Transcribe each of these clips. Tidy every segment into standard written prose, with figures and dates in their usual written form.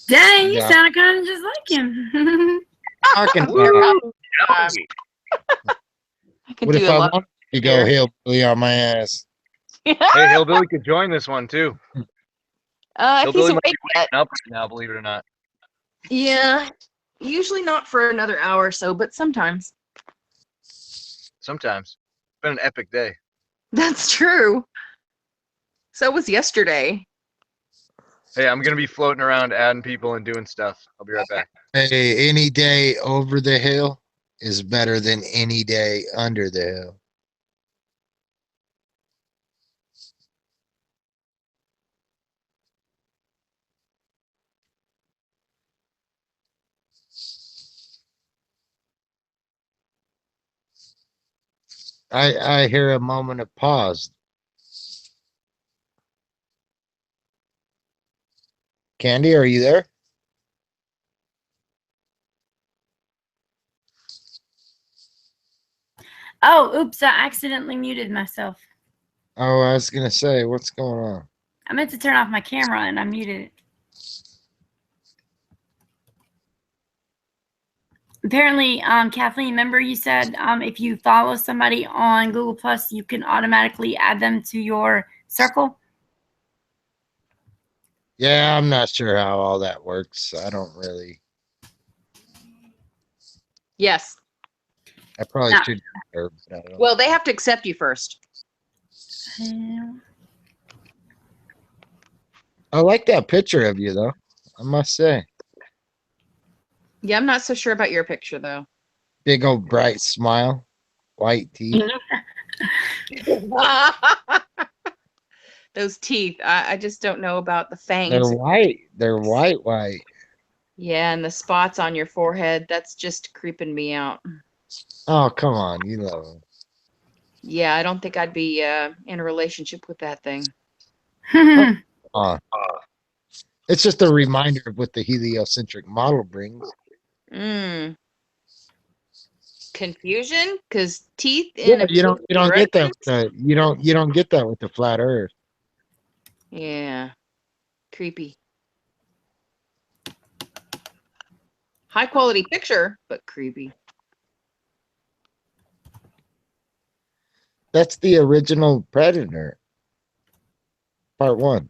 Dang, you Yeah. sounded kind of just like him. Talking You're about welcome. I could what do if a I lot. want to go hillbilly on my ass? If Hey, Hillbilly could join this one too. he's Hillbilly might be awake yet. waking up now, believe it or not. Yeah. Usually not for another hour or so, but sometimes. Sometimes. It's been an epic day. That's true. So was yesterday. Hey, I'm gonna be floating around adding people and doing stuff. I'll be right back. Hey, any day over the hill is better than any day under the hill. I hear a moment of pause. Candy, are you there? Oh, oops, I accidentally muted myself. Oh, I was gonna say, what's going on? I meant to turn off my camera and I muted it. Apparently, Kathleen, remember you said if you follow somebody on Google Plus, you can automatically add them to your circle? Yeah, I'm not sure how all that works. I don't really. Yes. I probably No. should. But I don't. Well, they have to accept you first. I like that picture of you, though. I must say, Yeah, I'm not so sure about your picture though. big old bright smile, white teeth. Those teeth. I just don't know about the fangs. They're white. They're white. Yeah, and the spots on your forehead. That's just creeping me out. Oh, come on, you love them. Yeah, I don't think I'd be in a relationship with that thing. It's just a reminder of what the heliocentric model brings. Confusion, because teeth in Yeah, a you don't get that. direction? You don't get that with the flat Earth. Yeah, creepy. High quality picture, but creepy. That's the original Predator, part 1.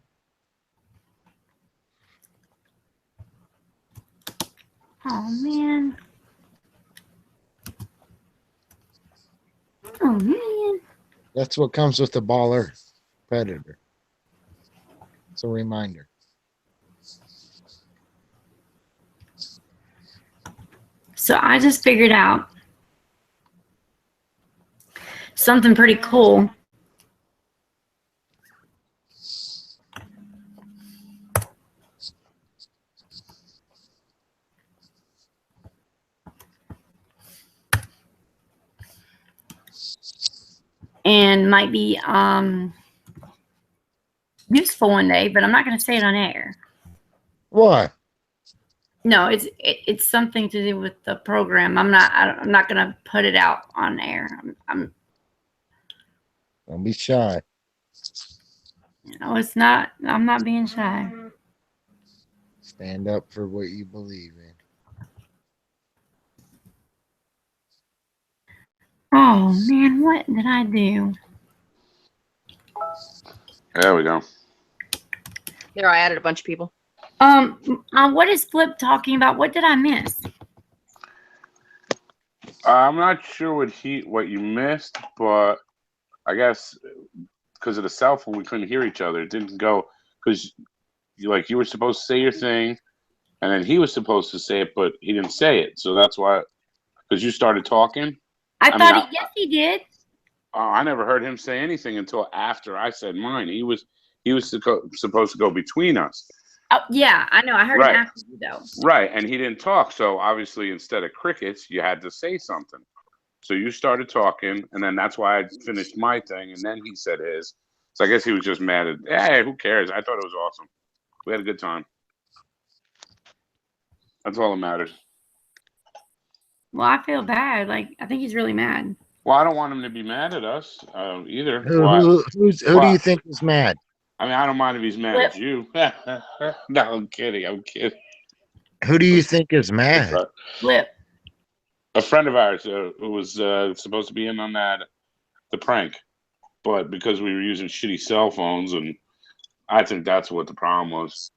Oh, man. Oh, man. That's what comes with the Ball Earth Predator. It's a reminder. So I just figured out something pretty cool. And might be useful one day, but I'm not going to say it on air. What? No, it's something to do with the program. I'm not going to put it out on air. Don't be shy. It's not. I'm not being shy. Stand up for what you believe in. Oh man, what did I do? There we go. There, I added a bunch of people. What is Flip talking about? What did I miss? I'm not sure what you missed, but I guess because of the cell phone, we couldn't hear each other. It didn't go because you were supposed to say your thing, and then he was supposed to say it, but he didn't say it. So that's why, because you started talking. Yes, he did. I never heard him say anything until after I said mine. He was supposed to go between us. Oh yeah, I know. I heard Right. him after you though. Right, and he didn't talk. So obviously, instead of crickets, you had to say something. So you started talking, and then that's why I finished my thing, and then he said his. So I guess he was just mad at, hey, who cares? I thought it was awesome. We had a good time. That's all that matters. Well, I feel bad. Like I think he's really mad. Well, I don't want him to be mad at us either. Who do you think is mad? I mean, I don't mind if he's mad at you. No, I'm kidding. Who do you think is mad? Flip. A friend of ours who was supposed to be in on the prank, but because we were using shitty cell phones, and I think that's what the problem was.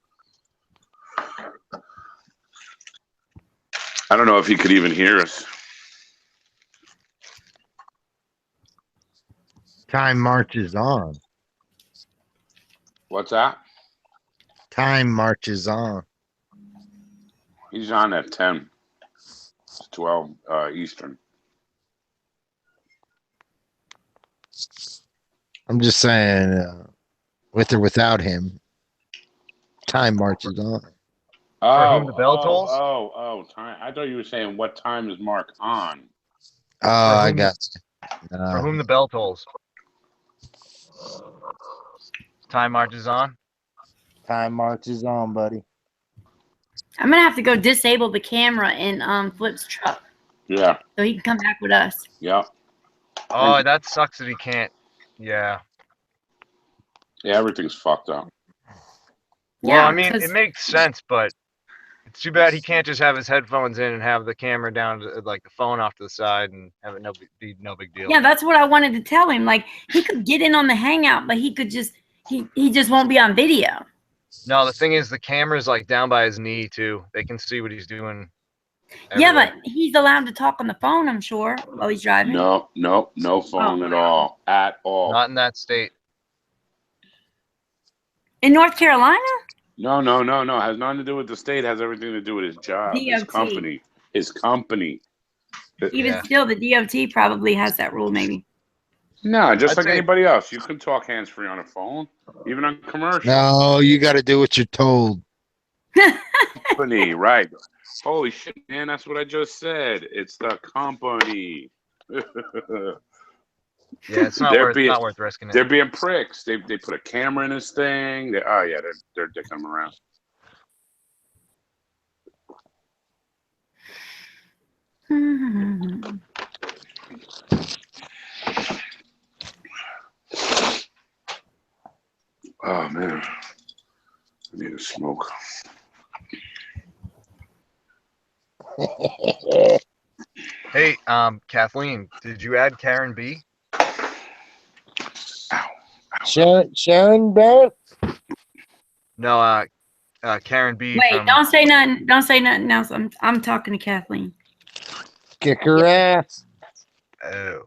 I don't know if he could even hear us. Time marches on. What's that? Time marches on. He's on at 10, 12 Eastern. I'm just saying, with or without him, time marches on. Oh, whom the bell tolls? time. I thought you were saying what time is Mark on? Oh, I whom- got you. For whom the bell tolls. Time marches on. Time marches on, buddy. I'm gonna have to go disable the camera in Flip's truck Yeah, so he can come back with us. yeah. Oh, that sucks that he can't. Yeah. Yeah, everything's fucked up. Well, Yeah, I mean, 'cause- it makes sense, but it's too bad he can't just have his headphones in and have the camera down, to, like the phone off to the side, and have it be no big deal. yeah, that's what I wanted to tell him. Like he could get in on the hangout, but he could just he just won't be on video. No, the thing is, the camera's like down by his knee too. They can see what he's doing. Yeah, everywhere. but he's allowed to talk on the phone, I'm sure, while he's driving. No phone at all. At all. Not in that state. In North Carolina? No. Has nothing to do with the state. Has everything to do with his job, his DOT. company, his company. Even Yeah. still, the DOT probably has that rule, maybe. No, just I'd like say- anybody else. You can talk hands free on a phone, even on commercial. No, you got to do what you're told. Company, right? Holy shit, man! That's what I just said. It's the company. Yeah, it's not They're worth being- not worth risking it. They're being pricks. They put a camera in this thing. They're dicking them around. Oh man, I need a smoke. Hey, Kathleen, did you add Karen B? Sharon Bell? No, Karen B. Wait, from, don't say nothing. Don't say nothing else. I'm talking to Kathleen. Kick her ass. Oh.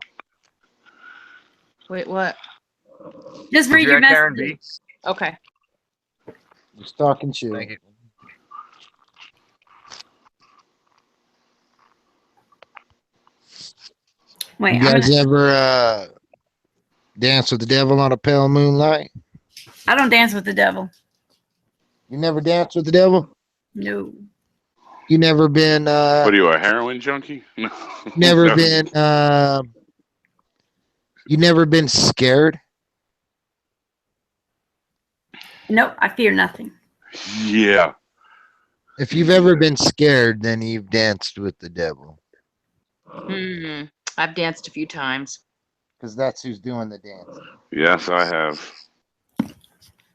Wait, what? Just Did read you your add Karen B? message. Okay. Just talking shit. Thank you. Wait, You I'm guys gonna, ever dance with the devil on a pale moonlight? I don't dance with the devil. You never danced with the devil? No. You never been What are you, a heroin junkie? No. never been you never been scared? Nope, I fear nothing. Yeah. If you've ever been scared, then you've danced with the devil. I've danced a few times. Because that's who's doing the dance. Yes, I have.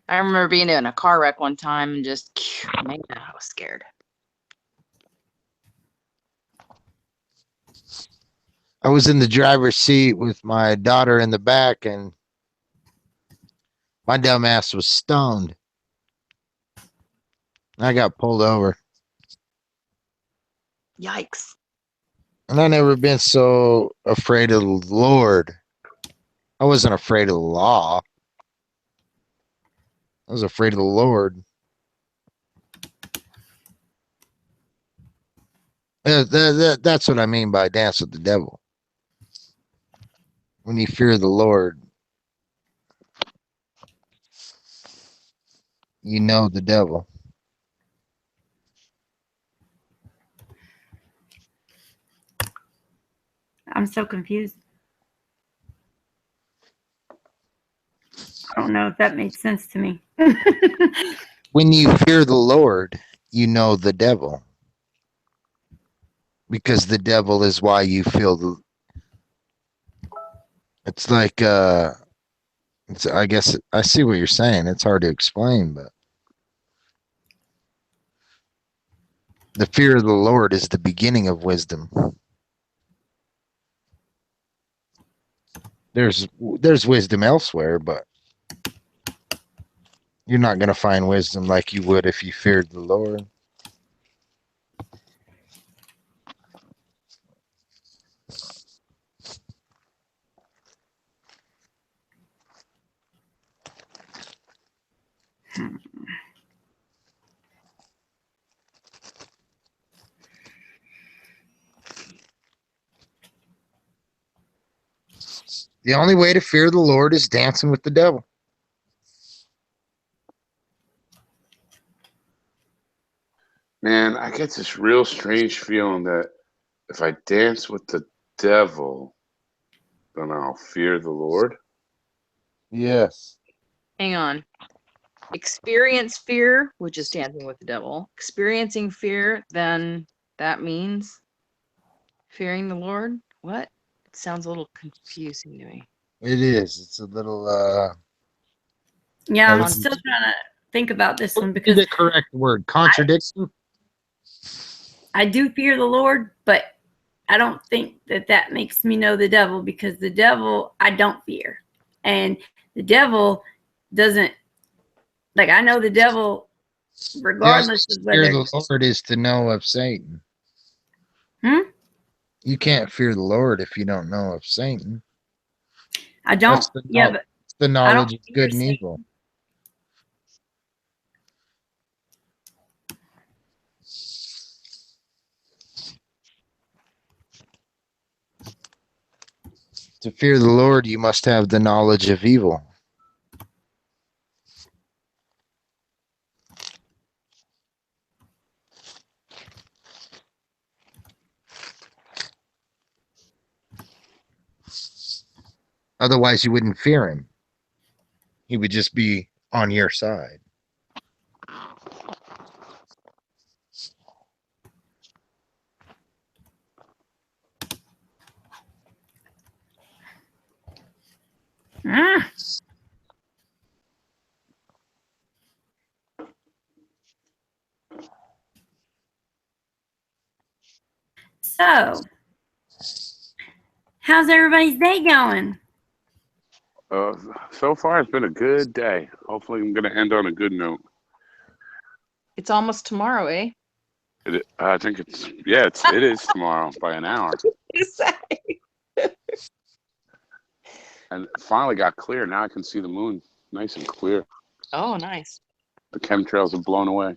I remember being in a car wreck one time and just, man, I was scared. I was in the driver's seat with my daughter in the back, and my dumb ass was stoned. I got pulled over. Yikes. And I never been so afraid of the Lord. I wasn't afraid of the law. I was afraid of the Lord. That's what I mean by dance with the devil. When you fear the Lord, you know the devil. I'm so confused. I don't know if that made sense to me. When you fear the Lord, you know the devil. Because the devil is why you feel the. It's like, I guess I see what you're saying. It's hard to explain, but The fear of the Lord is the beginning of wisdom. There's wisdom elsewhere, but you're not going to find wisdom like you would if you feared the Lord. The only way to fear the Lord is dancing with the devil. Man, I get this real strange feeling that if I dance with the devil, then I'll fear the Lord. Yes. Hang on. Experience fear, which is dancing with the devil. Experiencing fear, then that means fearing the Lord? What? It sounds a little confusing to me. It is. It's a little Yeah, I'm That still trying to think about this one is because the correct word. Contradiction? I do fear the Lord, but I don't think that makes me know the devil, because the devil I don't fear. And the devil doesn't, like, I know the devil regardless of fear whether. the Lord is to know of Satan. Hmm? You can't fear the Lord if you don't know of Satan. I don't. That's the, Yeah, but the I don't knowledge of fear good and Satan. evil. To fear the Lord, you must have the knowledge of evil. Otherwise, you wouldn't fear him. He would just be on your side. Ah. So, how's everybody's day going? So far, it's been a good day. Hopefully, I'm going to end on a good note. It's almost tomorrow, eh? I think it is tomorrow by an hour. You say? And it finally got clear. Now I can see the moon nice and clear. Oh, nice. The chemtrails have blown away.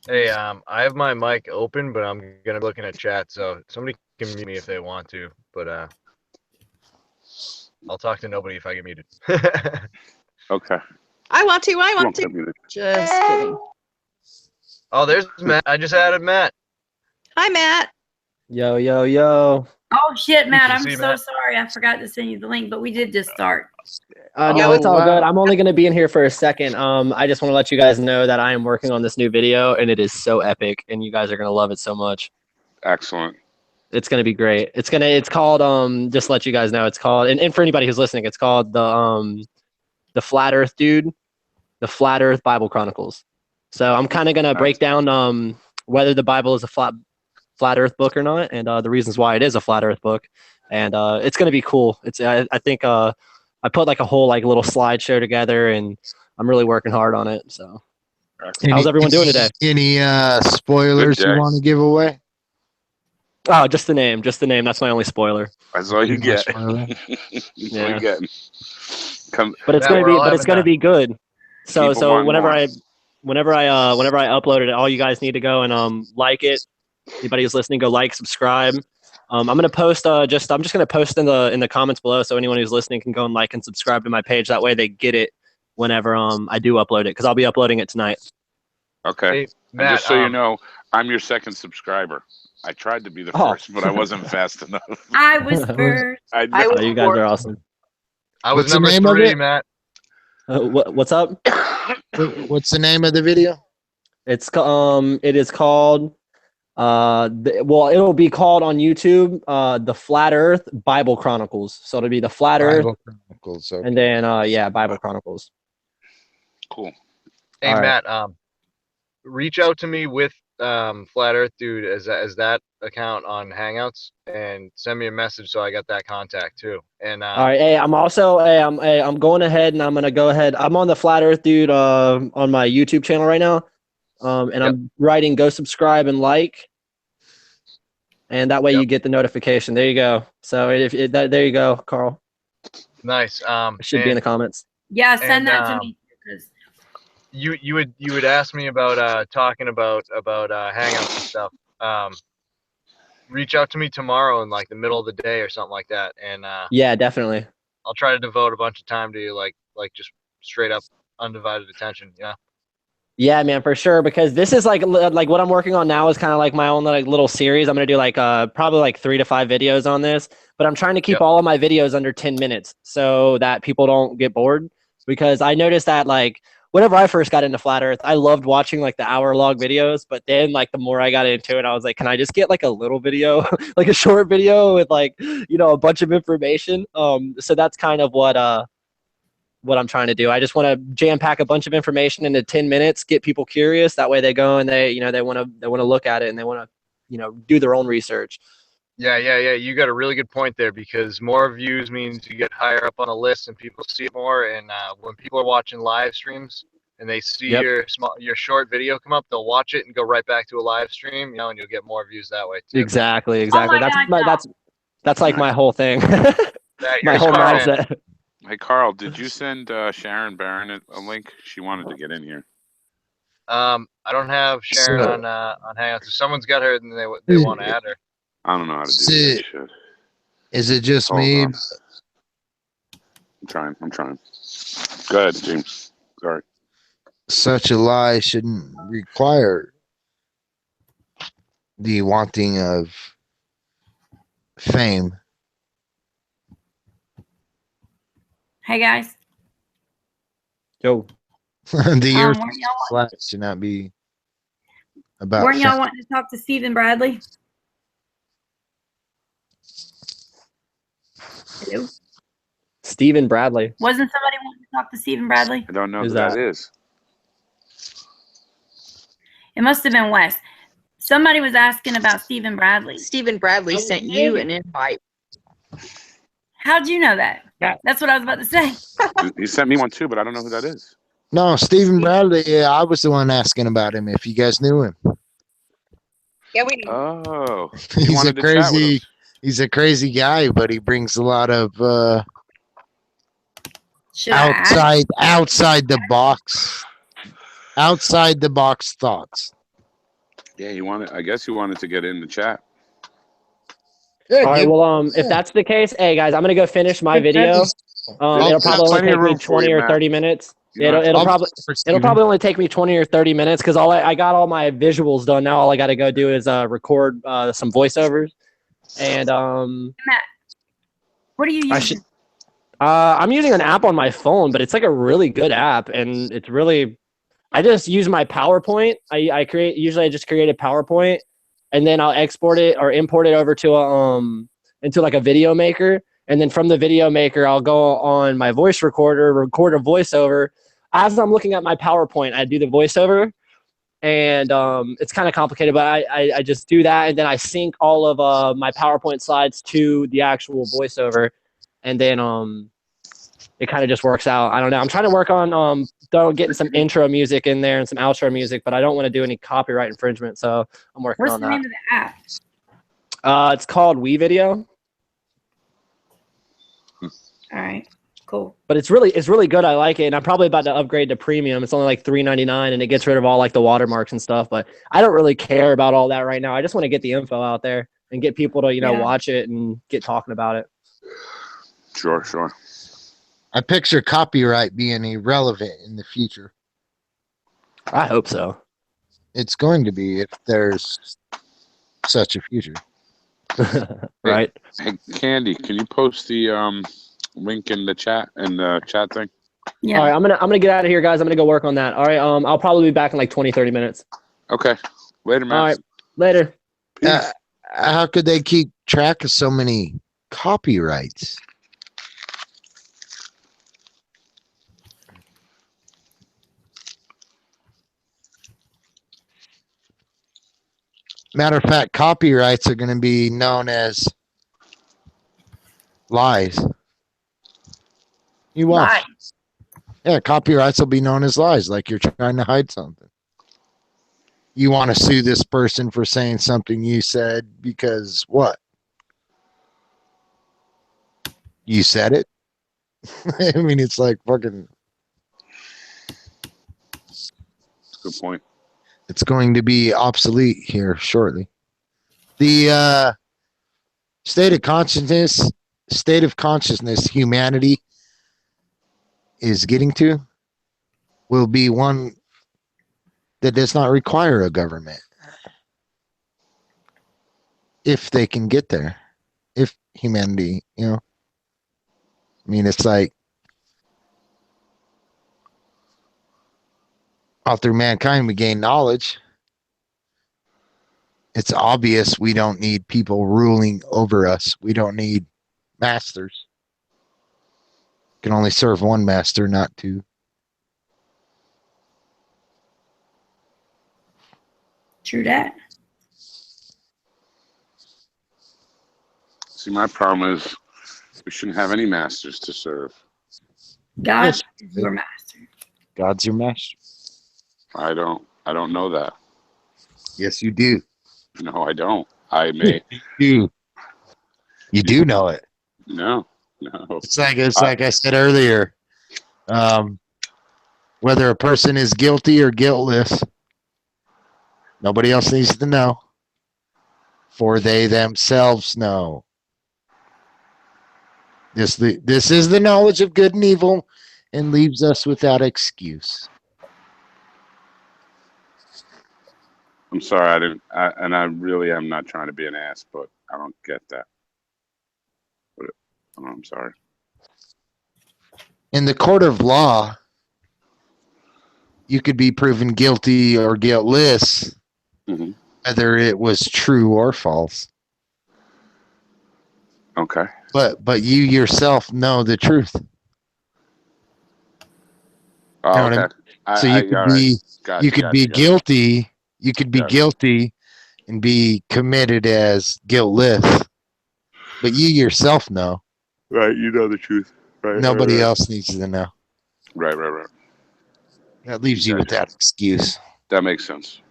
Hey, I have my mic open, but I'm gonna be looking at chat, so somebody can mute me if they want to, but I'll talk to nobody if I get muted. Okay. I want to. You won't get muted. Just kidding. Oh, there's Matt. I just added Matt. Hi, Matt. Yo, yo, yo. Oh shit, Matt! You I'm see, so Matt? sorry. I forgot to send you the link, but we did just start. No, it's all good. wow. I'm only going to be in here for a second. I just want to let you guys know that I am working on this new video, and it is so epic, and you guys are going to love it so much. Excellent. It's going to be great. It's called, just to let you guys know, it's called, and for anybody who's listening, it's called the Flat Earth Dude, the Flat Earth Bible Chronicles. So I'm kind of going to break down whether the Bible is a flat Earth book or not, and the reasons why it is a flat Earth book, and it's going to be cool. I think I put like a whole like little slideshow together, and I'm really working hard on it. So, how's everyone doing today? Any spoilers you want to give away? Oh, just the name. That's my only spoiler. That's all you get. Spoiler. That's Yeah. all you get. But it's Matt, we're all gonna having be good. So People want whenever more. whenever I upload it, all you guys need to go and like it. Anybody who's listening, go like, subscribe. I'm gonna post I'm just gonna post in the comments below, so anyone who's listening can go and like and subscribe to my page. That way they get it whenever I do upload it, because I'll be uploading it tonight. Okay. Hey, And Matt, just so you know, I'm your second subscriber. I tried to be the Oh. first, but I wasn't fast enough. I was first. I I know. was You guys are awesome. I was What's the number name of 3, it? Matt. What's up? What's the name of the video? It is called Well, it'll be called on YouTube, the Flat Earth Bible Chronicles. So it'll be the Flat Earth, Bible Chronicles. Okay. and then yeah, Bible Chronicles. Cool. Hey, All right. Matt, reach out to me with Flat Earth Dude as that account on Hangouts, and send me a message so I got that contact too. And All right. Hey, I'm also I'm going ahead and I'm gonna go ahead. I'm on the Flat Earth Dude on my YouTube channel right now, and Yep. I'm writing go subscribe and like, and that way Yep. you get the notification. There you go. So there you go, Carl. nice. It should be in the comments. Yeah, send And, that to me. 'Cause you would ask me about talking about Hangouts and stuff. Reach out to me tomorrow in like the middle of the day or something like that, and Yeah, definitely. I'll try to devote a bunch of time to you, like just straight up undivided attention. Yeah. Yeah, man, for sure. Because this is like what I'm working on now is kind of like my own like little series. I'm gonna do like probably like 3 to 5 videos on this, but I'm trying to keep Yep. all of my videos under 10 minutes so that people don't get bored. Because I noticed that like whenever I first got into Flat Earth, I loved watching like the hour-long videos. But then like the more I got into it, I was like, can I just get like a little video, like a short video with like a bunch of information? So that's kind of what I'm trying to do. I just want to jam pack a bunch of information into 10 minutes, get people curious. That way they go and they want to look at it and they want to, do their own research. Yeah. You got a really good point there, because more views means you get higher up on a list and people see it more. And when people are watching live streams and they see Yep. your short video come up, they'll watch it and go right back to a live stream, and you'll get more views that way too. Exactly. Oh my God, That's like my whole thing. Yeah, My you're whole smart, man. mindset. Hey, Carl, did you send Sharon Barron a link? She wanted to get in here. I don't have Sharon So- on Hangouts. If someone's got her, then they want to add her. I don't know how to do See, that shit. Is it just Hold me? on. I'm trying. Go ahead, James. Sorry. Such a lie shouldn't require the wanting of fame. hey guys, Yo. The earth weren't is y'all flat should not be about weren't y'all fame. wanting to talk to Stephen Bradley? Hello? Stephen Bradley. Wasn't somebody wanting to talk to Stephen Bradley? I don't know Who's who that that? is. It must have been Wes. Somebody was asking about Stephen Bradley. Stephen Bradley sent you an invite. How'd you know that? That's what I was about to say. He sent me one too, but I don't know who that is. No, Stephen Bradley. Yeah, I was the one asking about him. If you guys knew him, Yeah, we do. Oh, he he's a wanted to chat with crazy. us. He's a crazy guy, but he brings a lot of Should I ask? outside the box thoughts. Yeah, I guess he wanted to get in the chat. Yeah, All right. give- Well, if that's the case, hey guys, I'm gonna go finish my video. It'll There's probably only plenty of take me room for 20 you, or Matt. 30 minutes. You know, It'll probably for Stephen. only take me 20 or 30 minutes because I got all my visuals done. Now all I got to go do is record some voiceovers, and Matt, what are you I using? should. I'm using an app on my phone, but it's like a really good app, and it's really. I just use my PowerPoint. I just create a PowerPoint, and then I'll export it or import it over to into like a video maker, and then from the video maker I'll go on my voice recorder, record a voiceover. As I'm looking at my PowerPoint, I do the voiceover, and it's kind of complicated, but I just do that, and then I sync all of my PowerPoint slides to the actual voiceover, and then it kind of just works out. I don't know. I'm trying to work on getting some intro music in there and some outro music, but I don't want to do any copyright infringement, so I'm working What's on the that. name of the app? It's called WeVideo, All right, cool. but it's really good. I like it, and I'm probably about to upgrade to premium. It's only like $3.99, and it gets rid of all like the watermarks and stuff. But I don't really care about all that right now. I just want to get the info out there and get people to Yeah. watch it and get talking about it. Sure. I picture copyright being irrelevant in the future. I hope so. It's going to be if there's such a future. Right. Hey, Candy, can you post the link in the chat thing? Yeah. All right, I'm gonna get out of here, guys. I'm gonna go work on that. All right. I'll probably be back in like 20, 30 minutes. Okay. Later, man. All right. Later. Peace. How could they keep track of so many copyrights? Matter of fact, copyrights are going to be known as lies. You watch. Lies. Yeah, copyrights will be known as lies, like you're trying to hide something. You want to sue this person for saying something you said because what? You said it? I mean, it's like fucking. Good point. It's going to be obsolete here shortly. The state of consciousness humanity is getting to will be one that does not require a government if they can get there. If humanity, I mean, it's like all through mankind we gain knowledge. It's obvious we don't need people ruling over us. We don't need masters. Can only serve one master, not two. True that. See, my problem is we shouldn't have any masters to serve. God Yes. is your master. God's your master. I don't know that. Yes, you do. No, I don't. I may. You do know it. No. It's like I said earlier. Whether a person is guilty or guiltless, nobody else needs to know, for they themselves know. This is the knowledge of good and evil, and leaves us without excuse. I'm sorry, I didn't. I really am not trying to be an ass, but I don't get that. But, I'm sorry. In the court of law, you could be proven guilty or guiltless, Mm-hmm. whether it was true or false. Okay. But you yourself know the truth. Oh, You know what I okay. mean? So you could all be right. Gotcha, you could be gotcha. guilty. You could be Gotcha. guilty and be committed as guiltless, but you yourself know. Right, you know the truth. Right. Nobody right. else needs to know. Right. That leaves you with that excuse. That makes sense.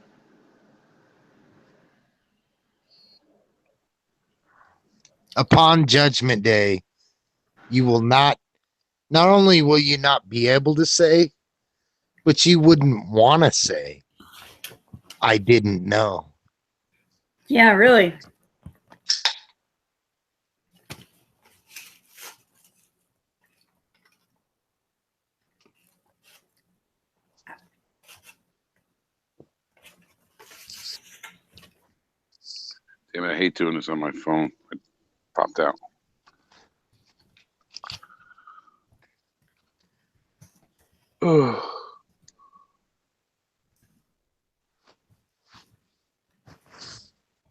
Upon judgment day, you will not only will you not be able to say, but you wouldn't want to say, I didn't know. Yeah, really. Damn it, I hate doing this on my phone. It popped out.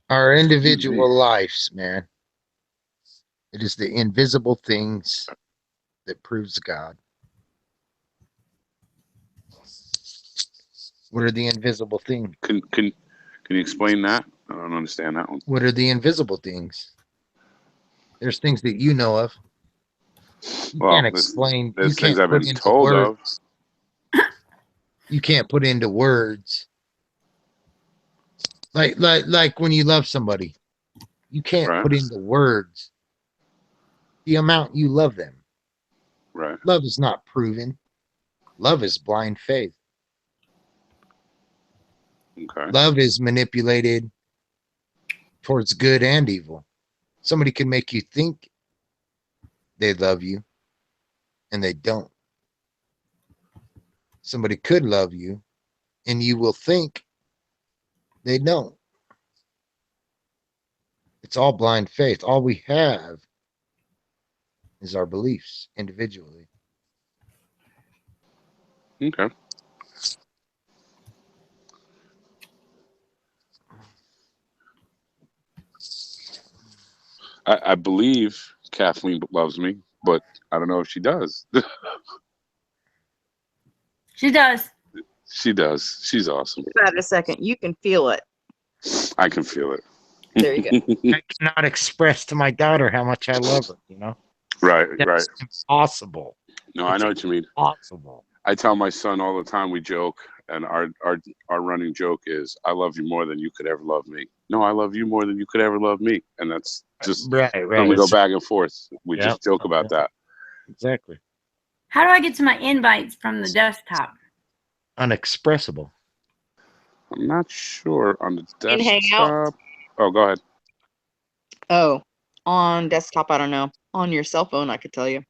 Our individual lives, man. It is the invisible things that proves God. What are the invisible things? Can you explain that? I don't understand that one. What are the invisible things? There's things that you know of. You Well, can't explain. there's You things can't I've put been into told words. of. You can't put into words. Like when you love somebody, you can't Right. put into words the amount you love them. Right. Love is not proven. Love is blind faith. Okay. Love is manipulated towards good and evil. Somebody can make you think they love you and they don't. Somebody could love you and you will think they don't. It's all blind faith. All we have is our beliefs individually. Okay. I believe Kathleen loves me, but I don't know if she does. She does. She does. She's awesome. About a second. You can feel it. I can feel it. There you go. I cannot express to my daughter how much I love her, you know? Right, That's right. impossible. No, I It's know what you mean. impossible. I tell my son all the time, we joke, and our running joke is, I love you more than you could ever love me. No, I love you more than you could ever love me. And that's just Right, when we go back and forth. We Yep. just joke about that. Exactly. How do I get to my invites from the desktop? Unexpressible. I'm not sure on the In Hangout? desktop. Oh, go ahead. Oh, on desktop, I don't know. On your cell phone, I could tell you.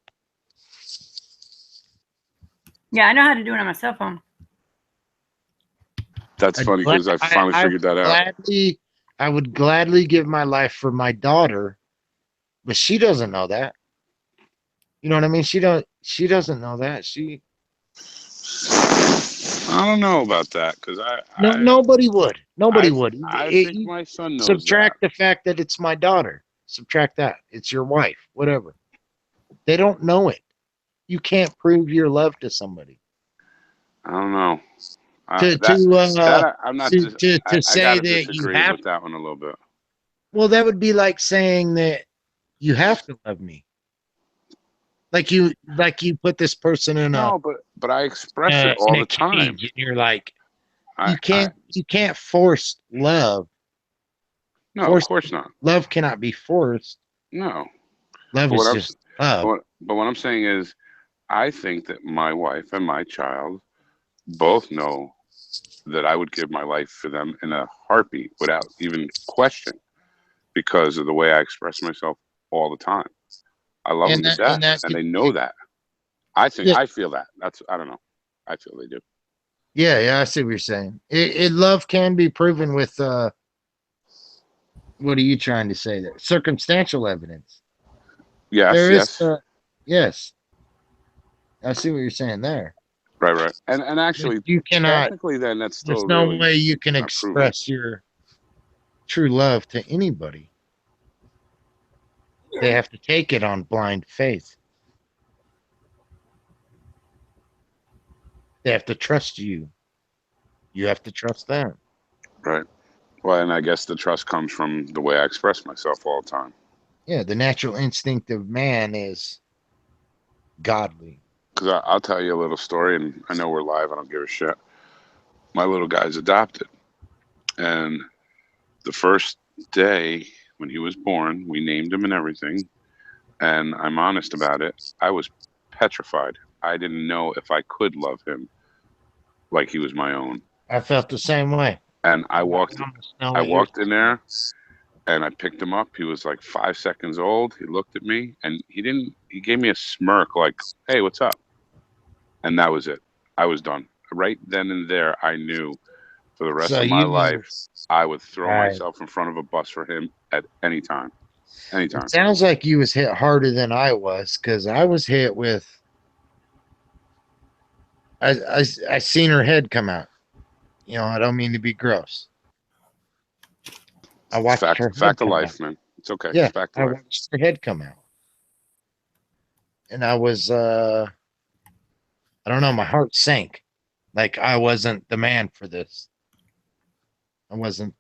Yeah, I know how to do it on my cell phone. That's funny because I finally figured that out. I would gladly give my life for my daughter, but she doesn't know that. You know what I mean? She doesn't know that. I don't know about that because Nobody would. Nobody would. I think my son knows Subtract that. the fact that it's my daughter. Subtract that. It's your wife. Whatever. They don't know it. You can't prove your love to somebody. I don't know. To I'm not. say I gotta that you disagree have. with that one a little bit. Well, that would be like saying that you have to love me. Like you put this person in No, but I express it all the time. And you're like, you can't force love. No, of course not. Love cannot be forced. No. Love is just love. But what I'm saying is, I think that my wife and my child both know that I would give my life for them in a heartbeat without even question because of the way I express myself all the time. I love them to death, and they know that. I feel that. I don't know. I feel they do. Yeah, I see what you're saying. Love can be proven with what are you trying to say there? Circumstantial evidence. Yes. Yes. I see what you're saying there. Right. And actually, you cannot. Technically, then that's still. There's no way you can express your true love to anybody. They have to take it on blind faith. They have to trust you. You have to trust them. Right. Well, and I guess the trust comes from the way I express myself all the time. Yeah, the natural instinct of man is godly. Because I'll tell you a little story, and I know we're live. I don't give a shit. My little guy's adopted. And the first day when he was born, we named him and everything. And I'm honest about it. I was petrified. I didn't know if I could love him like he was my own. I felt the same way. And I walked in there and I picked him up. He was like 5 seconds old. He looked at me and he gave me a smirk like, hey, what's up? And that was it. I was done. Right then and there, I knew for the rest of my life, I would throw myself in front of a bus for him at any time. Anytime. It sounds like you was hit harder than I was, because I was hit with. I seen her head come out. You know, I don't mean to be gross. I watched her head fact of come life, out. man. It's okay. Yeah, fact of I life. watched her head come out, and I was I don't know, my heart sank. Like I wasn't the man for this. I wasn't.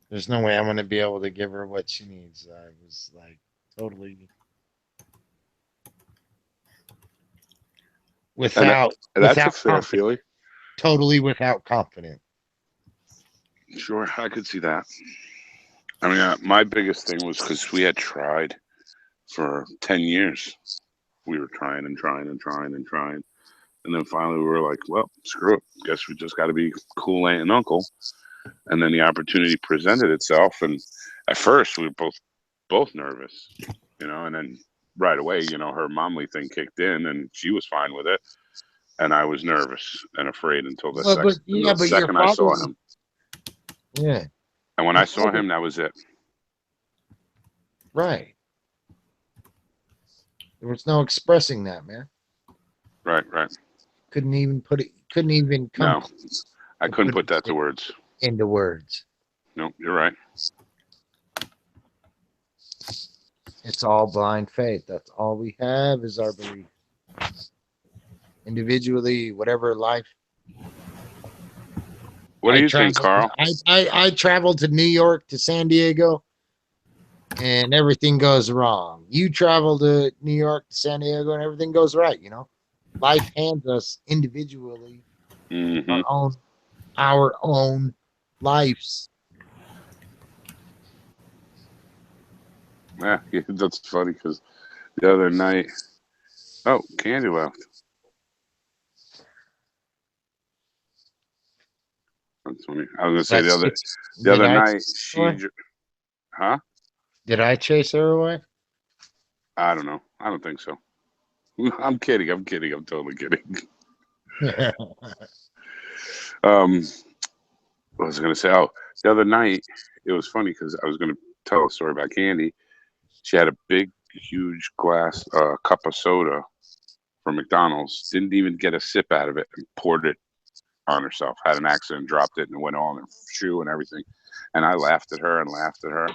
There's no way I'm going to be able to give her what she needs. I was like totally without a fair feeling. Totally without confidence. Sure, I could see that. I mean, my biggest thing was because we had tried for 10 years. We were trying and trying. And then finally we were like, well, screw it. Guess we just got to be cool aunt and uncle. And then the opportunity presented itself. And at first we were both nervous, you know, and then right away, you know, her momly thing kicked in and she was fine with it. And I was nervous and afraid until the second I saw him. Yeah. And when I saw him, that was it. Right. There was no expressing that, man. Right. Couldn't even come. No, I couldn't put that to words. Into words. No, you're right. It's all blind faith. That's all we have is our belief. Individually, whatever life. What do you think, traveled- Carl? I traveled to New York to San Diego, and everything goes wrong. You travel to New York to San Diego, and everything goes right. You know, life hands us individually Mm-hmm. our own lives. Yeah, that's funny because the other night, oh, Candy left. That's funny. I was gonna say the other night huh? Did I chase her away? I don't know. I don't think so. I'm kidding. I'm totally kidding. What was I gonna say? Oh, the other night it was funny because I was gonna tell a story about Candy. She had a big, huge glass cup of soda from McDonald's. Didn't even get a sip out of it and poured it on herself. Had an accident, dropped it, and it went on her shoe and everything. And I laughed at her and laughed at her.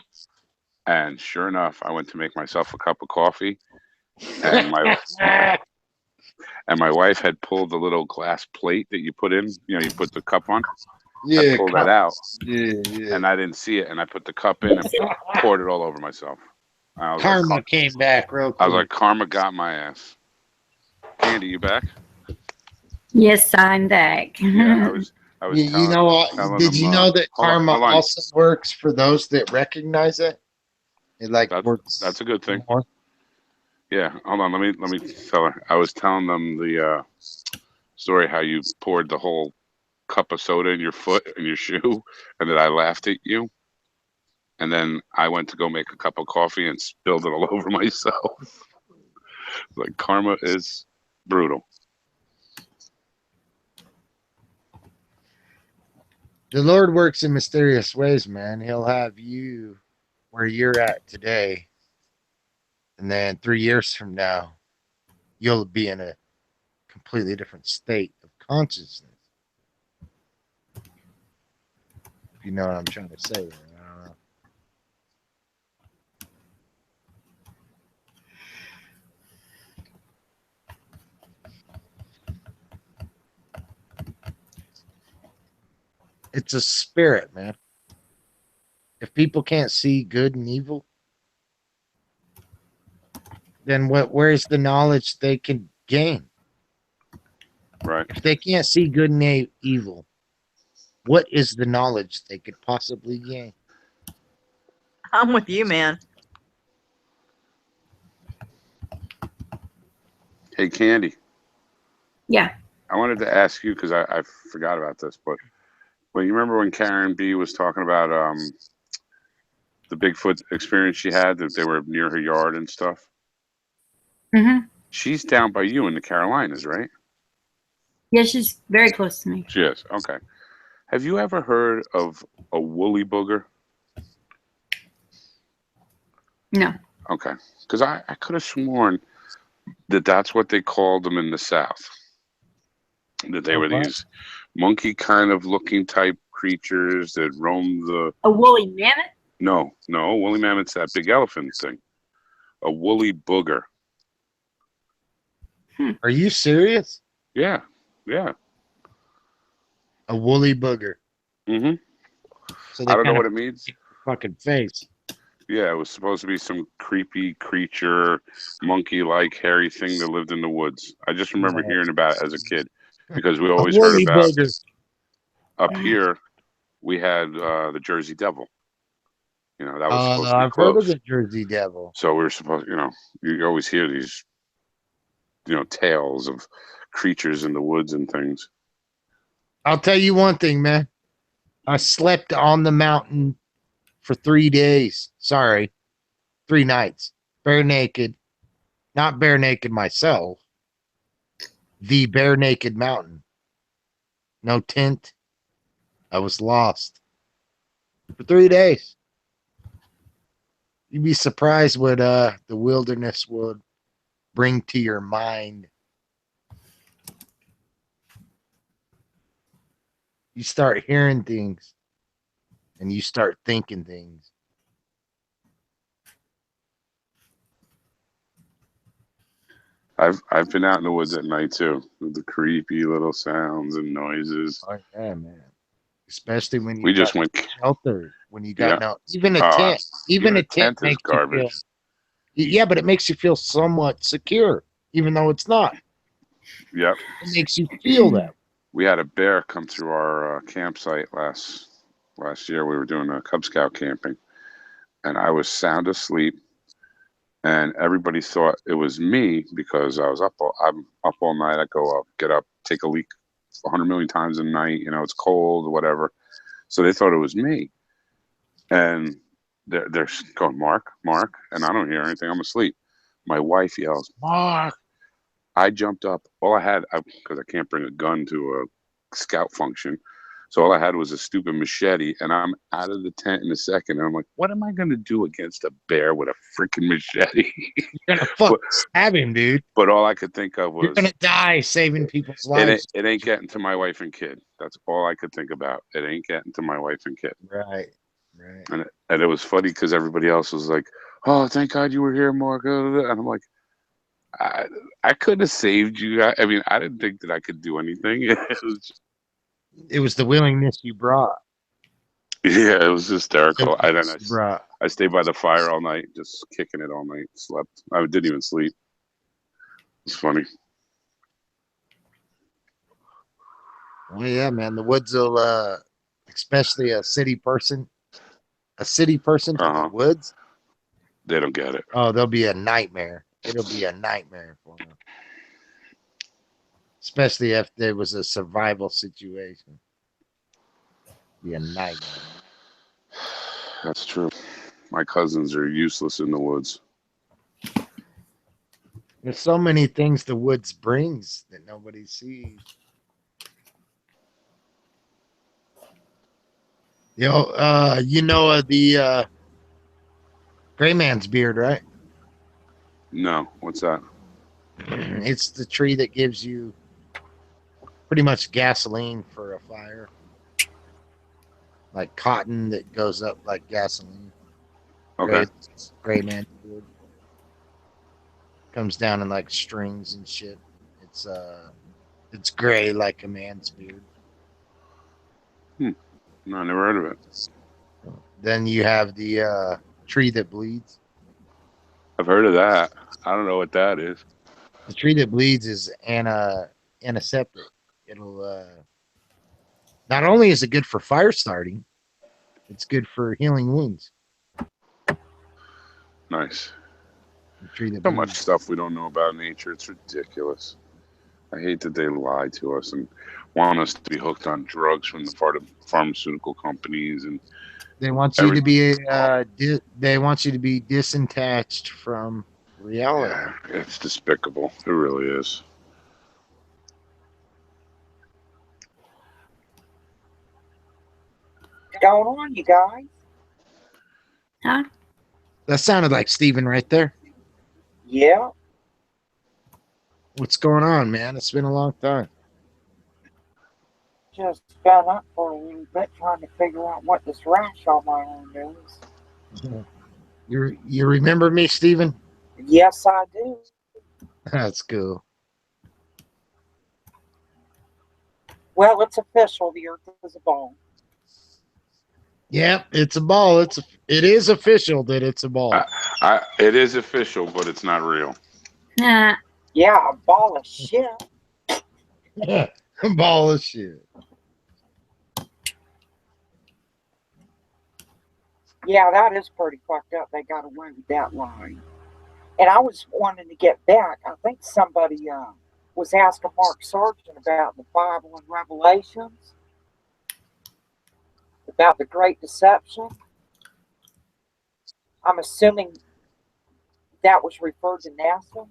And sure enough, I went to make myself a cup of coffee, and my wife had pulled the little glass plate that you put in. You know, you put the cup on. Yeah, I pulled that out, yeah. and I didn't see it. And I put the cup in and poured it all over myself. I was Karma like, came back real quick. I was like, karma got my ass. Candy, you back? Yes, I'm back. Yeah, I was you know what? telling Did them, you know that karma hold on. also works for those that recognize it? It like works. That's a good thing. More. Yeah, hold on. Let me tell her. I was telling them the story how you poured the whole cup of soda in your foot and your shoe, and that I laughed at you. And then I went to go make a cup of coffee and spilled it all over myself. Like, karma is brutal. The Lord works in mysterious ways, man. He'll have you where you're at today, and then 3 years from now, you'll be in a completely different state of consciousness. If you know what I'm trying to say there. I don't know. It's a spirit, man. If people can't see good and evil, then where's the knowledge they can gain? Right. If they can't see good and evil, what is the knowledge they could possibly gain? I'm with you, man. Hey, Candy. Yeah. I wanted to ask you because I forgot about this, but you remember when Karen B was talking about the Bigfoot experience she had, that they were near her yard and stuff? Mm-hmm. She's down by you in the Carolinas, right? Yeah, she's very close to me. She is. Okay. Have you ever heard of a woolly booger? No. Okay. Because I could have sworn that that's what they called them in the South. That they were these monkey kind of looking type creatures that roam the... A woolly mammoth? No. Woolly mammoth's that big elephant thing. A woolly booger. Are you serious? Yeah. A woolly booger. Mm-hmm. So I don't know what it means. Fucking face. Yeah, it was supposed to be some creepy creature, monkey-like, hairy thing that lived in the woods. I just remember hearing about it as a kid because we always heard about up here. We had the Jersey Devil. You know, that was supposed to be I've heard of close. the Jersey Devil. So we were supposed, you always hear these, tales of creatures in the woods and things. I'll tell you one thing, man. I slept on the mountain for 3 days. Sorry, 3 nights. Bare naked. Not bare naked myself. The bare naked mountain. No tent. I was lost for 3 days. You'd be surprised what the wilderness would bring to your mind. You start hearing things and you start thinking things. I've been out in the woods at night too, with the creepy little sounds and noises. Oh yeah, man. Especially when you We got just went. shelter, when you got Yeah. no, even a Uh, tent, even yeah, a tent is makes you feel. garbage. Yeah, but it makes you feel somewhat secure, even though it's not. Yep. It makes you feel that. We had a bear come through our campsite last year. We were doing a Cub Scout camping, and I was sound asleep, and everybody thought it was me because I'm up all night. I go up, get up, take a leak 100 million times a night. You know, it's cold or whatever. So they thought it was me, and they're going, Mark, and I don't hear anything. I'm asleep. My wife yells, Mark. I jumped up. All I had, because I can't bring a gun to a scout function, so all I had was a stupid machete, and I'm out of the tent in a second. And I'm like, what am I going to do against a bear with a freaking machete? You're gonna fucking stab him, dude. But all I could think of You're was, gonna die saving people's lives. it ain't getting to my wife and kid. That's all I could think about. It ain't getting to my wife and kid. Right. And it was funny because everybody else was like, oh, thank God you were here, Mark. And I'm like, I could have saved you. I mean, I didn't think that I could do anything. It was the willingness you brought. Yeah, it was hysterical. And then Brought. I stayed by the fire all night, just kicking it all night. Slept. I didn't even sleep. It's funny. Well, yeah, man. The woods will, especially a city person from the woods. They don't get it. Oh, they'll be a nightmare. It'll be a nightmare for them. Especially if there was a survival situation. Be a nightmare. That's true. My cousins are useless in the woods. There's so many things the woods brings that nobody sees. You know the gray man's beard, right? No, what's that? It's the tree that gives you pretty much gasoline for a fire. Like cotton that goes up like gasoline. Okay. Gray man's beard. Comes down in like strings and shit. It's gray like a man's beard. No, I never heard of it. Then you have the tree that bleeds. I've heard of that. I don't know what that is. The tree that bleeds is antiseptic. It'll not only is it good for fire starting, it's good for healing wounds. Nice. The tree that So bleeds. much stuff we don't know about nature. It's ridiculous. I hate that they lie to us and want us to be hooked on drugs from the pharmaceutical companies, and They want you to be they want you to be disattached from reality. yeah, it's despicable. It really is. What's going on, you guys? Huh? That sounded like Steven right there. Yeah, What's going on, man? It's been a long time. just got up for a little bit trying to figure out what this rash on my arm is. You remember me, Steven? Yes, I do. That's cool. Well, it's official. The Earth is a ball. Yep, it's a ball. It is official that it's a ball. It is official, but it's not real. Nah. Yeah, a ball of shit. A ball of shit. Yeah, that is pretty fucked up. They got away with that line. And I was wanting to get back. I think somebody was asking Mark Sargent about the Bible and Revelations, about the Great Deception. I'm assuming that was referred to NASA.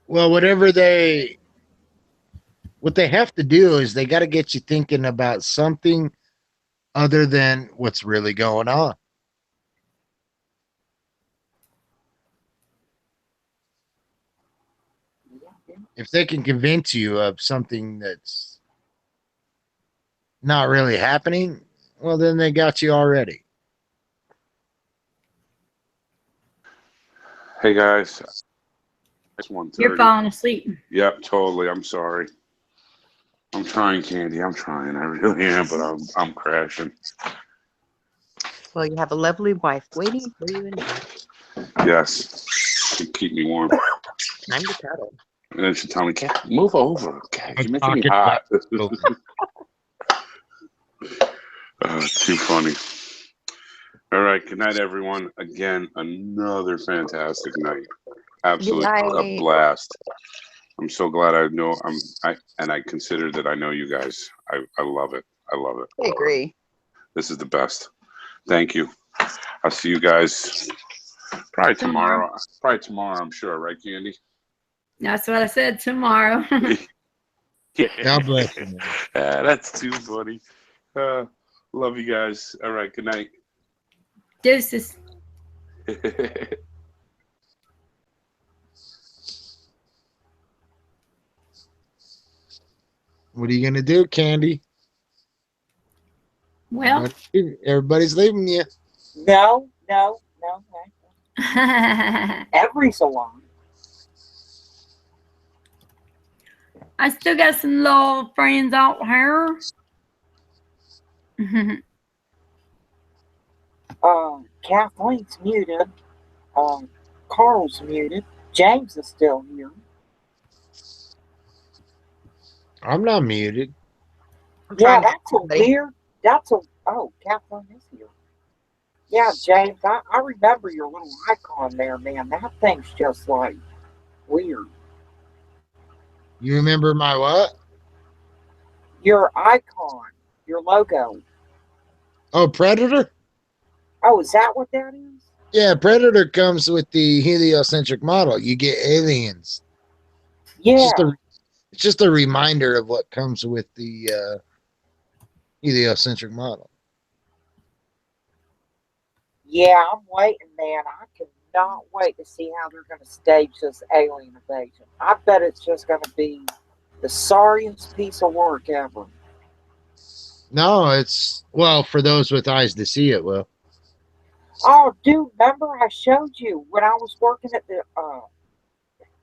Well, what they have to do is they got to get you thinking about something other than what's really going on. If they can convince you of something that's not really happening, well, then they got you already. Hey guys, It's 1:30. You're falling asleep. Yep, totally. I'm sorry. I'm trying, Candy. I'm trying. I really am, but I'm crashing. Well, you have a lovely wife waiting for you in bed. Yes. Keep me warm. Time to cuddle. And then she tell me, "Cat, move over. Okay, you're making me Pocket hot." black. Too funny. All right. Good night, everyone. Again, another fantastic night. Absolutely a night. blast. I'm so glad I consider that I know you guys. I love it. I love it. I agree. This is the best. Thank you. I'll see you guys probably tomorrow. Probably tomorrow, I'm sure, right, Candy? That's what I said, tomorrow. God bless you, man. That's too funny. Love you guys. All right, good night. Deuces. What are you gonna do, Candy? Well, Everybody's leaving you. No. Every's alone. I still got some loyal friends out here. Kathleen's muted. Carl's muted. James is still here. I'm not muted. Yeah, that's a weird. Oh, Kathleen is here. Yeah, James, I remember your little icon there, man. That thing's just like weird. You remember my what? Your icon, your logo. Oh, Predator? Oh, is that what that is? Yeah, Predator comes with the heliocentric model. You get aliens. Yeah. It's just a reminder of what comes with the heliocentric model. Yeah, I'm waiting, man. I cannot wait to see how they're going to stage this alien invasion. I bet it's just going to be the sorriest piece of work ever. No, it's, well, for those with eyes to see it, well. Oh, dude, remember I showed you when I was working at the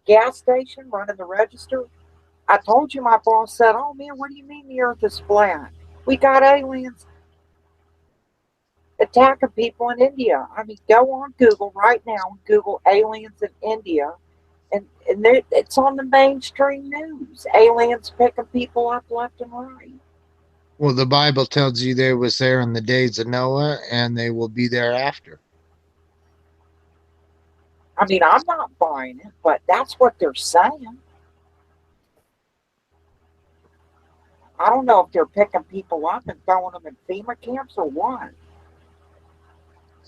gas station running the register? I told you my boss said, "Oh, man, what do you mean the earth is flat? We got aliens attacking people in India." I mean, go on Google right now and Google aliens in India, and it's on the mainstream news. Aliens picking people up left and right. Well, the Bible tells you they was there in the days of Noah, and they will be there after. I mean, I'm not buying it, but that's what they're saying. I don't know if they're picking people up and throwing them in FEMA camps or what.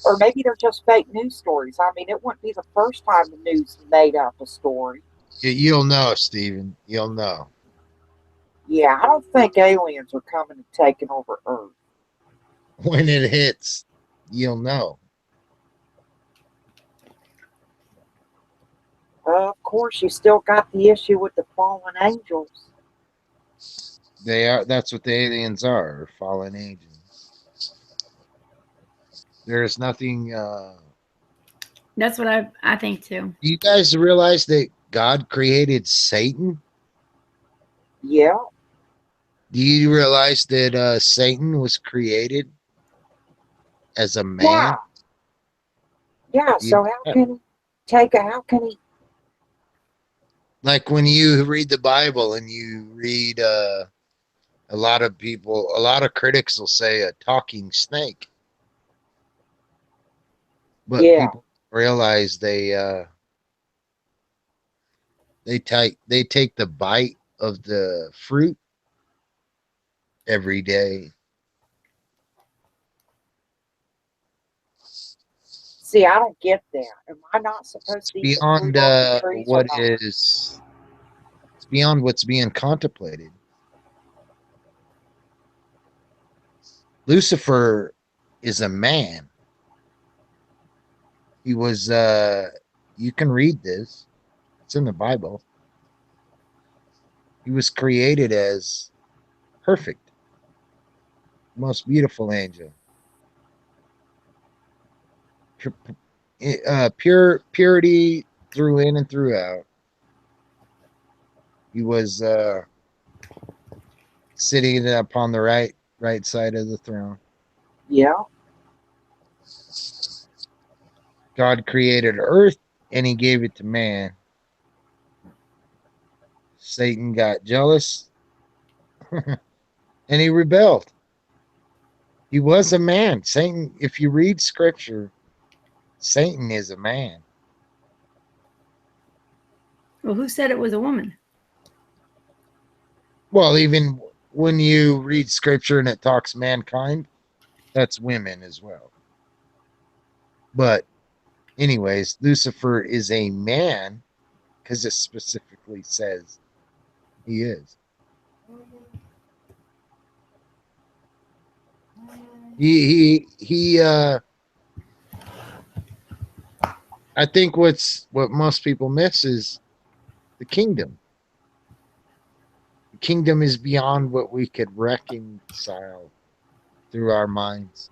Or maybe they're just fake news stories. I mean, it wouldn't be the first time the news made up a story. You'll know, Stephen. You'll know. Yeah, I don't think aliens are coming and taking over Earth. When it hits, you'll know. Of course, you still got the issue with the fallen angels. They are. That's what the aliens are, fallen angels. There is nothing. That's what I think too. Do you guys realize that God created Satan? Yeah. Do you realize that Satan was created as a man? Yeah. So how can he? Like when you read the Bible and you read a lot of critics will say a talking snake. But people realize they take the bite of the fruit every day. See, I don't get that. Am I not supposed to eat Beyond the trees what or not? is, it's beyond what's being contemplated. Lucifer is a man. He was you can read this. It's in the Bible. He was created as perfect, most beautiful angel. Purity through in and throughout. He was sitting upon the right side of the throne. Yeah. God created earth and he gave it to man. Satan got jealous and he rebelled. He was a man. Satan, if you read scripture, Satan is a man. Well, who said it was a woman? Well, even when you read scripture and it talks mankind, that's women as well. But anyways, Lucifer is a man because it specifically says he is. He I think what most people miss is the kingdom. The kingdom is beyond what we could reconcile through our minds.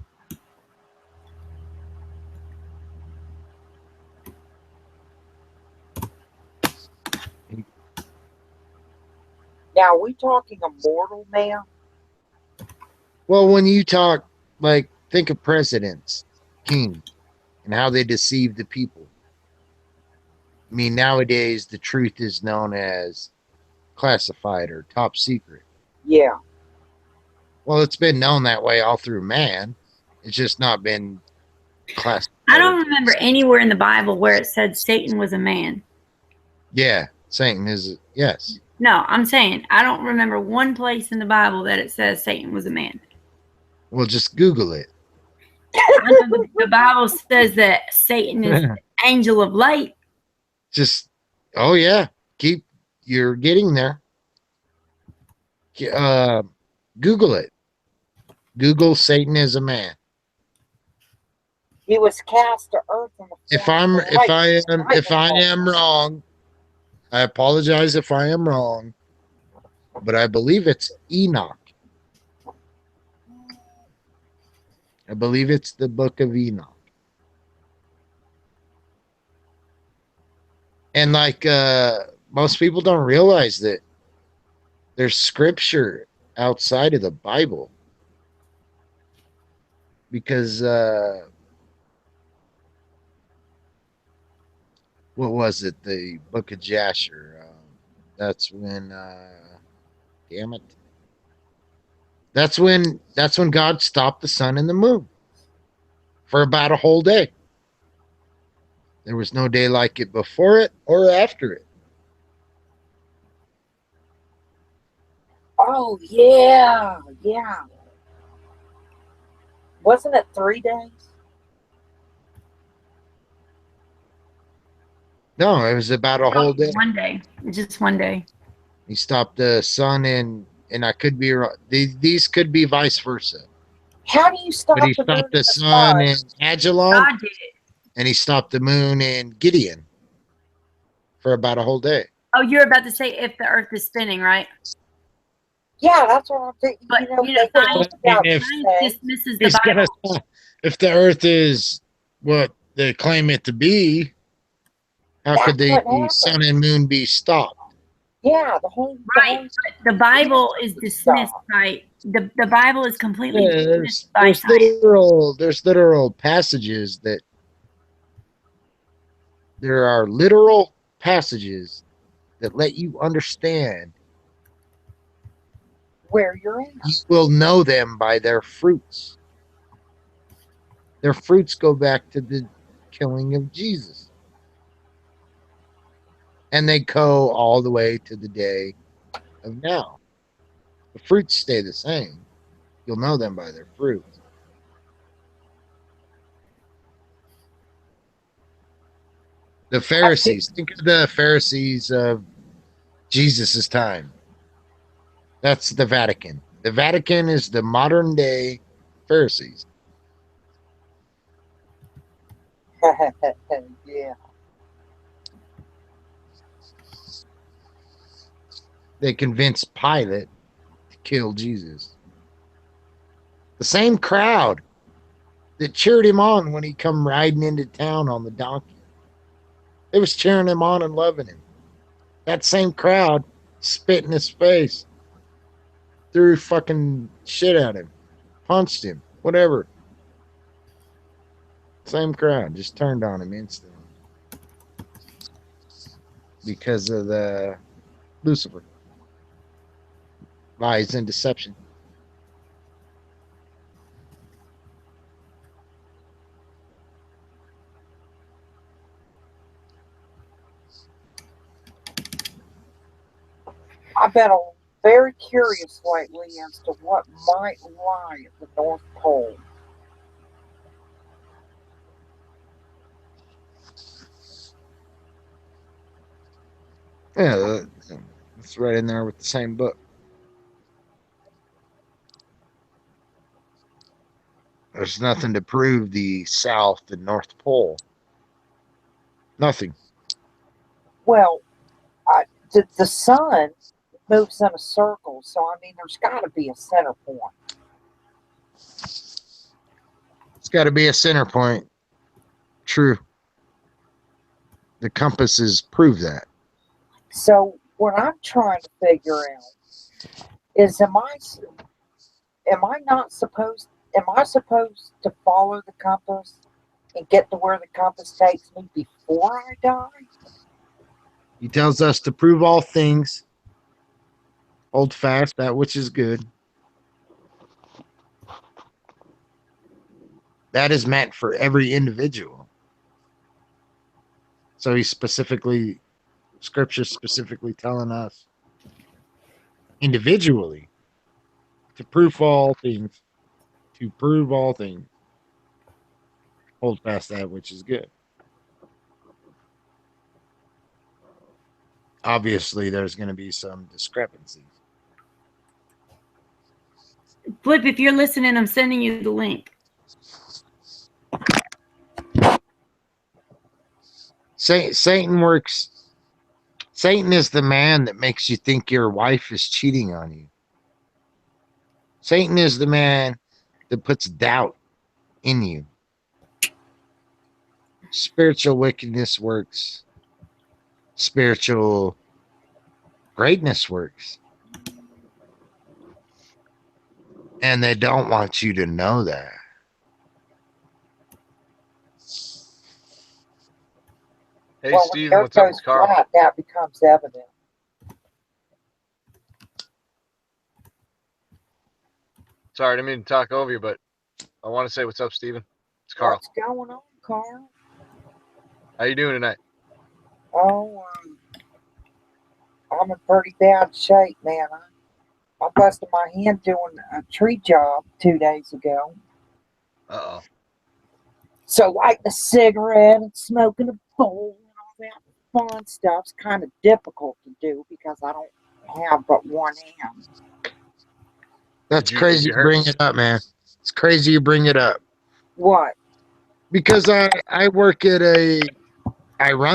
Now, are we talking immortal now? Well, when you talk, like, think of presidents, king, and how they deceive the people. I mean, nowadays, the truth is known as classified or top secret. Yeah. Well, it's been known that way all through man. It's just not been classified. I don't remember anywhere in the Bible where it said Satan was a man. Yeah, Satan is, yes. No, I'm saying I don't remember one place in the Bible that it says Satan was a man. Well, just Google it. I know the Bible says that Satan is the angel of light. Just, oh yeah, you're getting there. Google it. Google Satan is a man. He was cast to earth in the If I am wrong, I apologize if I am wrong, but I believe it's Enoch. I believe it's the book of Enoch. And like most people don't realize that there's scripture outside of the Bible. Because what was it? The book of Jasher. That's when damn it. That's when God stopped the sun and the moon for about a whole day. There was no day like it before it or after it. Oh, yeah. Yeah. Wasn't it 3 days? No, it was about a whole day. One day. Just one day. He stopped the sun and I could be wrong. These could be vice versa. How do you stop But he the stopped moon the sun in Ajalon God did it. and he stopped the moon in Gideon for about a whole day. Oh, you're about to say if the earth is spinning, right? Yeah, that's what I'm thinking. But, science dismisses the Bible. If the earth is what they claim it to be, how could the sun and moon be stopped? Yeah, the whole Right, but the Bible is dismissed by the Bible is completely dismissed by science. There's literal passages that there are literal passages that let you understand where you're at. you will know them by their fruits. Their fruits go back to the killing of Jesus. And they go all the way to the day of now. The fruits stay the same. You'll know them by their fruits. The Pharisees. Think of the Pharisees of Jesus' time. That's the Vatican. The Vatican is the modern day Pharisees. Yeah. They convinced Pilate to kill Jesus. The same crowd that cheered him on when he come riding into town on the donkey. They was cheering him on and loving him. That same crowd spit in his face, threw fucking shit at him, punched him, whatever. Same crowd, just turned on him instantly because of the Lucifer lies and deception. I've been very curious lately as to what might lie at the North Pole. Yeah, it's right in there with the same book. There's nothing to prove the South and North Pole. Nothing. Well, the sun moves in a circle, so I mean, there's got to be a center point. It's got to be a center point. True. The compasses prove that. So what I'm trying to figure out is, am I supposed to follow the compass and get to where the compass takes me before I die? He tells us to prove all things, hold fast that which is good. That is meant for every individual. So he's Scripture specifically telling us individually to prove all things, hold fast that which is good. Obviously, there's going to be some discrepancies. Flip, if you're listening, I'm sending you the link. Satan works. Satan is the man that makes you think your wife is cheating on you. Satan is the man that puts doubt in you. Spiritual wickedness works. Spiritual greatness works. And they don't want you to know that. Hey, Well, Steven, when the what's up? earth It's goes Carl. flat, that becomes evident. Sorry, I didn't mean to talk over you, but I want to say what's up, Steven. It's Carl. What's going on, Carl? How you doing tonight? Oh, I'm in pretty bad shape, man. I busted my hand doing a tree job 2 days ago. Uh-oh. So lighting a cigarette and smoking a bowl and all that fun stuff's kind of difficult to do because I don't have but one hand. That's Did crazy you you bring it up, man. It's crazy you bring it up. What? Because I run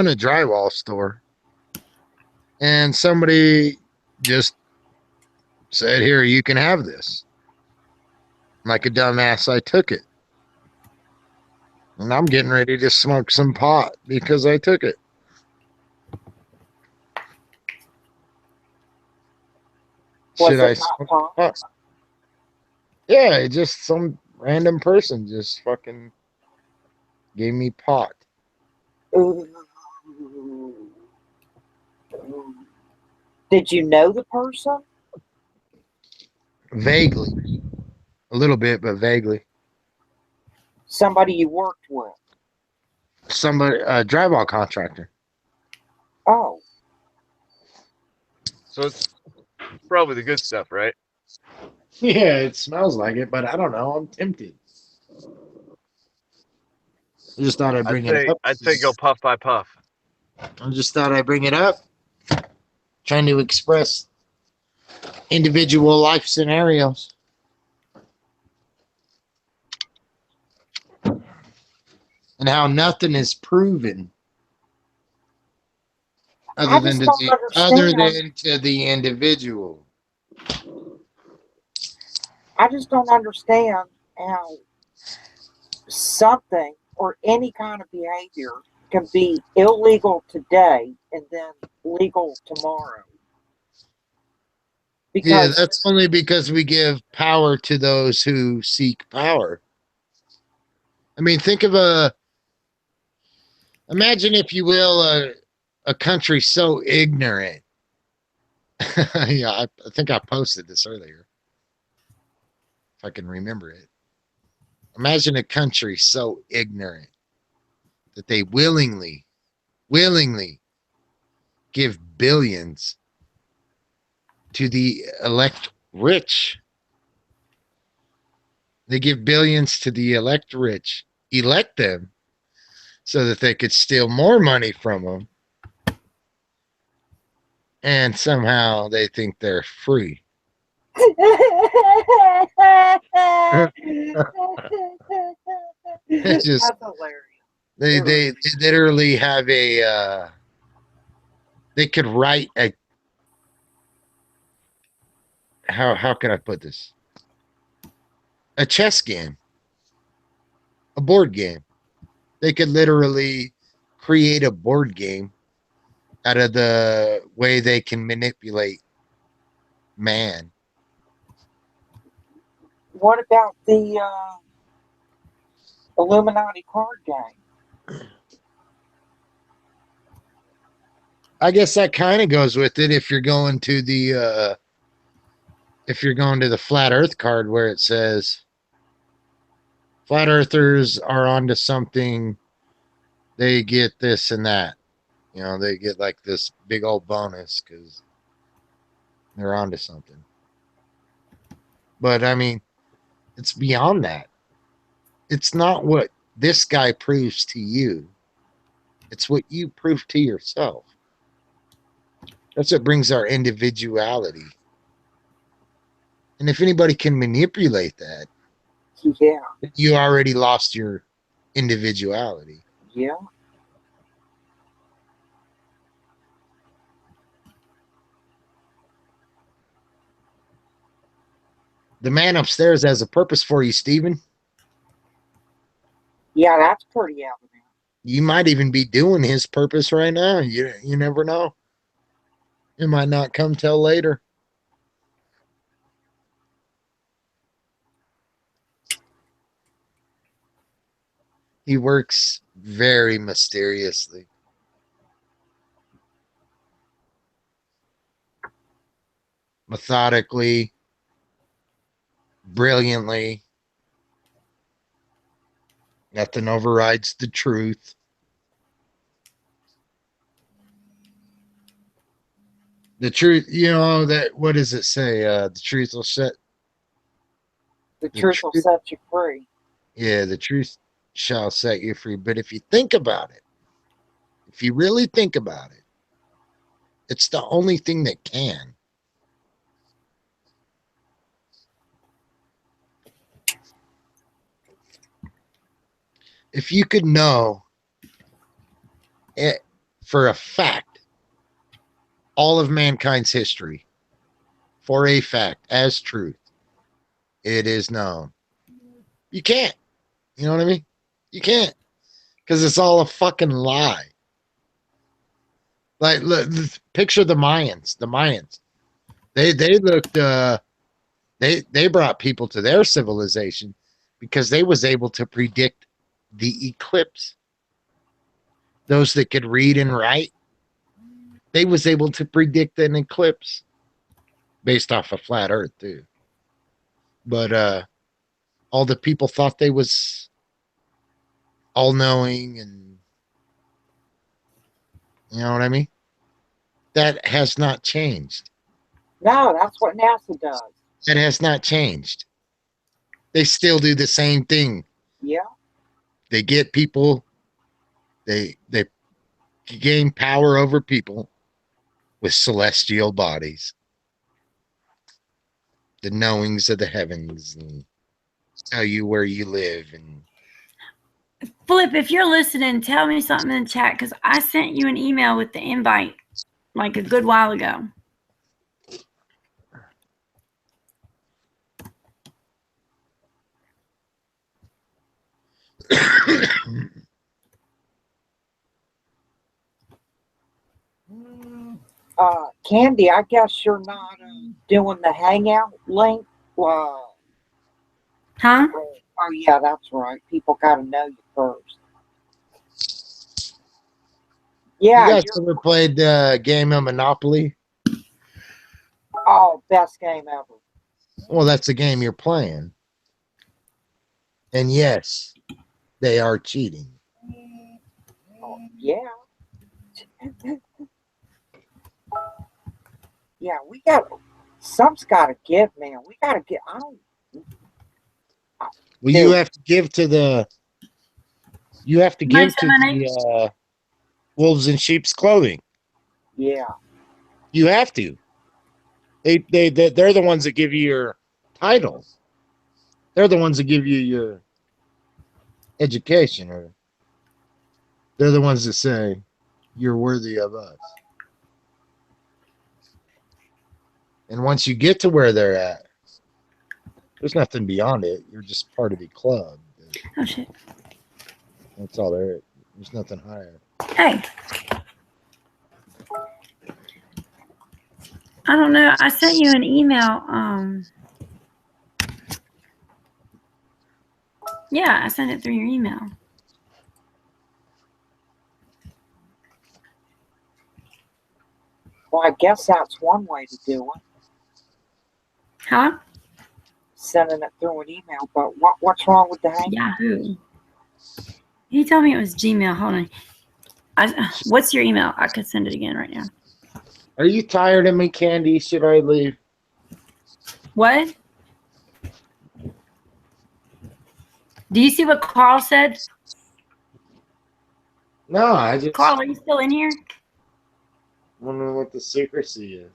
a drywall store. And somebody just said, "Here, you can have this." Like a dumbass, I took it. And I'm getting ready to smoke some pot because I took it. Was Should I it not smoke pot? pot? Yeah, just some random person just fucking gave me pot. Ooh. Did you know the person? Vaguely. A little bit, but vaguely. Somebody you worked with? Somebody, a drywall contractor. Oh, So it's probably the good stuff, right? Yeah, it smells like it, but I don't know. I'm tempted. I just thought I'd bring it up. I'd say go puff by puff. I just thought I'd bring it up. Trying to express individual life scenarios. And how nothing is proven I just don't other understand. than to the individual. I just don't understand how something or any kind of behavior can be illegal today and then legal tomorrow. Yeah, Because that's only because we give power to those who seek power. I mean, imagine, if you will, a country so ignorant. Yeah, I think I posted this earlier, if I can remember it. Imagine a country so ignorant that they willingly give billions to the elect rich. They give billions to the elect rich, elect them so that they could steal more money from them. And somehow they think they're free. It's just, that's hilarious. they literally have they could write a, how can I put this? A chess game, a board game. They could literally create a board game out of the way they can manipulate man. What about the Illuminati card game? I guess that kind of goes with it if you're going to the flat earth card, where it says flat earthers are onto something, they get this and that. You know, they get like this big old bonus because they're onto something. But I mean, it's beyond that. It's not what this guy proves to you, it's what you prove to yourself. That's what brings our individuality. And if anybody can manipulate that, Yeah, you already lost your individuality. yeah. The man upstairs has a purpose for you, Stephen. Yeah, that's pretty evident. You might even be doing his purpose right now. You never know. It might not come till later. He works very mysteriously. Methodically, brilliantly. Nothing overrides the truth. The truth, that, what does it say? The truth will set The the truth will truth. set you free. Yeah, the truth shall set you free. But if you think about it, if you really think about it, it's the only thing that can. If you could know it for a fact, all of mankind's history, for a fact, as truth, it is known. You can't. You know what I mean? You can't. Because it's all a fucking lie. Like, look, picture the Mayans. The Mayans. They looked they brought people to their civilization because they was able to predict the eclipse. Those that could read and write, they was able to predict an eclipse based off a flat earth too. But all the people thought they was all knowing, and you know what I mean? That has not changed. No, that's what NASA does. That has not changed. They still do the same thing. Yeah. They get people, they gain power over people with celestial bodies, the knowings of the heavens, and tell you where you live. And Flip, if you're listening, tell me something in the chat, because I sent you an email with the invite like a good while ago. Candy, I guess you're not doing the hangout link. Huh? Oh, yeah, that's right. People got to know you first. You Yeah. guys ever played the game of Monopoly? Oh, best game ever. Well, that's the game you're playing. And yes, they are cheating. Oh, yeah. Yeah, we got some's got to give, man. We got to get. I don't. Well, Dude. you have to give to the. You have to Somebody give said to my name. the wolves in sheep's clothing. Yeah. You have to. They're the ones that give you your title. They're the ones that give you your education, or they're the ones that say you're worthy of us. And once you get to where they're at, there's nothing beyond it. You're just part of the club. Oh shit. That's all there is. There's nothing higher. Hey. I don't know. I sent you an email. Yeah, I sent it through your email. Well, I guess that's one way to do it. Huh? Sending it through an email. But what's wrong with the hangout? Yahoo. He told me it was Gmail. Hold on. What's your email? I could send it again right now. Are you tired of me, Candy? Should I leave? What? Do you see what Carl said? No, I just Carl, are you still in here? wonder what the secrecy is.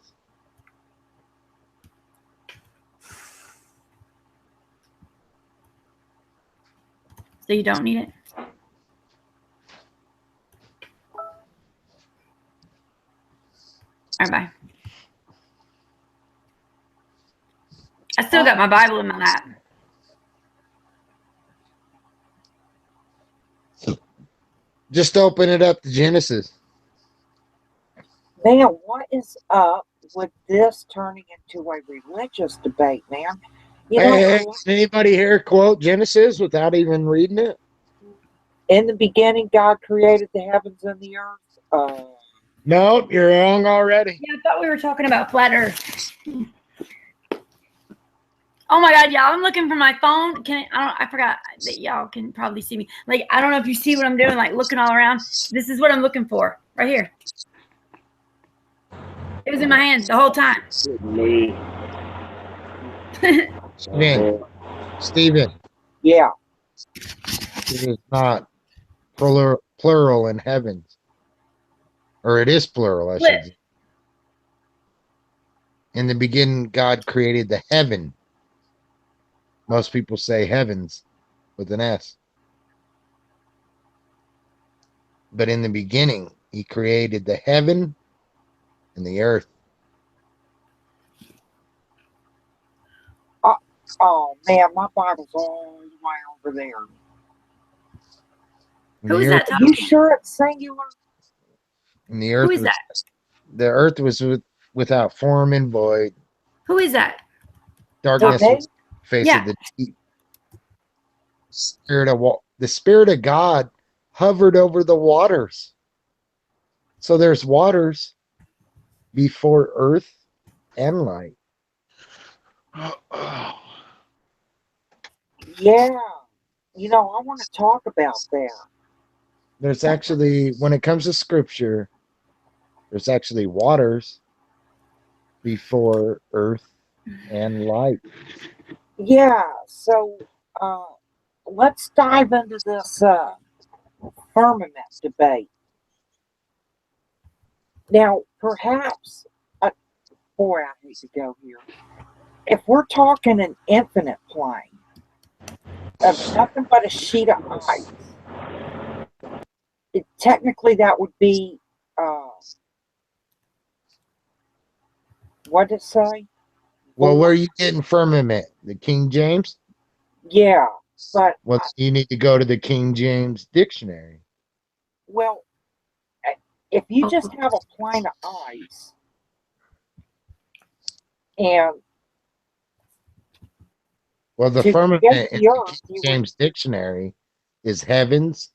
So you don't need it? All right, bye. I still got my Bible in my lap. Just open it up to Genesis. Man, what is up with this turning into a religious debate, man? You know, Hey, does anybody here quote Genesis without even reading it? in the beginning, God created the heavens and the earth. Nope, you're wrong already. Yeah, I thought we were talking about flat Earth. Oh my God, y'all! I'm looking for my phone. I forgot that y'all can probably see me. Like, I don't know if you see what I'm doing. Like, looking all around. This is what I'm looking for right here. It was in my hand the whole time. Steven, Yeah. it is not plural in heavens. Or it is plural, I should say. In the beginning, God created the heaven. Most people say heavens with an S. But in the beginning, he created the heaven and the earth. Oh man, my Bible's all the way over there. And Who the is earth, that You talking? sure it's singular? and the earth Who is was, that? the earth was without form and void. Who is that? Darkness Okay. was the face Yeah. of the deep. The Spirit of God hovered over the waters. So there's waters before earth and light. Yeah. You know, I want to talk about that. There's actually, when it comes to scripture, there's actually waters before earth and light. Yeah. So let's dive into this firmament debate. Now, perhaps, boy, I hate to go here. If we're talking an infinite plane of nothing but a sheet of ice, technically that would be, what did it say? Well, where are you getting firmament? The King James? Yeah, but, Well, you need to go to the King James dictionary. well, if you just have a plane of ice, And Well, the to firmament create in the the earth, King James dictionary is heavens.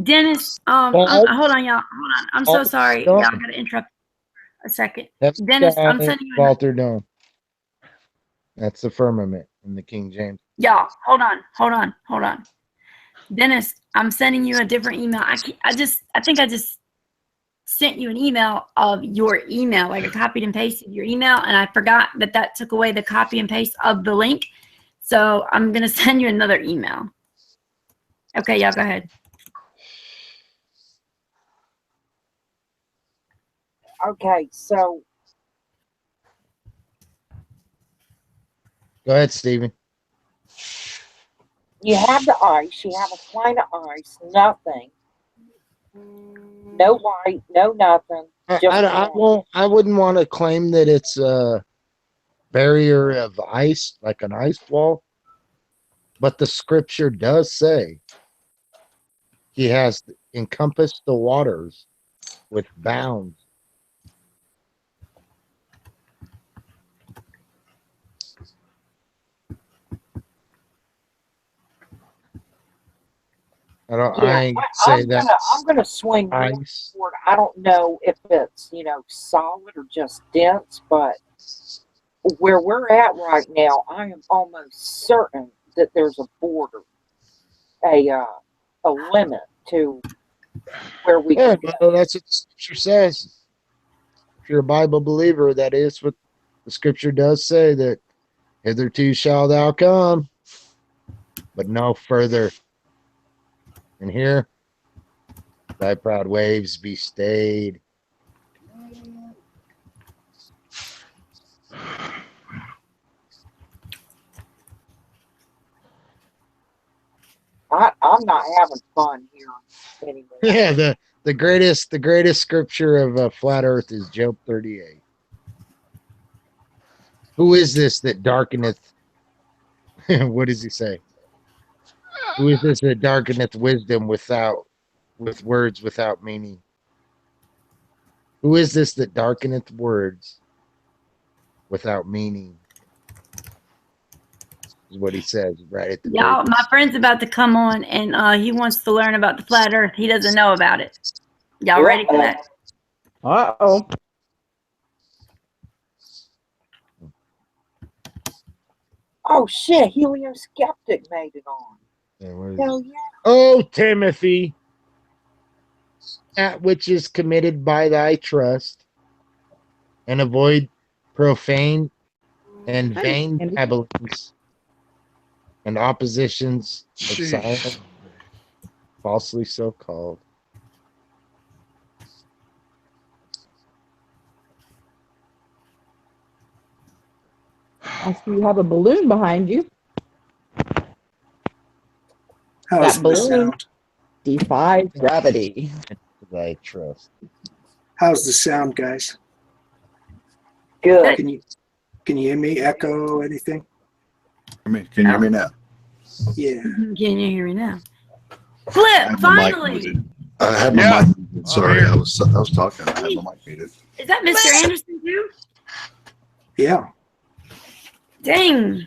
Dennis, Clouds, hold on, y'all. Hold on. I'm so clouds, sorry. Y'all stone. gotta interrupt a second. Heaven, Dennis, I'm sky, sending you Walter Dome. That's the firmament in the King James. y'all. Hold on. Dennis, I'm sending you a different email. I think I just sent you an email of your email, like I copied and pasted your email, and I forgot that took away the copy and paste of the link. So I'm gonna send you another email. Okay, y'all go ahead. okay, so Go ahead, Stephen. you have the ice, you have a plane of ice, nothing. No light, no nothing. I wouldn't want to claim that it's a barrier of ice, like an ice wall, but the scripture does say he has encompassed the waters with bounds. I ain't say that. I'm gonna swing more Ice. toward, I don't know if it's, solid or just dense, but where we're at right now, I am almost certain that there's a border, a limit to where we Yeah, can go. well, that's what the scripture says. If you're a Bible believer, that is what the scripture does say, that hitherto shall thou come, but no further. And here, thy proud waves be stayed. I'm not having fun here anymore. Yeah, the greatest scripture of flat Earth is Job 38. Who is this that darkeneth? What does he say? Who is this that darkeneth wisdom with words without meaning? Who is this that darkeneth words without meaning? Is what he says right at the Y'all, very my friend's about to come on, and he wants to learn about the flat Earth. He doesn't know about it. Y'all ready for that? Uh-oh. Oh shit, Helio Skeptic made it on. Hell yeah. Oh, Timothy, that which is committed by thy trust, and avoid profane and Hi, vain Andy. babblings and oppositions of Sheesh. silence, falsely so called. I see you have a balloon behind you. How's That the balloon sound? defies gravity. Thy trust. How's the sound, guys? Good. Can you hear me? Echo anything? Can you hear me now? Yeah. Can you hear me now? I Flip, had my mic finally. muted. I had my Yeah, mic muted. Sorry, here. I was talking. I had my mic muted. Is that Mr. Anderson too? Yeah. Dang.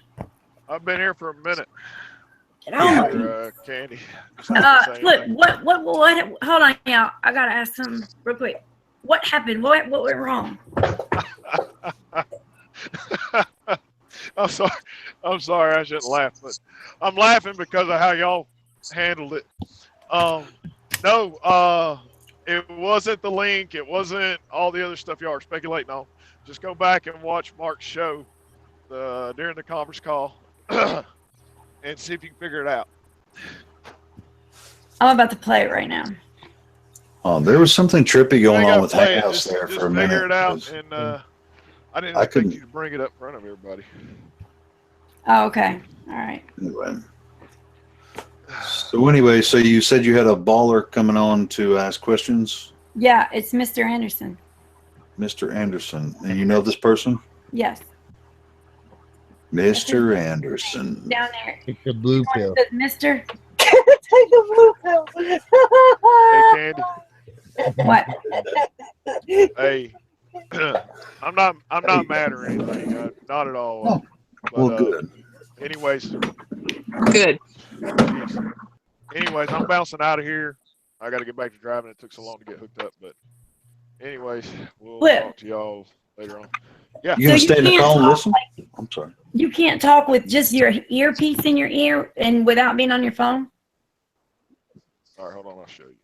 I've been here for a minute. Get on. Here, Candy. Just have to say Flip, anything. what, hold on, y'all. I gotta ask something real quick. What happened? What went wrong? I'm sorry. I shouldn't laugh, but I'm laughing because of how y'all handled it. No, it wasn't the link. It wasn't all the other stuff y'all are speculating on. Just go back and watch Mark's show during the conference call and see if you can figure it out. I'm about to play it right now. Oh, there was something trippy You going ain't on gotta with play it. Hangouts Just there for a figure minute. it out. 'cause And I didn't I expect couldn't- you to bring it up in front of everybody. Oh, okay. All right. Anyway. So anyway, so you said you had a baller coming on to ask questions, Yeah, it's Mr. Anderson. Mr. Anderson. And you know this person? Yes. Mr. Anderson. Down there. Take the blue It pill. says Mr. Take the blue pill. Hey, Candy. What? Hey, I'm not mad or anything. Not at all. Oh, But, well, good. Anyways, Good. anyways, I'm bouncing out of here. I got to get back to driving. It took so long to get hooked up. But anyways, we'll Flip. talk to y'all later on. Yeah. You gonna So stay in the can't call and talk listen? I'm sorry. You can't talk with just your earpiece in your ear and without being on your phone? All right, hold on. I'll show you.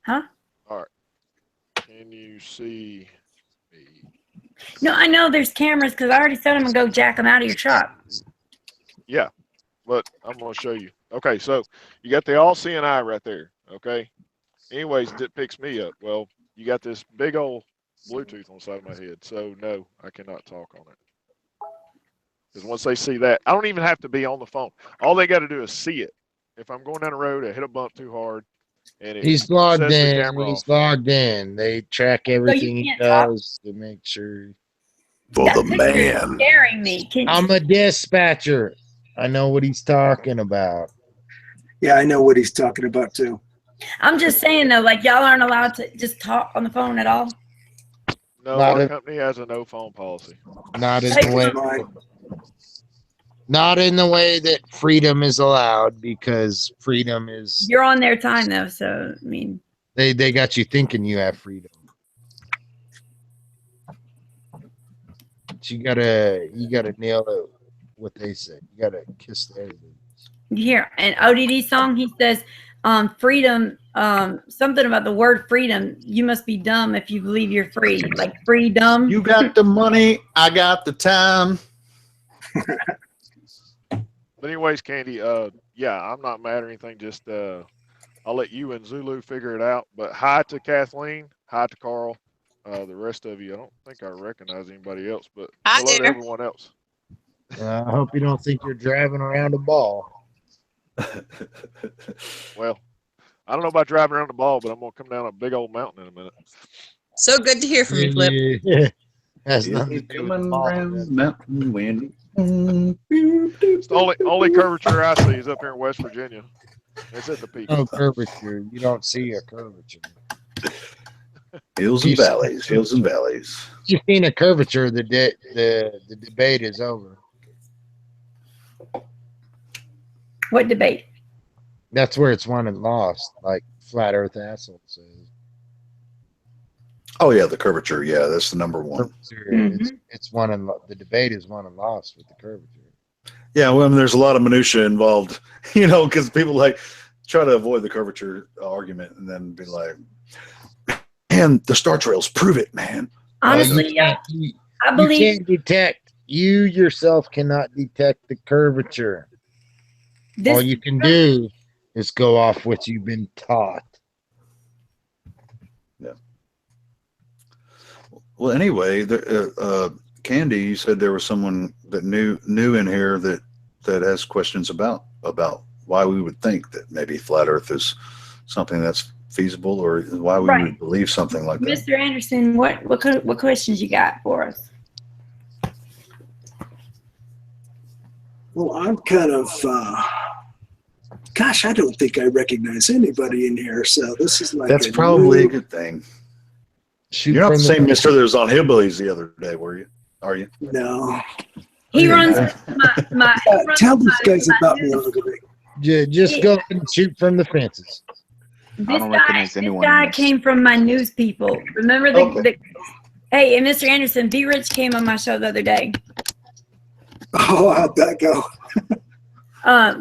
Huh? All right. Can you see me? No, I know there's cameras because I already said I'm going to go jack them out of your truck. Yeah, but I'm going to show you. Okay, so you got the all-seeing eye right there, okay? Anyways, it picks me up. Well, you got this big old Bluetooth on the side of my head, so no, I cannot talk on it. Because once they see that, I don't even have to be on the phone. All they got to do is see it. If I'm going down the road, I hit a bump too hard, and it He's logged sets the in. camera He's off. logged in. They track everything he can't talk? does to make sure. For That the picture is man. scaring me. I'm a dispatcher. I know what he's talking about. Yeah, I know what he's talking about too. I'm just saying though, like y'all aren't allowed to just talk on the phone at all. No, Not our a- company has a no phone policy. Not in Hey, the way. Mine. Not in the way that freedom is allowed, because freedom is. You're on their time though, so I mean, They got you thinking you have freedom. But you gotta nail it. What they say. You gotta kiss the air. you hear an ODD song. He says, "Freedom." Something about the word freedom. You must be dumb if you believe you're free. Like freedom. You got the money, I got the time. But anyways, Candy, yeah, I'm not mad or anything. Just I'll let you and Zulu figure it out. But hi to Kathleen, hi to Carl, the rest of you. I don't think I recognize anybody else, but Hi hello to there. everyone else. I hope you don't think you're driving around a ball. Well, I don't know about driving around the ball, but I'm gonna come down a big old mountain in a minute. So good to hear from you, Flip. Yeah. Has Is nothing to it do with the coming ball. round mountain wind? It's the only curvature I see is up here in West Virginia. It's at the peak. No curvature. You don't see a curvature. Hills and valleys, hills and valleys. You've seen a curvature. The debate is over. What debate? That's where it's won and lost, like Flat Earth Asshole says. Oh yeah, the curvature. Yeah, that's the number one. It's won and the debate is won and lost with the curvature. Yeah, well, I mean, there's a lot of minutia involved, because people like try to avoid the curvature argument and then be like, "Man, the star trails prove it, man." Honestly, I believe you can't detect. You yourself cannot detect the curvature. All you can do is go off what you've been taught. Yeah. Well, anyway, Candy, you said there was someone that knew in here that has questions about why we would think that maybe flat Earth is something that's feasible, or why we would believe something like that. Mr. Anderson, what questions you got for us? Well, I'm kind of, gosh, I don't think I recognize anybody in here. So this is like That's probably a good thing. You're not the same mister that was on Hillbillies the other day, were you? Are you? No. He runs my tell these guys about me a little bit. Just go and shoot from the fences. This guy came from my news people. Remember the hey, and Mr. Anderson, B. Rich came on my show the other day. Oh, how'd that go?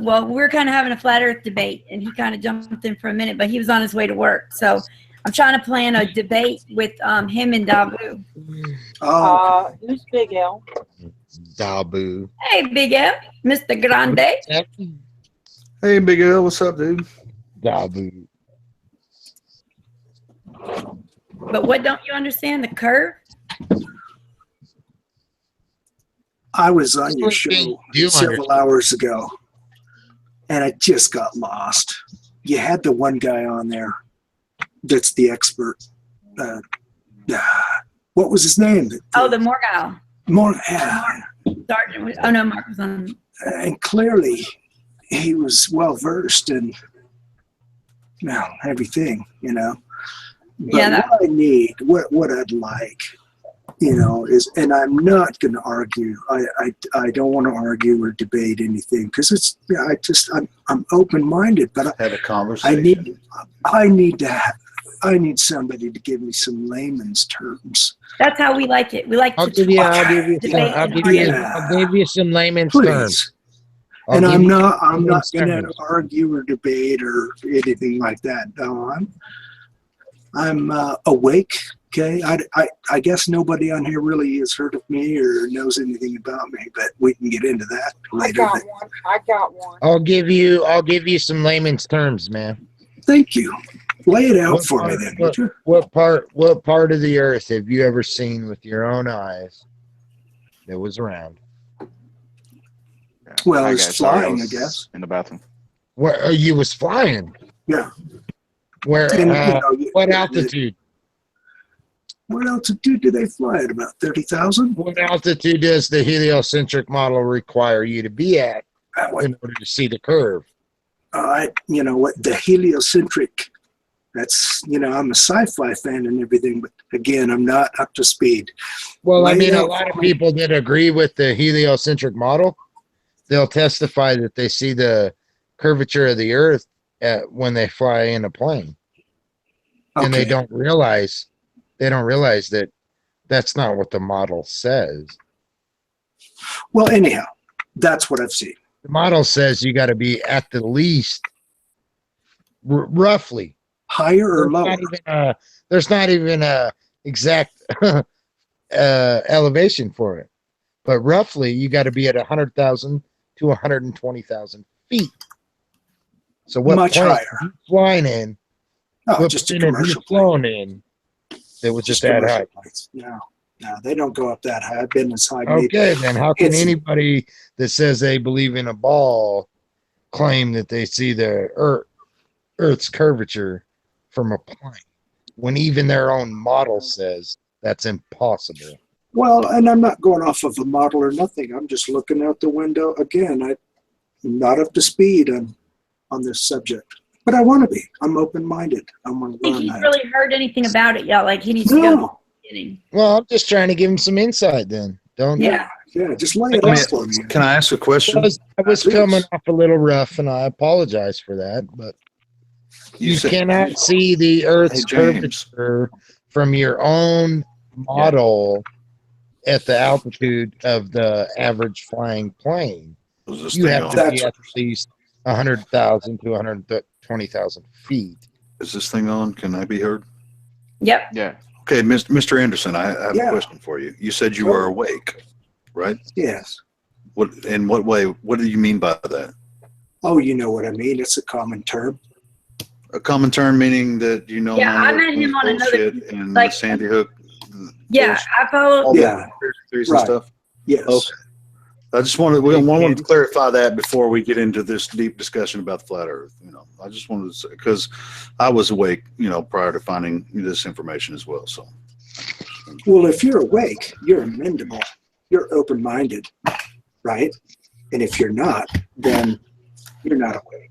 Well, we're kind of having a flat Earth debate, and he kind of jumped in for a minute, but he was on his way to work. So I'm trying to plan a debate with him and Dabu. Who's Big L? Dabu. Hey, Big L, Mr. Grande. Hey, Big L, what's up, dude? Dabu. But what don't you understand? The curve? I was on your show several hours ago, and I just got lost. You had the one guy on there that's the expert. What was his name? Oh, the Morgal. Sergeant. Oh, no, Mark was on. And clearly, he was well versed in everything, But Yeah, that- what I need, what I'd like, is, and I'm not going to argue. I don't want to argue or debate anything because I'm open-minded, but Have a conversation. I need somebody to give me some layman's terms. that's how we like it. We like I'll to give you debate and argue. I'll give you some layman's Please. terms. And I'm not layman's going to terms. argue or debate or anything like that. No, I'm awake. Okay, I guess nobody on here really has heard of me or knows anything about me, but we can get into that later. I got one. I'll give you some layman's terms, man. Thank you. Lay it out for me then, would you? What part of the earth have you ever seen with your own eyes that was round? Well, Hi, it's guys. Sorry, flying, I was guess. in the bathroom. Where you was flying? Yeah. Where? And, What altitude? What altitude do they fly at? About 30,000? What altitude does the heliocentric model require you to be at in order to see the curve? The heliocentric, that's, I'm a sci-fi fan and everything, but again, I'm not up to speed. Well, I Lay it mean, a out lot for of me. people that agree with the heliocentric model, they'll testify that they see the curvature of the earth when they fly in a plane. And they Okay. don't realize that that's not what the model says. Well, anyhow, that's what I've seen. The model says you got to be at the least roughly Higher or lower? There's not even a exact elevation for it, but roughly you got to be at 100,000 to 120,000 feet. So what Much plane higher. are you flying in? Oh, What just a plane have you commercial plane. flown in that was Just just that commercial high? planes. No, they don't go up that high. I've been as high. maybe- Okay, then how can It's- anybody that says they believe in a ball claim that they see the Earth's curvature from a plane when even their own model says that's impossible? Well, and I'm not going off of a model or nothing. I'm just looking out the window. Again, I'm not up to speed on this subject, but I want to be. I'm open-minded. I want I to think learn he's that. really heard anything about it yet. Like he needs to go. No. Kidding. Well, I'm just trying to give him some insight then. Don't Yeah. Yeah, just lay it I mean, out for me. can I ask a question? I was Please. coming off a little rough and I apologize for that, but you said- cannot see the Earth's Hey, James. curvature from your own model at the altitude of the average flying plane. Was this You thing have on? to be at least 100,000 to 120,000 feet. Is this thing on? Can I be heard? Yep. Yeah. Okay, Mr. Anderson, I have Yeah. a question for you. You said you were awake, right? Yes. In what way? What do you mean by that? Oh, you know what I mean. It's a common term. A common term meaning that you know Yeah, I met him on another- bullshit and like- the Sandy Hook. Yeah, I follow. All Yeah. the theories Right. and stuff. Yes. Okay. I just wanted to clarify that before we get into this deep discussion about the flat Earth. I just wanted to say, because I was awake, prior to finding this information as well. So, Well, if you're awake, you're amendable. You're open-minded, right? And if you're not, then you're not awake,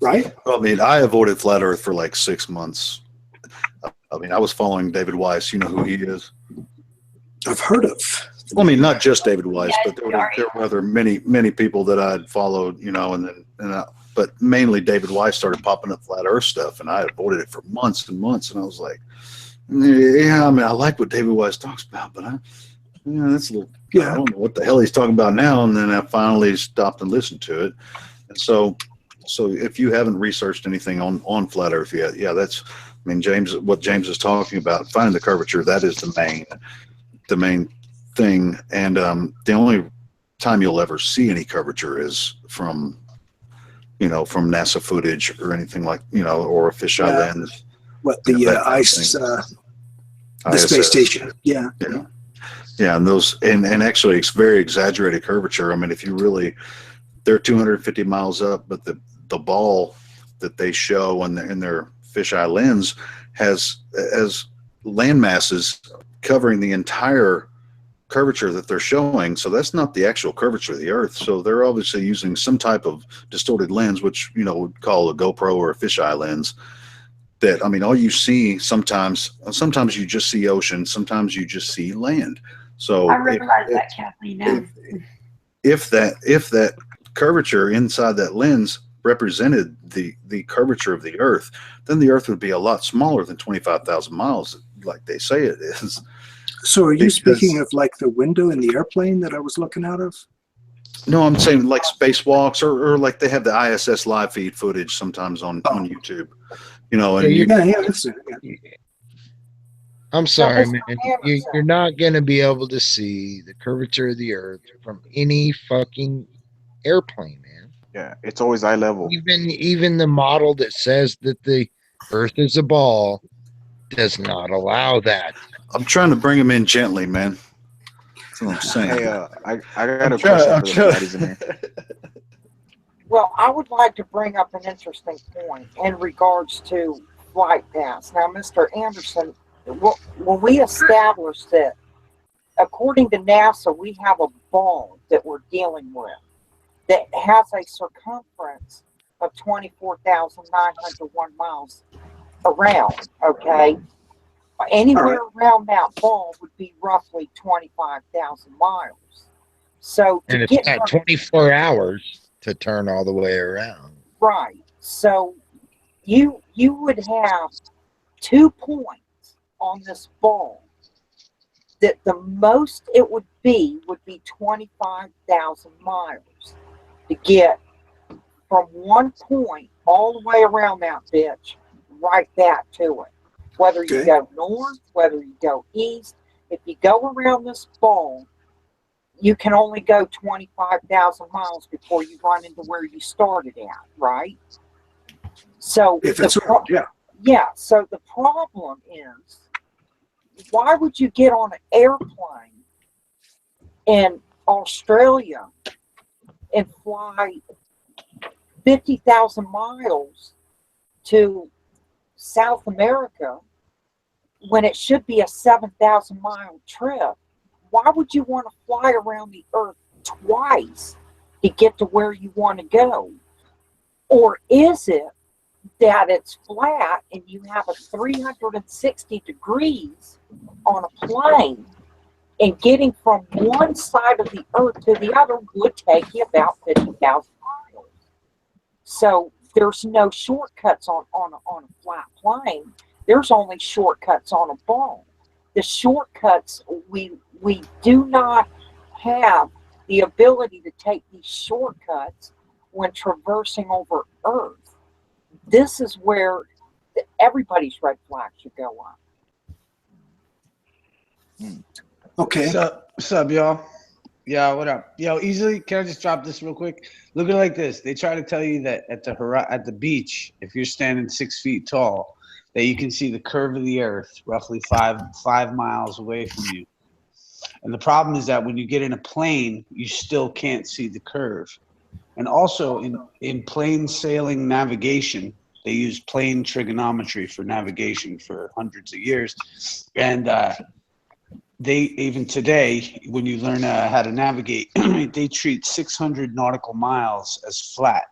right? I mean, I avoided flat Earth for like 6 months. I mean, I was following David Weiss. You know who he is? I've heard of. Well, I mean, not just David Weiss, Yeah, but there were other many people that I'd followed, but mainly David Weiss started popping up flat Earth stuff, and I avoided it for months and months. And I was like, yeah, I mean, I like what David Weiss talks about, but that's a little, I don't know what the hell he's talking about now. And then I finally stopped and listened to it. And so if you haven't researched anything on flat Earth yet, what James is talking about, finding the curvature, that is the main thing. And the only time you'll ever see any curvature is from NASA footage or anything like, or a fisheye lens. What the that kind of ICE, thing. the space ISS. station. Yeah. Yeah, and those and actually it's very exaggerated curvature. I mean, if you really, they're 250 miles up, but the ball that they show in their fisheye lens has land masses covering the entire curvature that they're showing. So that's not the actual curvature of the Earth. So they're obviously using some type of distorted lens, which would call a GoPro or a fisheye lens, that, I mean, all you see sometimes you just see ocean, sometimes you just see land. So I realize that, Kathleen, now. if that curvature inside that lens represented the curvature of the Earth, then the Earth would be a lot smaller than 25,000 miles, like they say it is. So are you Because- speaking of like the window in the airplane that I was looking out of? No, I'm saying like spacewalks, or like they have the ISS live feed footage sometimes on YouTube. You know, and That's it. I'm sorry, Mr. man. Anderson. You're not going to be able to see the curvature of the Earth from any fucking airplane, man. Yeah, it's always eye level. Even the model that says that the Earth is a ball does not allow that. I'm trying to bring them in gently, man. That's what I'm saying. Hey, I got a question for the ladies in here. Well, I would like to bring up an interesting point in regards to flight paths. Now, Mr. Anderson, when we established that, according to NASA, we have a ball that we're dealing with that has a circumference of 24,901 miles around, okay? Anywhere around that ball would be roughly 25,000 miles. So to And it's get got 24 hours to turn all the way around. right, so you would have 2 points on this ball that the most it would be 25,000 miles to get from one point all the way around that bitch right back to it. Whether you go north, whether you go east, if you go around this ball, you can only go 25,000 miles before you run into where you started at, right? So If it's so the problem is, why would you get on an airplane in Australia and fly 50,000 miles to South America when it should be a 7,000 mile trip? Why would you want to fly around the Earth twice to get to where you want to go? Or is it that it's flat and you have a 360 degrees on a plane, and getting from one side of the Earth to the other would take you about 50,000 miles? So there's no shortcuts on a flat plane. There's only shortcuts on a ball. The shortcuts, we do not have the ability to take these shortcuts when traversing over Earth. This is where everybody's red flag should go up. Okay. What's up, y'all? Yeah, what up? Yo, easily, can I just drop this real quick? Look at it like this. They try to tell you that at the beach, if you're standing 6 feet tall, that you can see the curve of the Earth roughly five miles away from you. And the problem is that when you get in a plane, you still can't see the curve. And also in plane sailing navigation, they use plane trigonometry for navigation for hundreds of years. And they, even today, when you learn how to navigate, they treat 600 nautical miles as flat.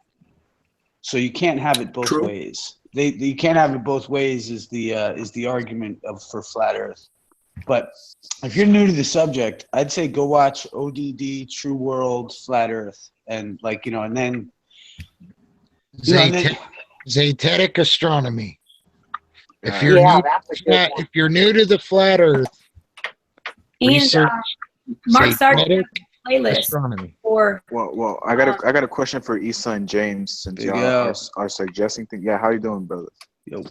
So you can't have it both ways. You can't have it both ways is the argument for flat Earth. But if you're new to the subject, I'd say go watch ODD, True World, Flat Earth, and and then Zetetic astronomy. If you're new to the flat Earth, And research Mark started Zetetic a playlist astronomy. for. Well, I got a question for Issa and James, since y'all are suggesting things. Yeah, how you doing, brother? Yo.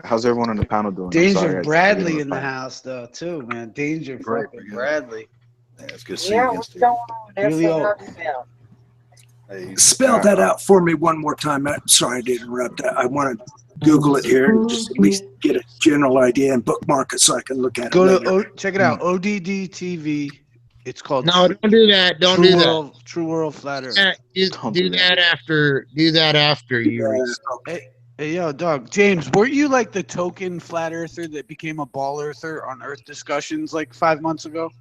How's everyone on the panel doing? Danger Bradley in the house, though, too, man. Danger fucking Bradley. Yeah, it's good to see you. What's going on? Spell that out for me one more time. Sorry to interrupt. I want to Google it here and just at least get a general idea and bookmark it so I can look at it. Check it out. ODD TV. It's called. No, don't do that. Don't do that. True World Flat Earth. Do that after. Do that after you. Hey, yo, dog. James, weren't you like the token flat earther that became a ball earther on Earth Discussions like 5 months ago?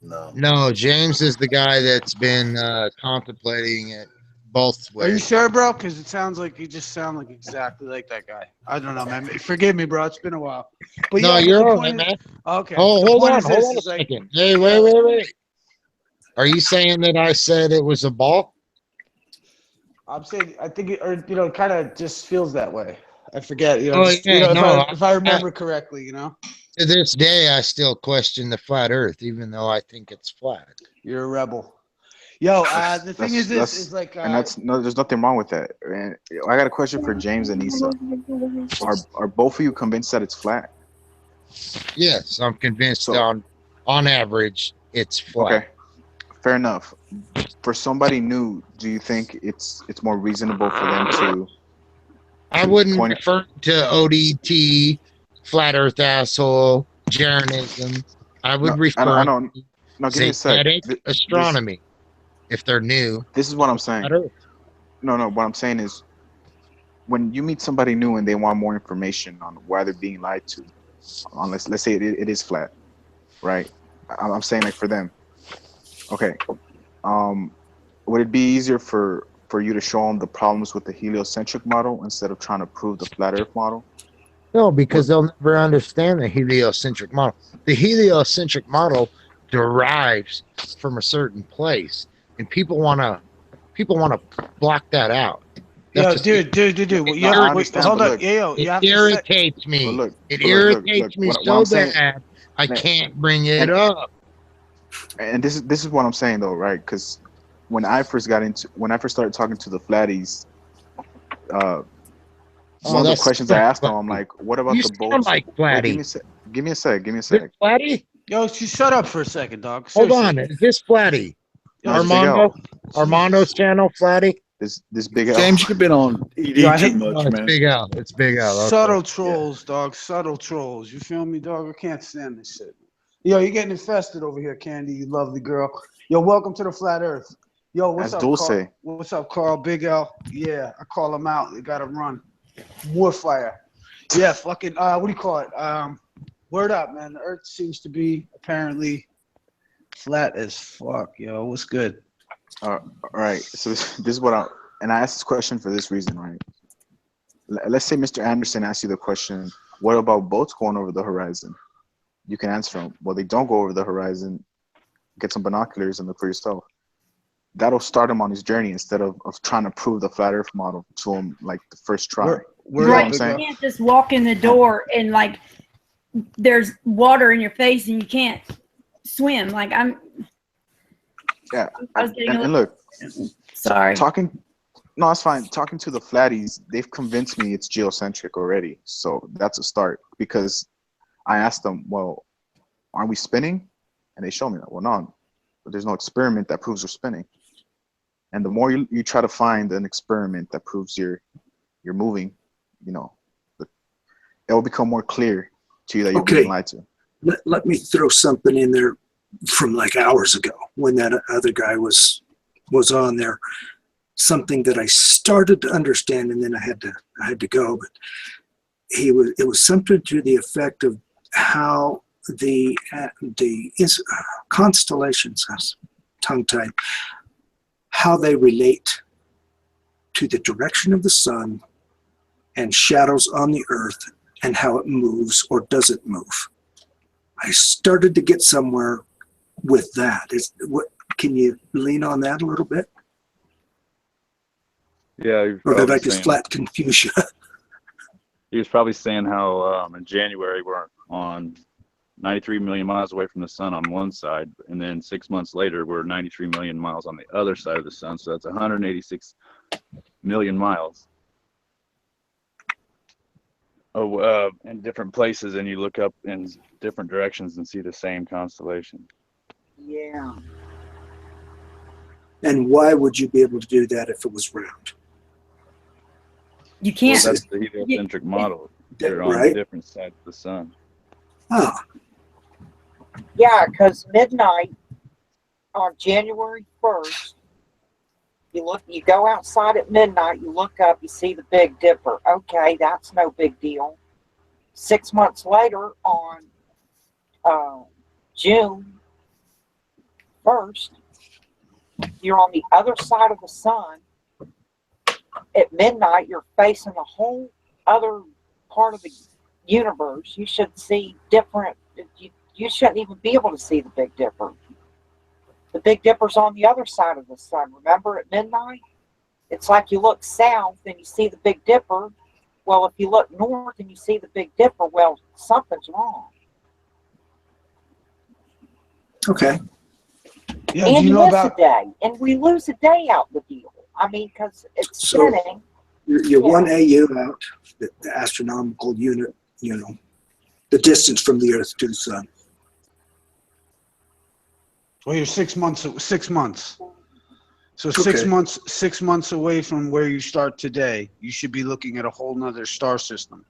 No. No, James is the guy that's been contemplating it both Are you ways. sure, bro? Because it sounds like you just sound like exactly like that guy. I don't know, man. Forgive me, bro. It's been a while. But No, yeah, you're but the all point right, is, man. okay. Oh, The hold point on, is hold this, on a is like, second. Hey, wait. Are you saying that I said it was a ball? I'm saying, I think, or you know, it kind of just feels that way. I forget, you know, Oh just yeah, no. if I remember correctly, you know. To this day, I still question the flat Earth, even though I think it's flat. You're a rebel. Yo, the thing is, this is like, and that's no, there's nothing wrong with that. And I got a question for James and Issa. Are both of you convinced that it's flat? Yes, I'm convinced So on average it's flat. okay, fair enough. For somebody new, do you think it's more reasonable for them to I wouldn't point? refer to ODT, flat Earth asshole, Jeranism. I would No, I refer don't. to No, give me a sec. Zetetic This astronomy if they're new. this is what I'm saying. Flat Earth. No, what I'm saying is when you meet somebody new and they want more information on why they're being lied to, unless let's say it is flat, right? I'm saying like for them, okay. Would it be easier for you to show them the problems with the heliocentric model instead of trying to prove the flat Earth model? No, because they'll never understand the heliocentric model. The heliocentric model derives from a certain place, and people want to block that out. yo, That's dude. Well, No, I understand, hold but on. look, Yo, you it have to say. irritates me. but It look. irritates me What so I'm saying, bad I and can't bring it up. this is what I'm saying though, right? Because when I first started talking to the flatties, one of the That's questions I asked them, I'm like, "What about you the sound boats?" like Wait, Flatty. give me a sec. This Flatty? Yo, shut up for a second, dog. Hold Seriously. on. Is this Flatty? No, it's Big L. Armando's channel, Flatty? This Big L. James, you've been on ED too much, Oh, it's man. Big L. It's Big L. Okay. Subtle trolls, dog. Subtle trolls. You feel me, dog? I can't stand this shit. Yo, you're getting infested over here, Candy. You lovely girl. Yo, welcome to the flat Earth. Yo, what's That's up, Dulce. Carl? What's up, Carl? Big L. Yeah, I call him out. They gotta run. More fire. Yeah, fucking. What do you call it? Word up, man. The Earth seems to be apparently flat as fuck. Yo, what's good? All right. So this is what I asked this question for this reason, right? Let's say Mr. Anderson asks you the question, what about boats going over the horizon? You can answer him. Well, they don't go over the horizon. Get some binoculars and look for yourself. That'll start him on his journey instead of trying to prove the flat Earth model to him like the first try. You know what I'm You saying? can't just walk in the door and like there's water in your face and you can't swim. Like I was getting and look, sorry. No, it's fine. Talking to the flatties, they've convinced me it's geocentric already. So that's a start because I asked them, well, aren't we spinning? And they show me that. Well, no, but there's no experiment that proves we're spinning. And the more you try to find an experiment that proves you're moving, you know, it will become more clear to you that you're being lied to. Let me throw something in there from like hours ago when that other guy was on there. Something that I started to understand, and then I had to go. But it was something to the effect of how the constellations, tongue-tied, how they relate to the direction of the sun and shadows on the earth and how it moves or doesn't move. I started to get somewhere with that. Can you lean on that a little bit? Yeah. Or did I just flat confuse you? He was probably saying how in January we're on 93 million miles away from the sun on one side, and then 6 months later we're 93 million miles on the other side of the sun. So that's 186 million miles in different places, and you look up in different directions and see the same constellation. Yeah. And why would you be able to do that if it was round? You can't. Well, that's the heliocentric model. They're on right? different sides of the sun. Oh. Yeah, because midnight on January 1st, you go outside at midnight, you look up, you see the Big Dipper. Okay, that's no big deal. 6 months later on June 1st, you're on the other side of the sun at midnight, you're facing a whole other part of the universe. You should see different. You shouldn't even be able to see the Big Dipper. The Big Dipper's on the other side of the sun. Remember, at midnight, it's like you look south and you see the Big Dipper. Well, if you look north and you see the Big Dipper, well, something's wrong. Okay. Yeah, And do you you know miss about? a day, and we lose a day out the deal. I mean, because it's So spinning. you're 1 AU out, the astronomical unit, you know, the distance from the Earth to the sun. Well, you're 6 months. 6 months. So Okay. 6 months away from where you start today, you should be looking at a whole nother star system.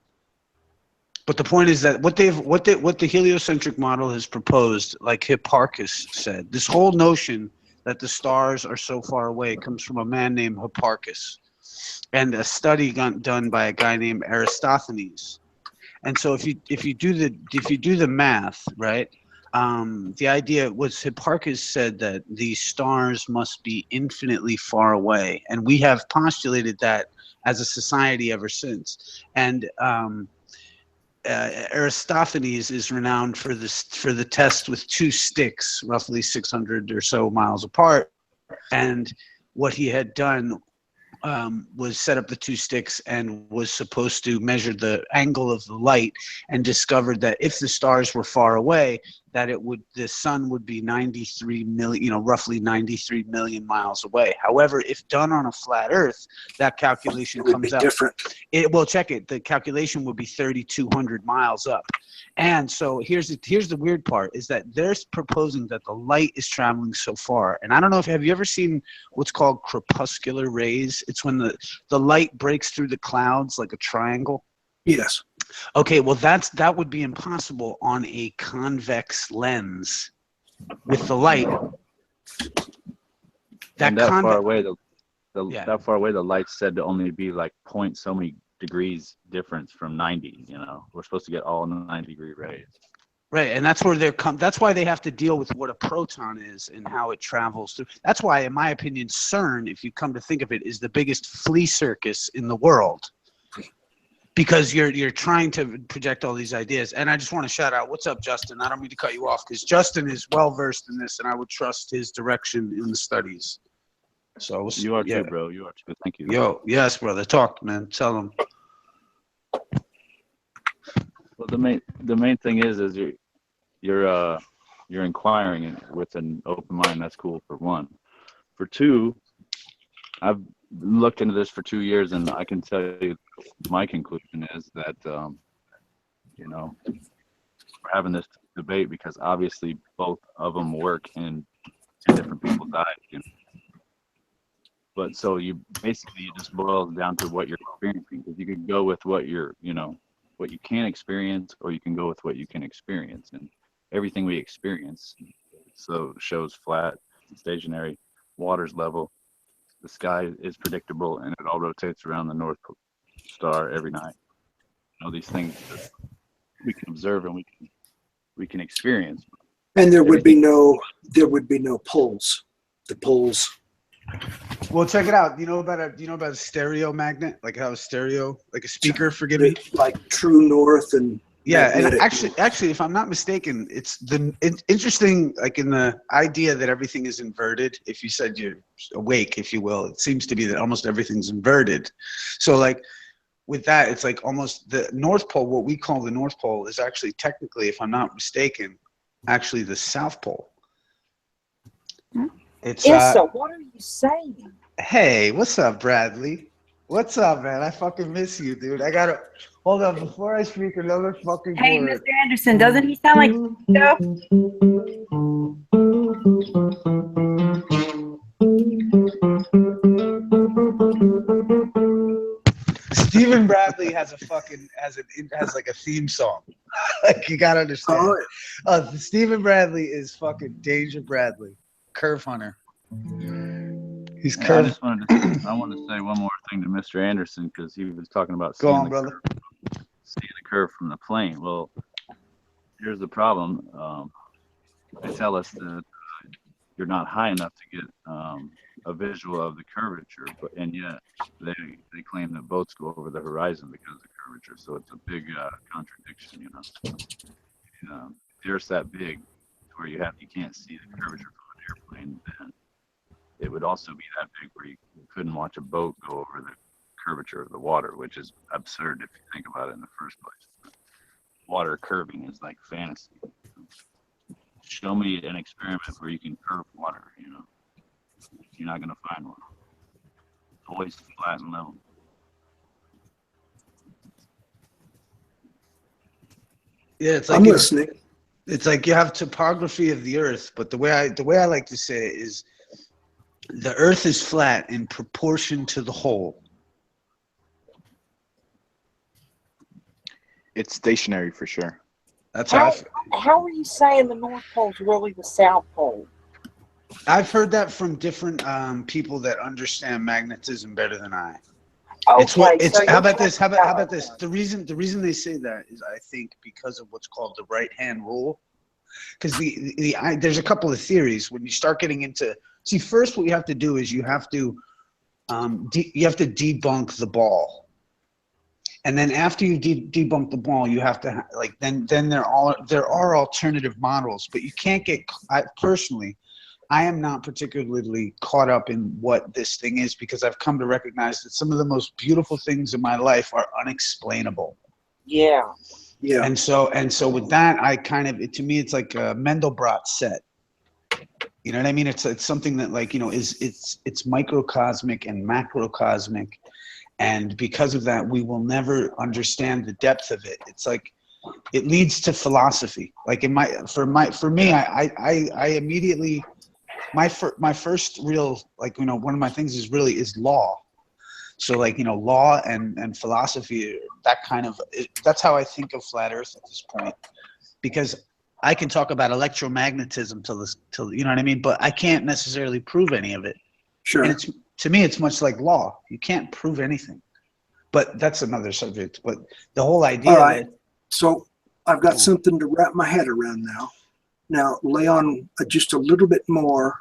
But the point is that what the heliocentric model has proposed, like Hipparchus said, this whole notion that the stars are so far away comes from a man named Hipparchus, and a study done by a guy named Aristophanes. And so if you do the math, right, the idea was Hipparchus said that these stars must be infinitely far away, and we have postulated that as a society ever since. And Aristophanes is renowned for the test with two sticks, roughly 600 or so miles apart, and what he had done was set up the two sticks and was supposed to measure the angle of the light, and discovered that if the stars were far away, that the sun would be 93 million, roughly 93 million miles away. However, if done on a flat Earth, that calculation comes out different. Check it. The calculation would be 3,200 miles up. And so here's the weird part, is that they're proposing that the light is traveling so far. And I don't know if have you ever seen what's called crepuscular rays? It's when the light breaks through the clouds like a triangle. Yes. Okay, well that would be impossible on a convex lens with the light. That far away, that far away, the light's said to only be like point so many degrees difference from 90. We're supposed to get all 90-degree rays. Right, and that's where that's why they have to deal with what a proton is and how it travels through. That's why, in my opinion, CERN, if you come to think of it, is the biggest flea circus in the world. Because you're trying to project all these ideas. And I just want to shout out, what's up, Justin? I don't mean to cut you off, because Justin is well versed in this, and I would trust his direction in the studies. So you are too, bro. You are too. Thank you. Yo, yes, brother. Talk, man. Tell them. Well, the main thing is you're inquiring with an open mind. That's cool, for one. For two, I've looked into this for 2 years, and I can tell you my conclusion is that we're having this debate because obviously both of them work in two different people's eyes. But so it just boils down to what you're experiencing. Because you could go with what what you can experience, or you can go with what you can experience. And everything we experience, so shows flat, stationary, water's level, the sky is predictable, and it all rotates around the North Star every night. These things that we can observe and we can experience. And there would be no poles. The poles. Well, check it out. Do you know about a stereo magnet? Like how a stereo, like a speaker, forgive me? Like true north and yeah, magnetic. and actually, if I'm not mistaken, it's interesting, like in the idea that everything is inverted. If you said you're awake, if you will, it seems to be that almost everything's inverted. So like with that, it's like almost the North Pole, what we call the North Pole, is actually technically, if I'm not mistaken, actually the South Pole. It's so what are you saying? Hey, what's up, Bradley? What's up, man? I fucking miss you, dude. I gotta hold on before I speak another fucking Hey, word. Mr. Anderson, doesn't he sound like Joe? Stephen Bradley has like a theme song. Like you gotta understand. Stephen Bradley is fucking Danger Bradley, Curve Hunter. He's curved. I want to say one more thing to Mr. Anderson, because he was talking about seeing the curve from the plane. Well, here's the problem. They tell us that you're not high enough to get a visual of the curvature, and yet they claim that boats go over the horizon because of the curvature. So it's a big contradiction, If the Earth's that big, to where you can't see the curvature from an airplane, then it would also be that big where you couldn't watch a boat go over the curvature of the water, which is absurd if you think about it in the first place. Water curving is like fantasy. Show me an experiment where you can curve water, You're not going to find one. It's always flat and level. Yeah, it's like I'm listening. It's like you have topography of the Earth, but the way I like to say it is, the Earth is flat in proportion to the whole. It's stationary for sure. That's how How are you saying the North Pole's really the South Pole? I've heard that from different people that understand magnetism better than I. Okay, How about this? How about this? The reason they say that is, I think, because of what's called the right hand rule. Because there's a couple of theories when you start getting into. See, first, what you have to do is you have to debunk the ball, and then after you debunk the ball, you have to then there are alternative models, but you can't get. I am not particularly caught up in what this thing is, because I've come to recognize that some of the most beautiful things in my life are unexplainable. Yeah. Yeah. And so with that, to me, it's like a Mendelbrot set. You know what I mean? It's something that it's microcosmic and macrocosmic. And because of that, we will never understand the depth of it. It's like, it leads to philosophy. Like for me, I immediately, my first real, one of my things is law. So law and philosophy, that's how I think of flat Earth at this point, because I can talk about electromagnetism till you know what I mean, but I can't necessarily prove any of it. Sure. And to me, it's much like law. You can't prove anything, but that's another subject. But the whole idea. All right. So I've got something to wrap my head around now. Now, lay on just a little bit more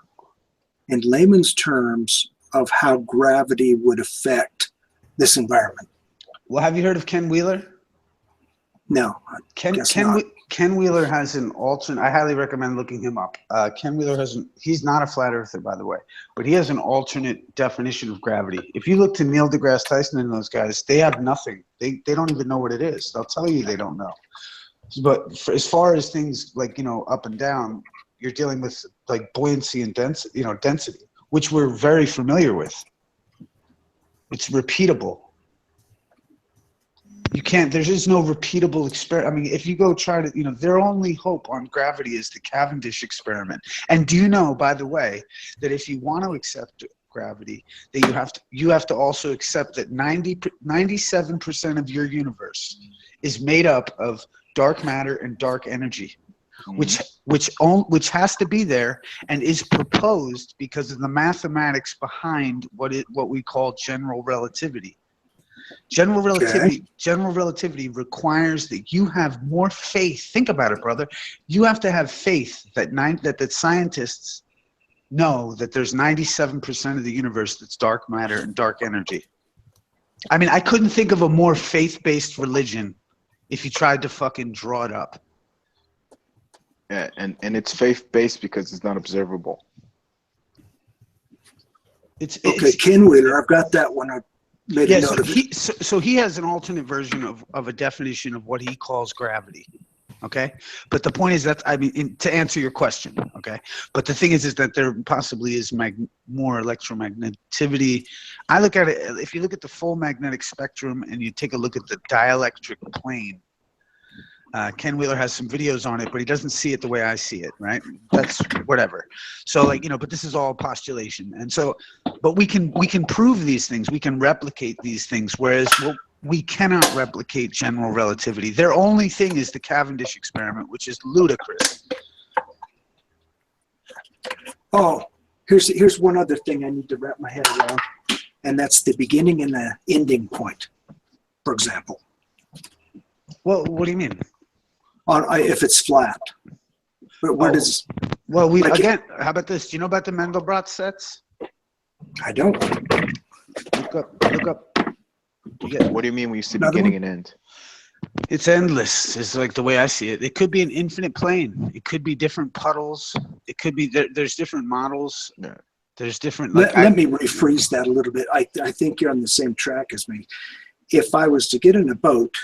in layman's terms of how gravity would affect this environment. Well, have you heard of Ken Wheeler? No. Ken Wheeler has an alternate. I highly recommend looking him up. Ken Wheeler he's not a flat earther, by the way, but he has an alternate definition of gravity. If you look to Neil deGrasse Tyson and those guys, they have nothing. They don't even know what it is. They'll tell you they don't know. But as far as things up and down, you're dealing with buoyancy and density, which we're very familiar with. It's repeatable. There is no repeatable experiment. I mean, if you go try to, their only hope on gravity is the Cavendish experiment. And do you know, by the way, that if you want to accept gravity, that you have to also accept that 97% of your universe is made up of dark matter and dark energy, which has to be there and is proposed because of the mathematics behind what we call general relativity. General relativity requires that you have more faith. Think about it, brother. You have to have faith that that scientists know that there's 97% of the universe that's dark matter and dark energy. I mean, I couldn't think of a more faith-based religion if you tried to fucking draw it up. Yeah, and it's faith-based because it's not observable. Okay, Ken Wheeler, I've got that one. Yeah, so he has an alternate version of a definition of what he calls gravity. Okay, but the point is that, I mean, to answer your question, okay, but the thing is that there possibly is more electromagnetivity. I look at it, if you look at the full magnetic spectrum and you take a look at the dielectric plane, Ken Wheeler has some videos on it, but he doesn't see it the way I see it, right? That's whatever. So but this is all postulation. And so, but we can prove these things. We can replicate these things, whereas we cannot replicate general relativity. Their only thing is the Cavendish experiment, which is ludicrous. Oh, here's one other thing I need to wrap my head around, and that's the beginning and the ending point, for example. Well, what do you mean? If it's flat, but where does Well, we Like- again. How about this? Do you know about the Mandelbrot sets? I don't. Look up. What do you mean when you say Another beginning and end? It's endless. It's like the way I see it. It could be an infinite plane. It could be different puddles. It could be there's different models. Yeah. There's different. Let me rephrase that a little bit. I think you're on the same track as me. If I was to get in a boat,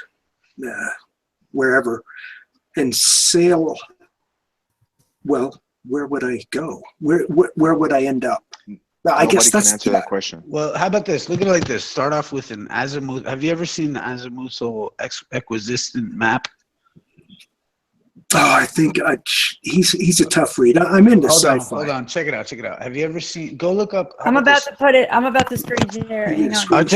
wherever, and sail, well, where would I go? Where would I end up? I Nobody guess can that's answer that question. Well, how about this? Look at it like this. Start off with an azimuth. Have you ever seen the azimuthal equidistant map? Oh, I think he's a tough read. I'm into sci-fi. Hold on. Check it out. Have you ever seen? Go look up. I'm about to screen share. Hang on.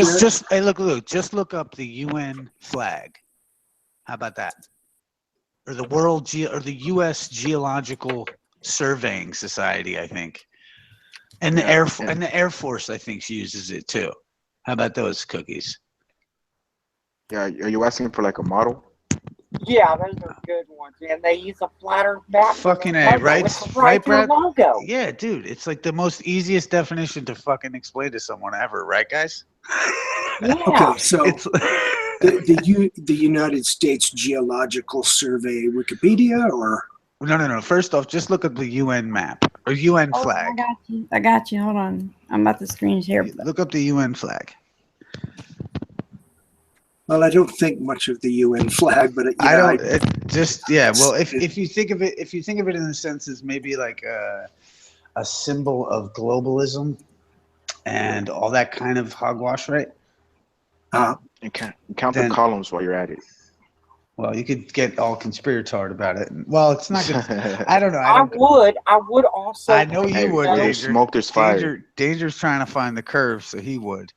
Hey, look. Just look up the UN flag. How about that? Or the U.S. Geological Surveying Society, I think. And the Air Force, I think, uses it too. How about those cookies? Yeah, are you asking for like a model? Yeah, those are good ones, and they use a flatter back. Fucking A, right? It's Right, their Brad? logo. Yeah, dude, it's like the most easiest definition to fucking explain to someone ever, right, guys? Yeah. Okay, so It's the United States Geological Survey Wikipedia, or no. First off, just look at the UN map or UN flag. I got you. Hold on. I'm about to screen share. Look up the UN flag. well, I don't think much of the UN flag, but I don't. Well, if you think of it in the sense as maybe like a symbol of globalism and all that kind of hogwash, right? You count the columns while you're at it. Well, you could get all conspiratard about it. Well, it's not gonna. I don't know. I would also. I know you would. Where there's smoke, there's fire. Danger's trying to find the curve, so he would.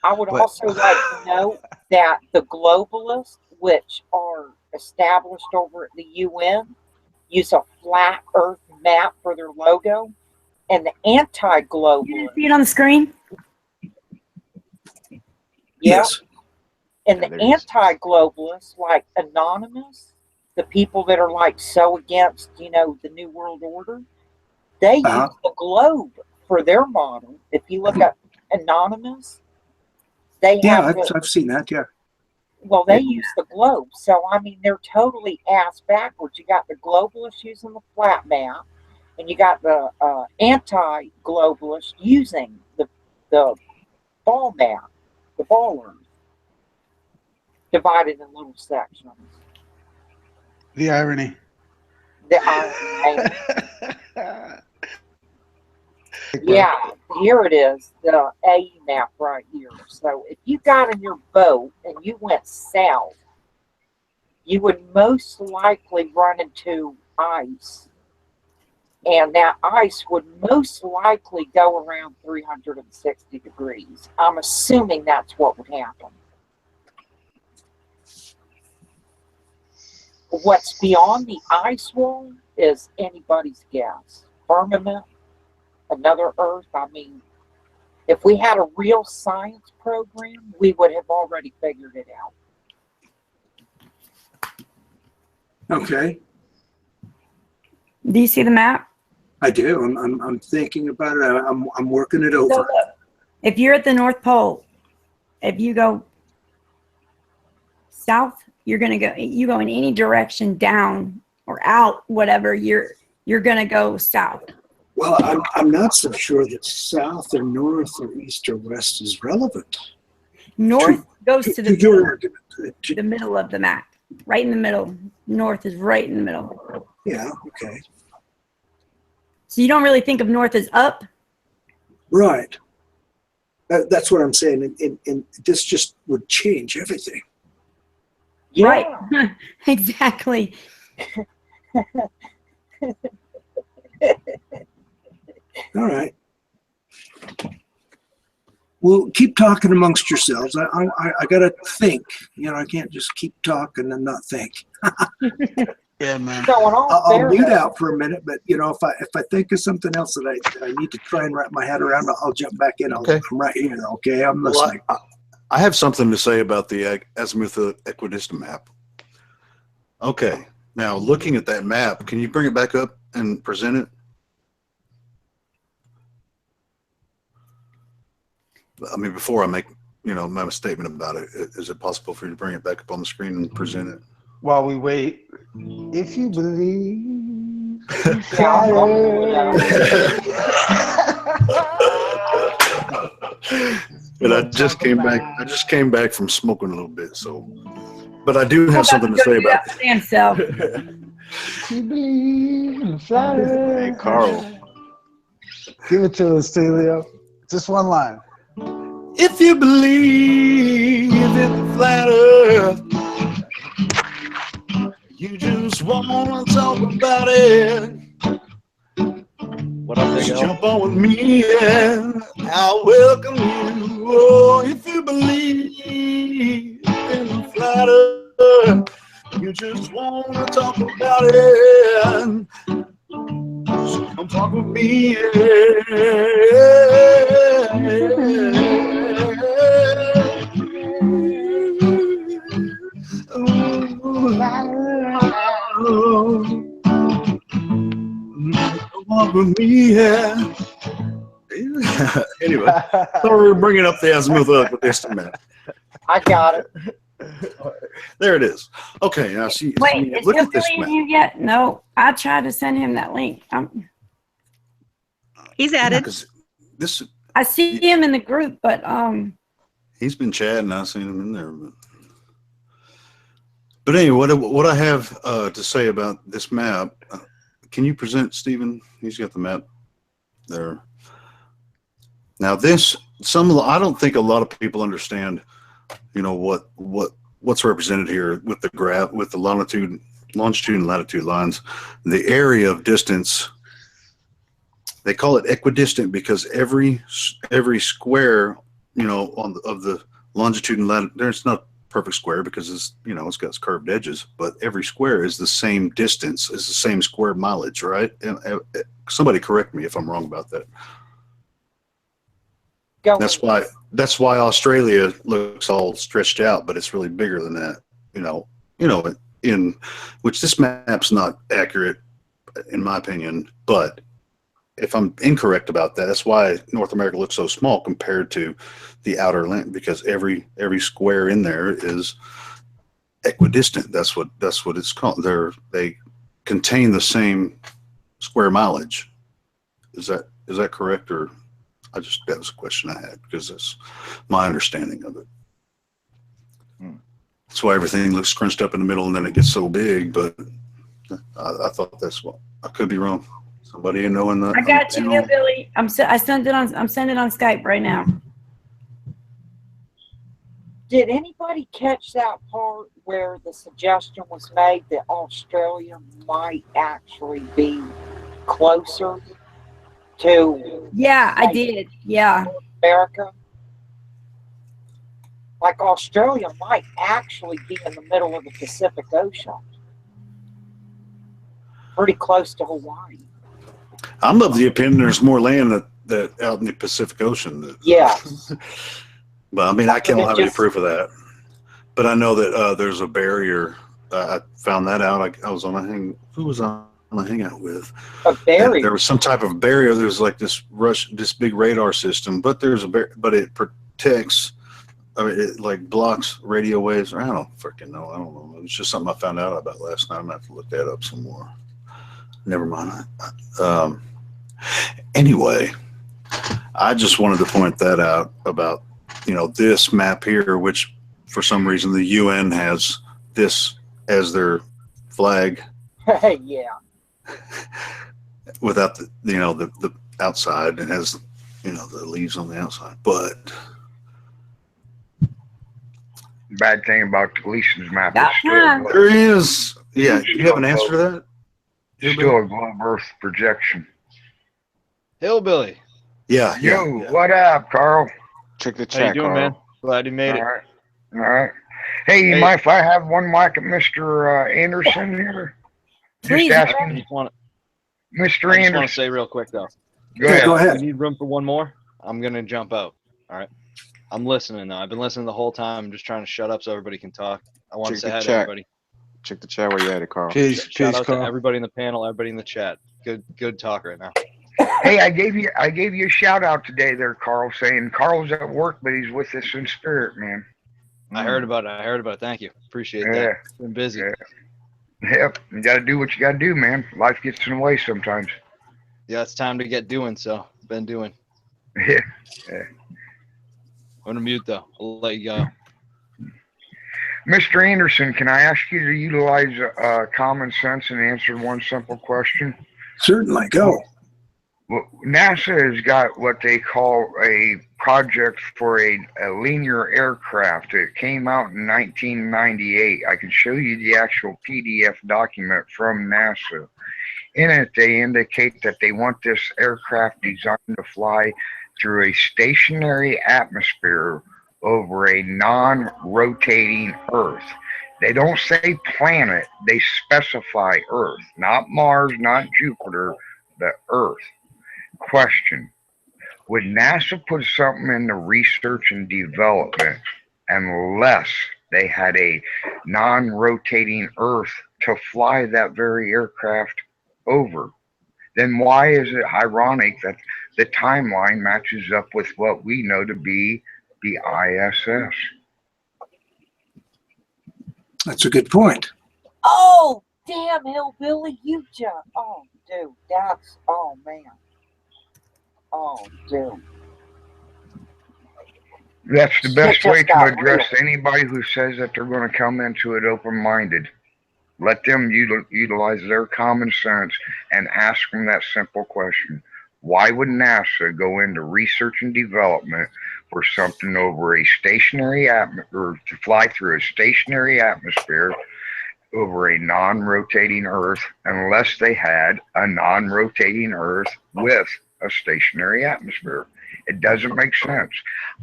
I would also like to note that the globalists, which are established over at the UN, use a flat Earth map for their logo, and the anti-globalists. You didn't see it on the screen? yes. And the anti-globalists, like Anonymous, the people that are like so against, the New World Order, they use the globe for their model. If you look at Anonymous, they have. I've seen that. Yeah. Well, they use the globe, so I mean they're totally ass backwards. You got the globalists using the flat map, and you got the anti-globalists using the ball map, the ball Earth, divided in little sections. The irony. Yeah, here it is, the AE map right here. So if you got in your boat and you went south, you would most likely run into ice. And that ice would most likely go around 360 degrees. I'm assuming that's what would happen. What's beyond the ice wall is anybody's guess. Firmament, another Earth. I mean, if we had a real science program, we would have already figured it out. Okay. Do you see the map? I do. I'm thinking about it. I'm working it over. So look, if you're at the North Pole, if you go south, you go in any direction down or out, whatever, you're gonna go south. Well, I'm not so sure that south or north or east or west is relevant. North goes to the your middle, argument. the middle of the map, right in the middle. North is right in the middle. Yeah. Okay. So you don't really think of north as up? Right. That's what I'm saying. And this just would change everything. Yeah. Right. Exactly. All right. Well, keep talking amongst yourselves. I gotta think. I can't just keep talking and not think. Yeah, man. I'll lead out for a minute, but if I think of something else that I need to try and wrap my head around, I'll jump back in. I'm right here. Okay, I'm listening. Well, I have something to say about the azimuthal equidistant map. Okay, now looking at that map, can you bring it back up and present it? I mean, before I make, my statement about it, is it possible for you to bring it back up on the screen and present it? While we wait, if you believe, Yeah, I'm going But I just came back. I just came back from smoking a little bit, so. But I do have something to say about it. Stand self. you believe in flat Earth. Hey, Carl. Give it to us, Telio. Just one line. If you believe in the flat Earth, you just wanna talk about it. What up, big Just L? jump on with me and I'll welcome you. Oh, if you believe in the flat Earth, you just wanna talk about it. So come talk with me. Walk with me, yeah. Anyway, thought we were bringing up the azimuth up with this man. I got it. There it is. Okay, now see. Wait, is look he at this in map. you yet? No, I tried to send him that link. He's Yeah, added. 'cause this I see him in the group, but he's been chatting. I've seen him in there. But anyway, what I have to say about this map, can you present, Stephen? He's got the map there. Now this, I don't think a lot of people understand, what's represented here with the graph, with the longitude and latitude lines. The area of distance, they call it equidistant because every square, of the longitude and latitude, there's not perfect square because it's got curved edges, but every square is the same distance, is the same square mileage, right? And somebody correct me if I'm wrong about that. That's why Australia looks all stretched out, but it's really bigger than that. In which this map's not accurate, in my opinion. But if I'm incorrect about that, that's why North America looks so small compared to the outer length, because every square in there is equidistant. That's what it's called. They contain the same square mileage. Is that correct, or? That was a question I had because that's my understanding of it. That's why everything looks scrunched up in the middle and then it gets so big, but I thought that's what, I could be wrong. Somebody knowing that. I got you, Billy. I'm sending it on Skype right now. Did anybody catch that part where the suggestion was made that Australia might actually be closer to? Yeah, I did. Yeah. America? Like Australia might actually be in the middle of the Pacific Ocean. Pretty close to Hawaii. I'm of the opinion there's more land that out in the Pacific Ocean. Yeah. But I mean, I can't have any proof of that. But I know that there's a barrier. I found that out. I was on who was on a hangout with? A barrier. There was some type of barrier. There's like this big radar system, but there's but it protects. I mean, it like blocks radio waves. I don't freaking know. I don't know. It's just something I found out about last night. I'm gonna have to look that up some more. Never mind. Anyway, I just wanted to point that out about this map here, which for some reason the UN has this as their flag. Yeah. Without the outside, it has the leaves on the outside, but bad thing about the Gleason's map there is. Yeah, you have an answer to that? Still a globe Earth projection. Hillbilly. Yeah. Yo, what up, Carl? Check the chat. How you doing, Carl. man? Glad you made it. All right. Hey, you mind if I have one mic at Mr. Anderson here? Please. Just asking, Mr. Anderson. I just want to say real quick though. Go ahead. Go ahead. You need room for one more? I'm gonna jump out. All right. I'm listening though. I've been listening the whole time. I'm just trying to shut up so everybody can talk. I want to say hi to everybody. Check the chat where you at it, Carl. Peace, Shout out Carl. to everybody in the panel, everybody in the chat. Good talk right now. Hey, I gave you a shout out today there, Carl, saying Carl's at work, but he's with us in spirit, man. I heard about it. Thank you. Appreciate Yeah. that. Been busy. Yeah. Yep. You got to do what you got to do, man. Life gets in the way sometimes. Yeah, it's time to get doing. So been doing. Yeah. Yeah. I'm gonna mute though. I'll let you go. Mr. Anderson, can I ask you to utilize common sense and answer one simple question? Certainly, go. Well, NASA has got what they call a project for a linear aircraft. It came out in 1998. I can show you the actual PDF document from NASA. In it, they indicate that they want this aircraft designed to fly through a stationary atmosphere over a non-rotating Earth. They don't say planet, they specify Earth, not Mars, not Jupiter, but Earth. Question: would NASA put something into research and development unless they had a non-rotating Earth to fly that very aircraft over? Then why is it ironic that the timeline matches up with what we know to be the ISS? That's a good point. Oh, damn, hillbilly, you jump. Oh, dude, that's, oh, man. Oh, dude. That's the best Shit way just to got address real. anybody who says that they're going to come into it open-minded. Let them utilize their common sense and ask them that simple question. Why would NASA go into research and development for something over a stationary atmosphere, to fly through a stationary atmosphere over a non-rotating Earth, unless they had a non-rotating Earth with a stationary atmosphere? It doesn't make sense.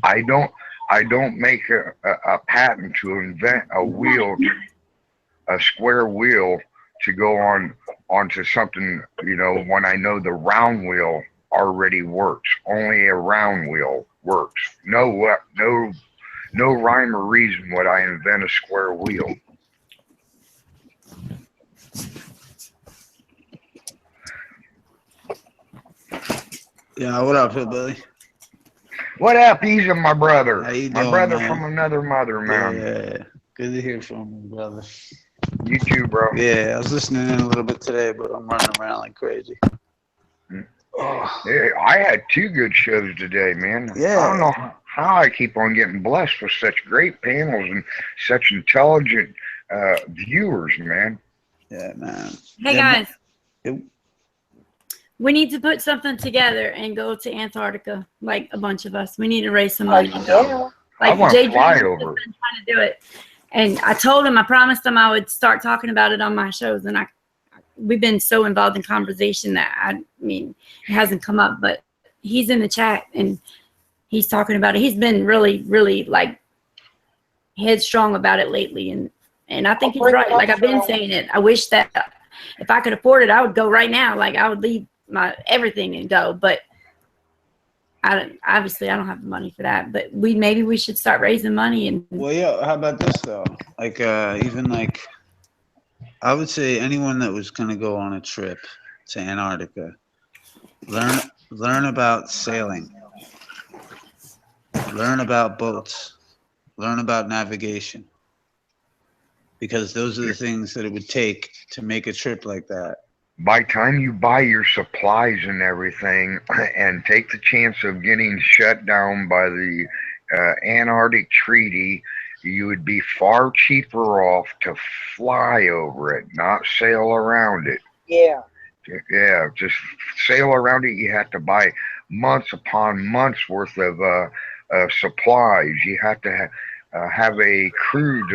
I don't make a patent to invent a wheel, a square wheel, to go onto something, when I know the round wheel already works. Only a round wheel works. No rhyme or reason would I invent a square wheel. Yeah, what up, hillbilly? What up, Easy, my brother? How you My doing, brother man? from another mother, man. Yeah, good to hear from you, brother. You too, bro. Yeah, I was listening in a little bit today, but I'm running around like crazy. Oh. Yeah, I had two good shows today, man. Yeah. I don't know how I keep on getting blessed with such great panels and such intelligent viewers, man. Yeah, man. Hey Yeah, guys, we need to put something together and go to Antarctica, like a bunch of us. We need to raise some money. Yeah. I Like want Jay to fly Drew over. has been trying to do it, and I told him, I promised him I would start talking about it on my shows, and we've been so involved in conversation that it hasn't come up, but he's in the chat and he's talking about it. He's been really, really like headstrong about it lately, and I think he's right. Like I've been saying it. I wish that if I could afford it, I would go right now. Like I would leave my everything and go, but obviously I don't have the money for that. But maybe we should start raising money. And well, yeah. How about this though? Like, even like, I would say anyone that was gonna go on a trip to Antarctica, learn about sailing, learn about boats, learn about navigation, because those are the things that it would take to make a trip like that. By the time you buy your supplies and everything and take the chance of getting shut down by the Antarctic Treaty, you would be far cheaper off to fly over it, not sail around it. Yeah. Yeah, just sail around it. You have to buy months upon months worth of supplies. You have to have a crew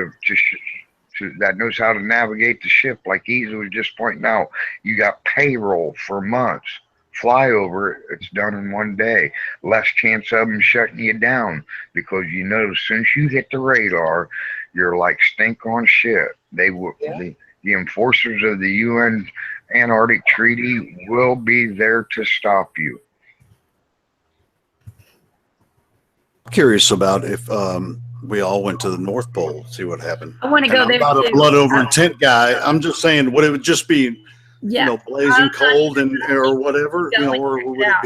that knows how to navigate the ship, like Easy was just pointing out. You got payroll for months. Fly over it, it's done in one day. Less chance of them shutting you down, because as soon as you hit the radar, you're like stink on shit. They will. Yeah. The enforcers of the UN Antarctic Treaty will be there to stop you. Curious about if we all went to the North Pole, see what happened. I want to go there I'm not too. a blood over intent guy. I'm just saying, would it would just be Yeah. blazing cold and or whatever, Going or out.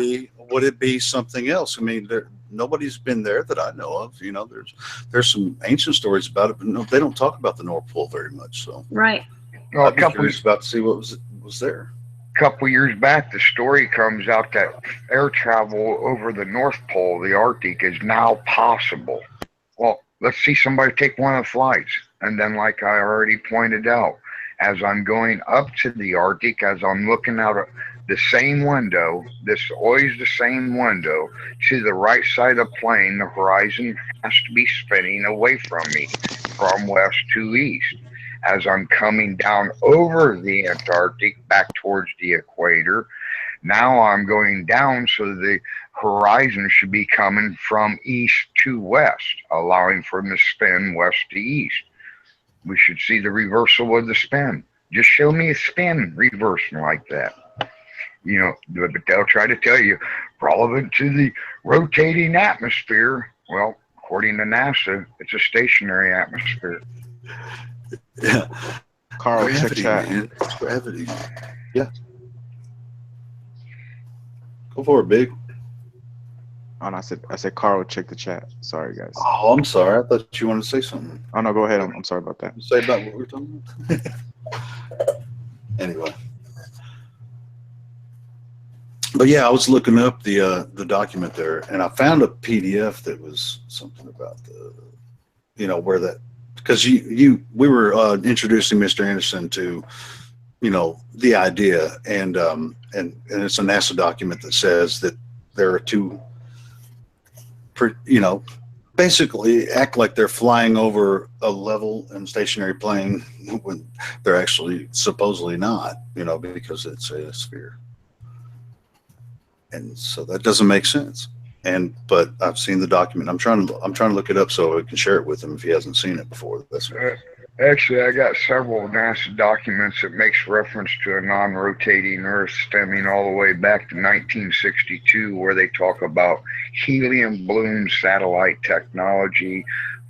would it be something else? I mean, nobody's been there that I know of. There's some ancient stories about it, but no, they don't talk about the North Pole very much. So Right. Well, I'd be curious about to see what was there. couple years back, the story comes out that air travel over the North Pole, the Arctic, is now possible. Well, let's see somebody take one of the flights. And then, like I already pointed out, as I'm going up to the Arctic, as I'm looking out the same window, this is always the same window, to the right side of the plane, the horizon has to be spinning away from me, from west to east. As I'm coming down over the Antarctic back towards the equator, now I'm going down, so the horizon should be coming from east to west, allowing for them to spin west to east. We should see the reversal of the spin. Just show me a spin reversing like that. But they'll try to tell you relevant to the rotating atmosphere. Well, according to NASA, it's a stationary atmosphere. Yeah. Carl, check Gravity, chat. man. It's gravity. Yeah. Go for it, big. Oh, no, I said Carl, check the chat. Sorry, guys. Oh, I'm sorry. I thought you wanted to say something. Oh no, go ahead. I'm sorry about that. Say about what we were talking about. Anyway. But yeah, I was looking up the document there, and I found a PDF that was something about where that, because we were introducing Mr. Anderson to the idea, and it's a NASA document that says that there are two, basically act like they're flying over a level and stationary plane when they're actually supposedly not, because it's a sphere. And so that doesn't make sense. But I've seen the document. I'm trying to look it up so I can share it with him if he hasn't seen it before. That's Actually, I got several NASA documents that makes reference to a non-rotating Earth stemming all the way back to 1962, where they talk about helium balloon satellite technology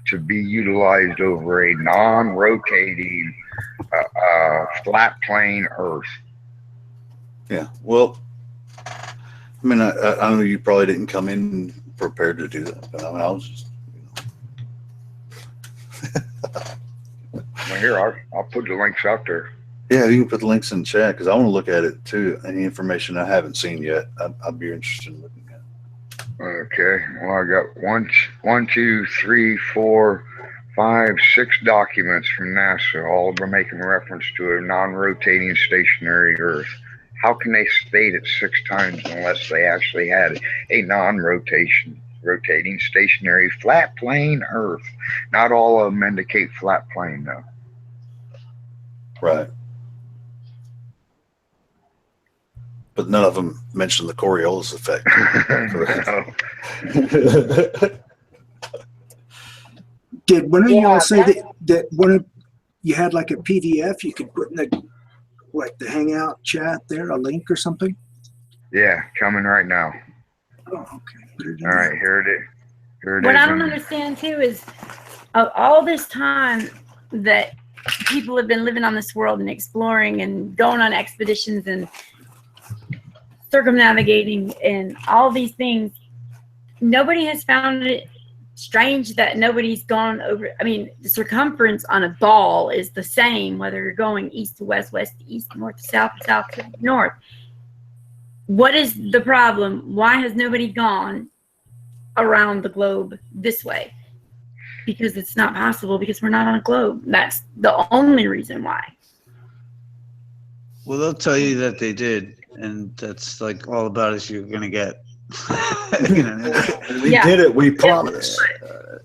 to be utilized over a non-rotating flat plane Earth. Yeah. Well, I mean, I know you probably didn't come in prepared to do that, but I was just, Well, here, I'll put the links out there. Yeah, you can put the links in the chat because I want to look at it too. Any information I haven't seen yet, I'd be interested in looking at. Okay. Well, I got one, two, three, 4, 5, 6 documents from NASA. All of them making reference to a non-rotating stationary Earth. How can they state it 6 times unless they actually had a non-rotating stationary flat plane Earth? Not all of them indicate flat plane though. Right. But none of them mention the Coriolis effect. Did one of y'all say that one of you had like a PDF you could put in the hangout chat there, a link or something? Yeah, coming right now. Oh, okay. All right, here it is. What I don't understand too is all this time that people have been living on this world and exploring and going on expeditions and circumnavigating and all these things, nobody has found it strange that nobody's gone over. I mean, the circumference on a ball is the same whether you're going east to west, west to east, north to south, south to north. What is the problem? Why has nobody gone around the globe this way? Because it's not possible, because we're not on a globe. That's the only reason why. Well, they'll tell you that they did, and that's like all about as you're gonna get. We did it. We promised.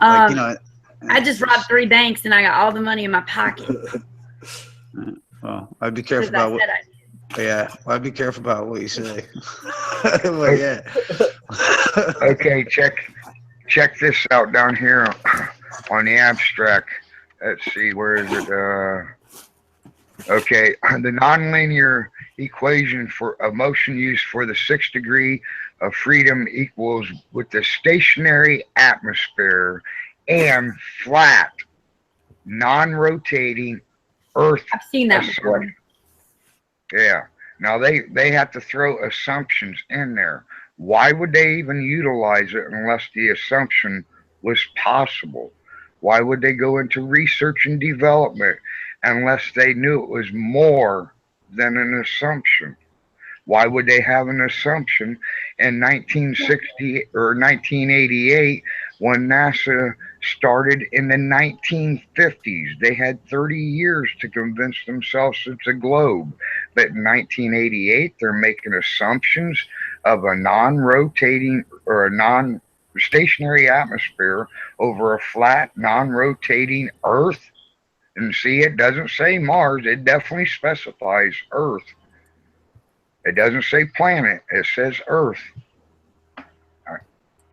I just robbed 3 banks and I got all the money in my pocket. Well, I'd be careful about what. Yeah, well, I'd be careful about what you say. Well, yeah. Okay, check this out down here on the abstract. Let's see, where is it? Okay, the nonlinear equation for a motion used for the 6th degree of freedom equals with the stationary atmosphere and flat, non-rotating Earth. I've seen that before. Yeah, Now they have to throw assumptions in there. Why would they even utilize it unless the assumption was possible? Why would they go into research and development unless they knew it was more than an assumption? Why would they have an assumption in 1960 or 1988 when NASA started in the 1950s? They had 30 years to convince themselves it's a globe. But in 1988, they're making assumptions of a non rotating or a non stationary atmosphere over a flat, non rotating Earth. And see, it doesn't say Mars, it definitely specifies Earth. It doesn't say planet, it says Earth.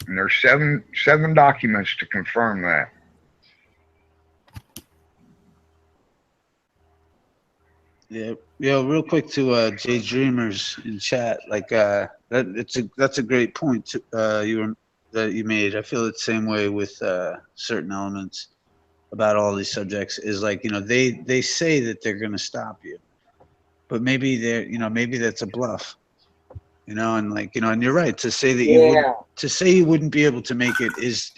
And there's seven documents to confirm that. Yeah, real quick to Jay Dreamers in chat, like that's a great point that you made. I feel the same way with certain elements about all these subjects. Is like, they say that they're going to stop you, but maybe maybe that's a bluff. And like, and you're right to say that you wouldn't be able to make it is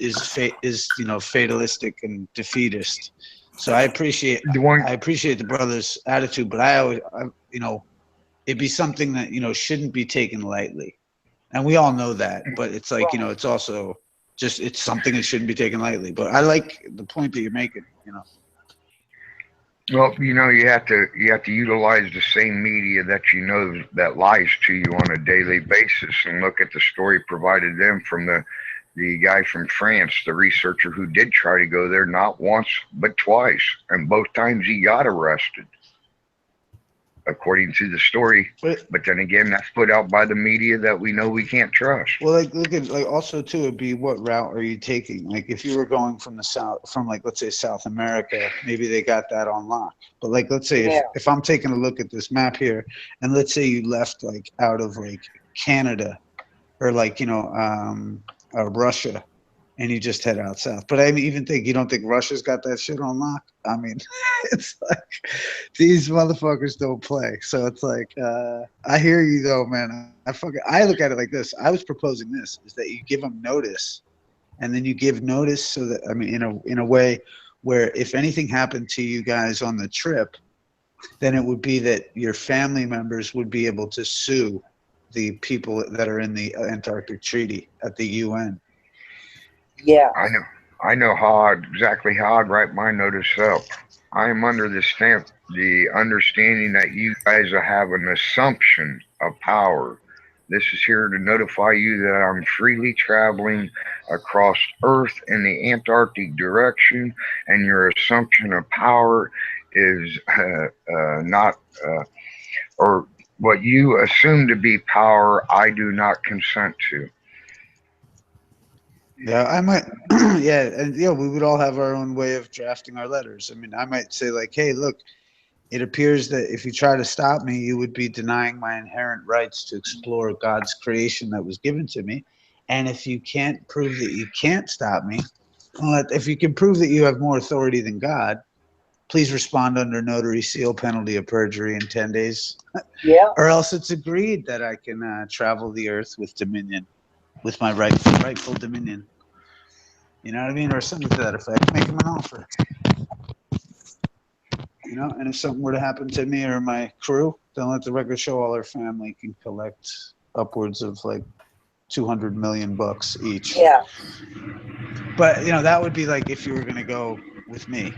fatalistic and defeatist. So I appreciate the brother's attitude, but I always, it'd be something that shouldn't be taken lightly, and we all know that. But it's like, it's also just, it's something that shouldn't be taken lightly. But I like the point that you're making. Well, you have to utilize the same media that that lies to you on a daily basis, and look at the story provided them from the guy from France, the researcher who did try to go there not once but twice, and both times he got arrested, according to the story. But then again, that's put out by the media that we know we can't trust. Well, like, look at, like, also too, it'd be what route are you taking? Like, if you were going from like, let's say South America, maybe they got that on lock. But like, let's say if I'm taking a look at this map here, and let's say you left like out of like Canada or like, Russia, and you just head out south. But I even think, you don't think Russia's got that shit on lock? I mean, it's like, these motherfuckers don't play. So it's like, I hear you though, man. I look at it like this. I was proposing this, is that you give them notice, and then you give notice so that, I mean, in a way where if anything happened to you guys on the trip, then it would be that your family members would be able to sue the people that are in the Antarctic Treaty at the UN. Yeah. I know exactly how I'd write my notice up. I am under the understanding that you guys have an assumption of power. This is here to notify you that I'm freely traveling across Earth in the Antarctic direction, and your assumption of power is not, or what you assume to be power, I do not consent to. Yeah, I might, yeah, and we would all have our own way of drafting our letters. I mean, I might say like, hey, look, it appears that if you try to stop me, you would be denying my inherent rights to explore God's creation that was given to me. And if you can't prove that you can't stop me, well, if you can prove that you have more authority than God, please respond under notary seal, penalty of perjury in 10 days. Yeah. Or else it's agreed that I can travel the earth with dominion, with my rightful dominion. You know what I mean? Or something to that effect. Make them an offer. And if something were to happen to me or my crew, then let the record show all our family can collect upwards of like $200 million each. Yeah. But that would be like if you were gonna go with me.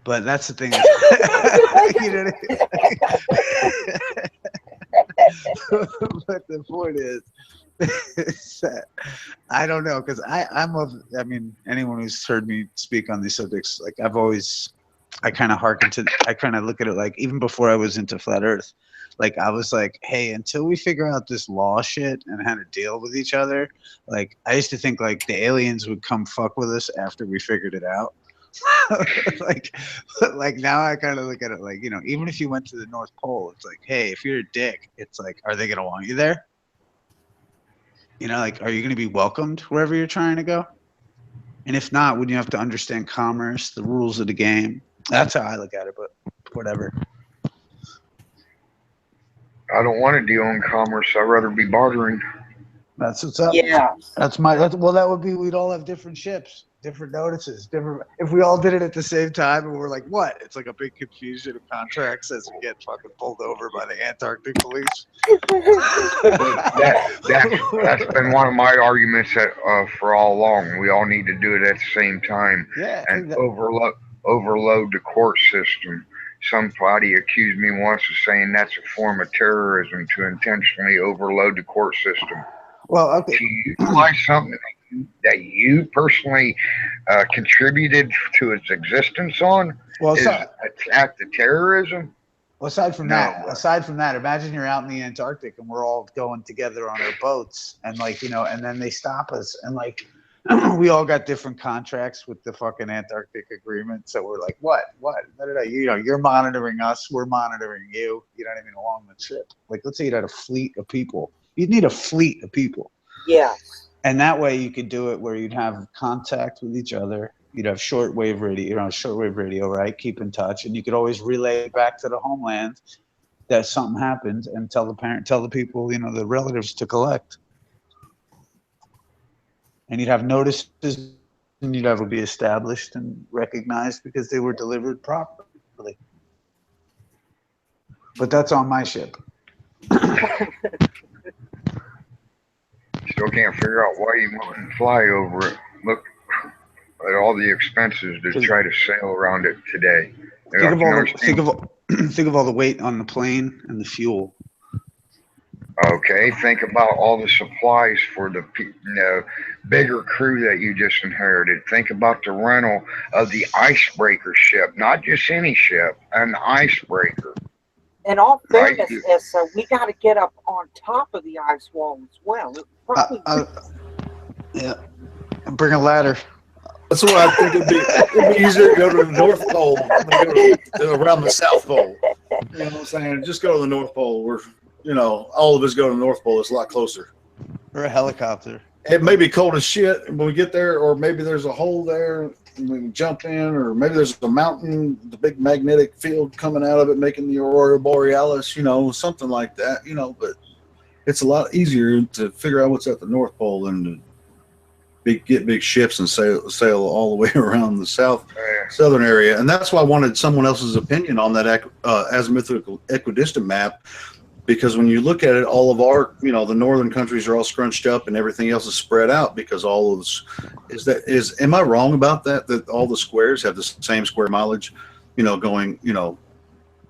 But that's the thing. You know what I mean? But the point is that I don't know, because I mean, anyone who's heard me speak on these subjects, like I kind of look at it like, even before I was into flat earth, like I was like, hey, until we figure out this law shit and how to deal with each other, like I used to think like the aliens would come fuck with us after we figured it out. like now I kind of look at it like, even if you went to the North Pole, it's like, hey, if you're a dick, it's like, are they gonna want you there? Like, are you gonna be welcomed wherever you're trying to go? And if not, wouldn't you have to understand commerce, the rules of the game? That's how I look at it, but whatever. I don't want to deal in commerce. I'd rather be bartering. That's what's up. Yeah. Well, that would be, we'd all have different ships, different notices, different. If we all did it at the same time and we're like, what? It's like a big confusion of contracts as we get fucking pulled over by the Antarctic police. That's been one of my arguments for all along. We all need to do it at the same time and overload the court system. Somebody accused me once of saying that's a form of terrorism to intentionally overload the court system. Well, okay. To utilize something that you personally contributed to its existence on is attack the terrorism. Well, aside from that, imagine you're out in the Antarctic and we're all going together on our boats, and like, you know, and then they stop us, and like we all got different contracts with the fucking Antarctic agreement. So we're like, what? You know, you're monitoring us, we're monitoring you. You know what I mean? Along the trip. Like, let's say you had a fleet of people. You'd need a fleet of people. Yeah. And that way you could do it where you'd have contact with each other. You'd have shortwave radio, right? Keep in touch, and you could always relay back to the homeland that something happened, and tell the people, you know, the relatives to collect. And you'd have notices, and you'd have to be established and recognized because they were delivered properly. But that's on my ship. Still can't figure out why you wouldn't fly over it. Look at all the expenses to try to sail around it today. Think of all the weight on the plane and the fuel. Okay, think about all the supplies for the bigger crew that you just inherited. Think about the rental of the icebreaker ship, not just any ship, an icebreaker. In all fairness, Issa, we got to get up on top of the ice wall as well. Yeah, and bring a ladder. That's what I think it'd be easier to go to the North Pole than go around the South Pole. You know what I'm saying? Just go to the North Pole where, you know, all of us go to the North Pole. It's a lot closer. Or a helicopter. It may be cold as shit when we get there, or maybe there's a hole there and we can jump in, or maybe there's a mountain, the big magnetic field coming out of it, making the Aurora Borealis, you know, something like that, you know, but it's a lot easier to figure out what's at the North Pole than to get big ships and sail all the way around the southern area. And that's why I wanted someone else's opinion on that azimuthal equidistant map, because when you look at it, all of our, you know, the northern countries are all scrunched up and everything else is spread out because all of this am I wrong about that all the squares have the same square mileage, you know, going, you know,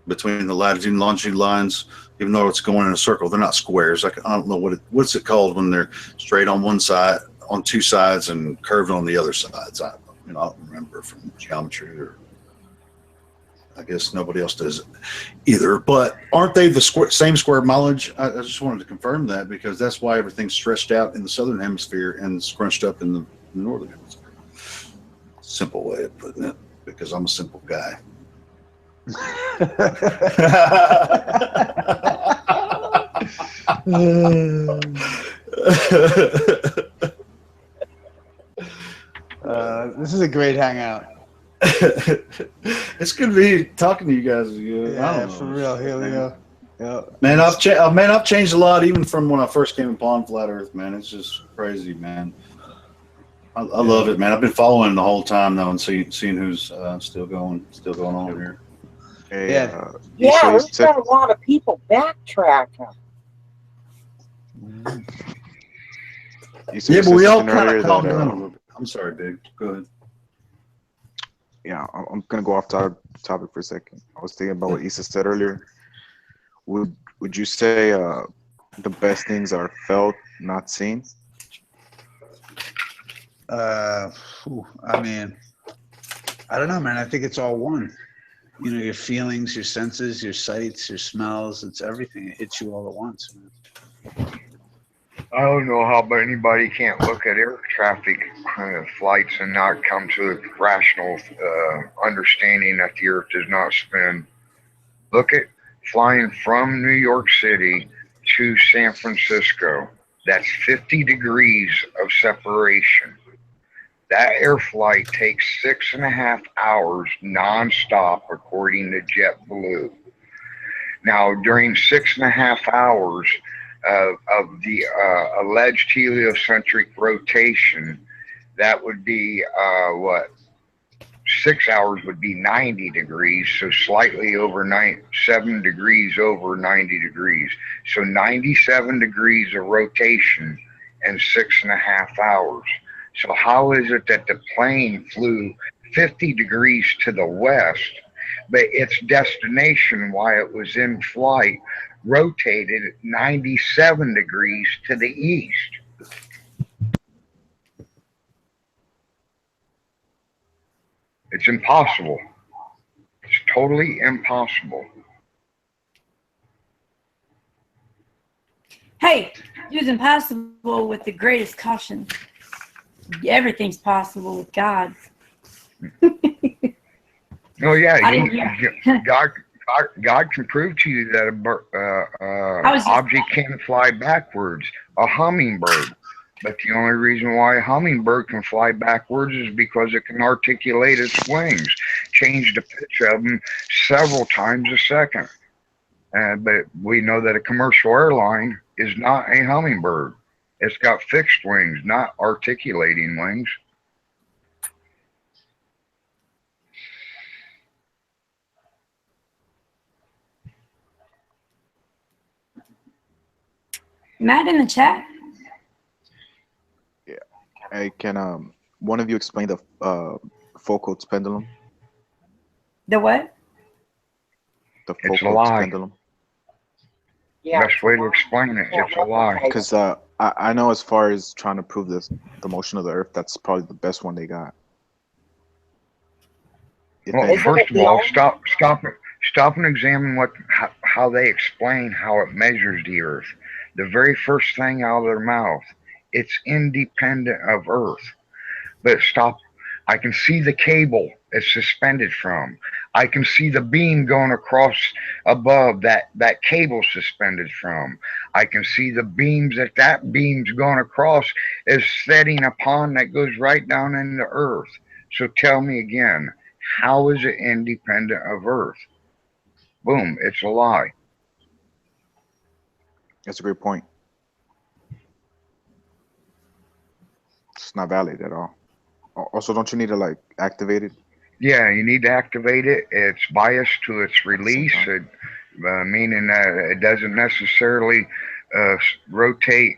between the latitude and longitude lines, even though it's going in a circle? They're not squares. Like, I don't know what's it called when they're straight on one side, on two sides, and curved on the other sides. I don't remember from geometry, or I guess nobody else does it either. But aren't they the same square mileage? I just wanted to confirm that, because that's why everything's stretched out in the southern hemisphere and scrunched up in the northern hemisphere. Simple way of putting it, because I'm a simple guy. This is a great hangout. It's good to be talking to you guys again. Yeah, for real. Here we go. Yeah. Man, I've changed a lot, even from when I first came upon Flat Earth, man. It's just crazy, man. I love it, man. I've been following the whole time now and seeing who's still going on here. Hey, there's been a lot of people backtracking. Yeah, but we all kind of calmed down a little bit. I'm sorry, Big. Go ahead. Yeah, I'm gonna go off topic for a second. I was thinking about what Issa said earlier. Would you say the best things are felt, not seen? I mean, I don't know, man. I think it's all one. You know, your feelings, your senses, your sights, your smells, it's everything. It hits you all at once, man. I don't know how anybody can't look at air traffic flights and not come to a rational understanding that the Earth does not spin. Look at flying from New York City to San Francisco. That's 50 degrees of separation. That air flight takes 6.5 hours nonstop, according to JetBlue. Now, during 6.5 hours of the alleged heliocentric rotation, that would be what? 6 hours would be 90 degrees, so slightly over 7 degrees over 90 degrees. So 97 degrees of rotation in 6.5 hours. So how is it that the plane flew 50 degrees to the west, but its destination while it was in flight rotated 97 degrees to the east? It's impossible. It's totally impossible. Hey, use impossible with the greatest caution. Everything's possible with God. Oh yeah, I didn't- God can prove to you that an object can fly backwards. A hummingbird. But the only reason why a hummingbird can fly backwards is because it can articulate its wings, change the pitch of them several times a second. But we know that a commercial airline is not a hummingbird. It's got fixed wings, not articulating wings. Matt in the chat. Yeah. Hey, can one of you explain the Foucault's pendulum? The what? The It's a Foucault's lie. pendulum. Yeah, Best way to explain it, it's a lie. Because I know as far as trying to prove this, the motion of the Earth, that's probably the best one they got. Well, first of all, stop and examine how they explain how it measures the Earth. The very first thing out of their mouth, it's independent of Earth. But stop. I can see the cable it's suspended from. I can see the beam going across above that cable suspended from. I can see the beams that beam's going across is setting upon that goes right down into Earth. So tell me again, how is it independent of Earth? Boom, it's a lie. That's a great point. It's not valid at all. Also, don't you need to like activate it? Yeah, you need to activate it. It's biased to its release, meaning that it doesn't necessarily rotate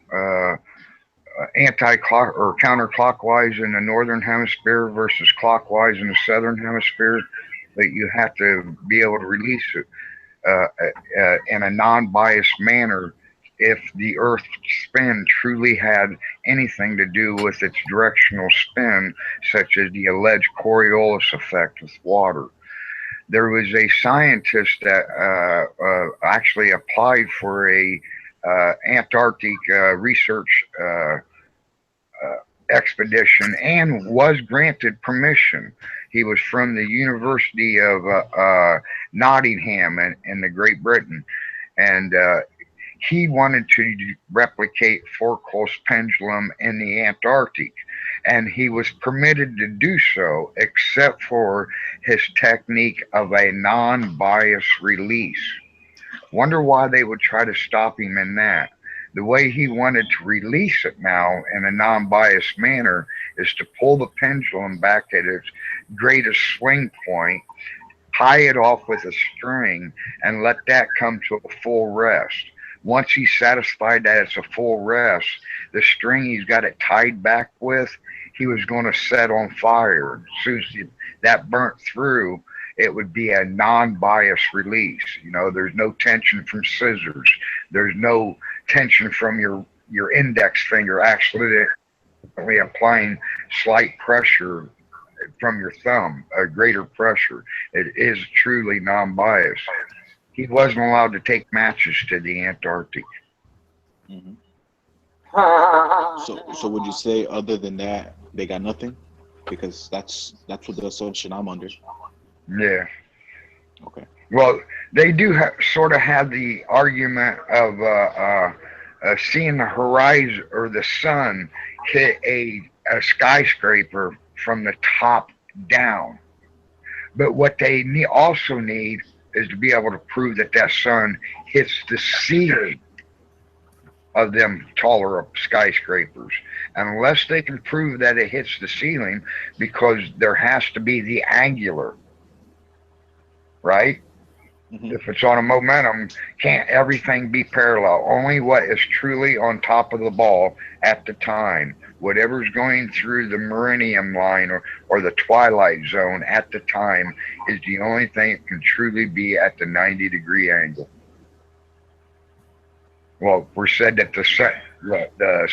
anti-clock or counterclockwise in the northern hemisphere versus clockwise in the southern hemisphere. But you have to be able to release it in a non-biased manner if the Earth's spin truly had anything to do with its directional spin, such as the alleged Coriolis effect with water. There was a scientist that actually applied for a Antarctic research expedition and was granted permission. He was from the University of Nottingham in the Great Britain, and he wanted to replicate Foucault's pendulum in the Antarctic, and he was permitted to do so, except for his technique of a non-biased release. Wonder why they would try to stop him in that. The way he wanted to release it now in a non-biased manner is to pull the pendulum back at its greatest swing point, tie it off with a string, and let that come to a full rest. Once he's satisfied that it's a full rest, the string he's got it tied back with, he was going to set on fire. As soon as that burnt through, it would be a non-biased release. You know, there's no tension from scissors. There's no tension from your index finger actually applying slight pressure from your thumb, a greater pressure. It is truly non-biased. He wasn't allowed to take matches to the Antarctic. Mm-hmm. So would you say other than that they got nothing? Because that's what the assumption I'm under. Yeah. Okay. Well, they do sort of have the argument of seeing the horizon or the sun hit a skyscraper from the top down. But what they also need is to be able to prove that that sun hits the ceiling of them taller skyscrapers. Unless they can prove that it hits the ceiling, because there has to be the angular, right? If it's on a momentum, can't everything be parallel? Only what is truly on top of the ball at the time. Whatever's going through the meridian line or the twilight zone at the time is the only thing that can truly be at the 90-degree angle. Well, we're said that the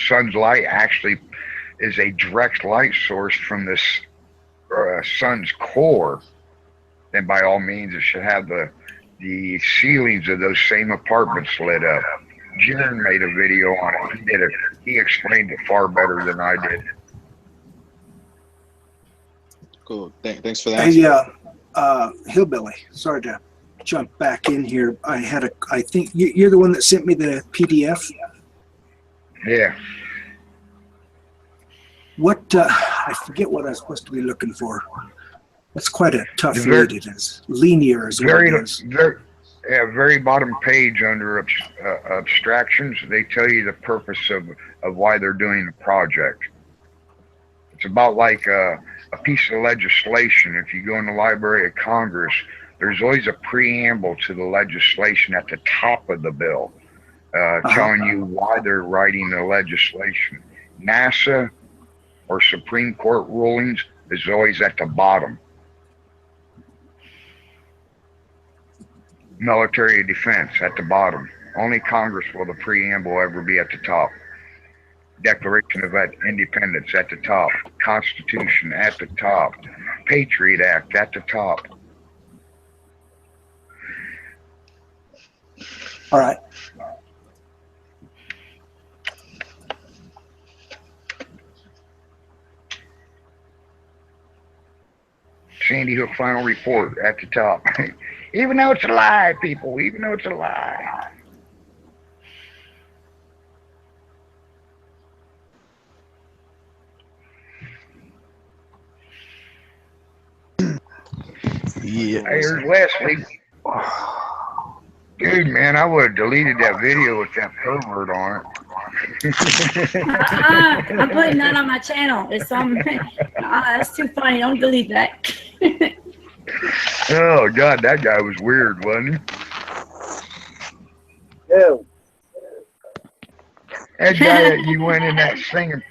sun's light actually is a direct light source from this sun's core. Then by all means, it should have the ceilings of those same apartments lit up. Jern made a video on it. He explained it far better than I did. Cool. Thanks for that. Hey, Hillbilly. Sorry to jump back in here. I think you're the one that sent me the PDF. Yeah. What? I forget what I was supposed to be looking for. That's quite a tough read. It is linear as well. Very bottom page under abstractions, they tell you the purpose of why they're doing the project. It's about like a piece of legislation. If you go in the Library of Congress, there's always a preamble to the legislation at the top of the bill, telling you why they're writing the legislation. NASA or Supreme Court rulings is always at the bottom. Military defense at the bottom. Only Congress will the preamble ever be at the top. Declaration of Independence at the top. Constitution at the top. Patriot Act at the top. All right. Sandy Hook final report at the top. Even though it's a lie, people, even though it's a lie. Yeah. Hey, here's Wesley. Dude, man, I would have deleted that video with that pervert on it. I'm putting that on my channel. It's that's too funny. Don't delete that. Oh, God, that guy was weird, wasn't he? No. That guy that you went in that singing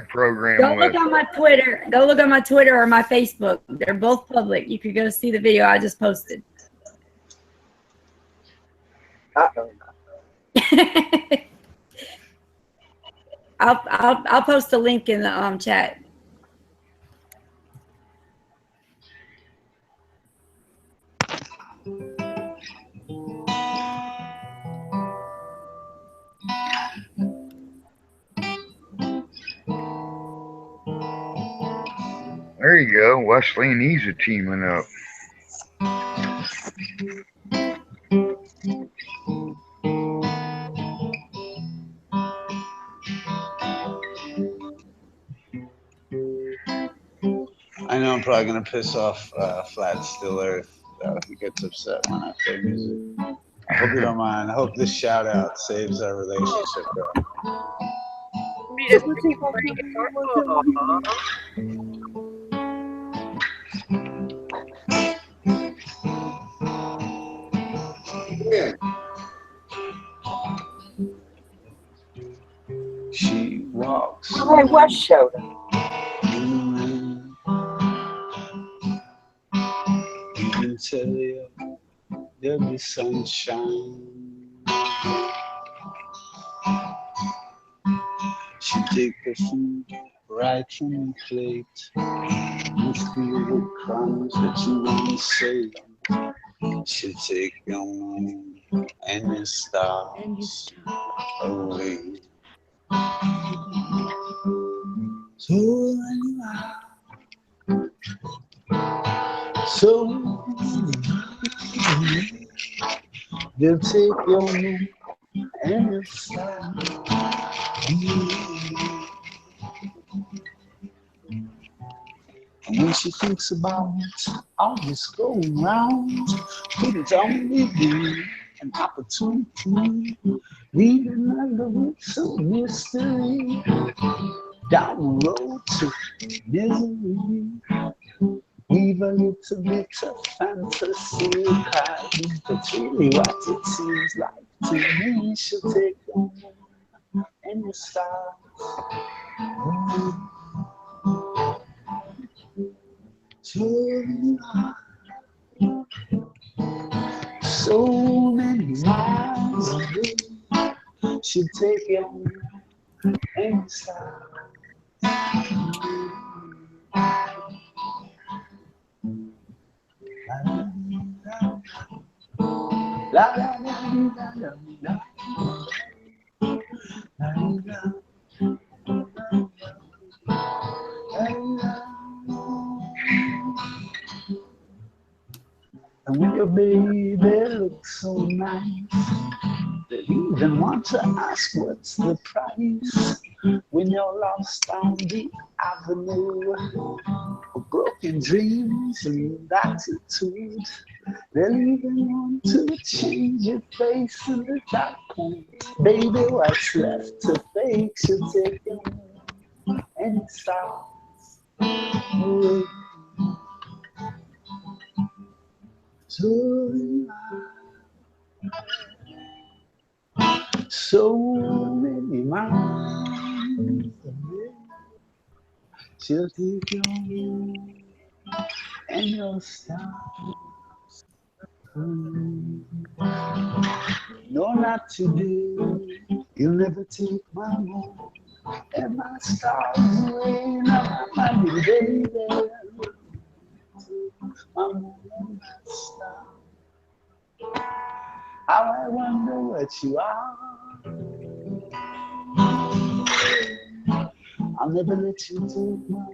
program Go with. look on my Twitter. Go look on my Twitter or my Facebook. They're both public. You could go see the video I just posted. Uh-oh. I'll post a link in the chat. There you go. Wesley and Ease are teaming up. I know I'm probably gonna piss off Flat Still Earth. He gets upset when I play music. I hope you don't mind. I hope this shout out saves our relationship, bro. She walks. Hey, what showed up? You can tell you there'll be sunshine. She take the food right from the plate. You feel the crumbs that you want to save. She'll take your moon and your stars away. So they'll take your moon and your stars away. When she thinks about all this going round, couldn't only be an opportunity. Lead another with some mystery down the road to misery. We've a little bit of fantasy, but really what it seems like to me. She'll take them and the stars. So many miles away, she'll take them and the stars. La la la la la la. And when your baby looks so nice, they even want to ask what's the price. When you're lost on the avenue of broken dreams and attitude, they'll even want to change your face in the dark point. Baby, what's left to fake? She'll take it and it starts away. So many miles away, she'll take you and you'll stop. No, not today. You'll never take my moon and my stars away. Now, my little baby, my moon and my star. How I wonder what you are. I'll never let you take my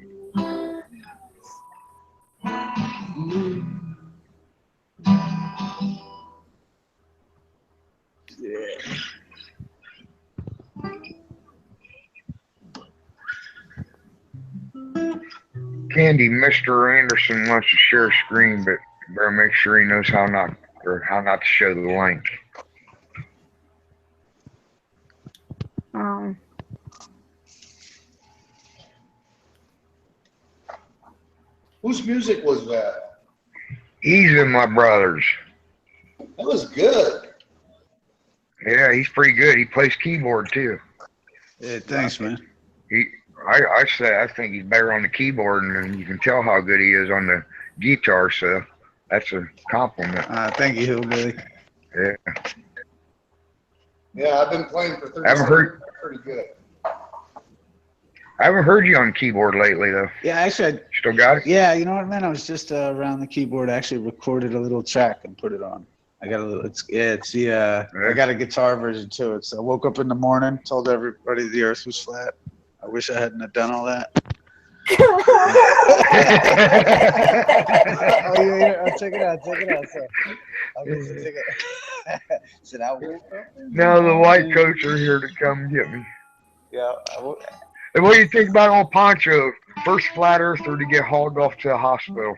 moon. Yeah. Candy, Mr. Anderson wants to share screen, but better make sure he knows how not to show the link. Whose music was that? Easy, my brothers. That was good. Yeah, he's pretty good. He plays keyboard too. Yeah, thanks, man. I think he's better on the keyboard, and you can tell how good he is on the guitar. So that's a compliment. Thank you, Hillbilly. Yeah. Yeah, I've been playing for 30 I haven't heard. Pretty good. I haven't heard you on keyboard lately, though. Yeah, actually, Still got it? Yeah, you know what, man? I was just around the keyboard. I actually recorded a little track and put it on. I got a little. I got a guitar version too. I woke up in the morning, told everybody the Earth was flat. I wish I hadn't have done all that. Oh, check it out. So, Said I woke up. Now the white coats are here to come get me. Yeah. And what do you think about old Poncho? First flat earther to get hauled off to the hospital.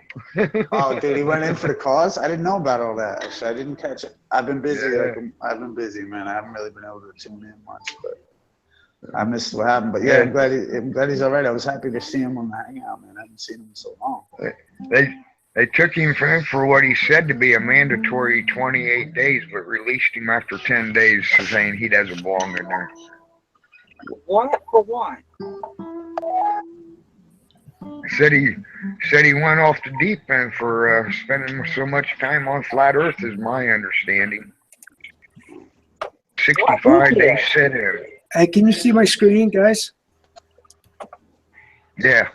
Oh, dude, he went in for the cause? I didn't know about all that. Actually, I didn't catch it. I've been busy. Yeah. I've been busy, man. I haven't really been able to tune in much, but I missed what happened. But yeah, I'm glad he's all right. I was happy to see him on the hangout, man. I haven't seen him in so long. They took him for what he said to be a mandatory 28 days, but released him after 10 days, saying he doesn't belong in there. What for what? Said he went off the deep end for spending so much time on flat Earth, is my understanding. 65 days set in. Hey, can you see my screen, guys? Yeah.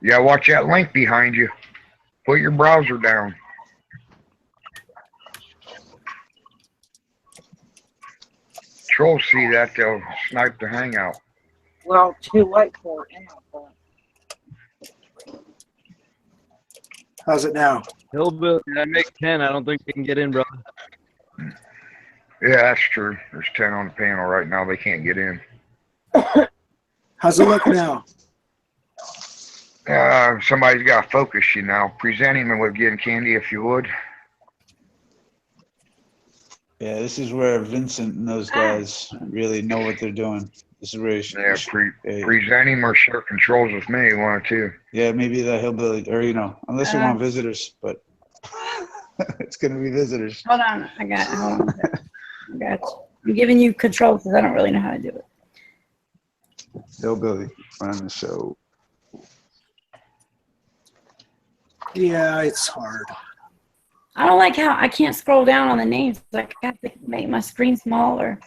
Yeah, watch that link behind you. Put your browser down. Trolls see that, they'll snipe the hangout. Well, too late for it now. But... How's it now? Hillbilly, I make 10. I don't think they can get in, brother. Yeah, that's true. There's 10 on the panel right now. They can't get in. How's it look now? Somebody's got to focus you now. Present him with getting candy if you would. Yeah, this is where Vincent and those guys really know what they're doing. This is where Present him or share controls with me, one or two. Yeah, maybe the hillbilly, or unless you want visitors, but it's gonna be visitors. Hold on, hold on. I got you. I'm giving you control because I don't really know how to do it. Hillbilly running the show. Yeah, it's hard. I don't like how I can't scroll down on the names. Like I have to make my screen smaller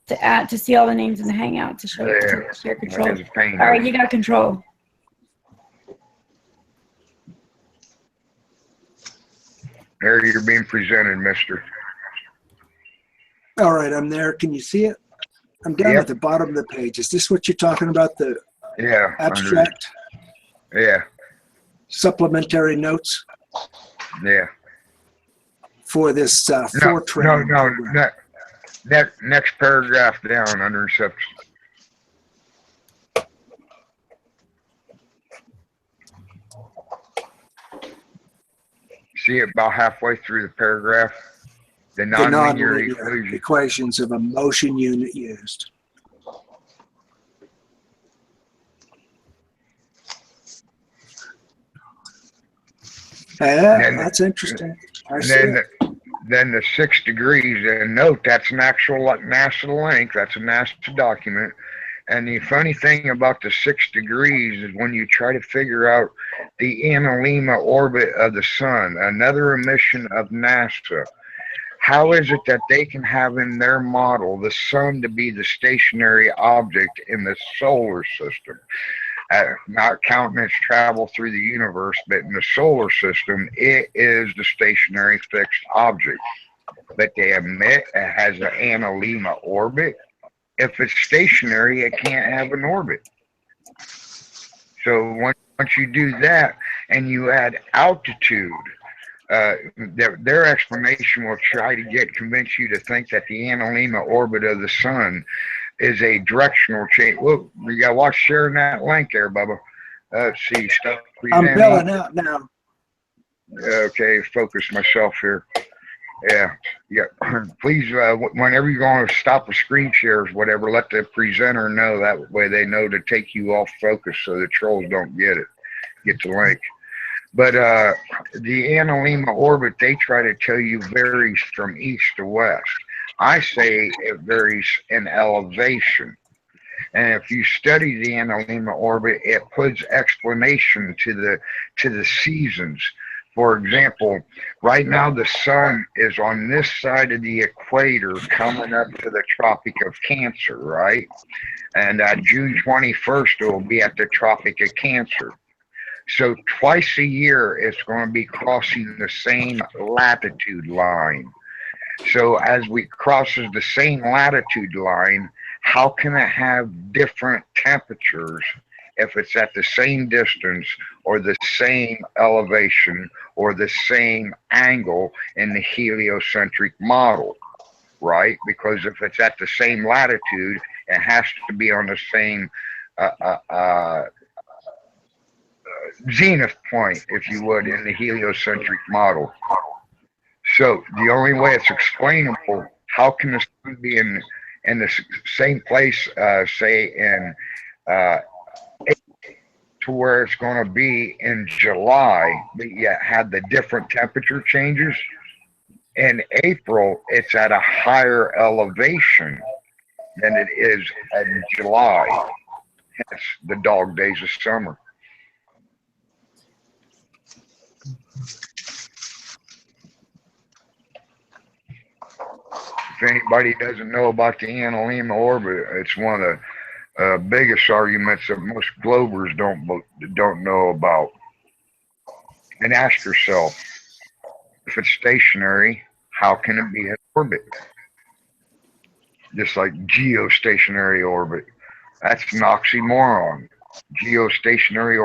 to see all the names in the hangout to show to share control. All right, you got control. There, you're being presented, mister. All right, I'm there. Can you see it? I'm down at the bottom of the page. Is this what you're talking about? The abstract? Yeah. Supplementary notes? Yeah. For this Fortran. No. Next paragraph down under substance. See it about halfway through the paragraph? The nonlinear equations of a motion unit used. Yeah, that's interesting. Then the 6 degrees, and note that's an actual NASA link, that's a NASA document. And the funny thing about the 6 degrees is when you try to figure out the analemma orbit of the sun, another mission of NASA, how is it that they can have in their model the sun to be the stationary object in the solar system? Not counting its travel through the universe, but in the solar system, it is the stationary fixed object. But they admit it has an analemma orbit. If it's stationary, it can't have an orbit. So once you do that and you add altitude, their explanation will try to convince you to think that the analemma orbit of the sun is a directional change. Well, you got to watch sharing that link there, Bubba. Let's see stuff. I'm bailing out now. Okay, focus myself here. Yeah. Please, whenever you're going to stop the screen shares, whatever, let the presenter know. That way they know to take you off focus so the trolls don't get the link. But the analemma orbit, they try to tell you varies from east to west. I say it varies in elevation. And if you study the analemma orbit, it puts explanation to the seasons. For example, right now the sun is on this side of the equator coming up to the Tropic of Cancer, right? And June 21st, it will be at the Tropic of Cancer. So twice a year, it's going to be crossing the same latitude line. So as we crosses the same latitude line, how can it have different temperatures if it's at the same distance or the same elevation or the same angle in the heliocentric model, right? Because if it's at the same latitude, it has to be on the same zenith point, if you would, in the heliocentric model. So the only way it's explainable, how can the sun be in the same place, say in to where it's going to be in July, but yet had the different temperature changes? In April, it's at a higher elevation than it is in July. Hence the dog days of summer. If anybody doesn't know about the analemma orbit, it's one of the biggest arguments that most globers don't know about. And ask yourself, if it's stationary, how can it be in orbit? Just like geostationary orbit. That's an oxymoron. Geostationary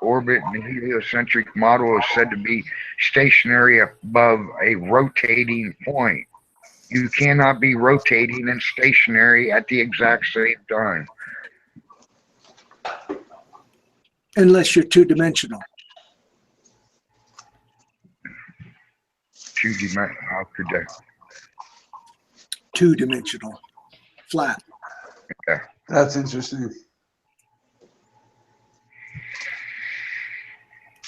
orbit in the heliocentric model is said to be stationary above a rotating point. You cannot be rotating and stationary at the exact same time. Unless you're two-dimensional. How could that? Two-dimensional. Flat. Yeah. That's interesting.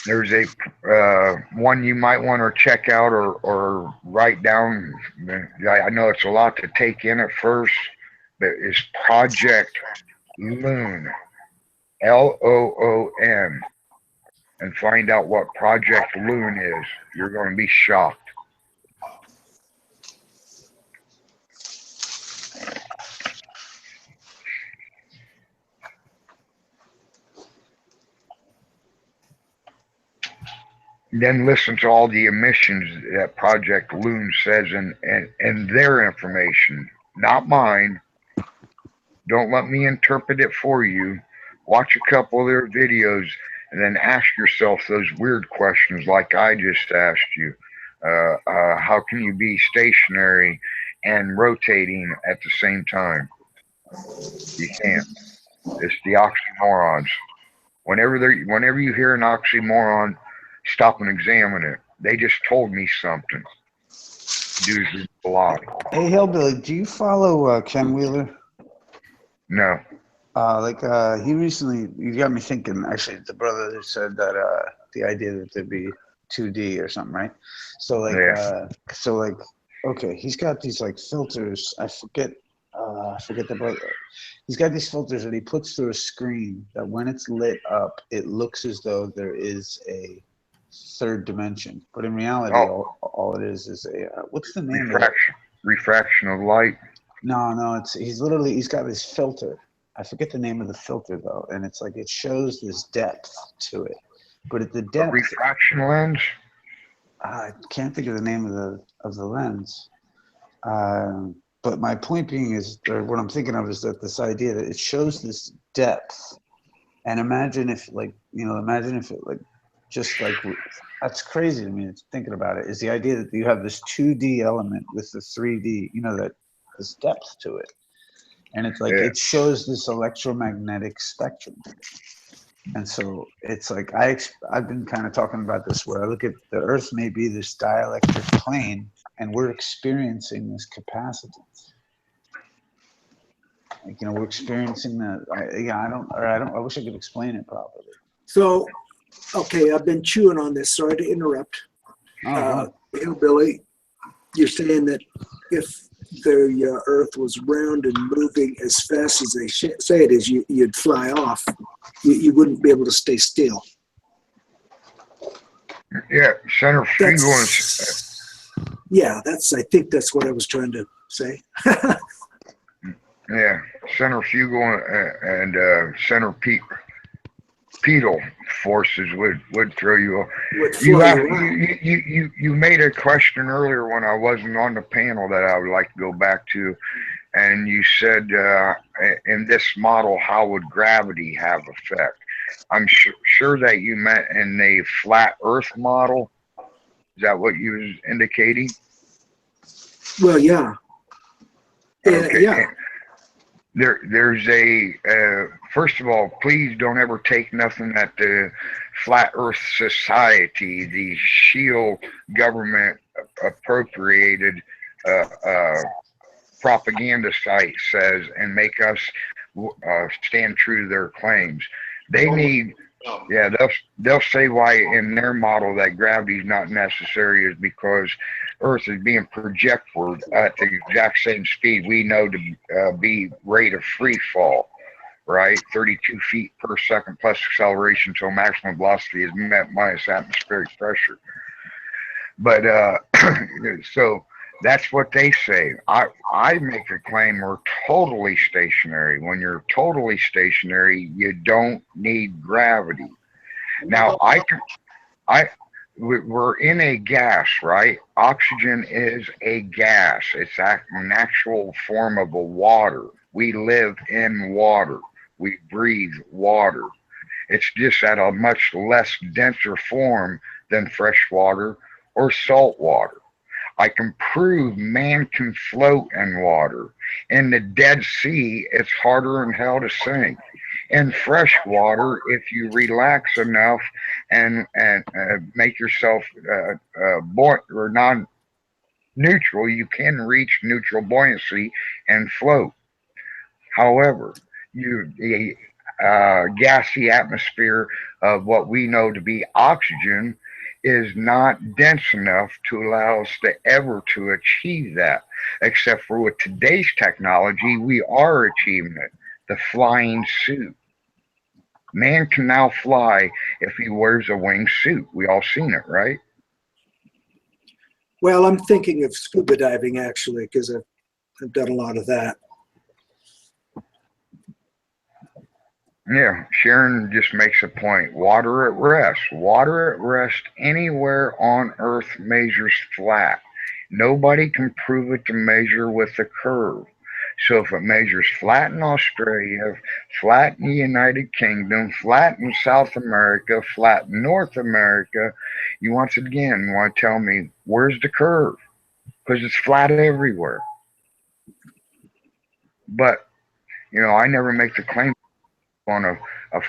There's a one you might want to check out or write down. I know it's a lot to take in at first, but it's Project Loon, Loon, and find out what Project Loon is. You're going to be shocked. Then listen to all the emissions that Project Loon says and their information, not mine. Don't let me interpret it for you. Watch a couple of their videos and then ask yourself those weird questions like I just asked you. How can you be stationary and rotating at the same time? You can't. It's the oxymorons. Whenever you hear an oxymoron, stop and examine it. They just told me something. Usually a lot. Hey, Hillbilly, do you follow Ken Wheeler? No. He recently, you got me thinking, actually, the brother that said that the idea that there'd be 2D or something, right? So okay, he's got these like filters. I forget the brother. He's got these filters that he puts through a screen that when it's lit up, it looks as though there is a third dimension, but in reality, all it is a what's the name of it? Refraction of light. No, he's got this filter. I forget the name of the filter though, and it's like it shows this depth to it, but at the depth. A refraction lens. I can't think of the name of the lens. But my point being is, or what I'm thinking of is that this idea that it shows this depth, and imagine if just like that's crazy to me thinking about it, is the idea that you have this 2D element with the 3D, that this depth to it. And it's like, it shows this electromagnetic spectrum. And so it's like, I've been kind of talking about this where I look at the Earth may be this dielectric plane and we're experiencing this capacitance. Like, we're experiencing that. I wish I could explain it properly. So, okay, I've been chewing on this. Sorry to interrupt. Hillbilly, you're saying that if the Earth was round and moving as fast as they say it is, you'd fly off. You wouldn't be able to stay still. Yeah, centrifugal. Yeah, I think that's what I was trying to say. Yeah, centrifugal and centripetal forces would throw you off. You made a question earlier when I wasn't on the panel that I would like to go back to, and you said in this model, how would gravity have effect? I'm sure that you meant in the flat Earth model. Is that what you was indicating? Well, yeah. Okay. Yeah. There's first of all, please don't ever take nothing that the Flat Earth Society, the shield government appropriated propaganda site says and make us stand true to their claims. They need, they'll say why in their model that gravity is not necessary is because Earth is being projected at the exact same speed we know to be rate of free fall, right? 32 feet per second plus acceleration until maximum velocity is met minus atmospheric pressure. But so that's what they say. I make a claim we're totally stationary. When you're totally stationary, you don't need gravity. Now we're in a gas, right? Oxygen is a gas. It's an actual form of a water. We live in water. We breathe water. It's just at a much less denser form than fresh water or salt water. I can prove man can float in water. In the Dead Sea, it's harder than hell to sink. In fresh water, if you relax enough and make yourself buoyant or non-neutral, you can reach neutral buoyancy and float. However, the gassy atmosphere of what we know to be oxygen is not dense enough to allow us to ever to achieve that. Except for with today's technology, we are achieving it. The flying suit. Man can now fly if he wears a wingsuit. We all seen it, right? Well, I'm thinking of scuba diving actually, because I've done a lot of that. Yeah, Sharon just makes a point. Water at rest. Water at rest anywhere on Earth measures flat. Nobody can prove it to measure with a curve. So if it measures flat in Australia, flat in the United Kingdom, flat in South America, flat in North America, you once again want to tell me where's the curve? Because it's flat everywhere. But, you know, I never make the claim on a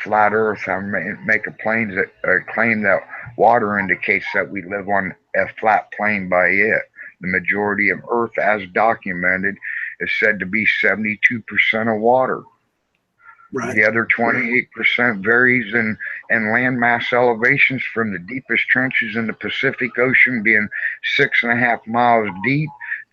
flat Earth. I make a claim that water indicates that we live on a flat plane by it. The majority of Earth, as documented, is said to be 72% of water. Right. The other 28% varies in landmass elevations from the deepest trenches in the Pacific Ocean being 6.5 miles deep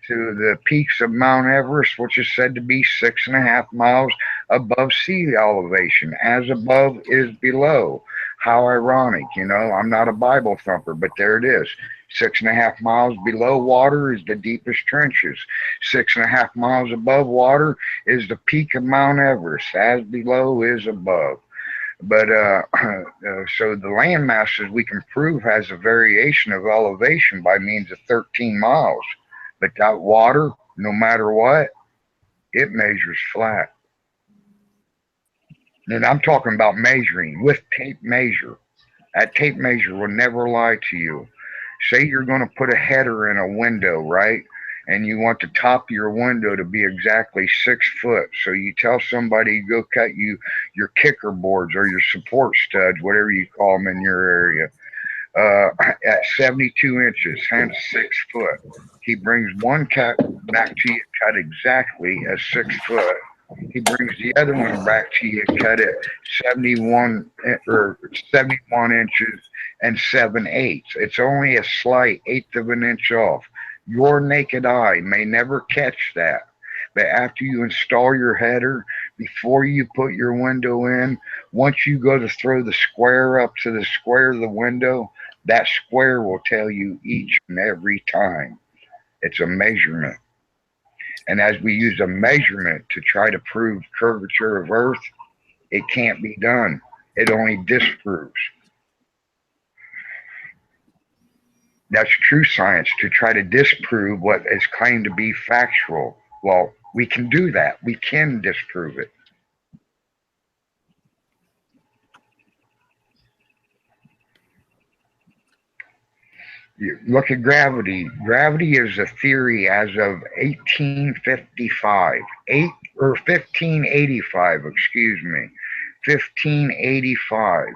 to the peaks of Mount Everest, which is said to be 6.5 miles above sea elevation. As above is below. How ironic, you know. I'm not a Bible thumper, but there it is. 6.5 miles below water is the deepest trenches. 6.5 miles above water is the peak of Mount Everest. As below is above. But so the land masses we can prove has a variation of elevation by means of 13 miles. But that water, no matter what, it measures flat. And I'm talking about measuring with tape measure. That tape measure will never lie to you. Say you're going to put a header in a window, right? And you want the top of your window to be exactly 6 foot. So you tell somebody to go cut you your kicker boards or your support studs, whatever you call them in your area, at 72 inches, hence 6 foot. He brings one cut back to you cut exactly at 6 foot. He brings the other one back to you cut at 71 inches and 7/8. It's only a slight eighth of an inch off. Your naked eye may never catch that. But after you install your header, before you put your window in, once you go to throw the square up to the square of the window, that square will tell you each and every time. It's a measurement. And as we use a measurement to try to prove curvature of Earth, it can't be done. It only disproves. That's true science, to try to disprove what is claimed to be factual. Well, we can do that. We can disprove it. You look at gravity. Gravity is a theory as of 1855, 1585, excuse me, 1585.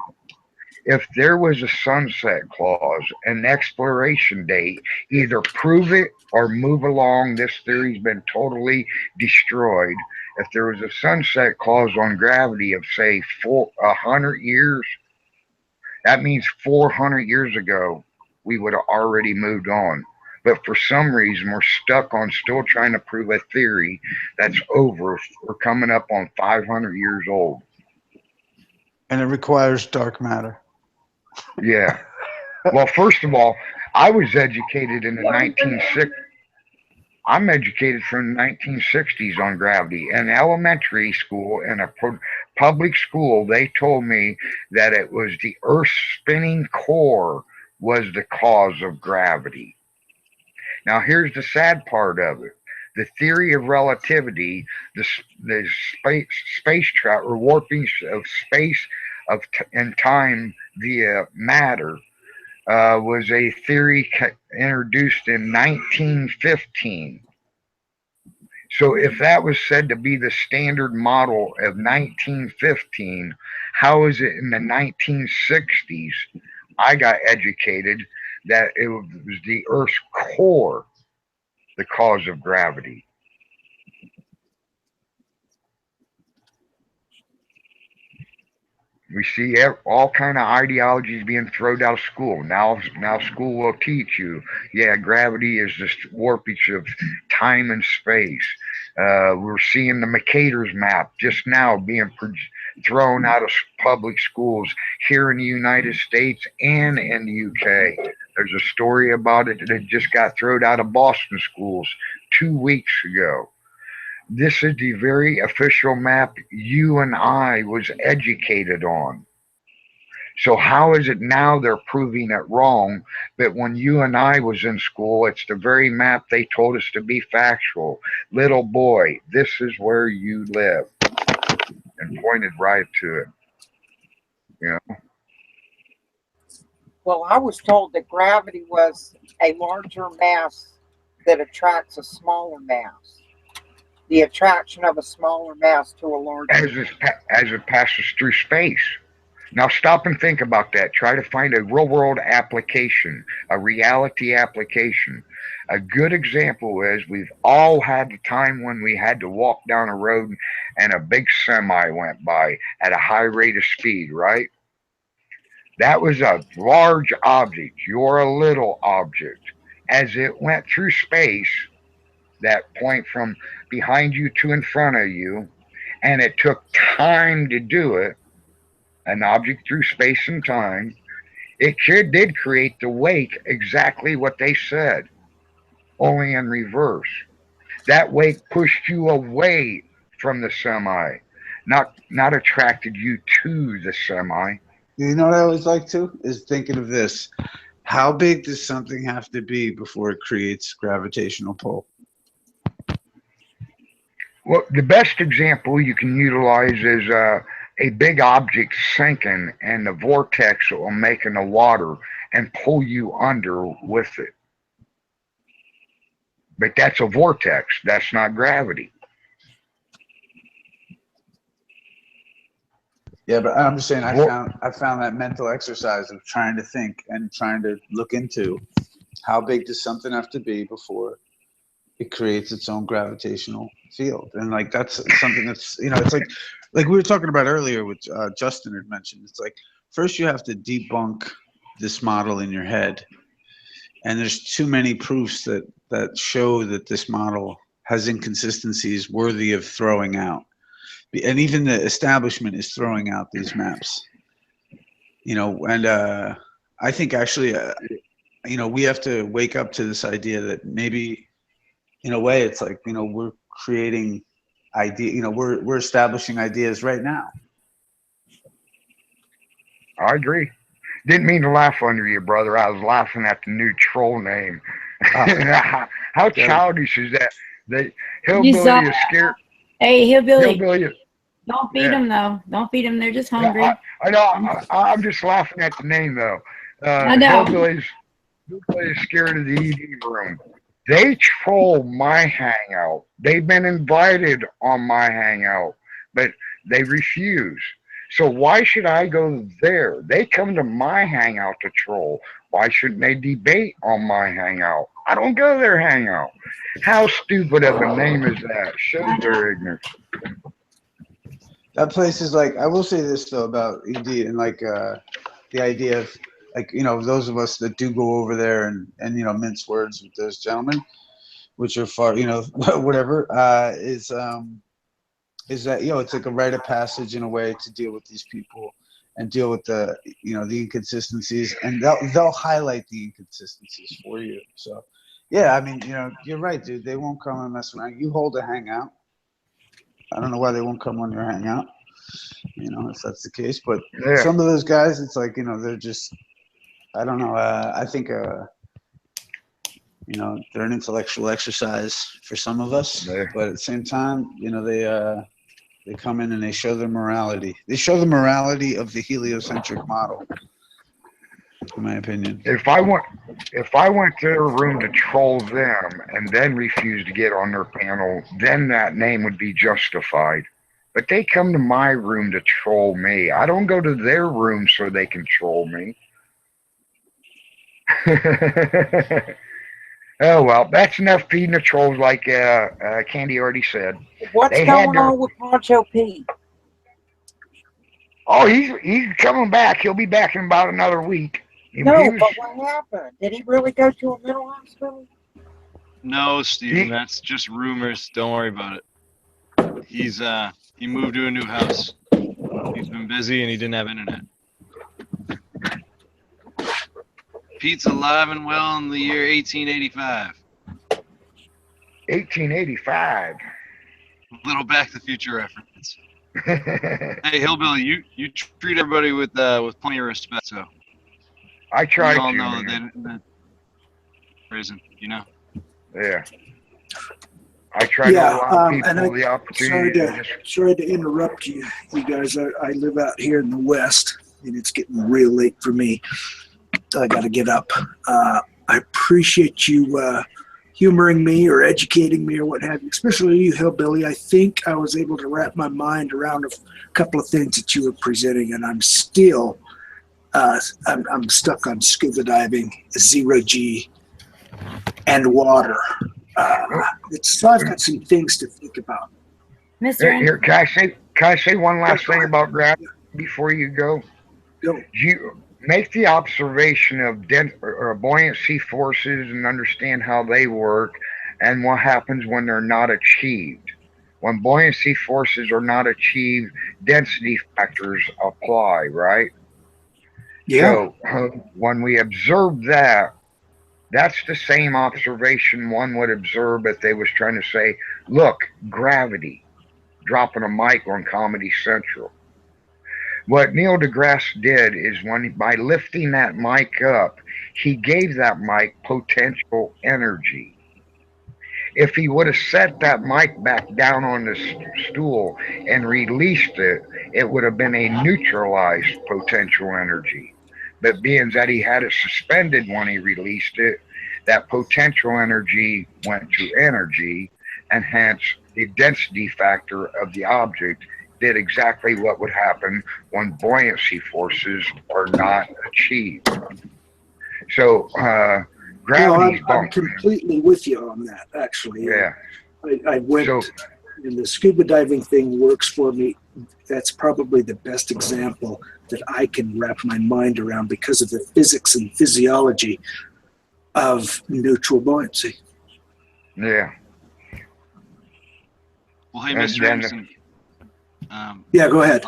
If there was a sunset clause, an expiration date, either prove it or move along. This theory's been totally destroyed. If there was a sunset clause on gravity of, say, 100 years, that means 400 years ago, we would have already moved on. But for some reason, we're stuck on still trying to prove a theory that's over. We're coming up on 500 years old. And it requires dark matter. Yeah. Well, first of all, I was educated in the 1960s. I'm educated from the 1960s on gravity. In elementary school, in a public school, they told me that it was the Earth's spinning core was the cause of gravity. Now, here's the sad part of it. The theory of relativity, the space travel, or warping of space and time via matter, was a theory introduced in 1915. So if that was said to be the standard model of 1915, how is it in the 1960s I got educated that it was the Earth's core, the cause of gravity? We see all kind of ideologies being thrown out of school. Now school will teach you, yeah, gravity is just warpage of time and space. We're seeing the Mercator's map just now being thrown out of public schools here in the United States and in the UK. There's a story about it that just got thrown out of Boston schools 2 weeks ago. This is the very official map you and I was educated on. So how is it now they're proving it wrong? But when you and I was in school, it's the very map they told us to be factual. Little boy, this is where you live. And pointed right to it. You know? Well, I was told that gravity was a larger mass that attracts a smaller mass. The attraction of a smaller mass to a larger as it passes through space. Now stop and think about that. Try to find a real world application, a reality application. A good example is we've all had the time when we had to walk down a road and a big semi went by at a high rate of speed, right? That was a large object. You're a little object. As it went through space, that point from behind you to in front of you, and it took time to do it, an object through space and time, it did create the wake, exactly what they said, only in reverse. That wake pushed you away from the semi, not attracted you to the semi. You know what I always like to is thinking of this. How big does something have to be before it creates gravitational pull? Well, the best example you can utilize is a big object sinking and the vortex will make in the water and pull you under with it. But that's a vortex. That's not gravity. Yeah, but I'm just saying I found that mental exercise of trying to think and trying to look into how big does something have to be before it creates its own gravitational field. And like that's something that's, you know, it's like we were talking about earlier, which Justin had mentioned. It's like first you have to debunk this model in your head, and there's too many proofs that show that this model has inconsistencies worthy of throwing out. And even the establishment is throwing out these maps, you know. And I think actually, you know, we have to wake up to this idea that maybe, in a way, it's like, you know, we're creating idea. You know, we're establishing ideas right now. I agree. Didn't mean to laugh under you, brother. I was laughing at the new troll name. How childish is that? The hillbilly is scared. Hey, hillbilly. Hillbilly. Don't feed them, though. Don't feed them. They're just hungry. I know. I'm just laughing at the name, though. I know. Hillbilly's scared of the ED room. They troll my hangout. They've been invited on my hangout, but they refuse. So why should I go there? They come to my hangout to troll. Why shouldn't they debate on my hangout? I don't go to their hangout. How stupid of a name is that? Shows their ignorance. That place is like, I will say this though about ED and like the idea of, like, you know, those of us that do go over there and you know, mince words with those gentlemen, which are far, you know, whatever, is that, you know, it's like a rite of passage in a way to deal with these people and deal with the, you know, the inconsistencies, and they'll highlight the inconsistencies for you. So yeah, I mean, you know, you're right, dude. They won't come and mess around. You hold a hangout. I don't know why they won't come on your hangout, you know, if that's the case. But yeah. Some of those guys, it's like, you know, they're just, I don't know. I think, you know, they're an intellectual exercise for some of us, but at the same time, you know, they come in and they show their morality. They show the morality of the heliocentric model. in my opinion. If I went to their room to troll them and then refused to get on their panel, then that name would be justified. But they come to my room to troll me. I don't go to their room so they can troll me. Oh well, that's enough feeding the trolls, like Candy already said. What's They going had their, on with Poncho Pete? oh, he's coming back. He'll be back in about another week. No, but what happened? Did he really go to a mental hospital? No, Steven, that's just rumors. Don't worry about it. He moved to a new house. He's been busy and he didn't have internet. Pete's alive and well in the year 1885. 1885. Little Back to the Future reference. Hey, Hillbilly, you treat everybody with plenty of respect, so I try we all to. know that prison, you know. Yeah. I try to allow people the opportunity. Sorry to interrupt you guys. I live out here in the West, and it's getting real late for me. I got to get up. I appreciate you humoring me or educating me or what have you, especially you, Hillbilly. I think I was able to wrap my mind around a couple of things that you were presenting, and I'm still I'm stuck on scuba diving, zero G, and water. So I've got some things to think about. Mr. Here, can I say one last thing about gravity before you go? Go. You make the observation of buoyancy forces and understand how they work and what happens when they're not achieved. When buoyancy forces are not achieved, density factors apply, right? Yeah. So when we observe that, that's the same observation one would observe if they was trying to say, look, gravity, dropping a mic on Comedy Central. What Neil deGrasse did is by lifting that mic up, he gave that mic potential energy. If he would have set that mic back down on the stool and released it, it would have been a neutralized potential energy. But being that he had it suspended when he released it, that potential energy went to energy, and hence the density factor of the object did exactly what would happen when buoyancy forces are not achieved. So gravity's I'm completely with you on that, actually. Yeah. I went, and the scuba diving thing works for me. That's probably the best example that I can wrap my mind around because of the physics and physiology of neutral buoyancy. Yeah. Well, hey, Mr. Anderson. Yeah, go ahead.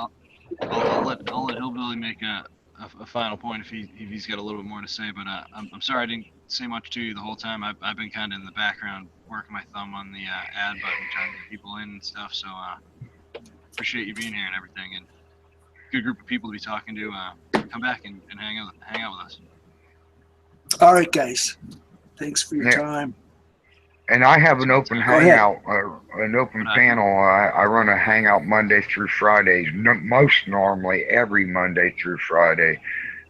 I'll let Hillbilly make a final point if he's got a little bit more to say. But I'm sorry I didn't say much to you the whole time. I've been kind of in the background working my thumb on the ad button, trying to get people in and stuff. So appreciate you being here and everything, and good group of people to be talking to. Come back and hang out with us. All right, guys. Thanks for your time. And I have an open hangout, an open panel. I run a hangout Monday through Fridays, most normally every Monday through Friday,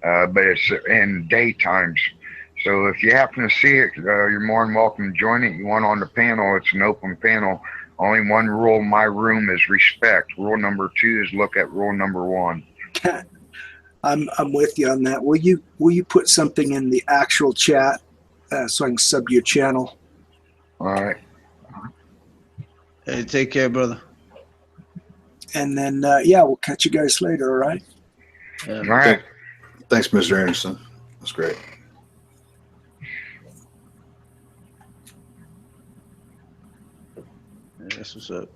but it's in daytimes. So if you happen to see it, you're more than welcome to join it. You want on the panel, it's an open panel. Only one rule in my room is respect. Rule number 2 is look at rule number 1. I'm with you on that. Will you put something in the actual chat so I can sub your channel? All right. Hey, take care, brother. And then we'll catch you guys later. All right. All right. Thanks, Mr. Anderson. That's great. That's what's up.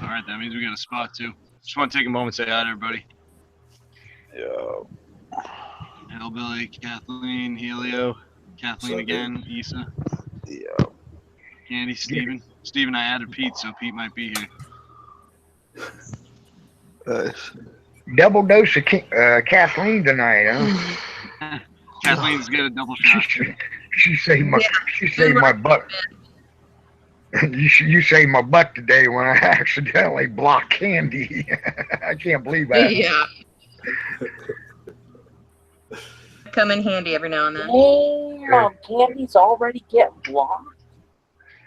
All right, that means we got a spot too. Just want to take a moment to say hi to everybody. Yo. Hillbilly, Kathleen, Helio, Kathleen again, Issa. Yo. Candy, Steven. Steven, I added Pete, so Pete might be here. Double dose of Kathleen tonight, huh? Kathleen's got a double shot. She saved my butt. You saved my butt today when I accidentally blocked Candy. I can't believe that. Yeah. come in handy every now and then. Damn, Candy's already getting blocked.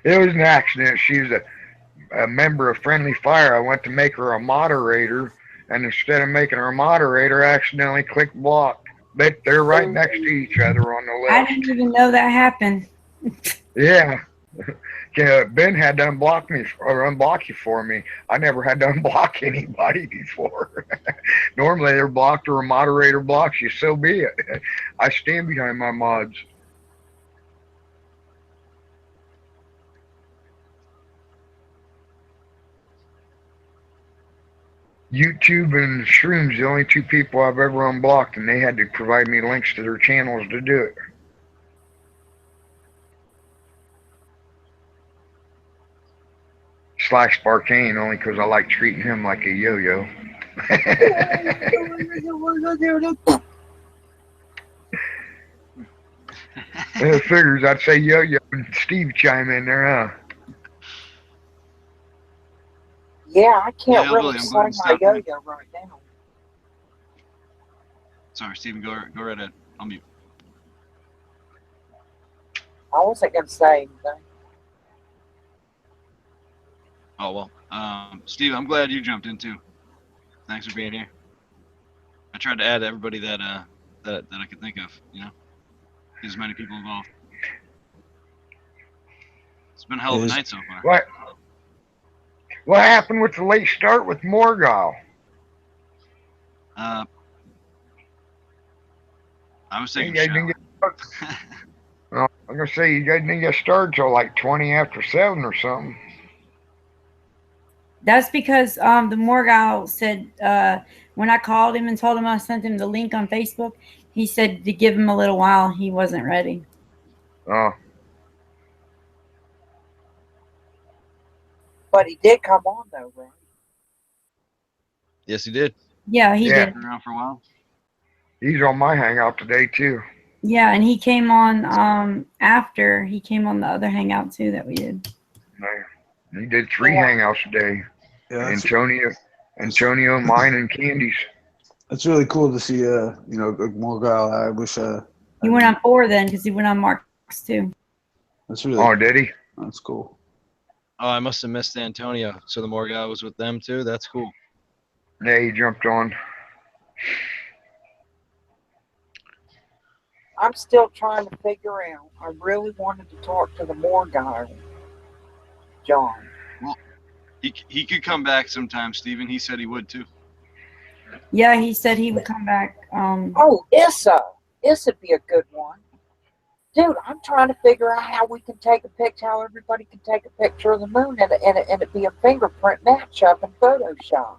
It was an accident. She was a member of Friendly Fire. I went to make her a moderator, and instead of making her a moderator, I accidentally clicked block. But they're right next to each other on the I list. didn't even know that happened. Yeah. Yeah, Ben had to unblock me or unblock you for me. I never had to unblock anybody before. Normally they're blocked or a moderator blocks you, so be it. I stand behind my mods. YouTube and Shrooms, the only two people I've ever unblocked, and they had to provide me links to their channels to do it. Slash Sparkane, only because I like treating him like a yo-yo. It figures I'd say yo-yo and Steve chime in there, huh? Yeah, I can't Yeah, really I'm glad sling you my stopped me. yo-yo right now. Sorry, Stephen, go right ahead. I'll mute. I wasn't going to say anything. Oh, well. Steve, I'm glad you jumped in too. Thanks for being here. I tried to add everybody that that I could think of, you know. Get as many people involved. It's been a hell of a night so far. What happened with the late start with Morgal? I was You taking a guys shower. didn't get well, I'm gonna say you guys didn't get started till like 20 after 7 or something. That's because the Morgal said when I called him and told him I sent him the link on Facebook, he said to give him a little while. He wasn't ready. Oh. But he did come on, though, right? Yes, he did. Yeah, he did. Been around for a while. He's on my hangout today too. Yeah, and he came on after he came on the other hangout too that we did. He did 3 hangouts today. Yeah, Antonio, mine, and Candy's. That's really cool to see. You know, Morgal. I wish. He went on 4 then because he went on Mark's too. That's really. Oh, did he? That's cool. Oh, I must have missed Antonio. So the more guy was with them too. That's cool. Yeah, he jumped on. I'm still trying to figure out. I really wanted to talk to the Moore guy, John. Well, he could come back sometime, Stephen. He said he would too. Yeah, he said he would come back. Oh, Issa. Issa'd be a good one. Dude, I'm trying to figure out how we can take a picture, how everybody can take a picture of the moon and it be a fingerprint matchup in Photoshop.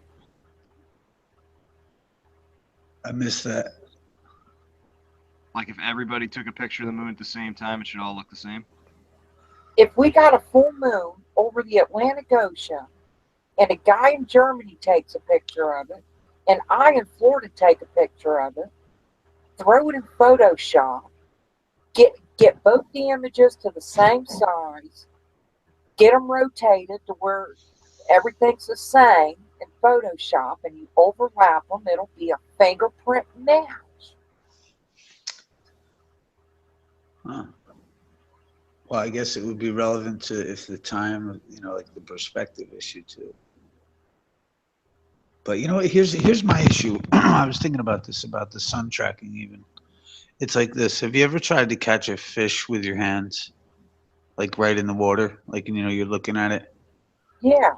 I missed that. Like if everybody took a picture of the moon at the same time, it should all look the same. If we got a full moon over the Atlantic Ocean and a guy in Germany takes a picture of it and I in Florida take a picture of it, throw it in Photoshop, get both the images to the same size, get them rotated to where everything's the same in Photoshop, and you overlap them, it'll be a fingerprint match. Huh. Well, I guess it would be relevant to if the time, you know, like the perspective issue too. But you know, here's my issue. I was thinking about this, about the sun tracking even. It's like this. Have you ever tried to catch a fish with your hands? Like right in the water? Like, you know, you're looking at it? Yeah.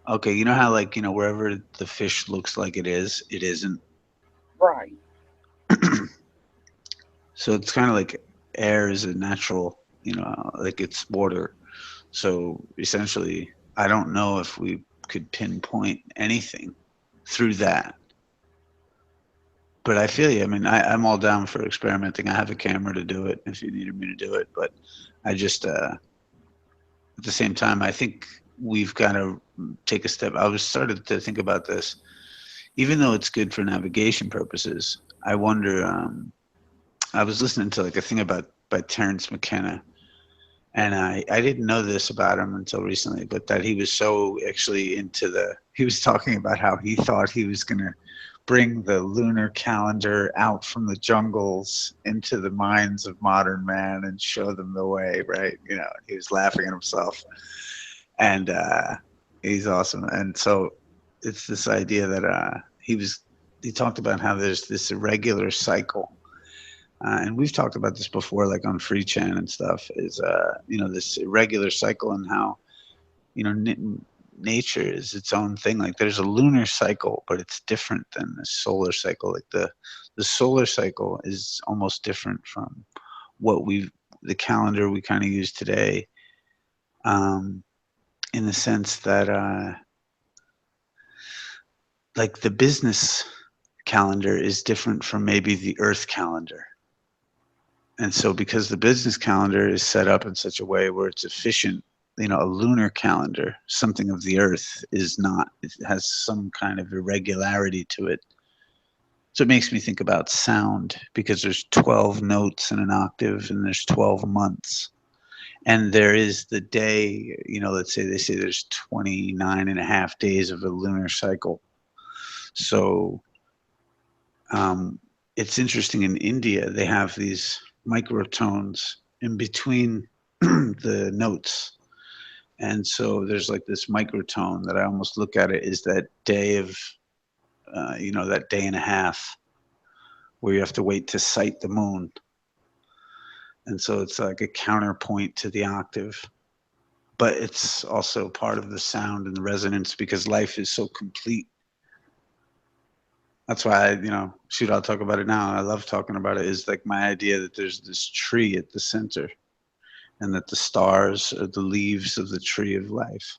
Okay, you know how like, you know, wherever the fish looks like it is, it isn't? Right. So it's kind of like air is a natural, you know, like it's water. So essentially, I don't know if we could pinpoint anything through that. But I feel you. I mean, I'm all down for experimenting. I have a camera to do it if you needed me to do it. But I just, at the same time, I think we've got to take a step. I was started to think about this. Even though it's good for navigation purposes, I wonder, I was listening to like a thing by Terence McKenna. And I didn't know this about him until recently, but that he was so actually into he was talking about how he thought he was going to bring the lunar calendar out from the jungles into the minds of modern man and show them the way, right? You know, he was laughing at himself, and he's awesome. And so it's this idea that he talked about how there's this irregular cycle. And we've talked about this before, like on Free Chan and stuff, is, you know, this irregular cycle and how, you know, nature is its own thing. Like there's a lunar cycle, but it's different than the solar cycle. Like the solar cycle is almost different from what the calendar we kind of use today, in the sense that, like the business calendar is different from maybe the Earth calendar. And so because the business calendar is set up in such a way where it's efficient, you know, a lunar calendar, something of the Earth, is not. It has some kind of irregularity to it. So it makes me think about sound, because there's 12 notes in an octave and there's 12 months. And there is the day, you know, let's say they say there's 29 and a half days of a lunar cycle. So it's interesting, in India, they have these microtones in between the notes. And so there's like this microtone that I almost look at it as that day of, you know, that day and a half where you have to wait to sight the moon. And so it's like a counterpoint to the octave. But it's also part of the sound and the resonance, because life is so complete. That's why you know, shoot, I'll talk about it now. I love talking about it. Is like my idea that there's this tree at the center, and that the stars are the leaves of the tree of life.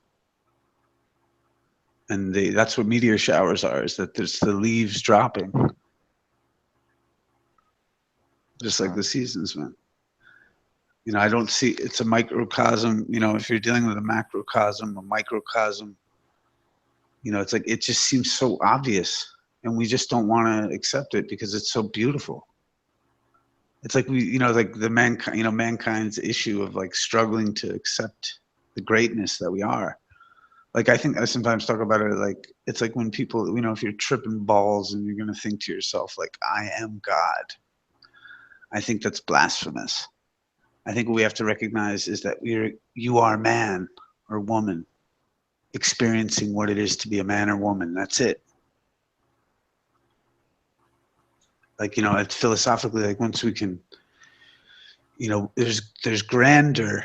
And that's what meteor showers are, is that there's the leaves dropping. Just like the seasons, man. You know, I don't see, it's a microcosm. You know, if you're dealing with a macrocosm, a microcosm, you know, it's like, it just seems so obvious. And we just don't want to accept it because it's so beautiful. It's like you know, like the mankind, you know, mankind's issue of like struggling to accept the greatness that we are. Like I think I sometimes talk about it like, it's like when people, you know, if you're tripping balls and you're going to think to yourself like, I am God. I think that's blasphemous. I think what we have to recognize is that you are man or woman experiencing what it is to be a man or woman. That's it. Like, you know, it's philosophically, like once we can, you know, there's grandeur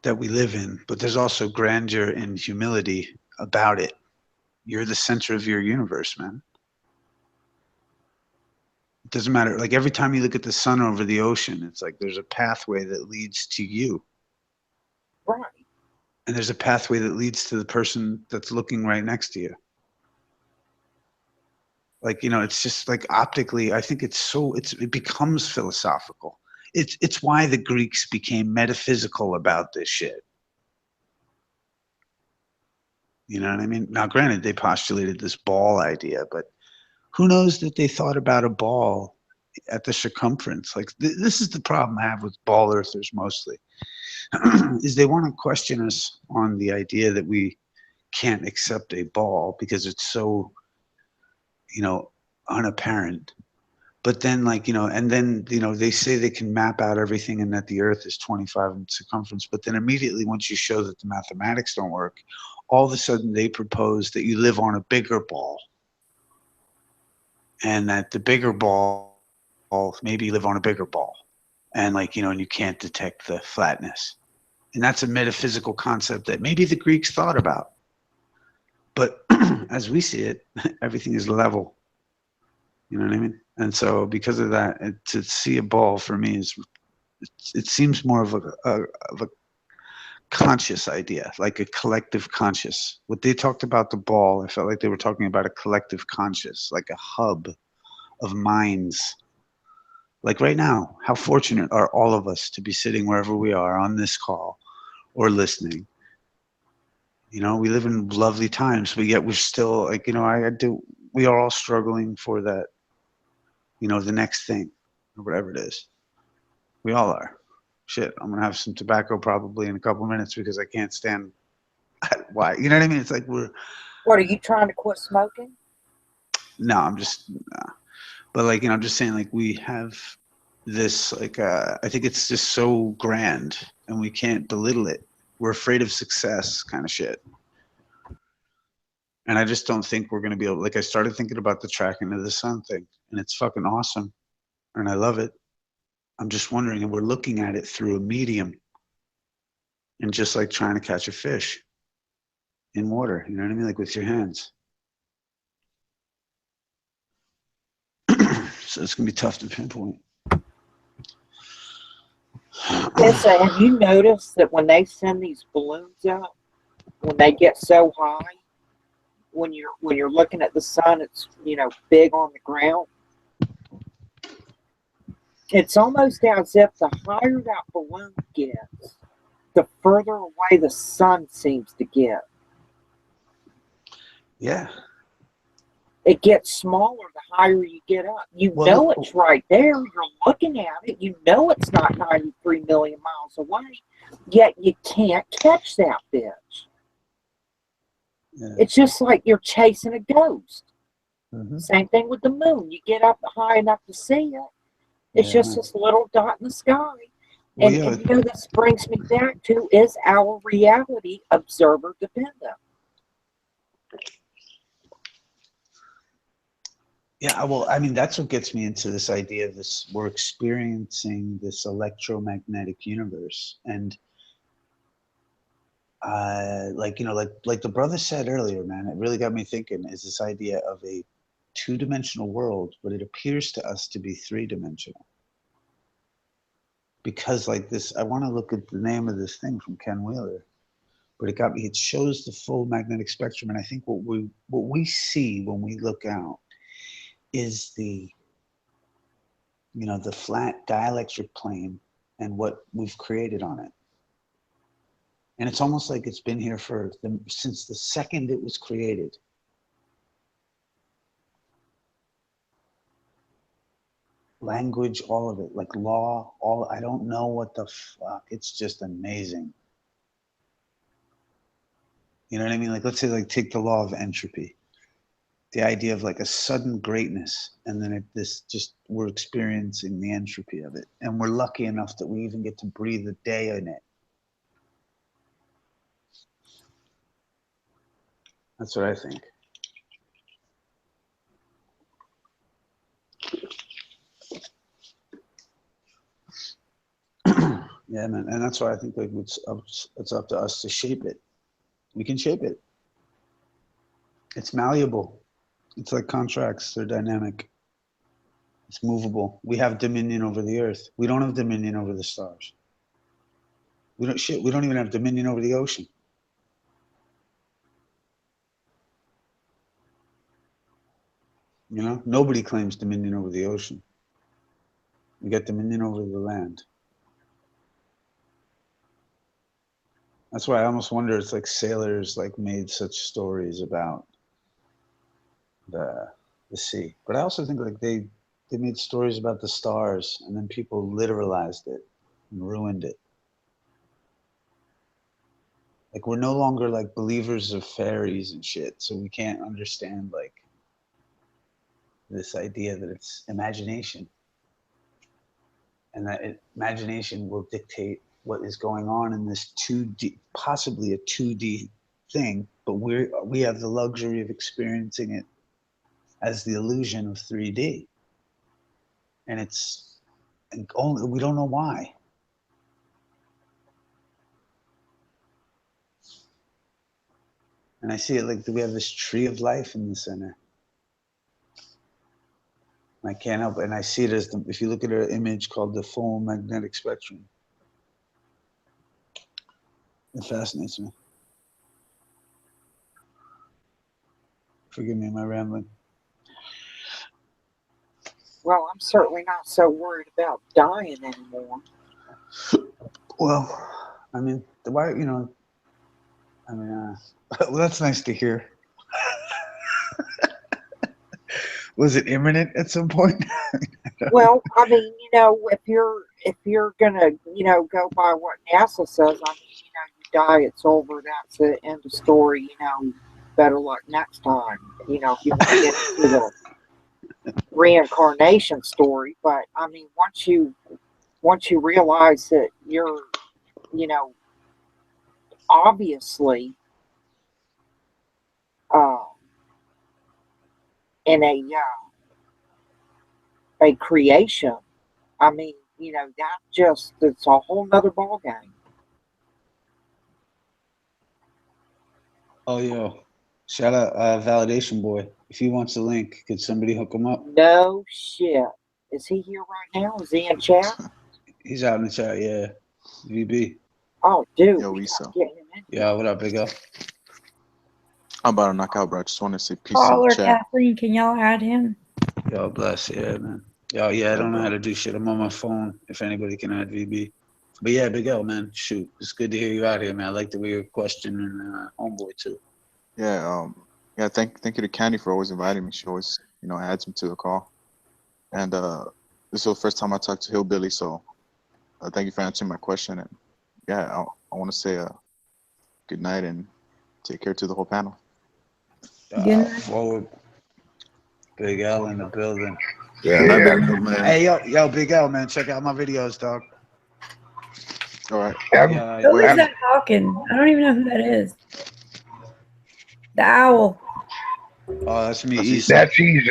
that we live in, but there's also grandeur and humility about it. You're the center of your universe, man. It doesn't matter. Like every time you look at the sun over the ocean, it's like there's a pathway that leads to you. Right. And there's a pathway that leads to the person that's looking right next to you. Like, you know, it's just like optically, I think it becomes philosophical. It's why the Greeks became metaphysical about this shit. You know what I mean? Now, granted, they postulated this ball idea, but who knows that they thought about a ball at the circumference? Like, this is the problem I have with ball earthers mostly, is they want to question us on the idea that we can't accept a ball because it's so, you know, unapparent. But then, like, you know, and then, you know, they say they can map out everything and that the earth is 25 in circumference. But then immediately, once you show that the mathematics don't work, all of a sudden they propose that you live on a bigger ball. And that the bigger ball, maybe you live on a bigger ball. And like, you know, and you can't detect the flatness. And that's a metaphysical concept that maybe the Greeks thought about. But as we see it, everything is level. You know what I mean? And so because of that, to see a ball for me it seems more of a conscious idea, like a collective conscious. What they talked about the ball, I felt like they were talking about a collective conscious, like a hub of minds. Like right now, how fortunate are all of us to be sitting wherever we are on this call or listening. You know, we live in lovely times, but yet we're still like, you know, we are all struggling for that, you know, the next thing or whatever it is. We all are. Shit, I'm going to have some tobacco probably in a couple minutes because I can't stand why. You know what I mean? It's like What, are you trying to quit smoking? No, I'm just, but like, I'm just saying, like, we have this, like, I think it's just so grand and we can't belittle it. We're afraid of success kind of shit. And I just don't think we're going to be able, like, I started thinking about the tracking of the sun thing, and it's fucking awesome. And I love it. I'm just wondering, and we're looking at it through a medium and just like trying to catch a fish in water, you know what I mean? Like with your hands. So it's going to be tough to pinpoint. Yes, have you noticed that when they send these balloons up, when they get so high, when you're looking at the sun, it's big on the ground. It's almost as if the higher that balloon gets, the further away the sun seems to get. Yeah. It gets smaller the higher you get up. You know it's right there. You're looking at it. You know it's not 93 million miles away, yet you can't catch that fish. Yeah. It's just like you're chasing a ghost. Mm-hmm. Same thing with the moon. You get up high enough to see it. It's just this little dot in the sky. And this brings me back to, is our reality observer dependent? Yeah, well, I mean, that's what gets me into this idea of this, we're experiencing this electromagnetic universe. And like the brother said earlier, man, it really got me thinking, is this idea of a two-dimensional world, but it appears to us to be three-dimensional. Because like this, I want to look at the name of this thing from Ken Wheeler, but it shows the full magnetic spectrum. And I think what we see when we look out is the flat dielectric plane and what we've created on it. And it's almost like it's been here since the second it was created. Language, all of it, like law, I don't know what the fuck, it's just amazing. You know what I mean? Like, let's say, like, take the law of entropy. The idea of like a sudden greatness, and then we're experiencing the entropy of it. And we're lucky enough that we even get to breathe a day in it. That's what I think. Yeah, man. And that's why I think like it's up to us to shape it. We can shape it. It's malleable. It's like contracts, they're dynamic. It's movable. We have dominion over the earth. We don't have dominion over the stars. We don't even have dominion over the ocean. You know, nobody claims dominion over the ocean. We get dominion over the land. That's why I almost wonder, it's like sailors like made such stories about the sea. But I also think like they made stories about the stars, and then people literalized it and ruined it. Like, we're no longer like believers of fairies and shit, so we can't understand like this idea that it's imagination, and that imagination will dictate what is going on in this 2D, possibly a 2D thing, but we have the luxury of experiencing it as the illusion of 3D. And we don't know why. And I see it like we have this tree of life in the center. And I can't help it. And I see it as if you look at an image called the full magnetic spectrum. It fascinates me. Forgive me, my rambling. Well, I'm certainly not so worried about dying anymore. Well, I mean, why, well, that's nice to hear. Was it imminent at some point? Well, I mean, if you're gonna, go by what NASA says, I mean, you die, it's over, that's the end of story, better luck next time. You know, if you want to get into the reincarnation story. But I mean, once you realize that you're, you know, obviously in a creation, I mean, you know, it's a whole nother ball game. Oh, yo, shout out Validation Boy. If he wants a link, could somebody hook him up? No shit. Is he here right now? Is he in chat? He's out in the chat, yeah. VB. Oh, dude. Yo, we Lisa. gotta get him in. Yeah, what up, big up? I'm about to knock out, bro. I just want to say peace in Paul the or chat. Kathleen, can y'all add him? Yo, bless, yeah, man. Yo, yeah, I don't know how to do shit. I'm on my phone. If anybody can add VB. But yeah, Big L, man. Shoot, it's good to hear you out here, man. I like the way you're questioning Homeboy too. Yeah, yeah. Thank you to Candy for always inviting me. She always, adds me to the call. And this is the first time I talked to Hillbilly, so thank you for answering my question. And yeah, I want to say good night and take care to the whole panel. Forward. Big L in the building. Yeah, man. Hey, yo, Big L, man. Check out my videos, dog. All right. Who is that talking? I don't even know who that is. The owl. Oh, that's me. That's easy.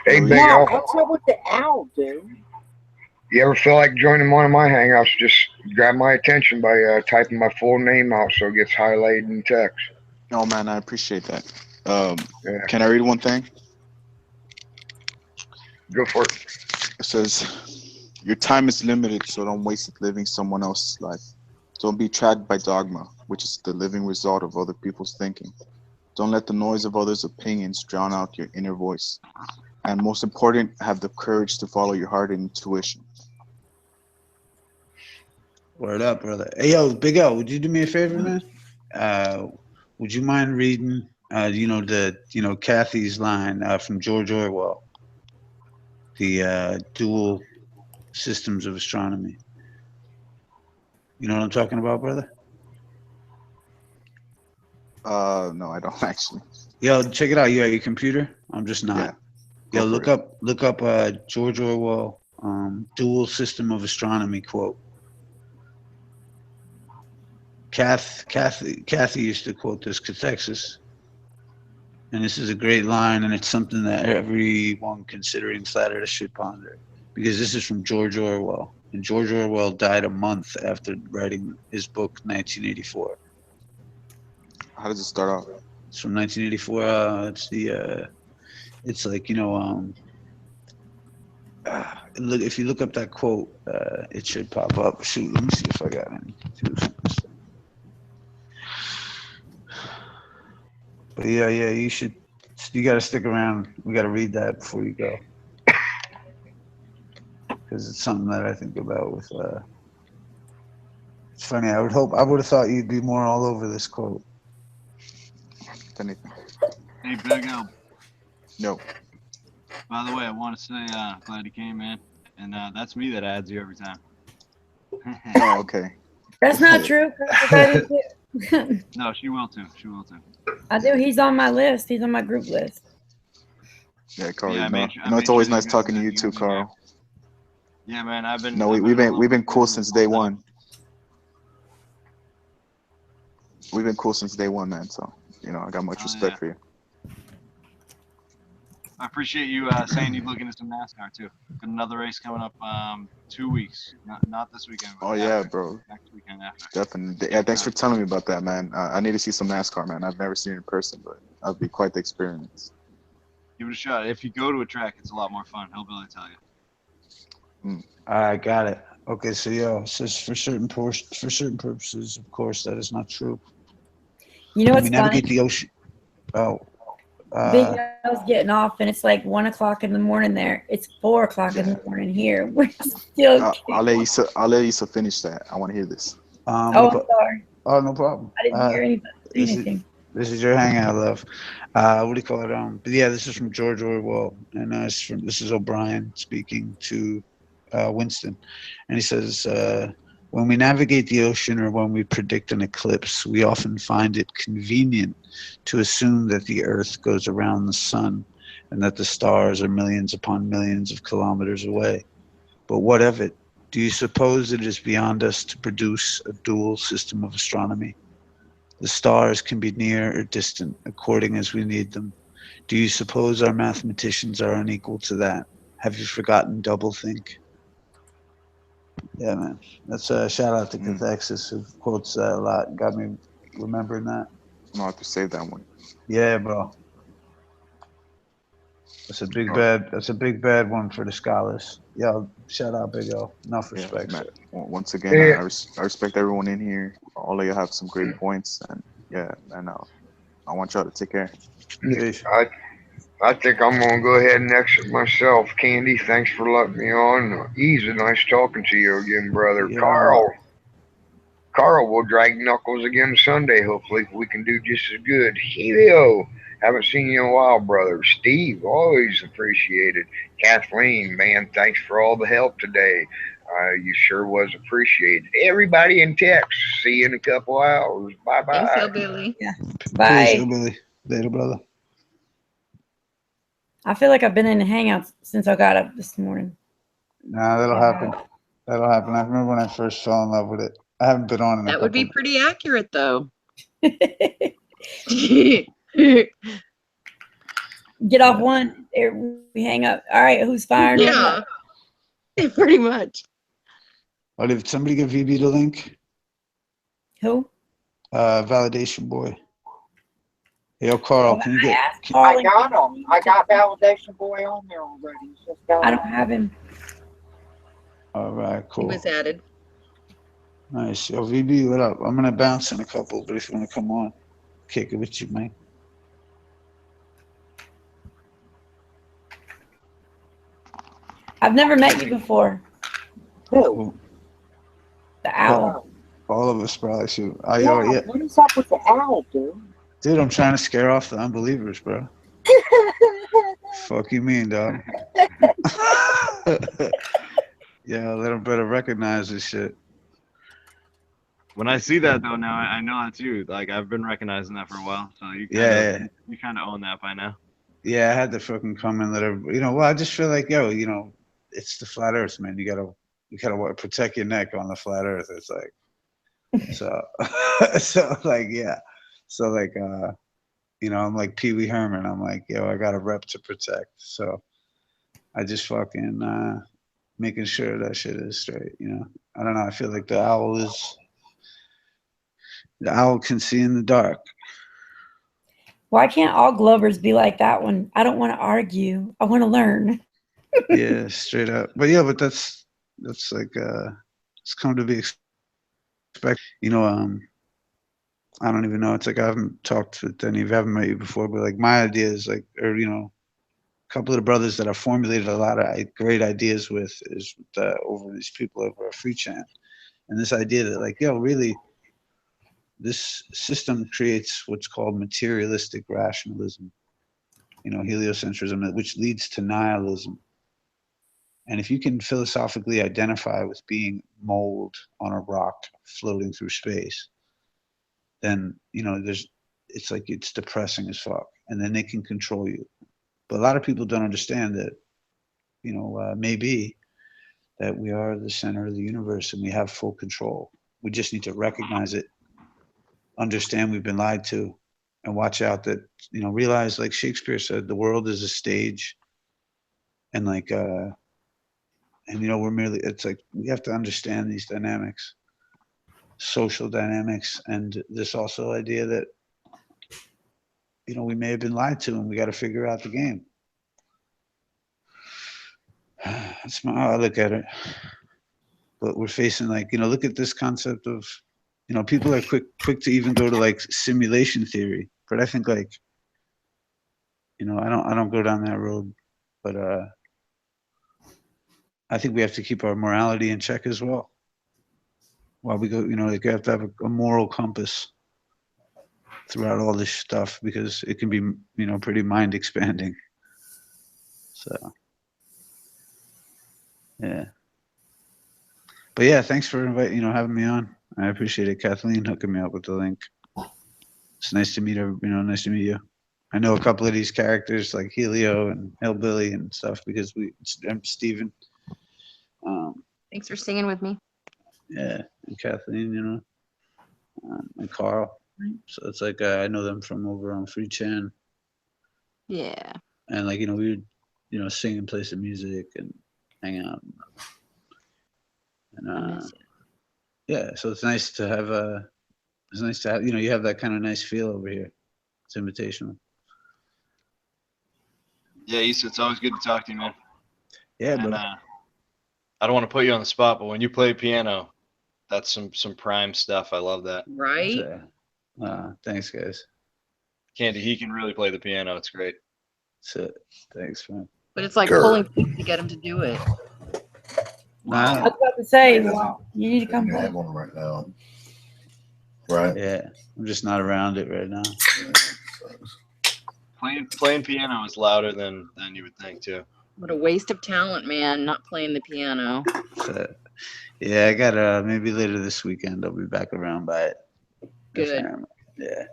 Hey, Big Now, L. what's up with the owl, dude? You ever feel like joining one of my hangouts? Just grab my attention by typing my full name out so it gets highlighted in text. Oh man, I appreciate that. Can I read one thing? Go for it. It says, your time is limited, so don't waste it living someone else's life. Don't be trapped by dogma, which is the living result of other people's thinking. Don't let the noise of others' opinions drown out your inner voice. And most important, have the courage to follow your heart and intuition. Word up, brother. Hey, yo, Big L, would you do me a favor, man? Would you mind reading, Kathy's line from George Orwell, the dual systems of astronomy? You know what I'm talking about, brother? No, I don't actually. Yo, check it out. You at your computer? I'm just not. Yeah, Yo, look up George Orwell, dual system of astronomy quote. Kathy used to quote this catexis, and this is a great line, and it's something that everyone considering flat earth should ponder, because this is from George Orwell, and George Orwell died a month after writing his book 1984. How does it start off? It's from 1984. It's like, look, if you look up that quote, it should pop up. Shoot, let me see if I got any. But yeah, you got to stick around. We got to read that before you go, because it's something that I think about with. It's funny. I would have thought you'd be more all over this quote. Anything. Hey, Big L. No. By the way, I want to say glad you came, man. And that's me that adds you every time. Oh, okay. That's not true. No, she will too. She will too. I do. He's on my list. He's on my group list. Yeah, Carl. Yeah, it's always nice talking to you too, Carl. Yeah, man. I've been. No, we've been cool since day one. We've been cool since day one, man. So I got much respect for you. I appreciate you saying you'd look into some NASCAR too. Got another race coming up 2 weeks. Not this weekend. But yeah, bro. Next weekend after. Definitely. Yeah, thanks for telling me about that, man. I need to see some NASCAR, man. I've never seen it in person, but that'll be quite the experience. Give it a shot. If you go to a track, it's a lot more fun. Hillbilly tell you. I got it. Okay, so it says for certain purposes, of course, that is not true. You know what's funny? Navigate the ocean. Oh. Big L's getting off, and it's like 1 o'clock in the morning there. It's 4 o'clock in the morning here. We're still. I'll let Issa finish that. I want to hear this. I'm sorry. Oh, no problem. I didn't hear anything. This is your hangout, love. What do you call it? But yeah, this is from George Orwell, and this is O'Brien speaking to Winston, and he says, When we navigate the ocean or when we predict an eclipse, we often find it convenient to assume that the Earth goes around the sun and that the stars are millions upon millions of kilometers away. But what of it? Do you suppose it is beyond us to produce a dual system of astronomy? The stars can be near or distant according as we need them. Do you suppose our mathematicians are unequal to that? Have you forgotten doublethink? Yeah, man. That's a shout out to Cathexis, who quotes that a lot and got me remembering that. I'll have to save that one. Yeah, bro. That's a big bad one for the scholars. Yo, shout out Big O. Enough Yeah, respect. Matt, once again, Yeah. I respect everyone in here. All of you have some great points, and yeah, and I want y'all to take care. Peace. I think I'm gonna go ahead and exit myself. Candy, thanks for letting me on. Easy, nice talking to you again, brother. Yeah. Carl will drag knuckles again Sunday. Hopefully, we can do just as good. Helio, haven't seen you in a while, brother. Steve, always appreciated. Kathleen, man, thanks for all the help today. You sure was appreciated. Everybody in Texas, see you in a couple hours. Bye bye. Thanks, Hillbilly. Yeah. Peace, Bye. hillbilly. Later, brother. I feel like I've been in a hangout since I got up this morning. Nah, that'll happen. That'll happen. I remember when I first fell in love with it. I haven't been on in a That would be couple. pretty accurate, though. Get off one, there we hang up. All right, who's firing? Yeah, pretty much. Oh, did somebody give VB the link? Who? Validation boy. Yo, Carl, can you get? I got him. I got Validation Boy on there already. He's just got I don't have him. All right, He cool. was added. Nice. Yo, VB, what up? I'm gonna bounce in a couple, but if you wanna come on, kick it with you, man. I've never met you before. Who? The owl. All of us probably should. Oh, Yeah, yeah. what is up with the owl, dude? Dude, I'm trying to scare off the unbelievers, bro. Fuck you mean, dog? Yeah, let them better recognize this shit. When I see that though, now I know that's you. Like I've been recognizing that for a while, so you you kind of own that by now. Yeah, I had to fucking come and let everybody, well, I just feel like, it's the flat earth, man. You gotta protect your neck on the flat earth. It's like, so, I'm like Pee Wee Herman. I'm like, I got a rep to protect. So I just fucking, making sure that shit is straight, I don't know. I feel like the owl can see in the dark. Why can't all Glovers be like that one? I don't want to argue. I want to learn. Yeah, straight up. But that's like it's come to be expected. I don't even know. It's like I haven't talked with any of you, I haven't met you before, but like my idea is like, or a couple of the brothers that I formulated a lot of great ideas with is over these people over a free chant, and this idea that like, really, this system creates what's called materialistic rationalism, heliocentrism, which leads to nihilism. And if you can philosophically identify with being mold on a rock floating through space, then, it's like it's depressing as fuck. And then they can control you. But a lot of people don't understand that, maybe that we are the center of the universe and we have full control. We just need to recognize it, understand we've been lied to, and watch out that, realize, like Shakespeare said, the world is a stage. And like, we're merely, it's like, we have to understand these dynamics, social dynamics, and this also idea that, we may have been lied to and we got to figure out the game. That's how I look at it. But we're facing like, look at this concept of, people are quick to even go to like simulation theory, but I think like, I don't go down that road, but I think we have to keep our morality in check as well. While we go, like you have to have a moral compass throughout all this stuff because it can be, pretty mind expanding. So, yeah. But yeah, thanks for having me on. I appreciate it. Kathleen hooking me up with the link. It's nice to meet her. Nice to meet you. I know a couple of these characters like Helio and Hillbilly and stuff because I'm Steven. Thanks for singing with me. Yeah, and Kathleen, and Carl. So it's like I know them from over on Free Chan. Yeah. And we would, sing and play some music and hang out. And yeah, so it's nice to have you have that kind of nice feel over here. It's invitational. Yeah, Issa, it's always good to talk to you, man. Yeah, and, but I don't want to put you on the spot, but when you play piano, that's some prime stuff. I love that. Right? Thanks, guys. Candy, he can really play the piano. It's great. Thanks, man. But it's like pulling teeth to get him to do it. I was about to say, you need to come I play. have one right now. Right. Yeah, I'm just not around it right now. Playing piano is louder than you would think too. What a waste of talent, man, not playing the piano. Yeah, I got maybe later this weekend I'll be back around by it. Good. Yeah.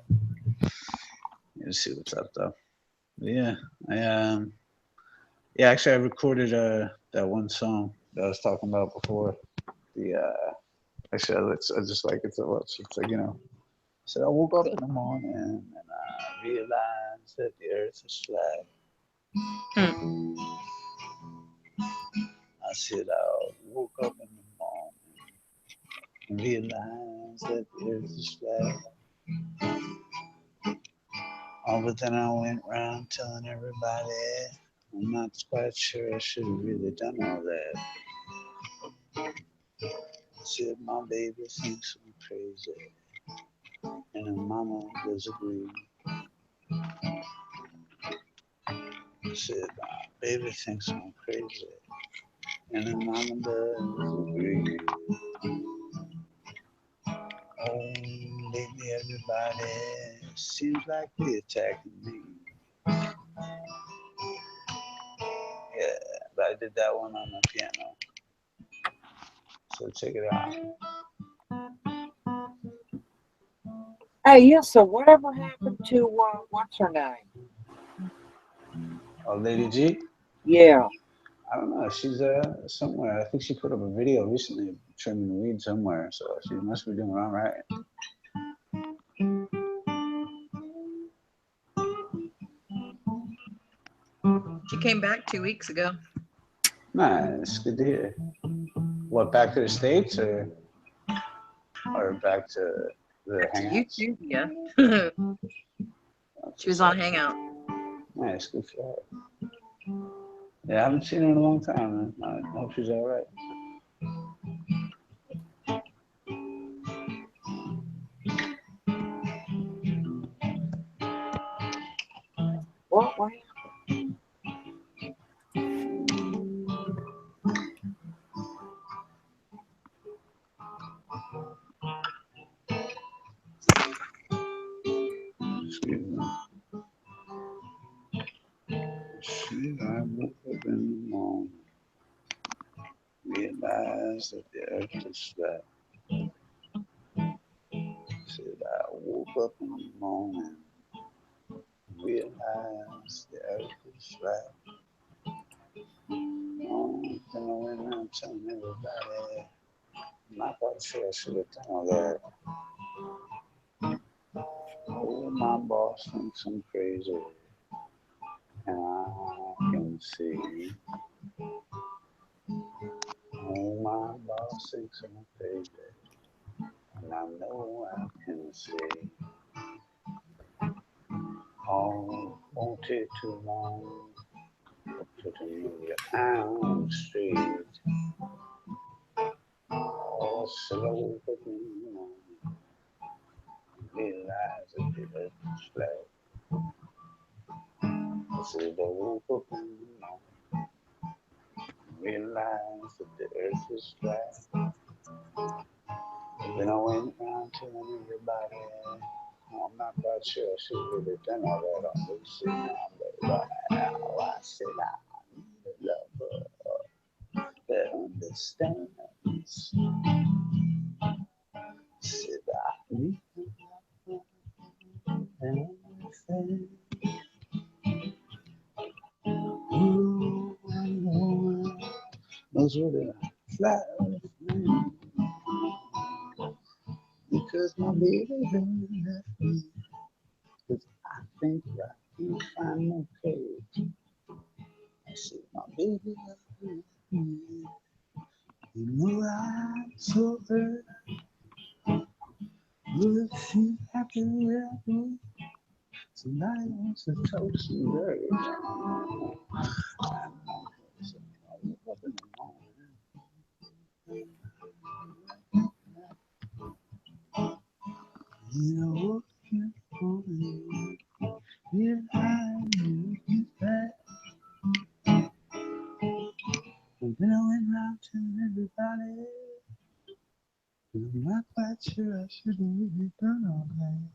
Let's see what's up though. Yeah, actually I recorded that one song that I was talking about before. Actually I just like it so much. It's like, so I woke up in the morning and I realized that the earth is flat. I said I woke up in the morning and realized that the earth is flat. But then I went around telling everybody I'm not quite sure I should have really done all that. I said my baby thinks I'm crazy, and her mama does agree. I said my baby thinks I'm crazy, and her mama does agree. Oh, lately everybody seems like they're attacking me. Yeah, but I did that one on the piano. So check it out. Hey, yeah, so whatever happened to, what's her name? Oh, Lady G? Yeah. I don't know. She's somewhere. I think she put up a video recently trimming weed somewhere, so she must be doing all right. She came back 2 weeks ago. Nice, good to hear. What, back to the States or back to the Hangouts? YouTube, yeah. She was on Hangout. Nice, good for her. Yeah, I haven't seen her in a long time, man. I hope she's all right. What happened? Excuse me. I woke up in the morning, realized that the earth is flat. Said I woke up in the morning, realized the earth is flat. Then I went around telling everybody, I'm not quite sure I should have done all that. Oh, my boss thinks I'm crazy, and I can see. Oh, my boss thinks I'm crazy, and I know I can see. Oh, won't take too long to move you down the street. Oh, slow cooking, realize that the earth is flat. I said, oh, cooking, realize that the earth is flat. Then I went around telling everybody, I'm not quite sure I should have really done all that on this shit now, but right now I said I need a lover that understands once. Said I everything. Ooh, those were the flat earth men. Because my baby don't left me. Cause I think I can't find no cage. I said my baby left me. You know I'm so hurt. But she's happy with me. Somebody wants to talk to her. You know what for me. Yeah, I knew you back. And then I went round to everybody. I'm not quite sure I should have really done all that.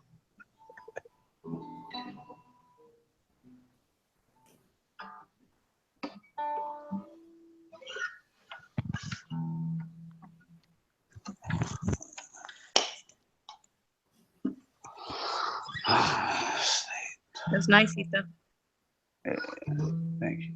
That's nice, Ethan. Thank you.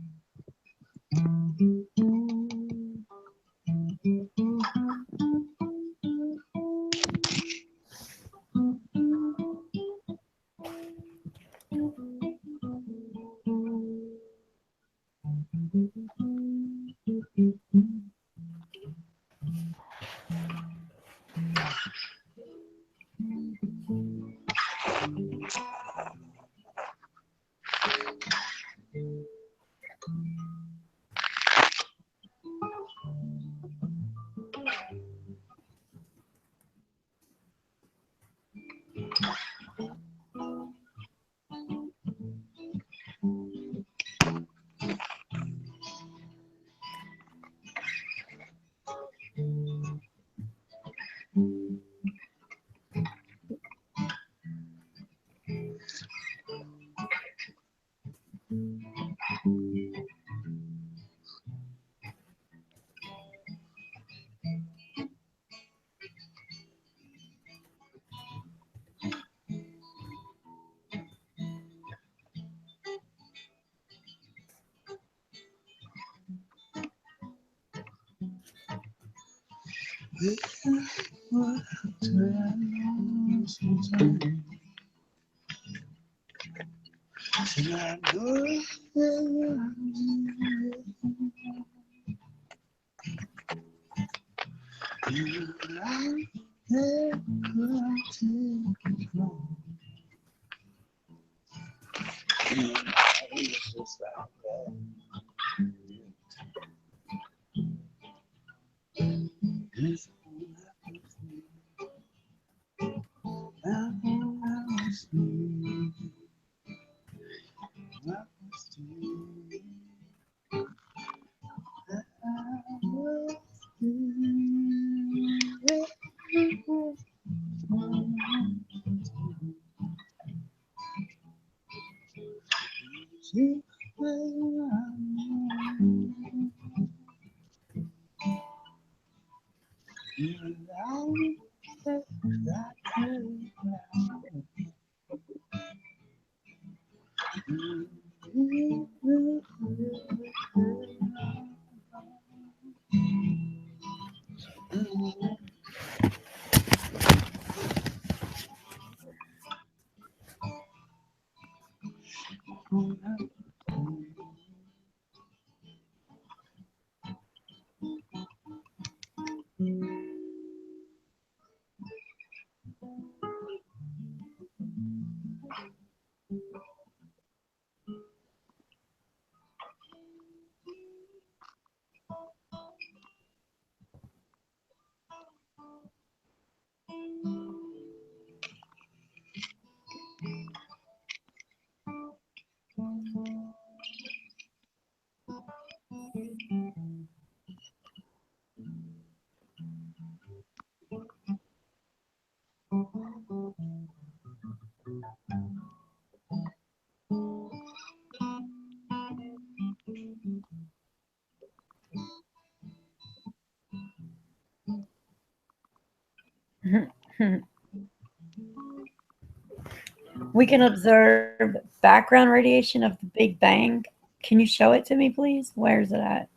We can observe background radiation of the Big Bang. Can you show it to me, please? Where's it at?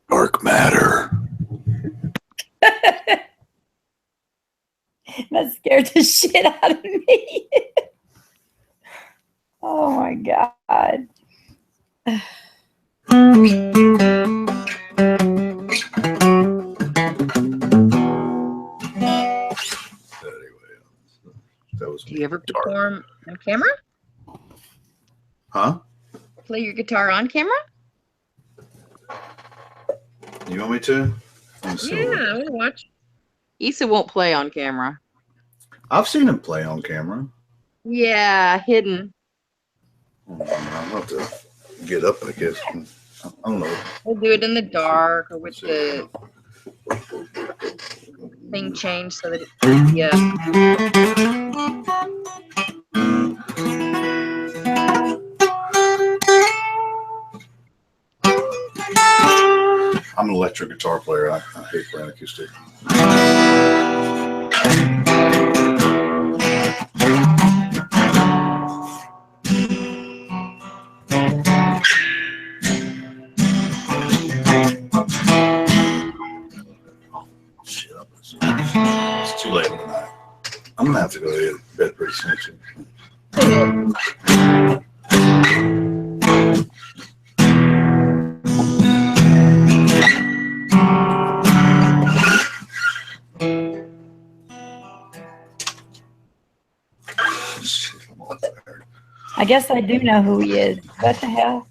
Dark matter. That scared the shit out of me. Oh my God. That was Do you ever dark. perform on camera? Huh? Play your guitar on camera? You want me to? Let me see Yeah, what- I want to watch. Issa won't play on camera. I've seen him play on camera. Yeah, hidden. I'll have to get up, I guess. I don't know. We'll do it in the dark or with the thing changed so that it, yeah. I'm an electric guitar player. I hate playing acoustic. Shit, it's too late in the night. I'm gonna have to go to bed pretty soon too. I guess I do know who he is. What the hell?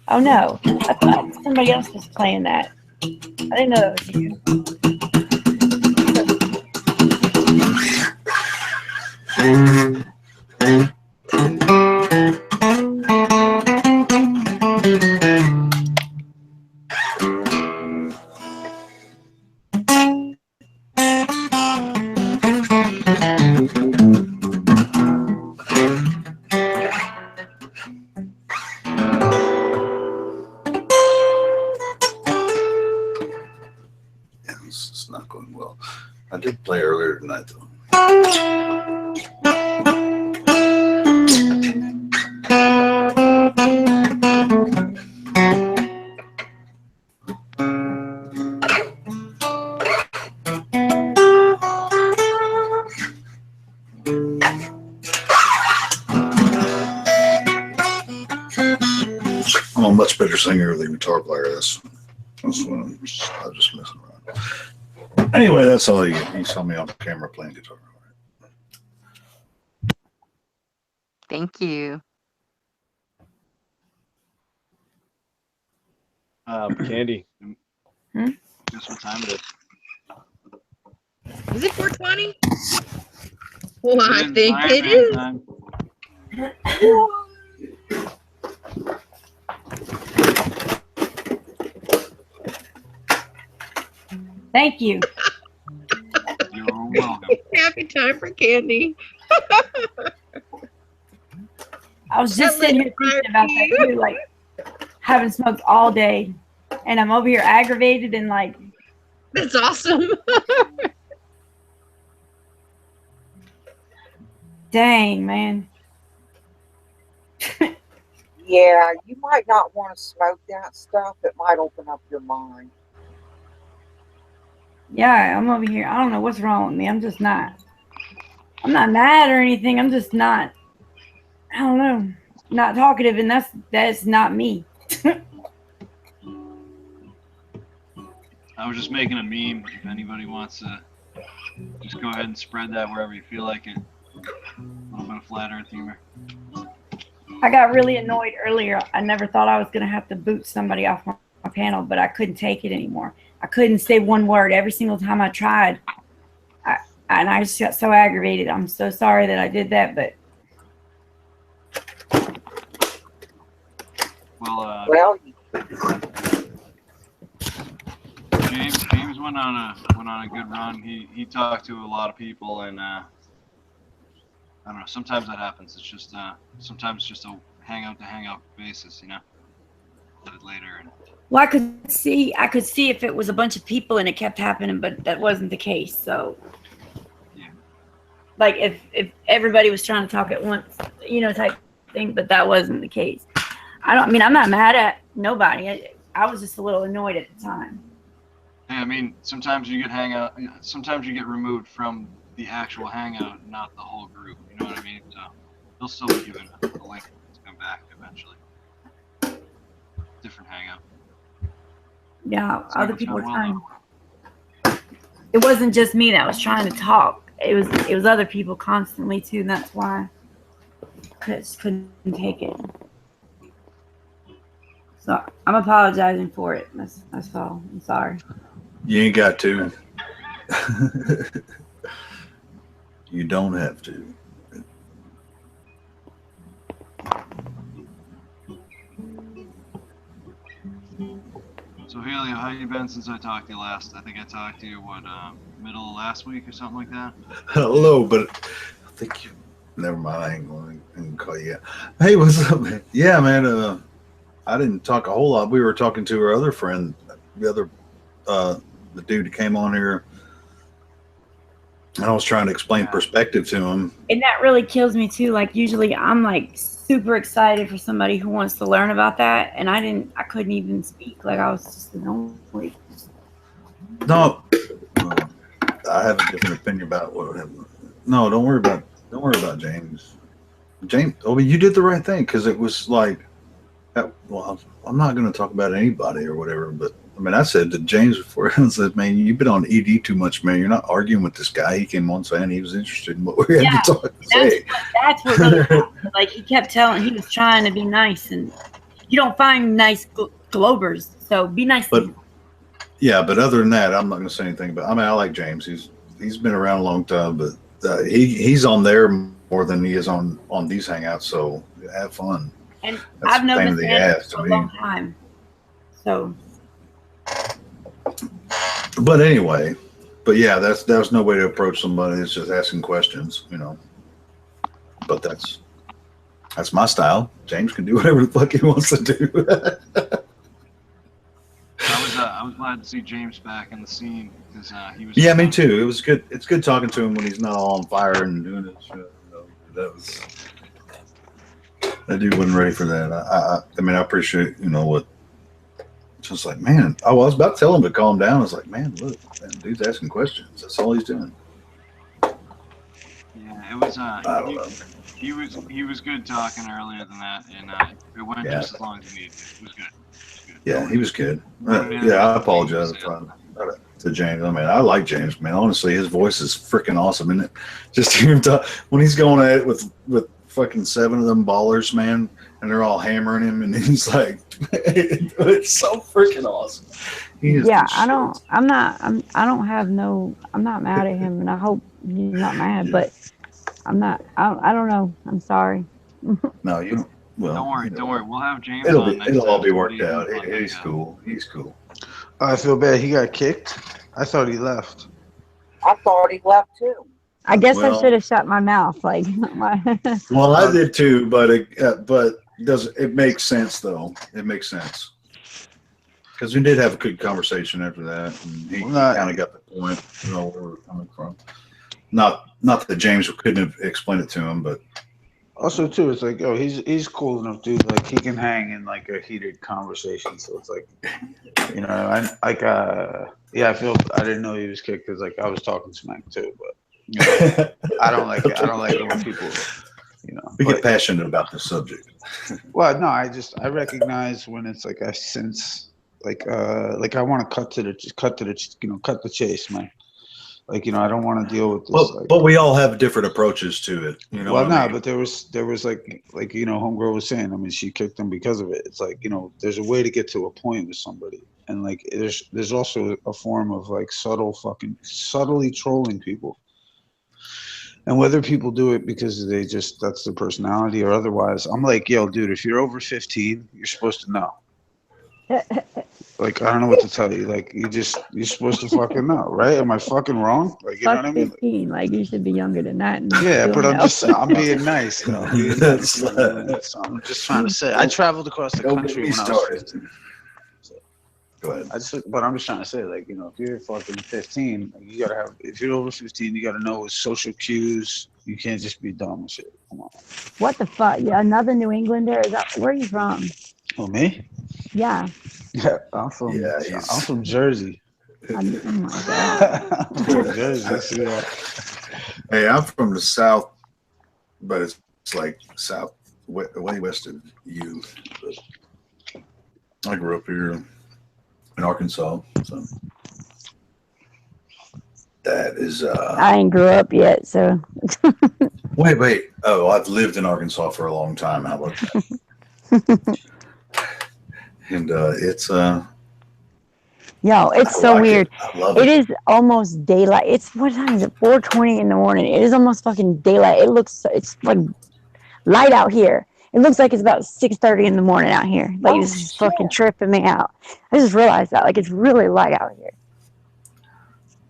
Oh no. I thought somebody else was playing that. I didn't know that was you. It's not going well. I did play earlier tonight though. I'm a much better singer than guitar player. That's what I'm just messing around. Anyway, that's all you saw me on camera playing guitar. Thank you. Candy. Guess what time it is? Is it 4:20? Well, I It is think Iron it Man is. time. Thank you. You're welcome. Happy time for candy. I was just sitting here thinking about that too, like haven't smoked all day, and I'm over here aggravated and like. That's awesome. Dang, man. Yeah, you might not want to smoke that stuff. It might open up your mind. Yeah, I'm over here. I don't know what's wrong with me. I'm not mad or anything. I'm just not, I don't know, not talkative, and that's not me. I was just making a meme. If anybody wants to, just go ahead and spread that wherever you feel like it. A little bit of flat earth humor. I got really annoyed earlier. I never thought I was going to have to boot somebody off my panel, but I couldn't take it anymore. I couldn't say one word every single time I tried. And I just got so aggravated. I'm so sorry that I did that, but. Well, James went on a good run. He talked to a lot of people, and I don't know. Sometimes that happens. It's just sometimes just a hangout to hangout basis, you know. later. And Well, I could see if it was a bunch of people and it kept happening, but that wasn't the case. So, yeah, like if everybody was trying to talk at once, type thing, but that wasn't the case. I'm not mad at nobody. I was just a little annoyed at the time. yeah, I mean, sometimes you get removed from the actual hangout, not the whole group. You know what I mean? So they'll still be given a link to come back eventually. Different hangout. Yeah, It's other not people were well trying. It wasn't just me that was trying to talk. It was other people constantly too, and that's why I just couldn't take it. So I'm apologizing for it. That's all. I'm sorry. You ain't got to. You don't have to. So Helio, how you been since I talked to you last? I think I talked to you middle of last week or something like that. Hello, but I think you. Never mind. I ain't going to call you. Hey, what's up, man? Yeah, man. I didn't talk a whole lot. We were talking to our other friend, the dude who came on here, and I was trying to explain perspective to him. And that really kills me too. Like usually I'm like super excited for somebody who wants to learn about that, and I couldn't even speak. Like I was just annoyed. No, I have a different opinion about what happened. No, don't worry about James. James, you did the right thing, because it was like, well, I'm not going to talk about anybody or whatever, but I mean, I said to James before, I said, man, you've been on ED too much, man. You're not arguing with this guy. He came on saying he was interested in what we had to talk to say. That's what really happened. Like he kept he was trying to be nice, and you don't find nice globers, so be nice to him. Yeah, but other than that, I'm not going to say anything about. I mean, I like James. He's been around a long time, but he's on there more than he is on these hangouts. So have fun. And That's I've known the this for a long time. So. But anyway, yeah, that was no way to approach somebody. It's just asking questions, But that's my style. James can do whatever the fuck he wants to do. I was glad to see James back in the scene because he was. Yeah, me too. It was good. It's good talking to him when he's not all on fire and doing it. That dude wasn't ready for that. I mean, I appreciate what. Just like, man, I was about to tell him to calm down. I was like, man, look, dude's asking questions. That's all he's doing. Yeah, it was. He was good talking earlier than that, and it went just as long as he needed. It was good. Yeah, he was good. I apologize to James. I mean, I like James, man. Honestly, his voice is freaking awesome, isn't it? Just hear him talk when he's going at it with fucking 7 of them ballers, man, and they're all hammering him, and he's like, it's so freaking awesome. I'm not mad at him, and I hope you're not mad, but I don't know. I'm sorry. No, you don't. Well, don't worry. We'll have James it'll all be worked out. He's cool. He's cool. I feel bad. He got kicked. I thought he left. I thought he left too. I guess I should have shut my mouth. Like, well, I did too, but it makes sense though. It makes sense because we did have a good conversation after that, and he kind of got the point, where we're coming from. Not that James couldn't have explained it to him, but also too, it's like, he's cool enough, dude. Like he can hang in like a heated conversation. So it's like, I feel I didn't know he was kicked because like I was talking smack too, but. I don't like it. I don't like it when people, we get passionate about this subject. Well, no, I recognize when it's like I sense, like I want to cut to the chase, man. Like, I don't want to deal with this. But we all have different approaches to it, Well, no, but there was like homegirl was saying. I mean, she kicked him because of it. It's like, there's a way to get to a point with somebody, and like there's also a form of like subtly trolling people. And whether people do it because that's their personality or otherwise, I'm like, yo, dude, if you're over 15, you're supposed to know. Like, I don't know what to tell you. Like, you're supposed to fucking know, right? Am I fucking wrong? Like, you know Fuck what I mean? 15. Like, you should be younger than that. And Yeah, still but I'm know. being nice, though. I'm being nice. You know what I mean? So I'm just trying to say, I traveled across the Don't get country me when I was started. 15. So Go ahead. but I'm just trying to say, like, you know, if you're fucking 15, like, you gotta have. If you're over 15, you gotta know social cues. You can't just be dumb and shit. Come on. What the fuck? Yeah, another New Englander? Is that, where are you from? Oh, me? Yeah. Yeah, I'm from Jersey. Oh my God. I'm from Jersey. Yeah. Hey, I'm from the South, but it's like south, way west of you. But I grew up here in Arkansas, so that is. I ain't grew up yet, so. Wait. Oh, I've lived in Arkansas for a long time. How about that? And it's Yo, it's I so like weird. I love It is almost daylight. It's what time is it? 4:20 in the morning. It is almost fucking daylight. It's like light out here. It looks like it's about 6:30 in the morning out here. Like, this is fucking tripping me out. I just realized that. Like, it's really light out here.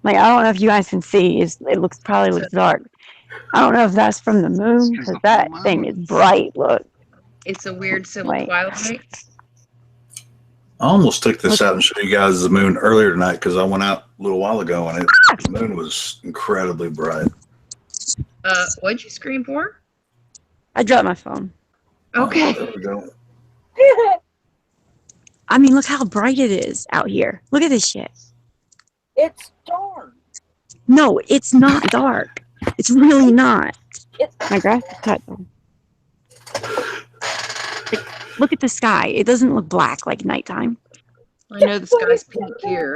Like, I don't know if you guys can see. It probably looks dark. I don't know if that's from the moon, because that thing is bright. Look. It's a weird civil Wait. twilight. I almost took this out and showed you guys the moon earlier tonight because I went out a little while ago and the moon was incredibly bright. What'd you scream for? I dropped my phone. Okay. There we go. I mean, look how bright it is out here. Look at this shit. It's dark. No, it's not dark. It's really not. My grass is cut though. Look at the sky. It doesn't look black like nighttime. I know the sky's pink here.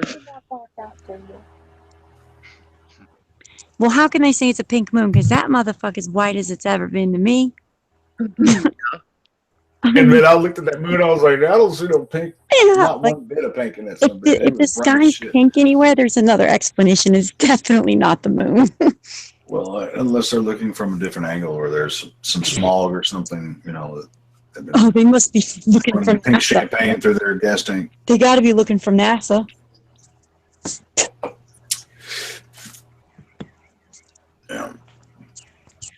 Well, how can they say it's a pink moon? Because that motherfucker's white as it's ever been to me. And then I looked at that moon, I was like, I don't see no pink. Not one bit of pink in that sunbed. If the sky's pink anywhere, there's another explanation. It's definitely not the moon. Well, unless they're looking from a different angle or there's some smog or something, you know. Oh, they must be looking from pink NASA. champagne through their gas tank. They got to be looking from NASA. Yeah.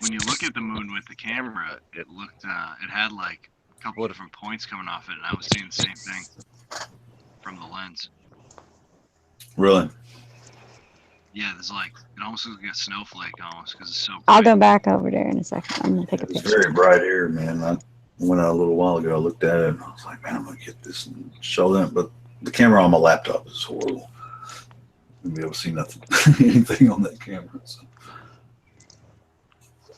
When you look at the moon with the camera, it had like a couple of different points coming off it, and I was seeing the same thing from the lens. Really? Yeah, there's like, it almost looks like a snowflake almost because it's so bright. I'll go back over there in a second. I'm going to take a It's picture. very bright here, man. I went out a little while ago, I looked at it, and I was like, man, I'm going to get this and show them. But the camera on my laptop is horrible. You'll be able to see nothing, anything on that camera. So.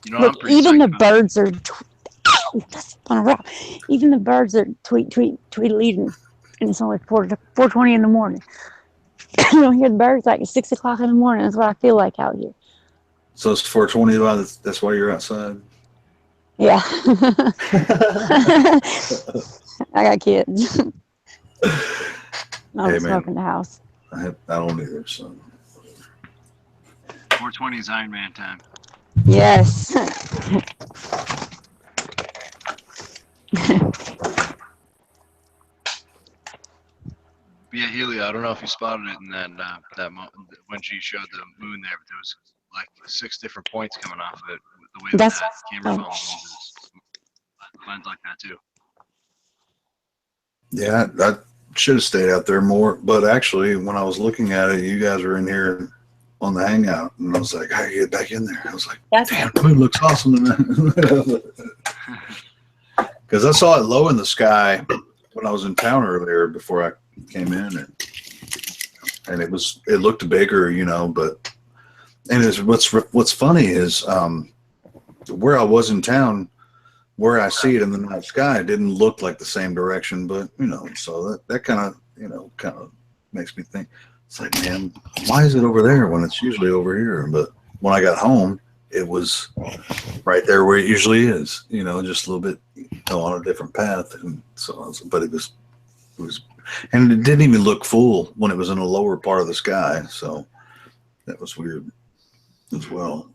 You know, Look, even the birds are. Ow, that's on a rock. Even the birds are tweet-leading, and it's only 4:20 in the morning. You don't hear the birds like at 6 o'clock in the morning. That's what I feel like out here. So it's 4:20. That's why you're outside. Yeah. I got kids. I don't smoke in the house. I don't either. So 4:20 is Iron Man time. Yes. But yeah, Helio, I don't know if you spotted it in that when she showed the moon there, but there was like 6 different points coming off of it. The way that camera phone moves lens like that too. yeah, I should have stayed out there more. But actually, when I was looking at it, you guys were in here on the hangout, and I was like, I gotta get back in there. I was like, damn, the moon looks awesome tonight. Because I saw it low in the sky when I was in town earlier before I came in, and it looked bigger, you know. But what's funny is where I was in town, where I see it in the night sky, it didn't look like the same direction, but you know, so that kind of makes me think. It's like, man, why is it over there when it's usually over here? But when I got home, it was right there where it usually is, you know, just a little bit, on a different path. And so, but it was, and it didn't even look full when it was in the lower part of the sky. So that was weird as well.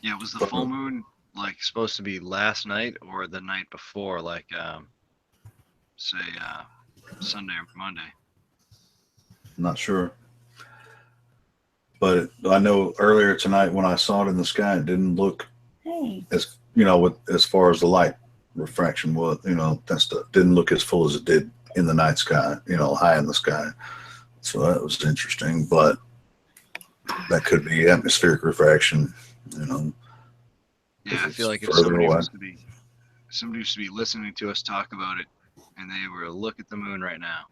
Yeah, was the full moon like supposed to be last night or the night before? Like, say Sunday or Monday. I'm not sure. But I know earlier tonight when I saw it in the sky, it didn't look as, as far as the light refraction was, that stuff didn't look as full as it did in the night sky, high in the sky. So that was interesting, but that could be atmospheric refraction, Yeah, I feel like if further somebody away. was to be listening to us talk about it, and they were to look at the moon right now,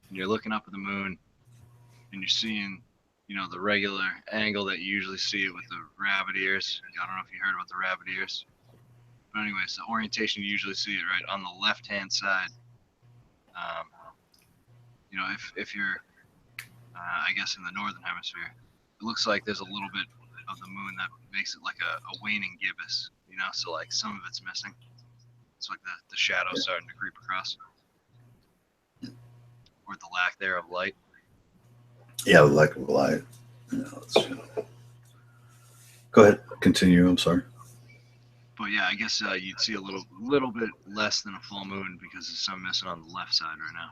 and you're looking up at the moon, and you're seeing, the regular angle that you usually see it with the rabbit ears. I don't know if you heard about the rabbit ears, but anyways, the orientation you usually see it right on the left-hand side. If you're, I guess in the northern hemisphere, it looks like there's a little bit of the moon that makes it like a waning gibbous, so like some of it's missing. It's like the shadow starting to creep across, or the lack there of light. Yeah, the lack of light. Go ahead, continue. I'm sorry. But yeah, I guess you'd see a little bit less than a full moon because there's some missing on the left side right now.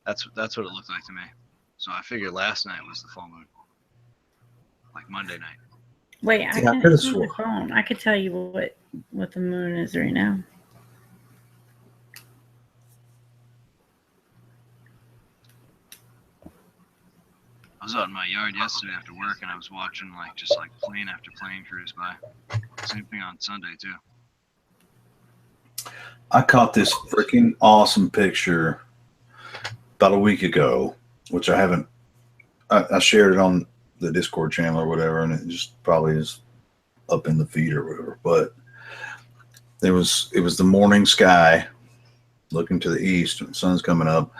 That's what it looked like to me. So I figured last night was the full moon, like Monday night. Wait, I Yeah, can could've on the swore. phone. I could tell you what the moon is right now. I was out in my yard yesterday after work, and I was watching just plane after plane cruise by. Same thing on Sunday too. I caught this freaking awesome picture about a week ago, which I haven't. I shared it on the Discord channel or whatever, and it just probably is up in the feed or whatever. But it was the morning sky, looking to the east, and the sun's coming up,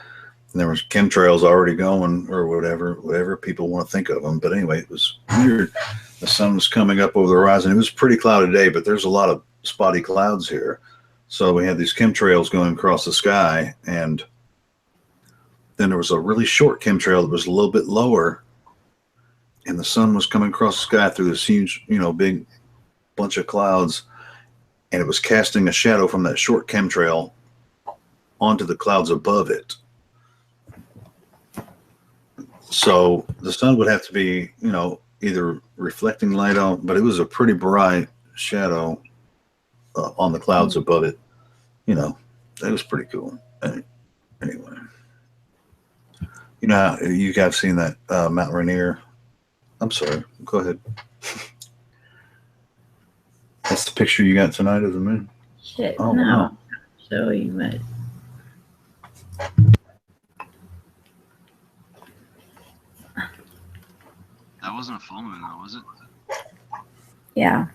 and there was chemtrails already going, or whatever people want to think of them. But anyway, it was weird. The sun was coming up over the horizon. It was a pretty cloudy day, but there's a lot of spotty clouds here. So we had these chemtrails going across the sky, and then there was a really short chemtrail that was a little bit lower, and the sun was coming across the sky through this huge, big bunch of clouds, and it was casting a shadow from that short chemtrail onto the clouds above it. So the sun would have to be, either reflecting light on, but it was a pretty bright shadow on the clouds above it. That was pretty cool. Anyway, you guys seen that Mount Rainier? I'm sorry. Go ahead. That's the picture you got tonight of the moon. Shit, Oh, no. wow. Show you what. That wasn't a full moon, though, was it? Yeah.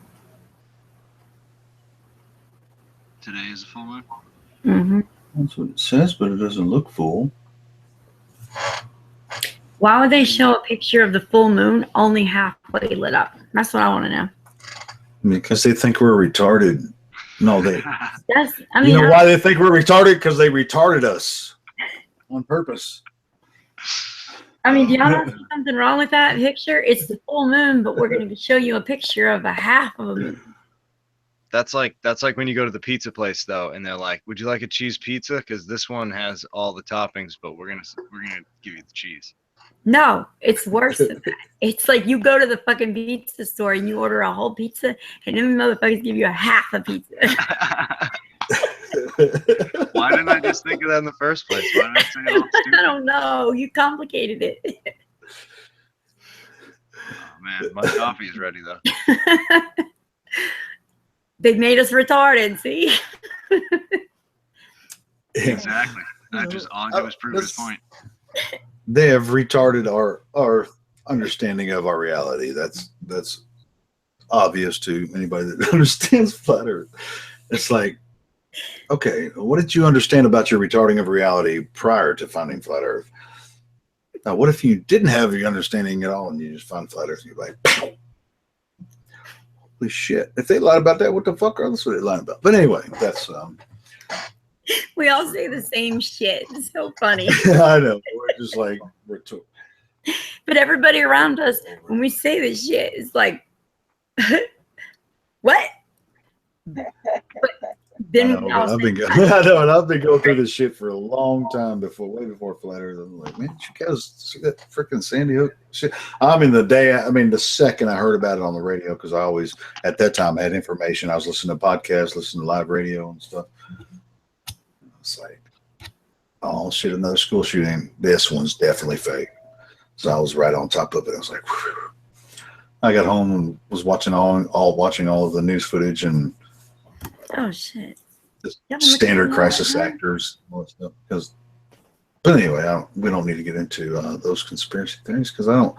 Today is a full moon. Mm-hmm. That's what it says, but it doesn't look full. Why would they show a picture of the full moon only halfway lit up? That's what I want to know. Because they think we're retarded. No, they. You know why they think we're retarded? Because they retarded us on purpose. I mean, do y'all not see something wrong with that picture? It's the full moon, but we're going to show you a picture of a half of a moon. That's like when you go to the pizza place though, and they're like, "Would you like a cheese pizza? Because this one has all the toppings, but we're gonna give you the cheese." No, it's worse than that. It's like you go to the fucking pizza store and you order a whole pizza, and then the motherfuckers give you a half a pizza. Why didn't I just think of that in the first place? Why did I say it all stupid? I don't know. You complicated it. Oh, man, my coffee is ready though. They made us retarded, see? Exactly. That just all I do is prove his point. They have retarded our understanding of our reality. That's obvious to anybody that understands flat Earth. It's like, okay, what did you understand about your retarding of reality prior to finding flat Earth? Now, what if you didn't have your understanding at all and you just found flat Earth and you're like, holy shit. If they lied about that, what the fuck else would they lie about? But anyway, that's We all say the same shit. It's so funny. I know. We're just like But everybody around us, when we say this shit, it's like, what? Then we all I've been say, I know, and I've been going through this shit for a long time before, way before flat Earth. I'm like, man, you guys see that freaking Sandy Hook shit? The second I heard about it on the radio, because I always at that time had information. I was listening to podcasts, listening to live radio and stuff. It's like, oh shit, another school shooting. This one's definitely fake. So I was right on top of it. I was like, whew. I got home and was watching all of the news footage and oh shit. standard crisis actors and all that stuff. But anyway, we don't need to get into those conspiracy theories because I'm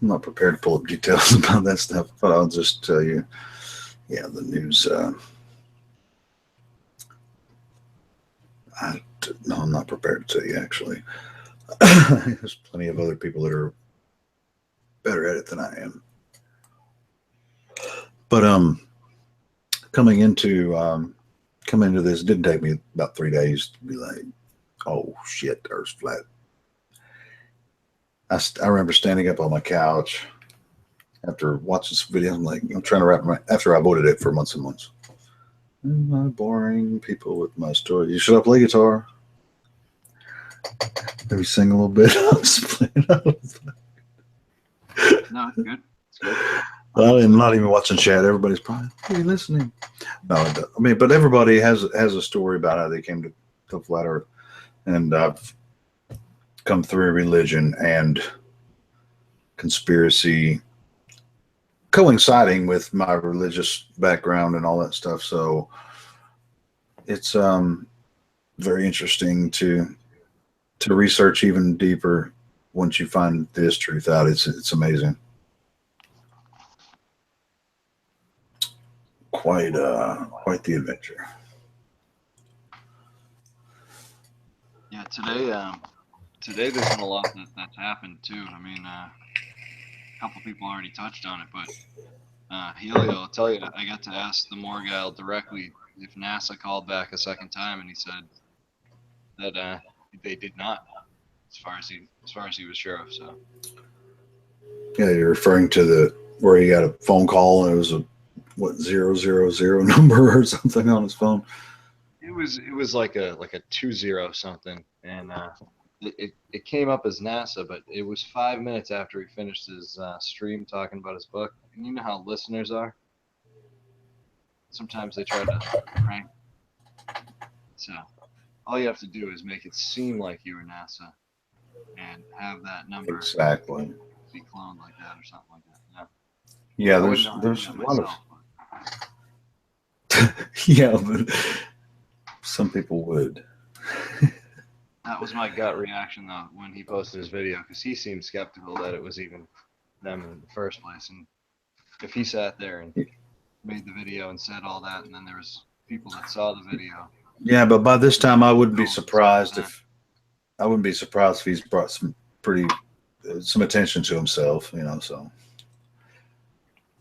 not prepared to pull up details about that stuff. But I'll just tell you, yeah, the news. No, I'm not prepared to tell you actually. There's plenty of other people that are better at it than I am. But coming into this, it didn't take me about 3 days to be like, oh shit, Earth's flat. I remember standing up on my couch after watching this video. I'm trying to after I avoided it for months and months. Am I boring people with my story? Should I play guitar? Maybe sing a little bit. No, it's good. It's good. I'm not even watching chat. Everybody's probably, hey, listening. No, but everybody has a story about how they came to flat Earth, and I've come through religion and conspiracy coinciding with my religious background and all that stuff. So it's very interesting to research even deeper once you find this truth out. It's amazing. Quite the adventure. Yeah, today there's been a lot that's happened too. I mean, a couple people already touched on it, but Helio, I'll tell you, I got to ask the Morgile directly if NASA called back a second time, and he said that they did not, as far as he was sure of. So. Yeah, you're referring to where he got a phone call and it was a 000 number or something on his phone. It was like a 20 something, and it came up as NASA, but it was 5 minutes after he finished his stream talking about his book. And you know how listeners are. Sometimes they try to prank. So all you have to do is make it seem like you were NASA, and have that number exactly be cloned like that or something like that. Yeah, there's a lot of. Yeah, but some people would. That was my gut reaction though when he posted his video, because he seemed skeptical that it was even them in the first place. And if he sat there and made the video and said all that, and then there was people that saw the video. Yeah, but by this time I wouldn't be surprised if he's brought some attention to himself, so.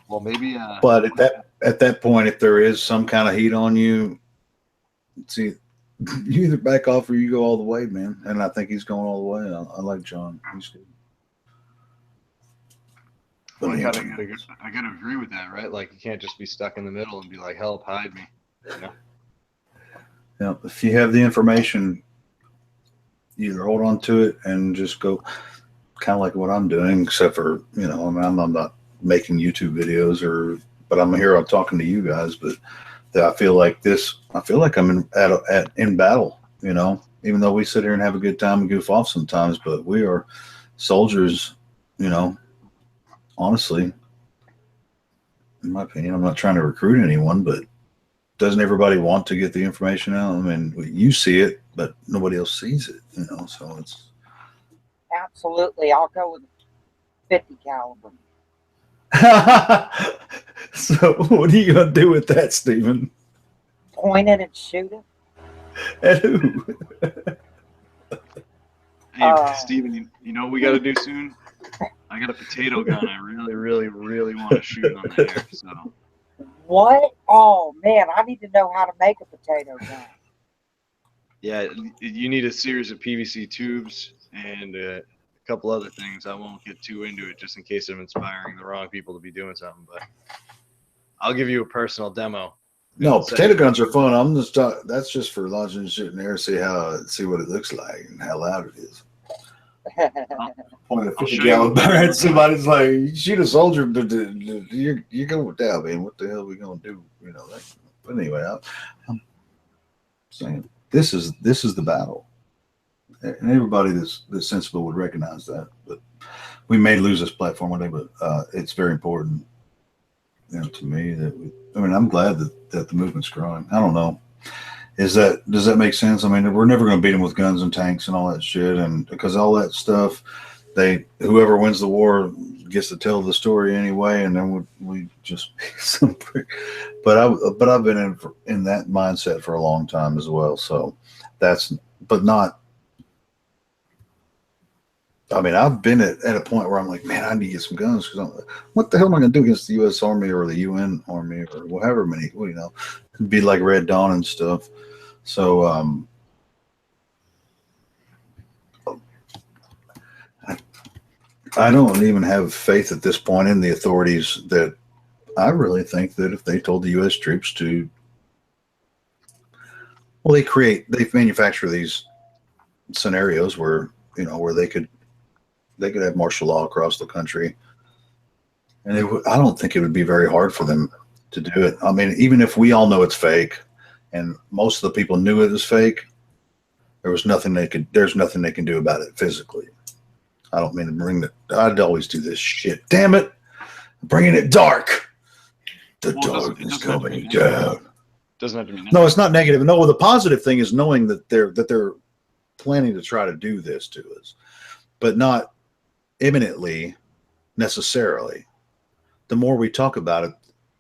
Well, maybe. But at that point, if there is some kind of heat on you, see, you either back off or you go all the way, man. And I think he's going all the way. I like John. He's good. Well, I gotta agree with that, right? Like, you can't just be stuck in the middle and be like, "Help, hide me." Yeah. If you have the information, either hold on to it and just go, kind of like what I'm doing, except for I'm not making YouTube videos but I'm here. I'm talking to you guys, but I feel like I'm in battle, even though we sit here and have a good time and goof off sometimes, but we are soldiers, honestly, in my opinion. I'm not trying to recruit anyone, but doesn't everybody want to get the information out? I mean, you see it, but nobody else sees it, so it's. Absolutely. I'll go with 50 caliber. So what are you going to do with that, Stephen? Point it and shoot it. At who? Hey, Stephen, you know what we got to do soon? I got a potato gun. I really, really, really want to shoot on the air. So. What? Oh, man, I need to know how to make a potato gun. Yeah, you need a series of PVC tubes and a couple other things. I won't get too into it just in case I'm inspiring the wrong people to be doing something, but I'll give you a personal demo. No, It's potato guns are fun. I'm just that's just for launching shit in the air, see what it looks like and how loud it is. Point a I'll 50 show gallon you. barrel at somebody's like, you shoot a soldier, but you're going down, man. What the hell are we gonna do? You know. But anyway, I'm saying this is the battle, and everybody that's sensible would recognize that. But we may lose this platform one day, but it's very important, to me that I'm glad that the movement's growing. I don't know. Does that make sense? I mean, we're never going to beat them with guns and tanks and all that shit, and because all that stuff, whoever wins the war gets to tell the story anyway, and then we just some prick. But I've been in that mindset for a long time as well. So not. I mean, I've been at a point where I'm like, man, I need to get some guns because what the hell am I going to do against the U.S. Army or the UN Army or whatever many, it'd be like Red Dawn and stuff. So, I don't even have faith at this point in the authorities. That I really think that if they told the U.S. troops to, well, they manufacture these scenarios where they could have martial law across the country, and I don't think it would be very hard for them to do it. I mean, even if we all know it's fake, and most of the people knew it was fake, there's nothing they can do about it physically. I don't mean to bring I'd always do this shit. Damn it, bringing it dark. The darkness coming down. Doesn't have to be. No, it's not negative. No, the positive thing is knowing that they're planning to try to do this to us, but not imminently necessarily. The more we talk about it,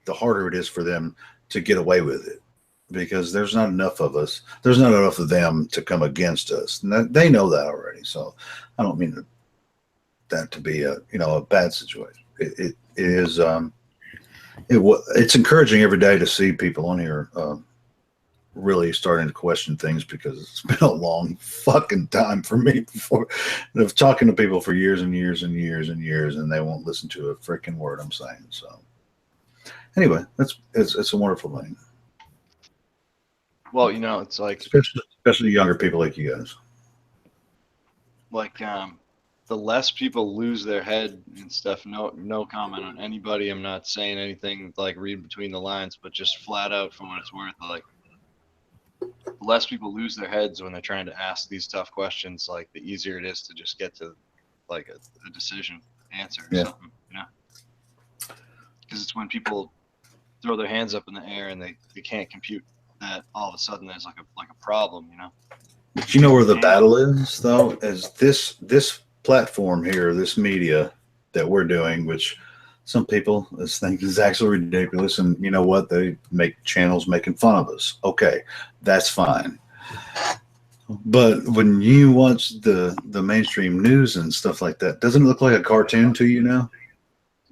the harder it is for them to get away with it, because there's not enough of us. There's not enough of them to come against us. And they know that already. So I don't mean that to be a bad situation. It is it's encouraging every day to see people on here really starting to question things, because it's been a long fucking time for me before of talking to people for years and years and years and years, and they won't listen to a freaking word I'm saying. So anyway, it's a wonderful thing. Well, it's like especially younger people like you guys. Like the less people lose their head and stuff. No comment on anybody. I'm not saying anything like read between the lines, but just flat out from what it's worth, like the less people lose their heads when they're trying to ask these tough questions, like the easier it is to just get to like a decision answer or something, because it's when people throw their hands up in the air and they can't compute that all of a sudden there's like a problem, But you know where the battle is, though, is this platform here, this media that we're doing, which some people think is actually ridiculous, and you know what? They make channels making fun of us. Okay, that's fine. But when you watch the mainstream news and stuff like that, doesn't it look like a cartoon to you now?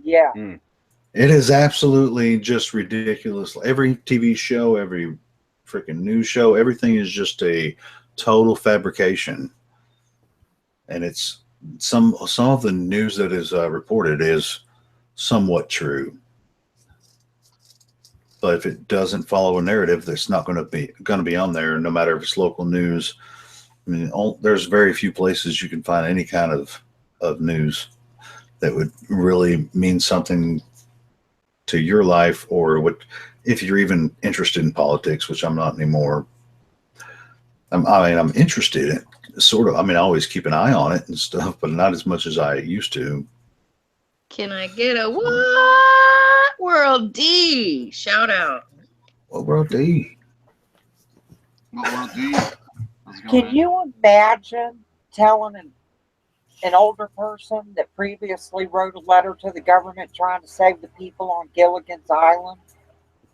Yeah. It is absolutely just ridiculous. Every TV show, every freaking news show, everything is just a total fabrication. And it's some of the news that is reported is somewhat true. But if it doesn't follow a narrative, that's not going to be on there, no matter if it's local news. I mean, there's very few places you can find any kind of news that would really mean something to your life, or if you're even interested in politics, which I'm not anymore. I'm interested in it, sort of. I mean, I always keep an eye on it and stuff, but not as much as I used to. Can I get a what? World D shout out. What World D? What World D? Can you imagine telling an older person that previously wrote a letter to the government trying to save the people on Gilligan's Island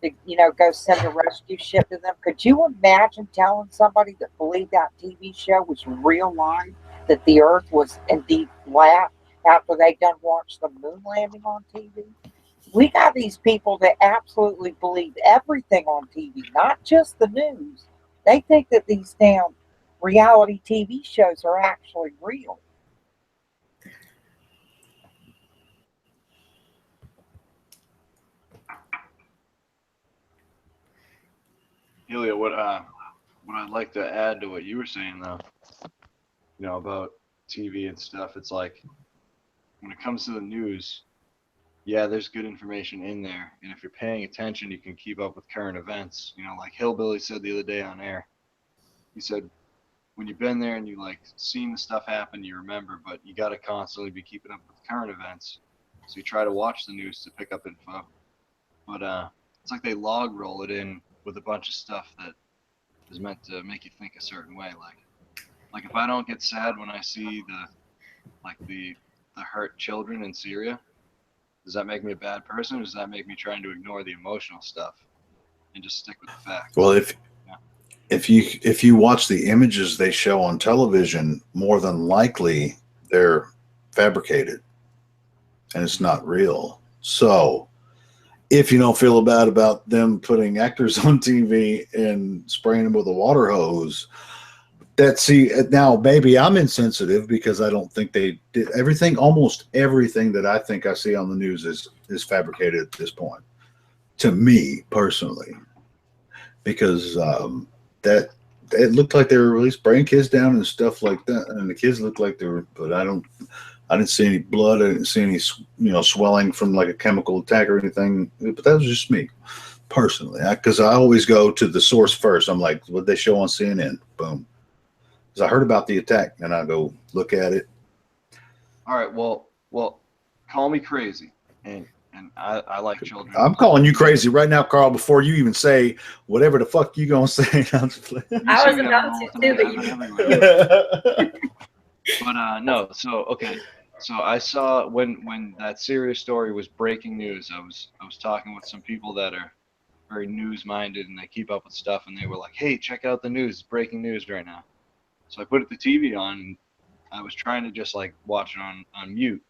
to, go send a rescue ship to them? Could you imagine telling somebody that believed that TV show was real life, that the earth was indeed flat, after they done watched the moon landing on TV? We got these people that absolutely believe everything on TV, not just the news. They think that these damn reality TV shows are actually real. Helio, what I'd like to add to what you were saying though, about TV and stuff, it's like when it comes to the news, yeah, there's good information in there, and if you're paying attention, you can keep up with current events. Like Hillbilly said the other day on air, he said when you've been there and you like seen the stuff happen, you remember, but you got to constantly be keeping up with current events. So you try to watch the news to pick up info, but it's like they log roll it in with a bunch of stuff that is meant to make you think a certain way. Like if I don't get sad when I see the hurt children in Syria, does that make me a bad person, or does that make me trying to ignore the emotional stuff and just stick with the facts? Well, if you watch the images they show on television, more than likely they're fabricated and it's not real. So if you don't feel bad about them putting actors on TV and spraying them with a water hose, now maybe I'm insensitive because I don't think they did everything. Almost everything that I think I see on the news is fabricated at this point, to me personally, because that it looked like they were really spraying kids down and stuff like that, and the kids looked like they were. But I didn't see any blood. I didn't see any swelling from like a chemical attack or anything. But that was just me personally, because I always go to the source first. I'm like, what they show on CNN? Boom. I heard about the attack, and I go look at it. All right, well, call me crazy, and I like children. I'm calling you crazy right now, Carl. Before you even say whatever the fuck you gonna say. I was about to too, but no. So okay, so I saw when that Syria story was breaking news. I was talking with some people that are very news minded and they keep up with stuff, and they were like, "Hey, check out the news! It's breaking news right now." So I put the TV on, and I was trying to just like watch it on mute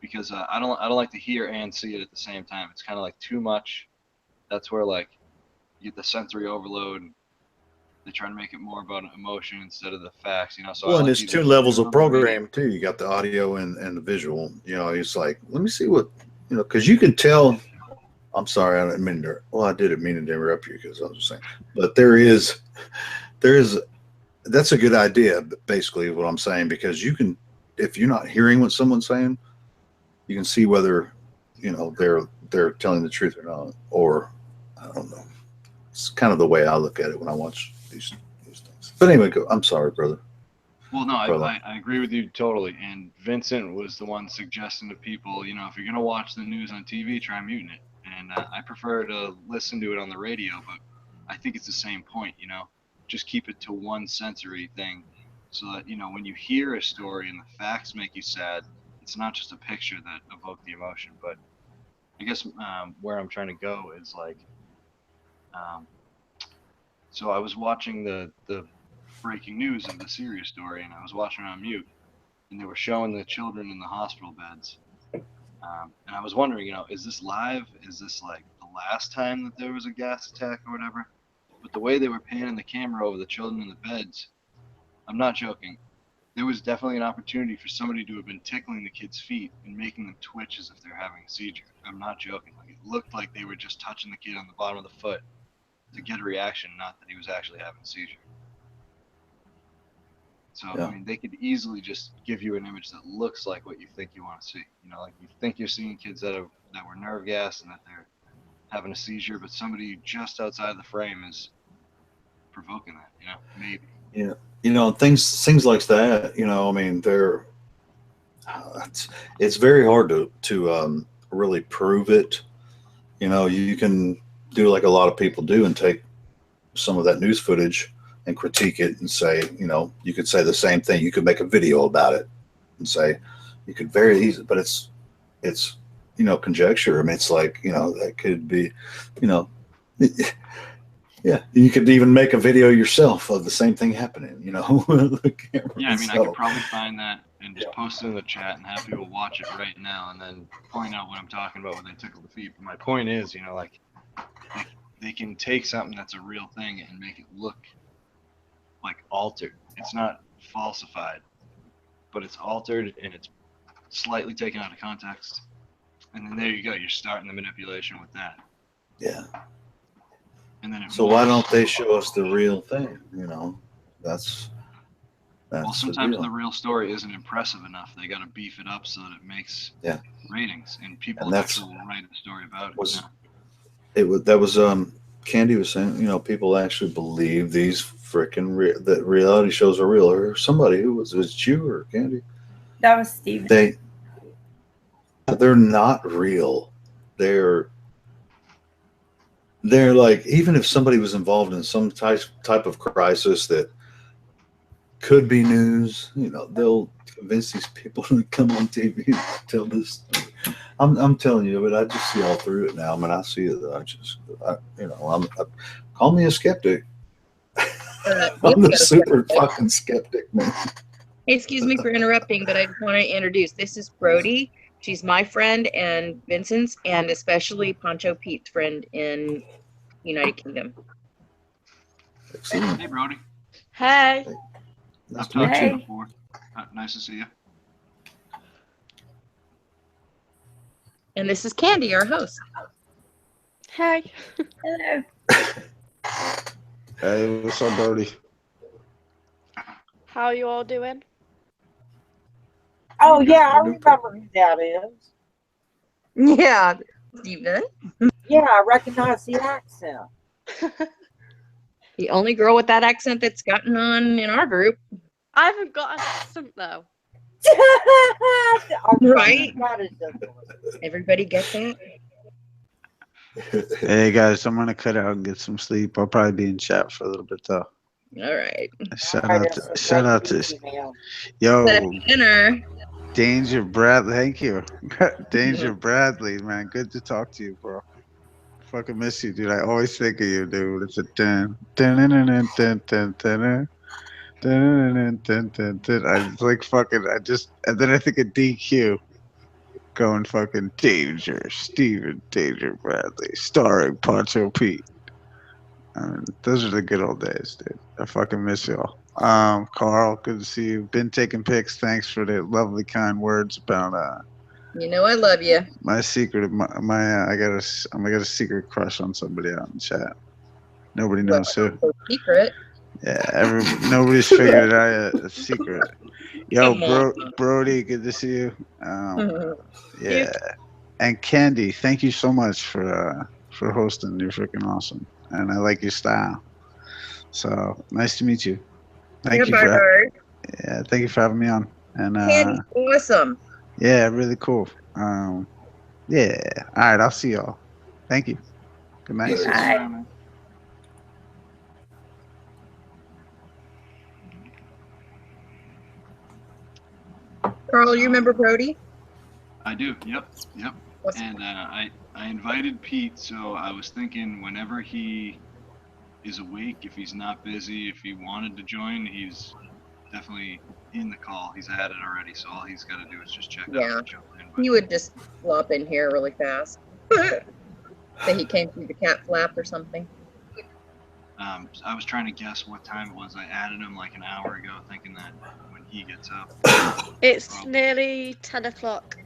because I don't like to hear and see it at the same time. It's kind of like too much. That's where like you get the sensory overload. They try to make it more about emotion instead of the facts, So well, and there's two levels of programming too. You got the audio and the visual. It's like, let me see what because you can tell. I'm sorry, I didn't mean to. Well, I didn't mean to interrupt you because I was just saying, but there is. That's a good idea, basically, what I'm saying, because you can, if you're not hearing what someone's saying, you can see whether, they're telling the truth or not, or I don't know. It's kind of the way I look at it when I watch these things. But anyway, I'm sorry, brother. Well, no, I agree with you totally. And Vincent was the one suggesting to people, if you're going to watch the news on TV, try muting it. And I prefer to listen to it on the radio, but I think it's the same point, just keep it to one sensory thing so that, when you hear a story and the facts make you sad, it's not just a picture that evoked the emotion. But I guess where I'm trying to go is like, so I was watching the breaking news of the Syria story, and I was watching it on mute, and they were showing the children in the hospital beds. And I was wondering, is this live? Is this like the last time that there was a gas attack or whatever? But the way they were panning the camera over the children in the beds, I'm not joking. There was definitely an opportunity for somebody to have been tickling the kids' feet and making them twitch as if they're having a seizure. I'm not joking. Like it looked like they were just touching the kid on the bottom of the foot to get a reaction, not that he was actually having a seizure. So, yeah. I mean, they could easily just give you an image that looks like what you think you want to see. Like you think you're seeing kids that were nerve gassed and that they're having a seizure, but somebody just outside the frame is provoking that, maybe. Yeah. Things like that, I mean, it's very hard to really prove it. You can do like a lot of people do and take some of that news footage and critique it and say, you could say the same thing. You could make a video about it and say, you could very easily, but it's conjecture. I mean, it's like, that could be, yeah, you could even make a video yourself of the same thing happening, Yeah, I mean, I could probably find that and just post it in the chat and have people watch it right now and then point out what I'm talking about when they tickle the feet. But my point is, like they can take something that's a real thing and make it look like altered. It's not falsified, but it's altered and it's slightly taken out of context. And then there you go. You're starting the manipulation with that. Yeah. and then it So why morphs. don't they show us the real thing? You know, that's Well, the sometimes deal. the real story isn't impressive enough. They got to beef it up so that it makes Yeah. ratings, and people And that's- actually will write a story about it. was now. it was that was Candy was saying, you know, people actually believe these freaking that reality shows are real. Or somebody who was it you or Candy? That was Steven. They're not real. They're like, even if somebody was involved in some type of crisis that could be news, you know, they'll convince these people to come on TV and tell this story. I'm telling you, but I just see all through it now. I mean, I see it. Call me a skeptic. I'm the super fucking skeptic, man. Hey, excuse me for interrupting, but I just want to introduce. This is Brody. She's my friend and Vincent's, and especially Poncho Pete's friend in United Kingdom. Excellent. Hey, Brody. Hey. Nice I've to meet talked to you. you before. Nice to see you. And this is Candy, our host. Hey. Hello. Hey, what's up, Brody? How you all doing? Oh yeah, I remember who that is. Yeah, Steven. Yeah, I recognize the accent. The only girl with that accent that's gotten on in our group. I haven't got an accent though. Right? Everybody get that? Hey guys, I'm gonna cut out and get some sleep. I'll probably be in chat for a little bit though. All right. Shout out to Set up yo dinner. Danger Bradley. Thank you. Danger Bradley, man. Good to talk to you, bro. Fucking miss you, dude. I always think of you, dude. It's a dun dun dun dun dun dun dun dun dun dun dun dun. I just like fucking. And then I think of DQ. Going fucking Danger, Steven Danger Bradley, starring Poncho Pete. I mean, those are the good old days, dude. I fucking miss y'all. Carl, good to see you. Been taking pics. Thanks for the lovely, kind words about You know I love you. my secret. I got a secret crush on somebody out in chat. Nobody knows who. Secret. Yeah, nobody's figured it out yet. A secret. Yo, Brody, good to see you. Yeah, and Candy, thank you so much for hosting. You're freaking awesome, and I like your style. So nice to meet you. Thank you for having me on. And Candy's awesome. yeah, really cool. Yeah. All right, I'll see y'all. Thank you. Good night. Bye. Carl, you remember Brody? I do. Yep. And I invited Pete, so I was thinking whenever he is awake, if he's not busy, if he wanted to join, he's definitely in the call. He's at it already, so all he's got to do is just check out and jump in. He would just flop in here really fast. That he came through the cat flap or something. I was trying to guess what time it was. I added him like an hour ago, thinking that when he gets up. It's nearly 10 o'clock.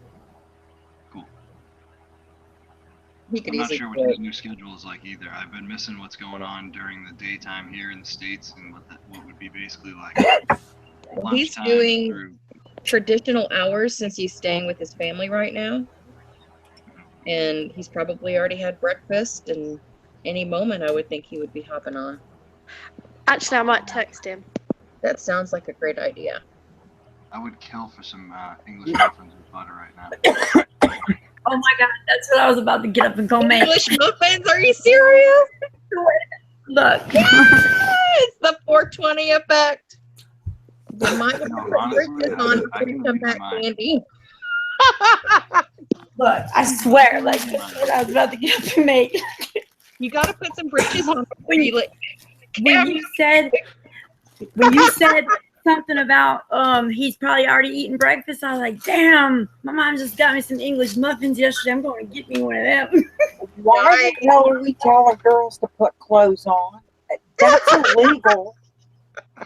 Cool. He could I'm not easily sure what do his it. new schedule is like either. I've been missing what's going on during the daytime here in the States and what would be basically like He's lunchtime doing through. traditional hours since he's staying with his family right now. And he's probably already had breakfast, and any moment I would think he would be hopping on. Actually, I might text him. That sounds like a great idea. I would kill for some English muffins with butter right now. Oh my God, that's what I was about to get up and go make. English muffins? Are you serious? Look. It's the 420 effect. You might want to No, put honestly, bridges on I before you can come read back, mine. Candy. Look, I swear, like, that's what I was about to get up and make. You got to put some bridges on. When you said something about he's probably already eaten breakfast, I was like, damn, my mom just got me some English muffins yesterday. I'm going to get me one of them. Why the hell are we telling girls to put clothes on? That's illegal.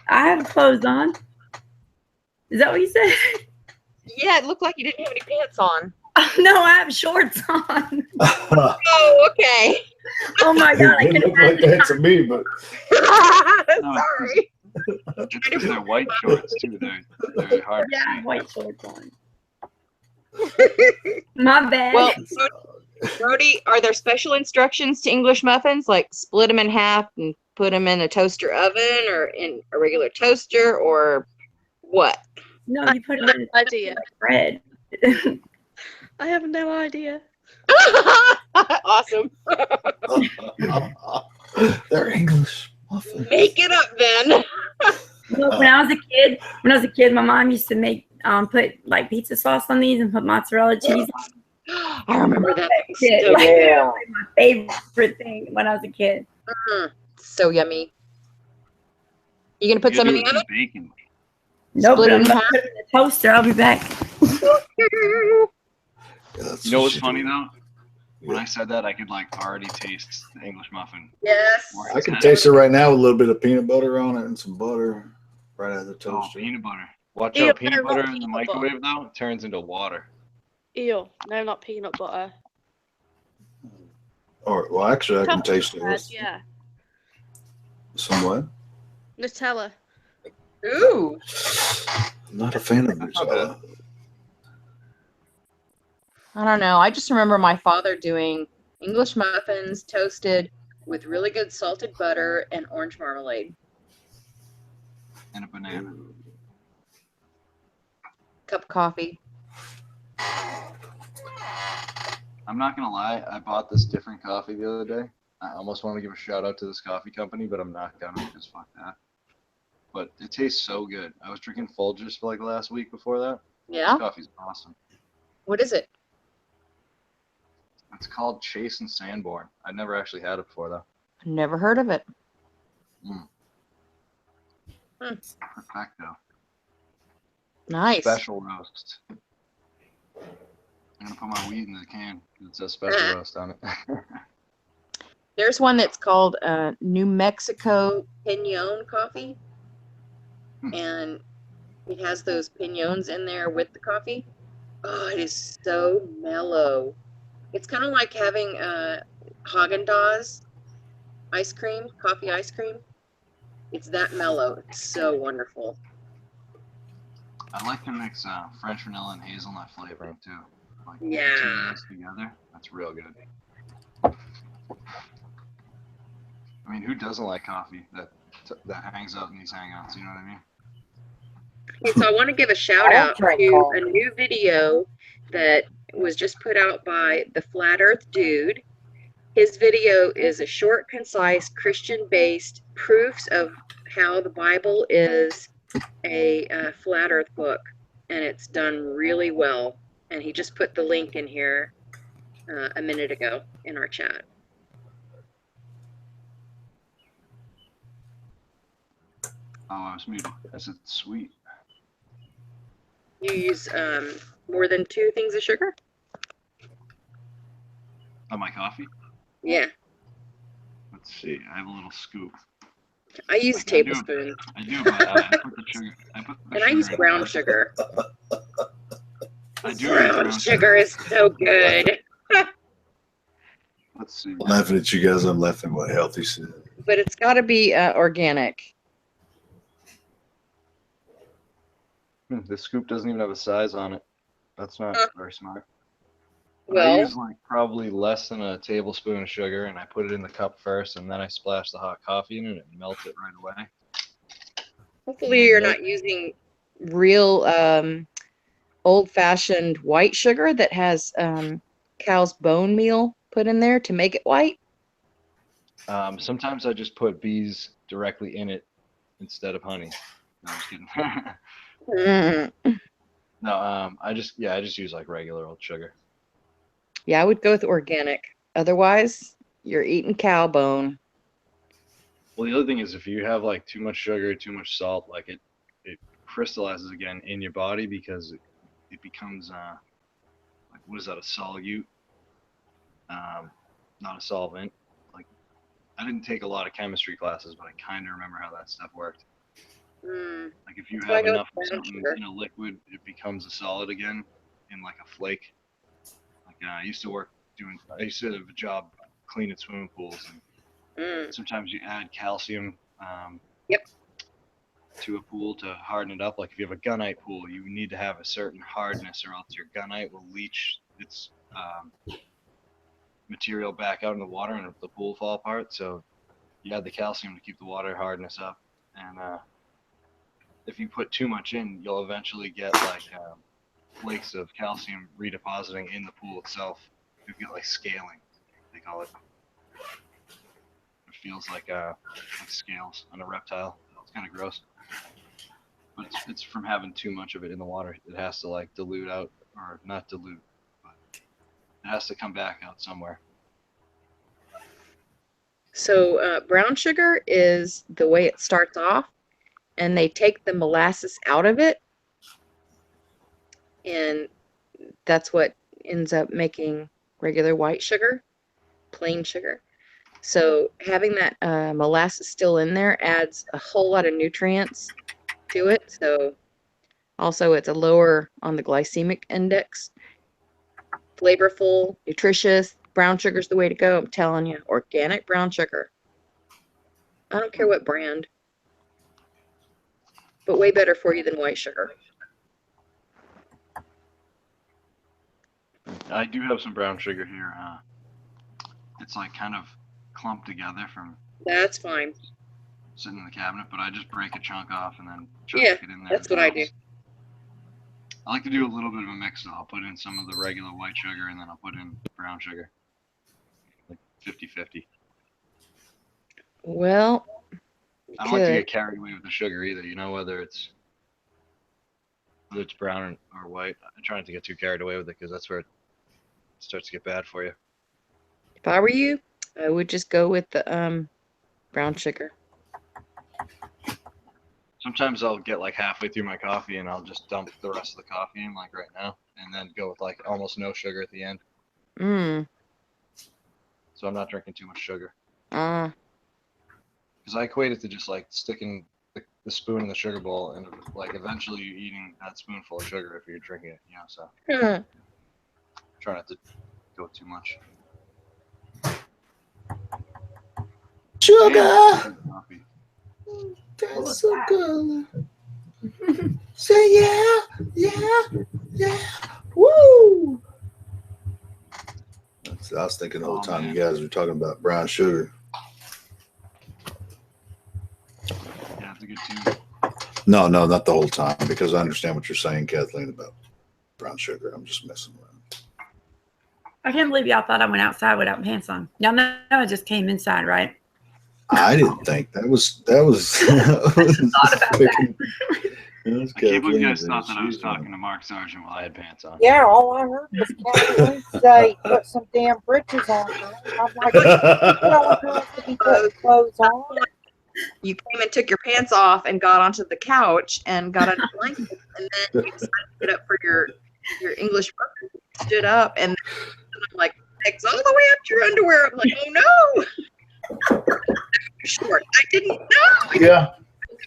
I have clothes on. Is that what you said? Yeah, it looked like you didn't have any pants on. Oh, no, I have shorts on. Oh, okay. Oh my god, I It can looked like imagine. that to me, but Sorry. It's because they're white shorts too. They're hard to Yeah, see. white shorts on. My bad. Well, Brody, are there special instructions to English muffins, like split them in half and put them in a toaster oven or in a regular toaster, or what? No, you put it in idea. bread. I have no idea. Awesome. they're English muffins. Make it up then. Look, when I was a kid, my mom used to make put like pizza sauce on these and put mozzarella cheese on. I remember that. Shit, So, like, Yeah. that was my favorite thing when I was a kid. so yummy. You gonna put You some in gotta the do it oven? with bacon. Nope, Split I'm it in gonna half? put it in the toaster. I'll be back. You know what's funny though? When I said that, I could like already taste the English muffin. Yes. I can taste it right now with a little bit of peanut butter on it and some butter right out of the Oh, toaster. peanut butter. Watch Ew, out, peanut no, butter not in the peanut butter. microwave though turns into water. Ew, no, not peanut butter. Or well, actually, I can Nutella taste it bread, with yeah. some what? Nutella. Ooh. I'm not a fan of Nutella. I don't know. I just remember my father doing English muffins toasted with really good salted butter and orange marmalade. And a banana. Cup of coffee. I'm not gonna lie, I bought this different coffee the other day. I almost want to give a shout out to this coffee company, but I'm not gonna because fuck that. But it tastes so good. I was drinking Folgers for like the last week before that. Yeah? This coffee's awesome. What is it? It's called Chase and Sanborn. I'd never actually had it before though. Never heard of it. Perfecto. Nice. Special roast. I'm gonna put my weed in the can because it says special roast on it. There's one that's called New Mexico Pinon coffee. And it has those pignons in there with the coffee. Oh, it is so mellow. It's kind of like having Haagen-Dazs ice cream, coffee ice cream. It's that mellow. It's so wonderful. I like to mix French vanilla and hazelnut flavoring too. Like Yeah. the two of those together. That's real good. I mean, who doesn't like coffee that hangs out in these hangouts? You know what I mean? Okay, so I want to give a shout I out drink to coffee. a new video that was just put out by the Flat Earth Dude. His video is a short, concise, Christian-based proofs of how the Bible is a flat Earth book, and it's done really well. And he just put the link in here a minute ago in our chat. Oh, I was muted. I said sweet. You use more than 2 things of sugar? Oh, my coffee? Yeah, Let's see. I have a little scoop. I use a Like, I do- tablespoon. I do, but I put the sugar. And I use in brown first. sugar. I do use Brown sugar is so good. Let's see. I'm laughing at you guys. I'm laughing at what Healthy said. But it's got to be organic. The scoop doesn't even have a size on it. That's not very smart. But Well- I use like probably less than a tablespoon of sugar, and I put it in the cup first, and then I splash the hot coffee in it and melt it right away. Hopefully you're not using real old-fashioned white sugar that has cow's bone meal put in there to make it white. Sometimes I just put bees directly in it instead of honey. No, I'm just kidding. No, I just use like regular old sugar. Yeah, I would go with organic. Otherwise, you're eating cow bone. Well, the other thing is if you have like too much sugar, too much salt, like it crystallizes again in your body because it becomes like what is that, a solute? Not a solvent. Like I didn't take a lot of chemistry classes, but I kind of remember how that stuff worked. Like if you So I have go enough of with brown something sugar. in a liquid, it becomes a solid again in like a flake. Like I used to have a job cleaning swimming pools. And sometimes you add calcium to a pool to harden it up. Like if you have a gunite pool, you need to have a certain hardness, or else your gunite will leach its material back out in the water and the pool will fall apart. So you add the calcium to keep the water hardness up. And if you put too much in, you'll eventually get like flakes of calcium redepositing in the pool itself. You get like scaling, they call it. It feels like scales on a reptile. It's kind of gross. But it's from having too much of it in the water. It has to like dilute out, or not dilute, but it has to come back out somewhere. So brown sugar is the way it starts off, and they take the molasses out of it, and that's what ends up making regular white sugar, plain sugar. So having that molasses still in there adds a whole lot of nutrients to it. So also it's a lower on the glycemic index. Flavorful, nutritious. Brown sugar's the way to go. I'm telling you, organic brown sugar. I don't care what brand, but way better for you than white sugar. I do have some brown sugar here. It's like kind of clumped together from That's fine. sitting in the cabinet, but I just break a chunk off and then chunk Yeah, it in there. that's what I do. I like to do a little bit of a mix though. I'll put in some of the regular white sugar and then I'll put in brown sugar. Like 50-50. Well, I don't like to get carried away with the sugar either, you know, whether it's brown or white. I try not to get too carried away with it because that's where it starts to get bad for you. if I were you, I would just go with the brown sugar. Sometimes I'll get like halfway through my coffee and I'll just dump the rest of the coffee in like right now and then go with like almost no sugar at the end. So I'm not drinking too much sugar. Because I equate it to just like sticking the spoon in the sugar bowl and like eventually you're eating that spoonful of sugar if you're drinking it, you know, so try not to go too much. Sugar! That's so good. Say yeah, yeah, yeah. Woo! I was thinking the whole time you guys were talking about brown sugar. Yeah, it's a good tune. No, not the whole time, because I understand what you're saying, Kathleen, about brown sugar. I'm just messing around. I can't believe y'all thought I went outside without pants on. Y'all know I just came inside, right? I didn't think that was I thought about that. I can't believe you guys thought that I was talking to Mark Sargent while I had pants on. Yeah, all I heard was Kathleen say, put some damn britches on her. I'm like, telling girls to be putting clothes on. You came and took your pants off and got onto the couch and got on a blanket, and then you decided to get up for your English muffin, stood up, and I'm like, legs all the way up to your underwear. I'm like, oh no! You're short. I didn't know. Yeah.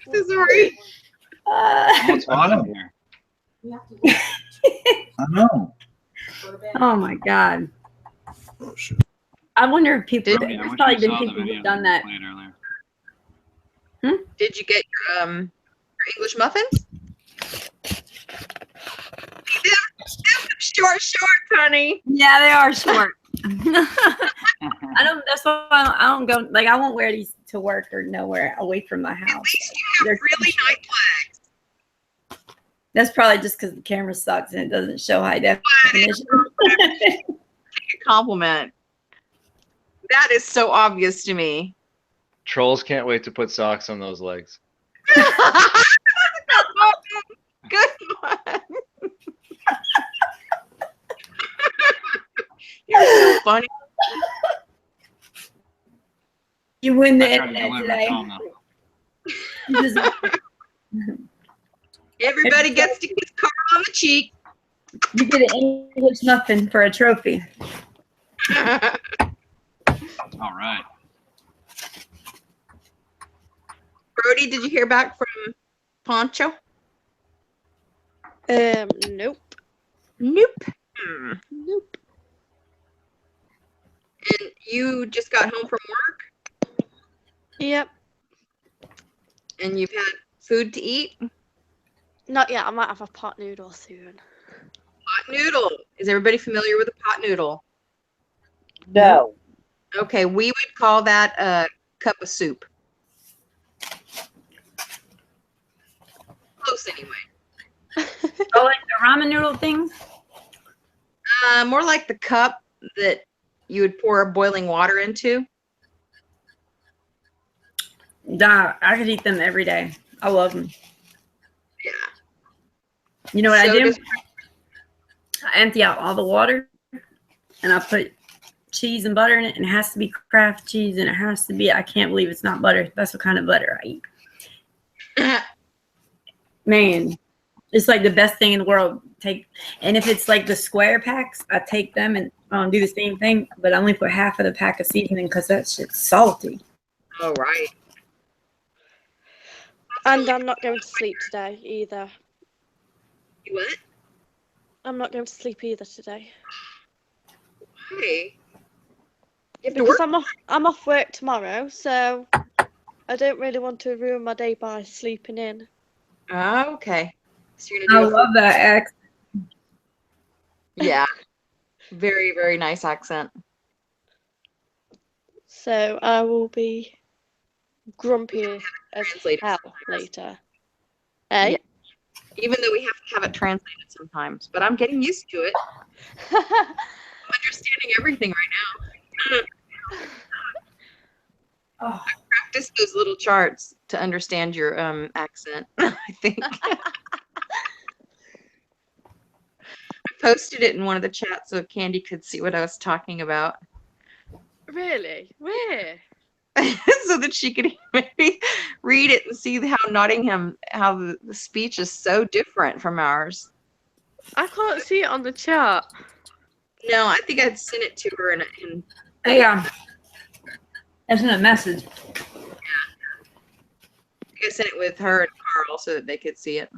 I'm so sorry. What's hot in here? I know. Oh my God. Oh, shit. I wonder if people, Did- there's I wish probably you been saw the people video who've done that that. we played earlier. Did you get your English muffins? Short, honey. Yeah, they are short. I don't. That's why I don't go. Like I won't wear these to work or nowhere away from my house. They're Really nice legs. That's probably just because the camera sucks and it doesn't show high definition. Compliment. That is so obvious to me. Trolls can't wait to put socks on those legs. Good one. You're so funny. You win the I tried to internet deliver today. Tom, though. You just- Everybody gets to kiss Carl on the cheek. you get an English muffin for a trophy. All right. Brody, did you hear back from Poncho? Nope. Nope. Nope. And you just got home from work? Yep. And you've had food to eat? Not yet. I might have a pot noodle soon. Pot noodle. Is everybody familiar with a pot noodle? No. Okay, we would call that a cup of soup. Close anyway. Oh, like the ramen noodle things? More like the cup that you would pour boiling water into. Nah, I could eat them every day. I love them. Yeah. You know what I So do? does- I empty out all the water and I put cheese and butter in it, and it has to be Kraft cheese, and it has to be, I can't believe it's not butter. That's what kind of butter I eat. Man, it's like the best thing in the world. And if it's like the square packs, I take them and do the same thing, but I only put half of the pack of seasoning because that shit's salty. Oh, right. And I'm not going to sleep today either. You what? I'm not going to sleep either today. Hey. You have to Because work? I'm off work tomorrow, so I don't really want to ruin my day by sleeping in. Oh, okay. So you're I gonna do love that accent. Yeah. Very, very nice accent. So I will be grumpy as Translated hell sometimes. later. Eh? Yeah. Even though we have to have it translated sometimes, but I'm getting used to it. I'm understanding everything right now. Oh. I practiced those little charts to understand your accent, I think. I posted it in one of the chats so Candy could see what I was talking about. Really? Where? So that she could maybe read it and see how Nottingham, how the speech is so different from ours. I can't see it on the chart. No, I think I'd sent it to her in Hey, that's in a message. I think I sent it with her and Carl so that they could see it.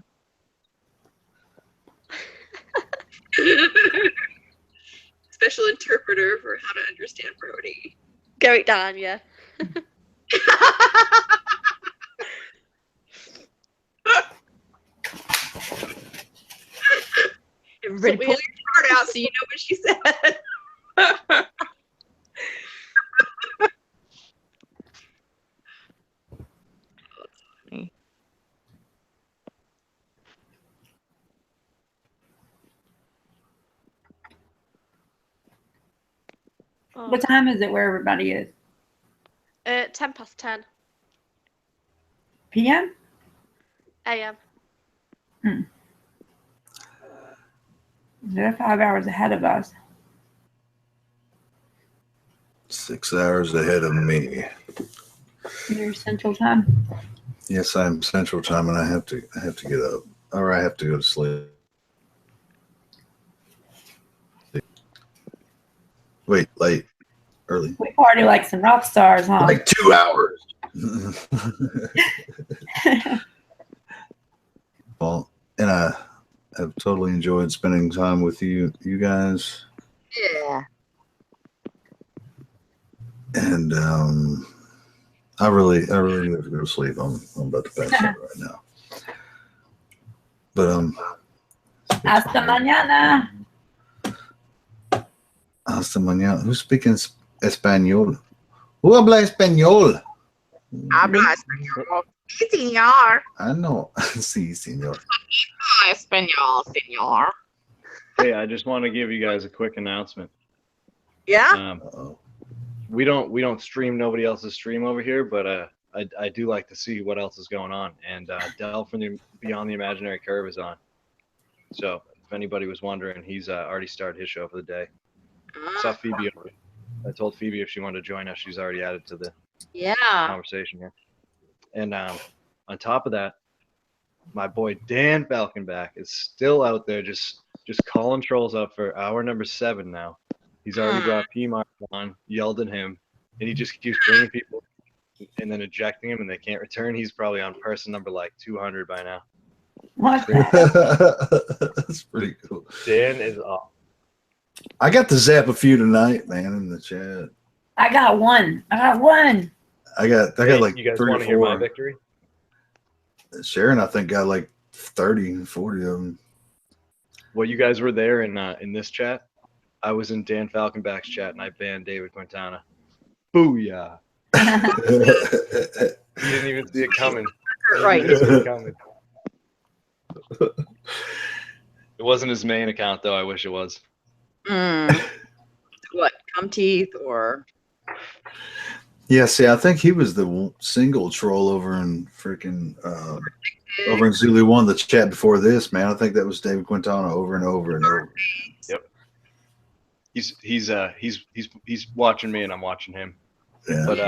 Special interpreter for how to understand Brody. Go it down, yeah. Everybody pull your chart out so you know what she said. Oh. What time is it where everybody is? 10:10 PM? a.m. They're 5 hours ahead of us. 6 hours ahead of me. You're Central Time. Yes, I'm Central Time, and I have to get up, or I have to go to sleep. Wait, late, early. We party like some rock stars, huh? Like 2 hours. Well, and I have totally enjoyed spending time with you guys. Yeah. And I really do have to go to sleep. I'm about to pass out right now. But Hasta mañana. hasta mañana. Who's speaking español? Who habla español? Habla español. Sí, señor. I know. Sí, señor. Español, señor. Hey, I just want to give you guys a quick announcement. Yeah? We don't stream nobody else's stream over here, but I do like to see what else is going on. And Del from the Beyond the Imaginary Curve is on. So if anybody was wondering, he's already started his show for the day. Saw Phoebe over. I told Phoebe if she wanted to join us, she's already added to the conversation here. And on top of that, my boy Dan Falconback is still out there just calling trolls up for hour number 7 now. He's already brought P-Mark on, yelled at him, and he just keeps bringing people and then ejecting him, and they can't return. He's probably on person number like 200 by now. What? That's pretty cool. Dan is off. I got to zap a few tonight, man, in the chat. I got one. I got one. I got like You guys 3 or want to hear my 4. victory? Sharon, I think, got like 30, 40 of them. Well, you guys were there in this chat. I was in Dan Falconback's chat, and I banned David Quintana. Booyah! You didn't even see it coming. Right. You didn't see it coming. It wasn't his main account, though. I wish it was. What, cum teeth or? Yeah, see, I think he was the single troll over in freaking over in Zulu One, the chat before this, man. I think that was David Quintana over and over and over. Yep. He's watching me and I'm watching him. Yeah, But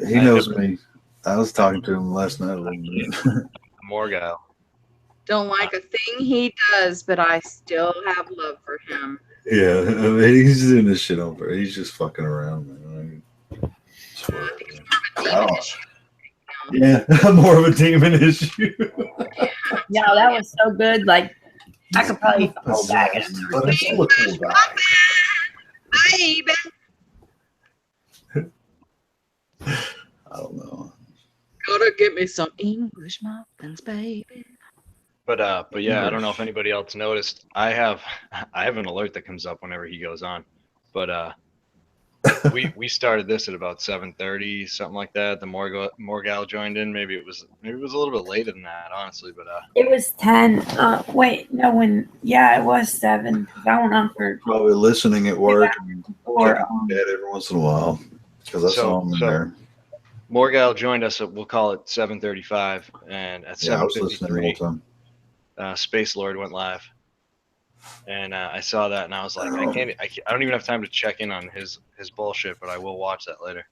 he knows me. I was talking to him last night a little bit. Morgal. Don't like a thing he does, but I still have love for him. Yeah, I mean, he's doing this shit over. He's just fucking around, man. Yeah, more of a demon issue. No, that was so good. Like, I could probably eat the whole bag. of them. But it's still a cool guy. Baby. I don't know. Gotta get me some English muffins, baby. But yeah, I don't know if anybody else noticed. I have an alert that comes up whenever he goes on. But we started this at about 7:30, something like that. The Morgal joined in. Maybe it was a little bit later than that, honestly. But It was 10. Wait, no, it was 7. 'Cause I went on for Probably listening at work and Or, checking dead every once in a while because I saw him in there. Morgal joined us at, we'll call it 7:35, and at Yeah, I was listening the whole 7:53, time. Space Lord went live, and I saw that, and I was like, I don't even have time to check in on his bullshit, but I will watch that later.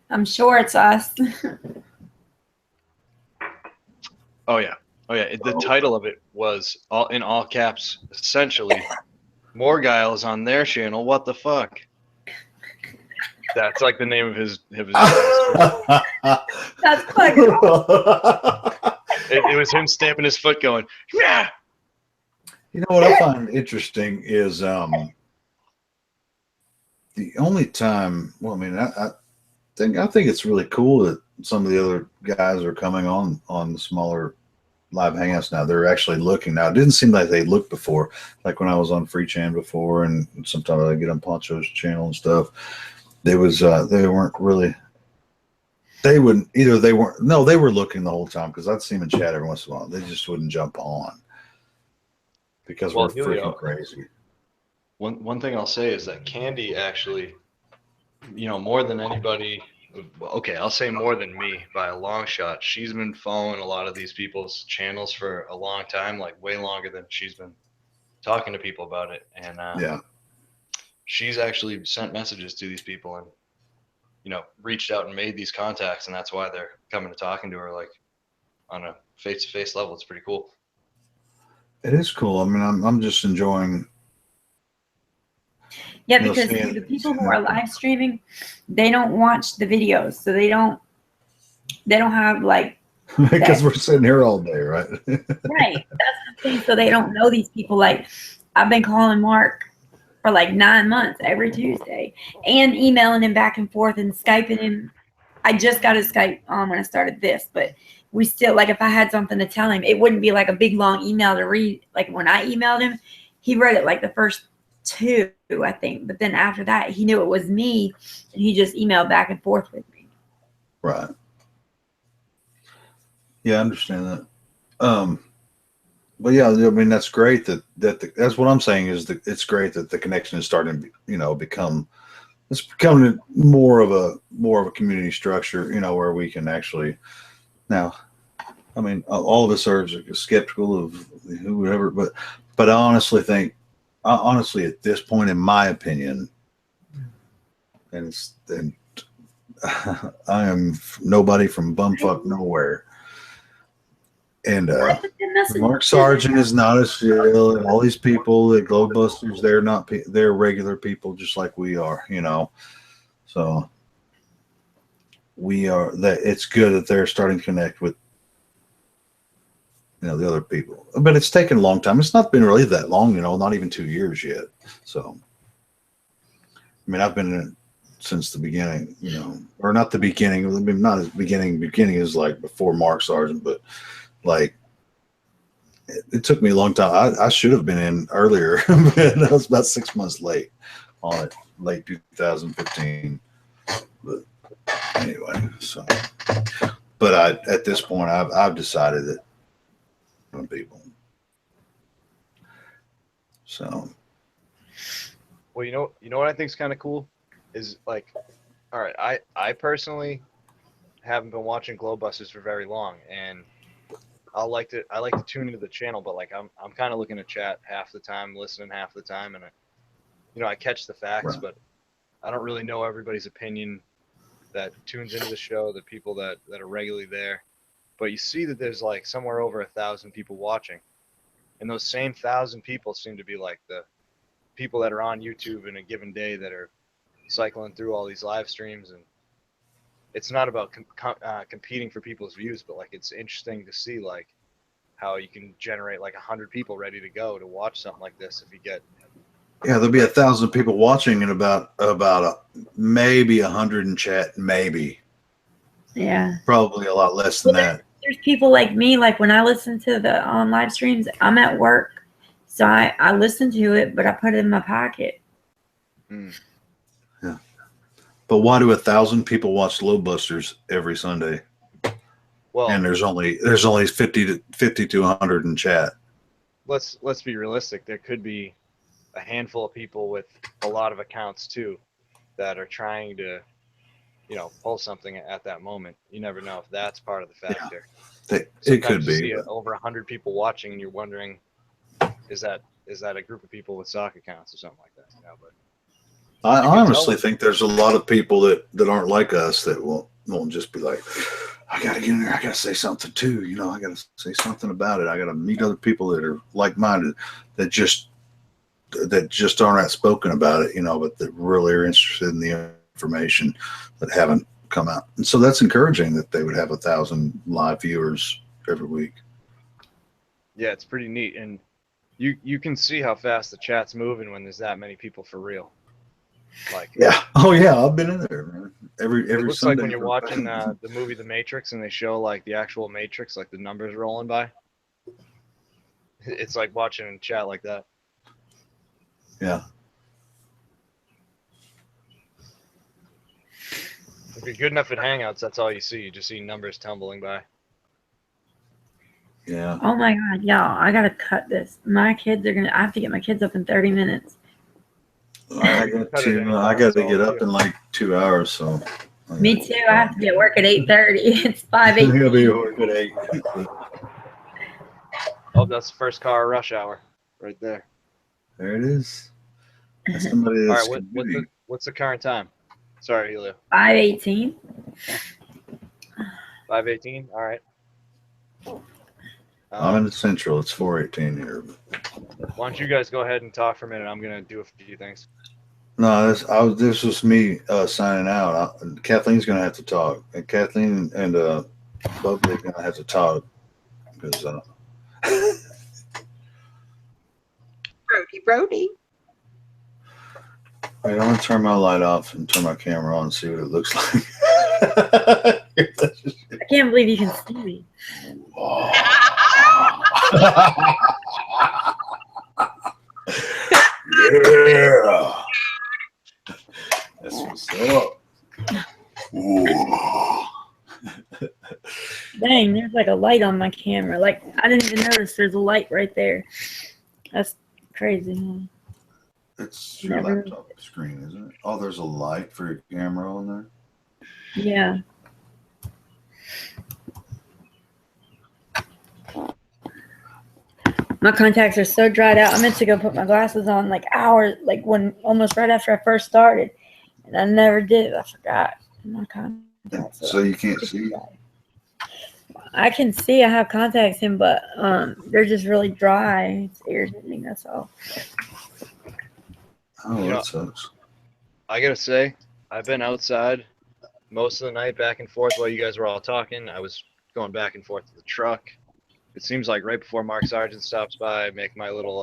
I'm sure it's us. Oh yeah. The title of it was in all caps, essentially, Morgal is on their channel. What the fuck? That's like the name of his That's fucking it was him stamping his foot going, yeah. You know what I find interesting is the only time. Well, I mean, I think it's really cool that some of the other guys are coming on the smaller live hangouts now. They're actually looking now. It didn't seem like they looked before, like when I was on Free Chan before, and sometimes I get on Poncho's channel and stuff. They weren't really. They wouldn't either. They weren't. No, they were looking the whole time because I'd see them in chat every once in a while. They just wouldn't jump on because we're freaking crazy. One thing I'll say is that Candy actually, more than anybody. Okay, I'll say more than me by a long shot. She's been following a lot of these people's channels for a long time, like way longer than she's been talking to people about it. And yeah. She's actually sent messages to these people and, reached out and made these contacts, and that's why they're coming to talking to her, like on a face-to-face level. It's pretty cool. It is cool. I mean, I'm just enjoying. Yeah, because the people who are live streaming, they don't watch the videos, so they don't have like. Because we're sitting here all day, right? Right. That's the thing. So they don't know these people. Like, I've been calling Mark for like 9 months every Tuesday and emailing him back and forth and Skyping him. I just got his Skype on when I started this, but we still, like, if I had something to tell him, it wouldn't be like a big long email to read. Like when I emailed him, he read it like the first 2, I think. But then after that, he knew it was me and he just emailed back and forth with me. Right. Yeah, I understand that. But yeah, I mean, that's great that's what I'm saying is that it's great that the connection is starting to, it's becoming more of a community structure, where we can actually now, I mean, all of us are skeptical of whoever, but I honestly think, at this point, in my opinion, and I am nobody from bumfuck nowhere. And Mark Sargent is not a shill, and all these people, the Globusters, they're regular people just like we are, So we are that. It's good that they're starting to connect with, the other people. But it's taken a long time. It's not been really that long, not even 2 years yet. So, I mean, I've been since the beginning, you know, or not the beginning, I mean, not as beginning is like before Mark Sargent, but like it took me a long time. I should have been in earlier, but I was about 6 months late on it, late 2015. But anyway, so, but at this point, I've decided that people. So, Well, you know what I think is kind of cool is like, all right, I personally haven't been watching Globebusters for very long, and I like to tune into the channel, but like I'm kind of looking at chat half the time, listening half the time, and I catch the facts, right. but I don't really know everybody's opinion that tunes into the show, the people that are regularly there. But you see that there's like somewhere over 1,000 people watching, and those same 1,000 people seem to be like the people that are on YouTube in a given day that are cycling through all these live streams. And it's not about competing for people's views, but like it's interesting to see like how you can generate like 100 people ready to go to watch something like this. If you get there'll be 1,000 people watching and about maybe 100 in chat, maybe. Yeah. Probably a lot less than that. There's people like me, like when I listen to the live streams, I'm at work, so I listen to it, but I put it in my pocket. Yeah. But why do 1,000 people watch Globebusters every Sunday? Well, and there's only 50 to 100 in chat. Let's be realistic. There could be a handful of people with a lot of accounts too that are trying to, pull something at that moment. You never know if that's part of the factor. Yeah. It could you be. see over 100 people watching, and you're wondering, is that a group of people with stock accounts or something like that? But I honestly think there's a lot of people that aren't like us that won't just be like, I gotta get in there, I gotta say something too. I gotta say something about it. I gotta meet other people that are like-minded, that just aren't outspoken about it, but that really are interested in the information that haven't come out. And so that's encouraging that they would have 1,000 live viewers every week. Yeah, it's pretty neat. And you can see how fast the chat's moving when there's that many people for real. Like, yeah. Oh yeah, I've been in there, man. Every it looks Sunday like when you're watching the movie The Matrix and they show like the actual Matrix, like the numbers rolling by. It's like watching in chat like that. Yeah. If you're good enough at Hangouts, that's all you see. You just see numbers tumbling by. Yeah. Oh my God, y'all! I gotta cut this. I have to get my kids up in 30 minutes. I got to get up in like 2 hours, so. Me too. I have to be at work at 8:30. It's 5:18. He'll be at work at 8. Oh, that's the first car rush hour, right there. There it is. That's somebody that's. All right, what's the current time? Sorry, Helio. 5:18. 5:18. All right. I'm in the Central. It's 4:18 here. Why don't you guys go ahead and talk for a minute? I'm gonna do a few things. No, this was me signing out. Kathleen's gonna have to talk, and Kathleen and Bubbly are gonna have to talk because. Brody. Wait, I'm gonna turn my light off and turn my camera on and see what it looks like. I can't believe you can see me. Yeah. That's what's up. Dang, there's like a light on my camera. Like, I didn't even notice there's a light right there. That's crazy, huh? It's your laptop screen, isn't it? Oh, there's a light for your camera on there? Yeah. My contacts are so dried out. I meant to go put my glasses on like hours, almost right after I first started. And I never did. I forgot my contacts. So you can't see? I can see I have contacts in, but they're just really dry. It's irritating, that's all. Oh, that sucks. I gotta say, I've been outside most of the night, back and forth while you guys were all talking. I was going back and forth to the truck. It seems like right before Mark Sargent stops by, I make my little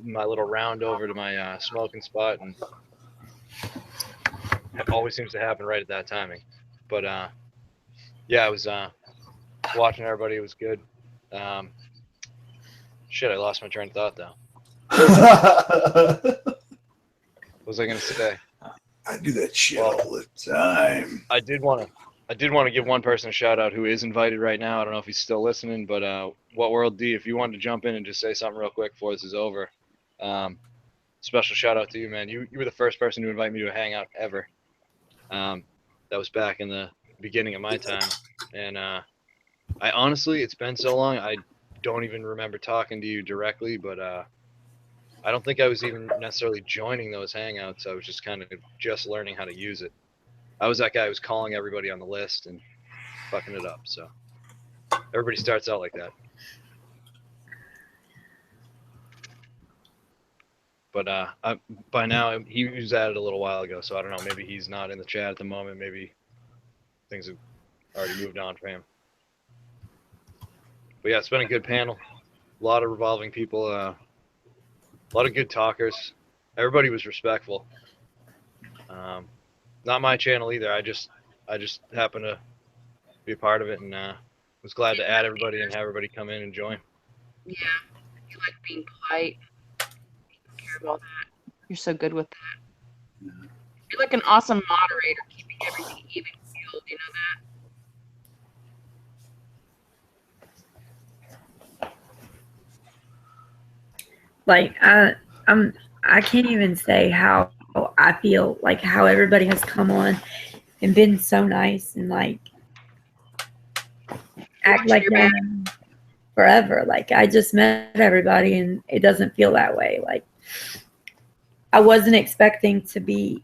round over to my smoking spot, and it always seems to happen right at that timing. But yeah, I was watching everybody. It was good. Shit, I lost my train of thought though. What was I gonna say? I do that shit all the time. I did want to give one person a shout out who is invited right now. I don't know if he's still listening, but What World D, if you wanted to jump in and just say something real quick before this is over, special shout out to you, man. You were the first person to invite me to a hangout ever. That was back in the beginning of my time, and I honestly, it's been so long, I don't even remember talking to you directly, but I don't think I was even necessarily joining those hangouts. I was just kind of just learning how to use it. I was that guy who was calling everybody on the list and fucking it up. So everybody starts out like that. But by now, he was at it a little while ago, so I don't know. Maybe he's not in the chat at the moment. Maybe things have already moved on for him. But yeah, it's been a good panel. A lot of revolving people. A lot of good talkers. Everybody was respectful. Not my channel either. I just happened to be a part of it, and was glad to add everybody and have everybody come in and join. Yeah, you like being polite. You care about that. You're so good with that. You're like an awesome moderator, keeping everything even keeled. You know that. Like I can't even say how I feel, like how everybody has come on and been so nice and like act like them forever. Like I just met everybody and it doesn't feel that way. Like I wasn't expecting to be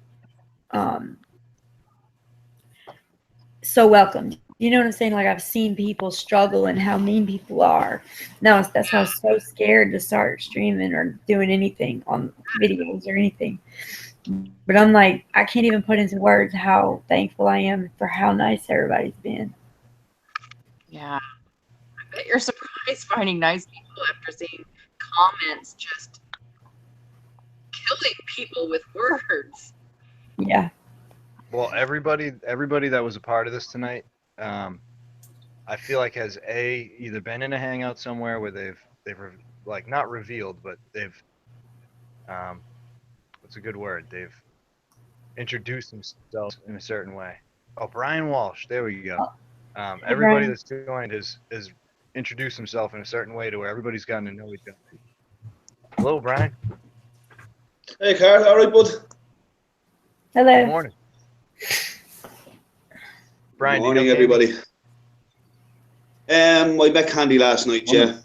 so welcomed. You know what I'm saying? Like I've seen people struggle and how mean people are. No, that's why I was so scared to start streaming or doing anything on videos or anything. But I'm like, I can't even put into words how thankful I am for how nice everybody's been. Yeah. I bet you're surprised finding nice people after seeing comments just killing people with words. Yeah. Well, everybody that was a part of this tonight, I feel like has either been in a hangout somewhere where they've like not revealed, but they've what's a good word? They've introduced themselves in a certain way. Oh, Brian Walsh, there we go. Everybody that's joined has introduced himself in a certain way to where everybody's gotten to know each other. Hello, Brian. Hey, Carl. All right, bud. Hello. Good morning. Brian, good morning, everybody. I met Candy last night, yeah.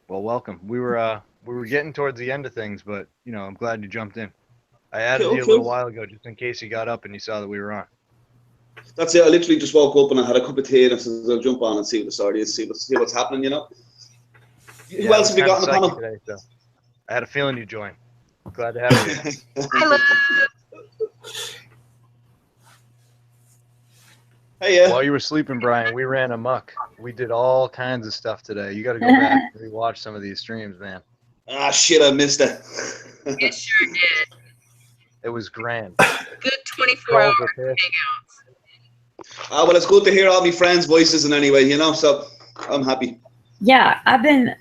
Well, welcome. We were getting towards the end of things, but you know, I'm glad you jumped in. I added you a little while ago just in case you got up and you saw that we were on. That's it. I literally just woke up and I had a cup of tea and I said, I'll jump on and see what the story is, see what's happening, you know. Who else have we got on the panel? Today, so I had a feeling you'd join. Glad to have you. Hello. Hey, yeah. While you were sleeping, Brian, we ran amok. We did all kinds of stuff today. You got to go back and rewatch some of these streams, man. Ah, shit, I missed it. It sure did. It was grand. Good 24-hour hangouts. Well, it's good to hear all my friends' voices and anyway, you know, so I'm happy. Yeah, I've been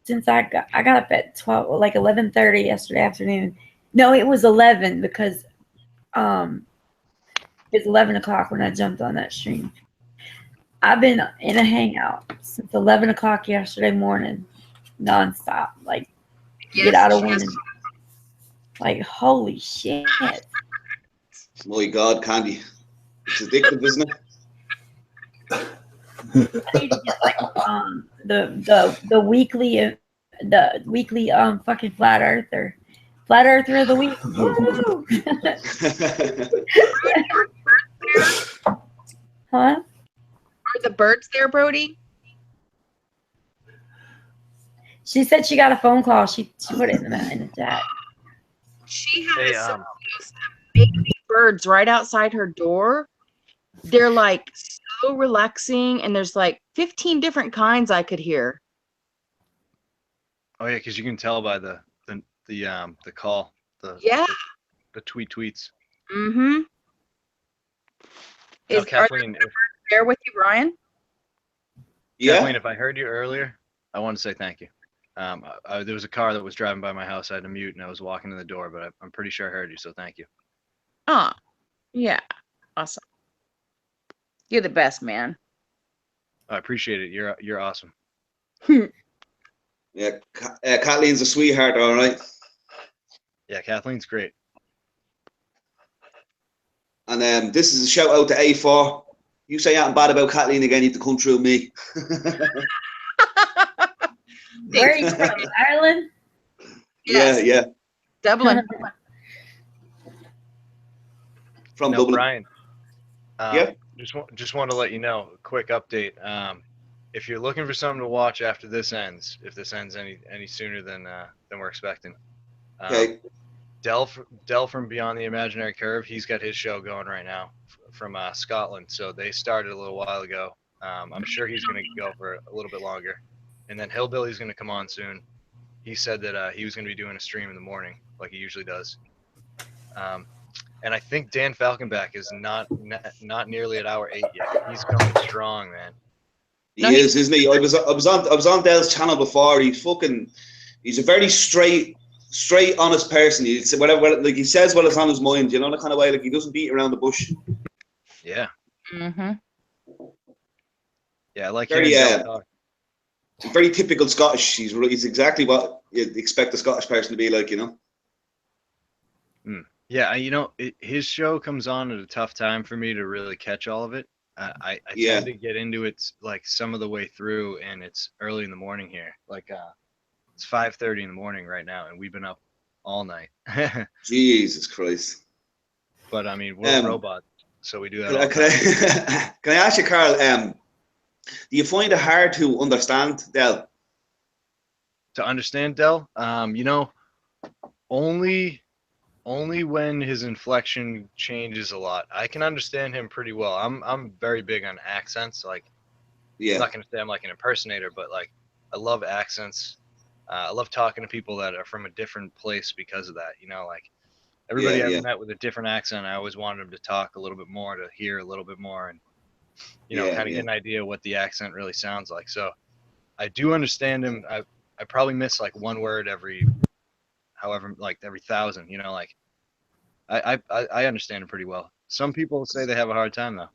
since I got up at 12, like 11:30 yesterday afternoon. No, it was 11 because it's 11 o'clock when I jumped on that stream. I've been in a hangout since 11 o'clock yesterday morning, nonstop. Like, get out of one. Like, holy shit. My God, Candy. It's addictive, isn't it? I need to get like the weekly fucking flat earther of the week. Woo! Huh? Are the birds there, Brody? She said she got a phone call. She put it in the chat. She has some baby birds right outside her door. They're like so relaxing, and there's like 15 different kinds I could hear. Oh yeah, because you can tell by the call, the tweets. Mm-hmm. Now, Are Kathleen, there there with you, Brian? Kathleen, if I heard you earlier, I want to say thank you. There was a car that was driving by my house. I had to mute, and I was walking in the door, but I'm pretty sure I heard you, so thank you. Oh, yeah. Awesome. You're the best, man. I appreciate it. You're awesome. Yeah, Kathleen's a sweetheart, all right. Yeah, Kathleen's great. And this is a shout out to A4. You say anything bad about Kathleen again, you have to come through me. Where are you from? Ireland? Yes. Yeah. Dublin. From no, Dublin. Brian. Yeah. Just want to let you know, quick update. If you're looking for something to watch after this ends, if this ends any sooner than we're expecting, Okay. Del from Beyond the Imaginary Curve, he's got his show going right now from Scotland. So they started a little while ago. I'm sure he's going to go for a little bit longer. And then Hillbilly's going to come on soon. He said that he was going to be doing a stream in the morning like he usually does. And I think Dan Falkenbach is not nearly at hour 8 yet. He's going strong, man. He is, isn't he? I was on Del's channel before. He's a very straight, honest person. He says whatever, like he says what is on his mind. You know, the kind of way, like he doesn't beat around the bush. Yeah. Mm-hmm. Yeah, I like very, hearing Del talk. Very typical Scottish. He's exactly what you'd expect a Scottish person to be like. You know. Yeah, his show comes on at a tough time for me to really catch all of it. I tend to get into it like some of the way through, and it's early in the morning here. Like it's 5:30 in the morning right now, and we've been up all night. Jesus Christ! But I mean, we're robots, so we do that all the time. Can I ask you, Carl? Do you find it hard to understand Del? To understand Del, only when his inflection changes a lot. I can understand him pretty well. I'm very big on accents. Like, I'm not gonna say I'm like an impersonator, but like I love accents. I love talking to people that are from a different place because of that. Like everybody I've met with a different accent, I always wanted them to talk a little bit more, to hear a little bit more, and kind of get an idea what the accent really sounds like. So I do understand him. I probably miss like one word every 1,000. Like I understand him pretty well. Some people say they have a hard time though.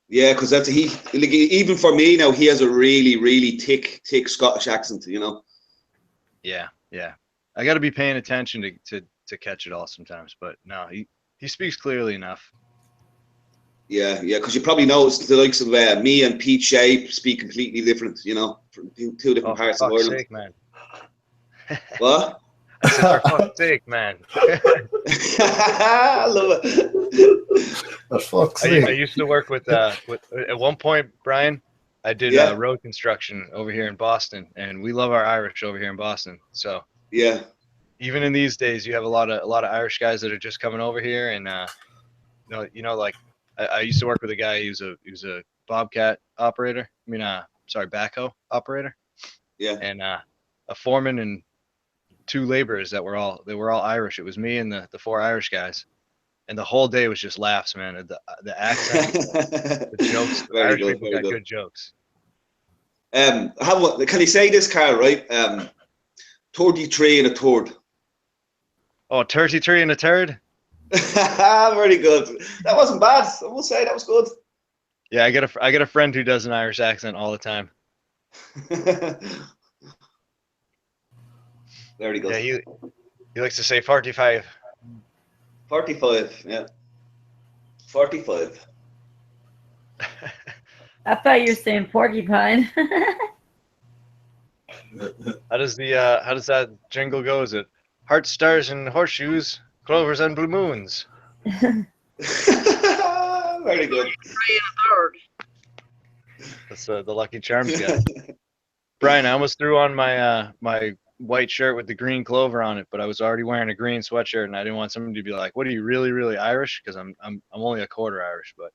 Yeah, because even for me now, he has a really, really thick Scottish accent. Yeah. I got to be paying attention to catch it all sometimes, but no, he speaks clearly enough. Yeah, because you probably noticed the likes of me and Pete Shea speak completely different. From two different parts of Ireland. Sake, man. What? I said, for fuck's sake, man. I love it. For fuck's sake. I used to work with at one point, Brian, I did road construction over here in Boston, and we love our Irish over here in Boston. So yeah, even in these days, you have a lot of Irish guys that are just coming over here, and like I used to work with a guy who's a bobcat operator. Backhoe operator. Yeah. And a foreman and 2 laborers they were all Irish. It was me and the 4 Irish guys, and the whole day was just laughs, man. The accent, the jokes. The Irish people got good jokes. Can you say this, Carl? Right? 33 and a third. Oh, 33 and a third. Very good. That wasn't bad. I will say that was good. Yeah, I got a friend who does an Irish accent all the time. Very good. Yeah, he likes to say 45. 45, yeah. 45. I thought you were saying porcupine. How does that jingle go? Is it hearts, stars, and horseshoes, clovers, and blue moons? Very good. That's the Lucky Charms guy. Brian, I almost threw on my my white shirt with the green clover on it, but I was already wearing a green sweatshirt, and I didn't want somebody to be like, "What are you, really, really Irish?" Because I'm only a quarter Irish, but.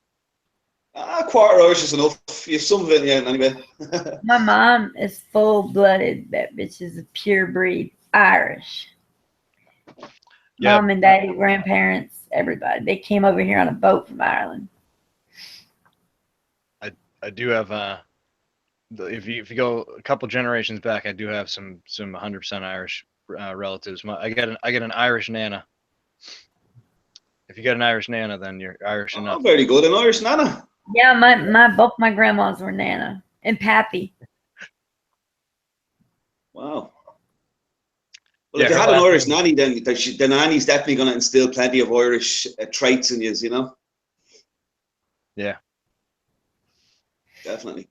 Quarter Irish is enough. You have some of it, yeah. Anyway. My mom is full-blooded. That bitch is a pure breed Irish. Yeah. Mom and dad, grandparents, everybody. They came over here on a boat from Ireland. I do have if you go a couple generations back, I do have some 100% Irish relatives. I get an Irish nana. If you get an Irish nana, then you're Irish Oh, enough. very good. An Irish nana. Yeah, both my grandmas were Nana and Pappy. Wow. Well, Yeah, if you her had an last Irish name- nanny, then the nanny's definitely going to instill plenty of Irish traits in you, know? Yeah. Definitely.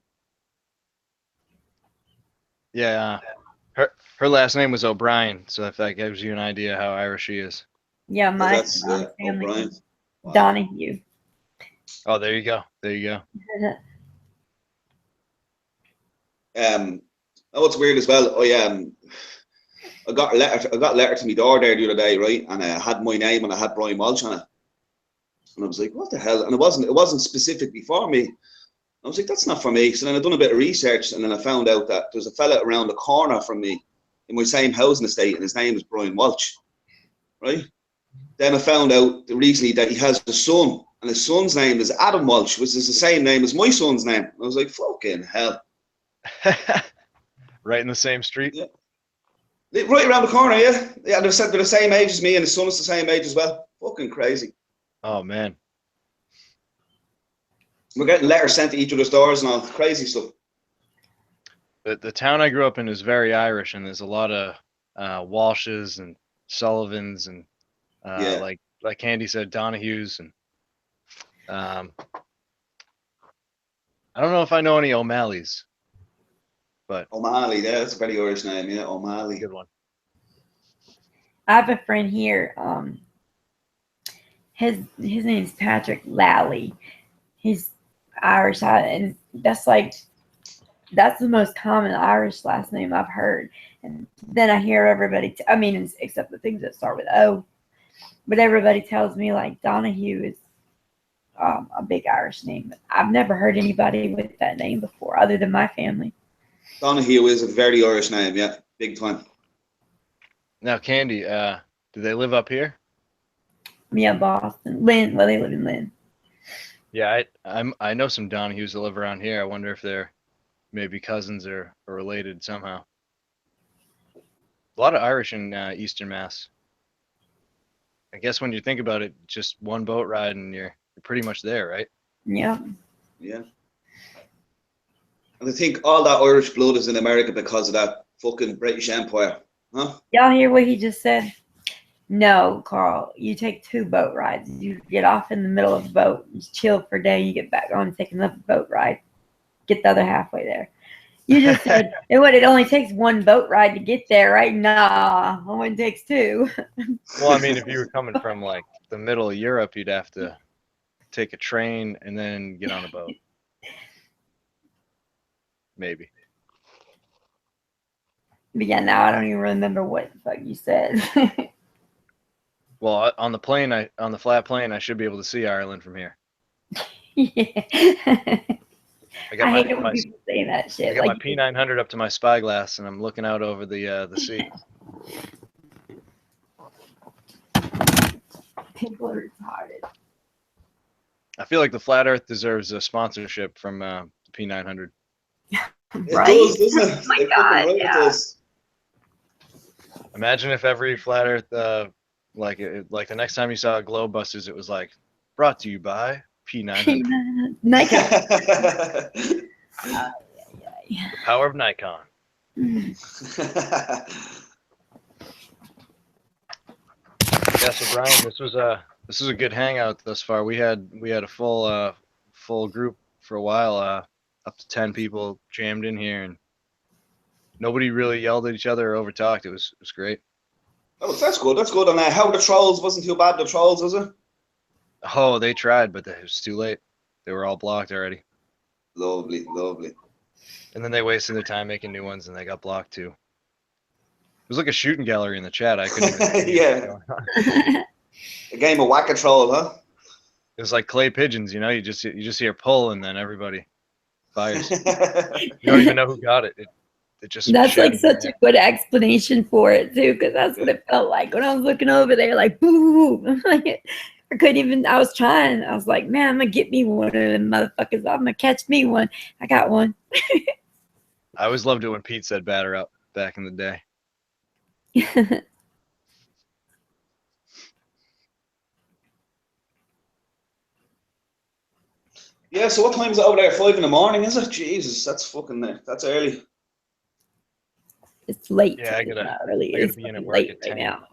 Yeah. Her last name was O'Brien, so if that gives you an idea how Irish she is. Yeah, my That's family. O'Brien. Wow. Donahue. Oh, there you go. There you go. What's weird as well, I got a letter to my door there the other day, right? And I had my name and I had Brian Walsh on it. And I was like, what the hell? And it wasn't specifically for me. I was like, that's not for me. So then I done a bit of research, and then I found out that there's a fella around the corner from me in my same housing estate, and his name is Brian Walsh, right? Then I found out recently that he has a son, and his son's name is Adam Walsh, which is the same name as my son's name. I was like, fucking hell. Right in the same street? Yeah. Right around the corner, yeah. Yeah, they're the same age as me, and his son is the same age as well. Fucking crazy. Oh, man. We're getting letters sent to each other's doors and all crazy stuff. The town I grew up in is very Irish, and there's a lot of Walshes and Sullivans and Yeah. like Candy said, Donahues, and I don't know if I know any O'Malleys, but O'Malley, yeah, that's a very Irish name, yeah, O'Malley. good one. I have a friend here. His name's Patrick Lally. He's Irish, and that's the most common Irish last name I've heard. And then I hear everybody. Except the things that start with O, but everybody tells me like Donahue is a big Irish name. I've never heard anybody with that name before, other than my family. Donahue is a very Irish name, yeah, big time. Now, Candy, do they live up here? Yeah, Boston, Lynn. Well, they live in Lynn. Yeah, I know some Donahues that live around here. I wonder if they're maybe cousins or related somehow. A lot of Irish in Eastern Mass. I guess when you think about it, just one boat ride and you're pretty much there, right? Yeah. Yeah. And I think all that Irish blood is in America because of that fucking British Empire, huh? Y'all hear what he just said? No, Carl. You take 2 boat rides. You get off in the middle of the boat, you chill for a day, you get back on, take another boat ride, get the other halfway there. You just said it only takes 1 boat ride to get there, right? Nah, it only takes 2. Well, I mean, if you were coming from like the middle of Europe, you'd have to take a train and then get on a boat. Maybe. But yeah, now I don't even remember what the fuck you said. Well, on the flat plane, I should be able to see Ireland from here. Yeah. I got hate it when people say that shit. I got Like, my P900 up to my spyglass, and I'm looking out over the sea. people are retarded. I feel like the Flat Earth deserves a sponsorship from the P900. Right? It does, doesn't it? Oh my It fucking God, right, it yeah. does. Imagine if every Flat Earth, like the next time you saw Globebusters, it was like, brought to you by P900. Nikon. The power of Nikon. Yeah, so Brian, this was a good hangout thus far. We had a full group for a while, up to 10 people jammed in here, and nobody really yelled at each other or over talked. It was great. Oh, that's good. That's good. And how the trolls wasn't too bad. The trolls, was it? Oh, they tried, but it was too late. They were all blocked already. Lovely, lovely. And then they wasted their time making new ones, and they got blocked too. It was like a shooting gallery in the chat. I couldn't even see what was going on. A game of whack-a-troll, huh? It was like clay pigeons, you know. You just hear pull, and then everybody fires. You don't even know who got it. it just That's like shattered such my a good explanation for it too, because that's what it felt like when I was looking over there, like boo. I'm like, I couldn't even. I was trying. I was like, man, I'm gonna get me one of them motherfuckers. I'm gonna catch me one. I got one. I always loved it when Pete said batter up back in the day. Yeah, so what time is it over there? 5 in the morning, is it? Jesus, that's fucking that's early. It's late. Yeah, I It's gotta not early. be It's in at fucking work late at right 10. now.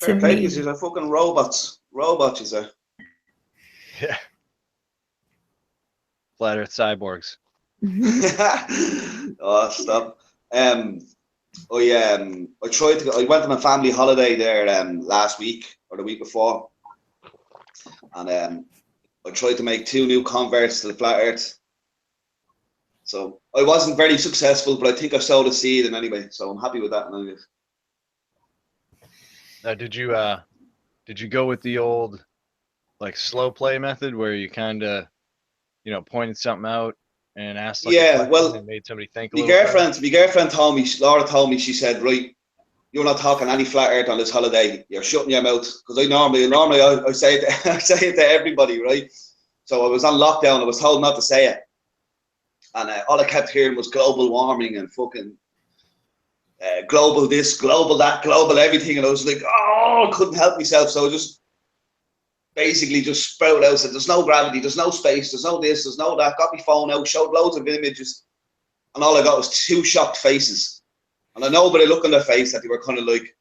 Fair To play, me. these are fucking robots. Robots, is there? Yeah. Flat Earth cyborgs. Oh, stop. I tried to. I went on a family holiday there last week or the week before, and I tried to make 2 new converts to the flat Earth. So I wasn't very successful, but I think I sowed a seed, and anyway, so I'm happy with that. Now, did you go with the old like slow play method where you kind of pointed something out and asked like a Yeah, question well, and made somebody think a my little further? girlfriend told me, Laura told me, she said, right, you're not talking any flat Earth on this holiday. You're shutting your mouth, because I normally I say it I say it to everybody, right? So I was on lockdown. I was told not to say it, and all I kept hearing was global warming and fucking global this, global that, global everything, and I was like, oh, I couldn't help myself. So I just basically just sprouted out, said, there's no gravity, there's no space, there's no this, there's no that. Got my phone out, showed loads of images, and all I got was 2 shocked faces. And I know by the look on their face that they were kind of like,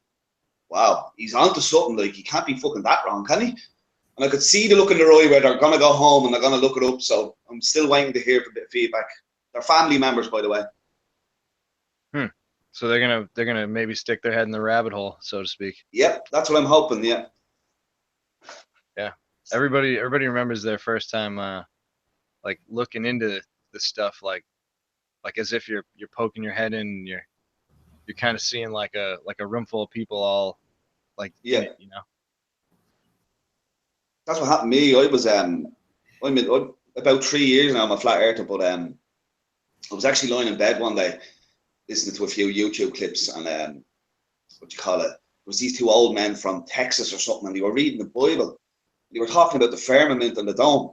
wow, he's onto something. Like, he can't be fucking that wrong, can he? And I could see the look in their eye where they're going to go home and they're going to look it up. So I'm still waiting to hear a bit of feedback. They're family members, by the way. So they're gonna maybe stick their head in the rabbit hole, so to speak. Yep, that's what I'm hoping. Yeah. Yeah. Everybody remembers their first time like looking into the stuff like as if you're poking your head in and you're kind of seeing like a room full of people all like in it, That's what happened to me. I was I'm about 3 years now. I'm a flat earther, but I was actually lying in bed one day listening to a few YouTube clips, and what do you call it? It was these 2 old men from Texas or something, and they were reading the Bible. They were talking about the firmament and the dome,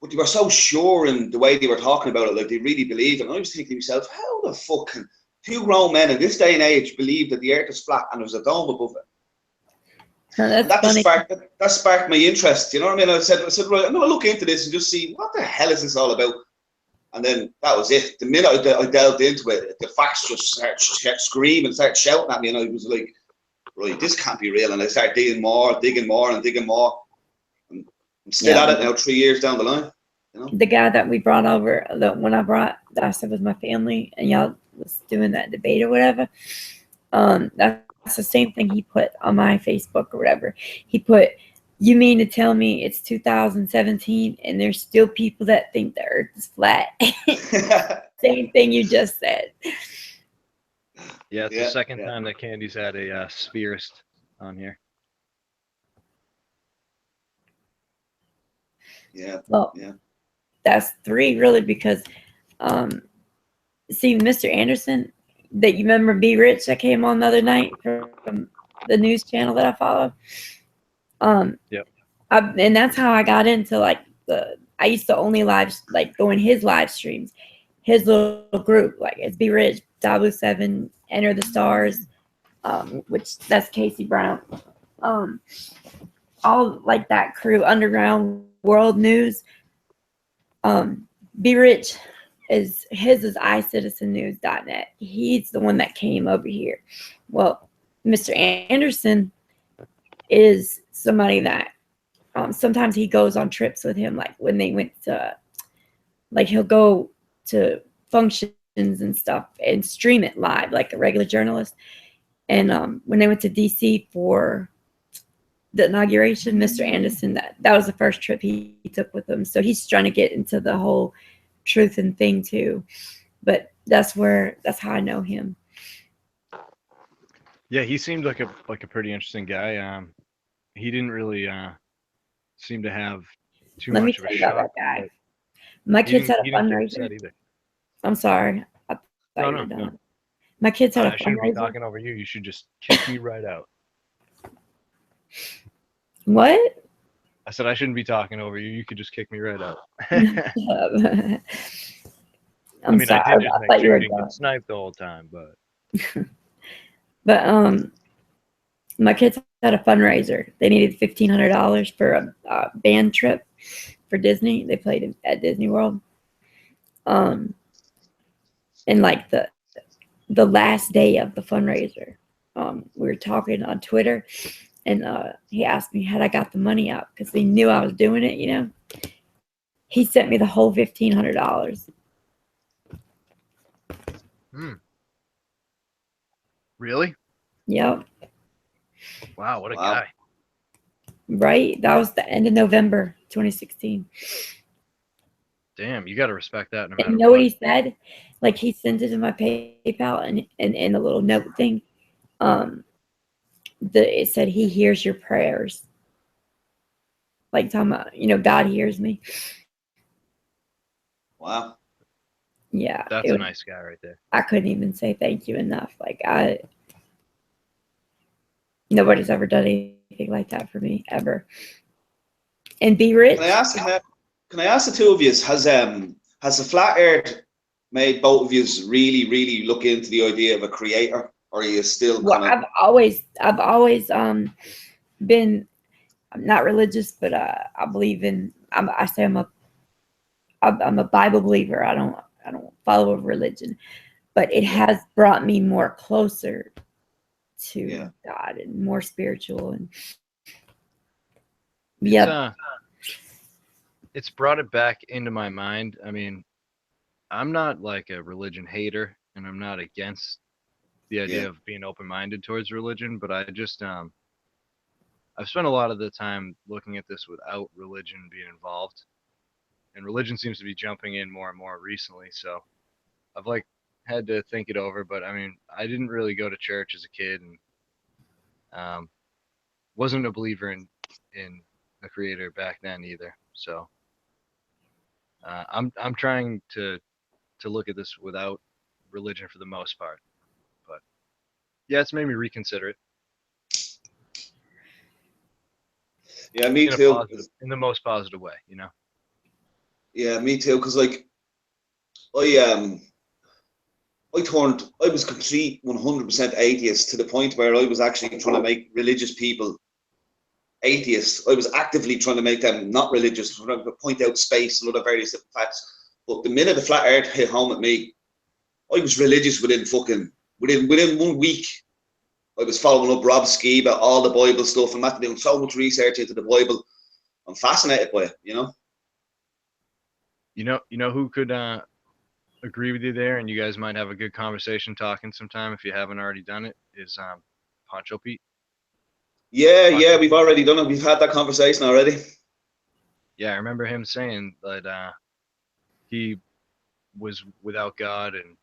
but they were so sure in the way they were talking about it, like they really believed. And I was thinking to myself, how the fuck can 2 grown men in this day and age believe that the earth is flat and there's a dome above it? That's that funny. Just sparked my interest. You know what I mean? I said, right, I'm going to look into this and just see what the hell is this all about. And then that was it. The minute I delved into it, the facts just started screaming, started shouting at me, and I was like, right, this can't be real. And I started digging more, and digging more. And I'm still at it now, 3 years down the line. The guy that we brought over, when I said with my family, and y'all was doing that debate or whatever, that's the same thing he put on my Facebook or whatever. He put, you mean to tell me it's 2017 and there's still people that think the earth is flat? Same thing you just said. Yeah, it's the second time that Candy's had a spherist on here. Yeah. Well, that's 3 really, because see, Mr. Anderson, that you remember Be Rich that came on the other night from the news channel that I follow. Yep. And that's how I got into I used to only go in his live streams, his little group, like it's Be Rich, Dabu 7, Enter the Stars, which that's Casey Brown, all like that crew, Underground World News. Be Rich is iCitizennews.net. He's the one that came over here. Well, Mr. Anderson is somebody that sometimes he goes on trips with him, like when they went to, like he'll go to functions and stuff and stream it live like a regular journalist. And when they went to DC for the inauguration, Mr. Anderson, that was the first trip he took with him. So he's trying to get into the whole truth and thing too. But that's how I know him. Yeah, he seemed like a pretty interesting guy. He didn't really seem to have too Let me much of tell a you about shock. that guy. My He kids didn't, had a he didn't get fundraiser. upset either. I'm sorry. I thought No, you were no, done. no. My kids had a I shouldn't be fundraiser. talking over you. You should just kick me right out. What? I said I shouldn't be talking over you. You could just kick me right out. I'm I mean, sorry. I did just I make thought you sure were you didn't done. get sniped the whole time, but But my kids had a fundraiser. They needed $1,500 for a band trip for Disney. They played at Disney World. And like the last day of the fundraiser, we were talking on Twitter, and he asked me had I got the money out because he knew I was doing it. You know, he sent me the whole $1,500. Really? Yep. Wow, what a Wow. guy. Right. That was the end of November 2016. Damn, you got to respect that no And matter you know what what. he said? Like he sent it to my PayPal and in a little note thing. It said he hears your prayers. Like talking about, God hears me. Wow. Yeah. That's a nice guy right there. I couldn't even say thank you enough. Like nobody's ever done anything like that for me ever. And be rich. Can I ask the two of you, has the flat earth made both of you really, really look into the idea of a creator? Or are you still Well, kind of I've always been, I'm not religious, but I believe in, I'm a Bible believer. I don't follow a religion, but it has brought me more closer to God and more spiritual and it's brought it back into my mind. I mean, I'm not like a religion hater, and I'm not against the idea of being open-minded towards religion, but I just I've spent a lot of the time looking at this without religion being involved, and religion seems to be jumping in more and more recently, so I've like had to think it over. But I mean, I didn't really go to church as a kid, and wasn't a believer in a creator back then either, so I'm trying to look at this without religion for the most part. But yeah, it's made me reconsider it. Yeah, me too. In the most positive way, Yeah, me too. Because like, I was complete 100% atheist to the point where I was actually trying to make religious people atheists. I was actively trying to make them not religious, trying to point out space and other various different facts. But the minute the flat earth hit home at me, I was religious within 1 week. I was following up Rob Ski about all the Bible stuff and Matt doing so much research into the Bible. I'm fascinated by it, You know who could agree with you there, and you guys might have a good conversation talking sometime if you haven't already done it, is Poncho Pete. Yeah, we've already done it. We've had that conversation already. Yeah, I remember him saying that he was without God and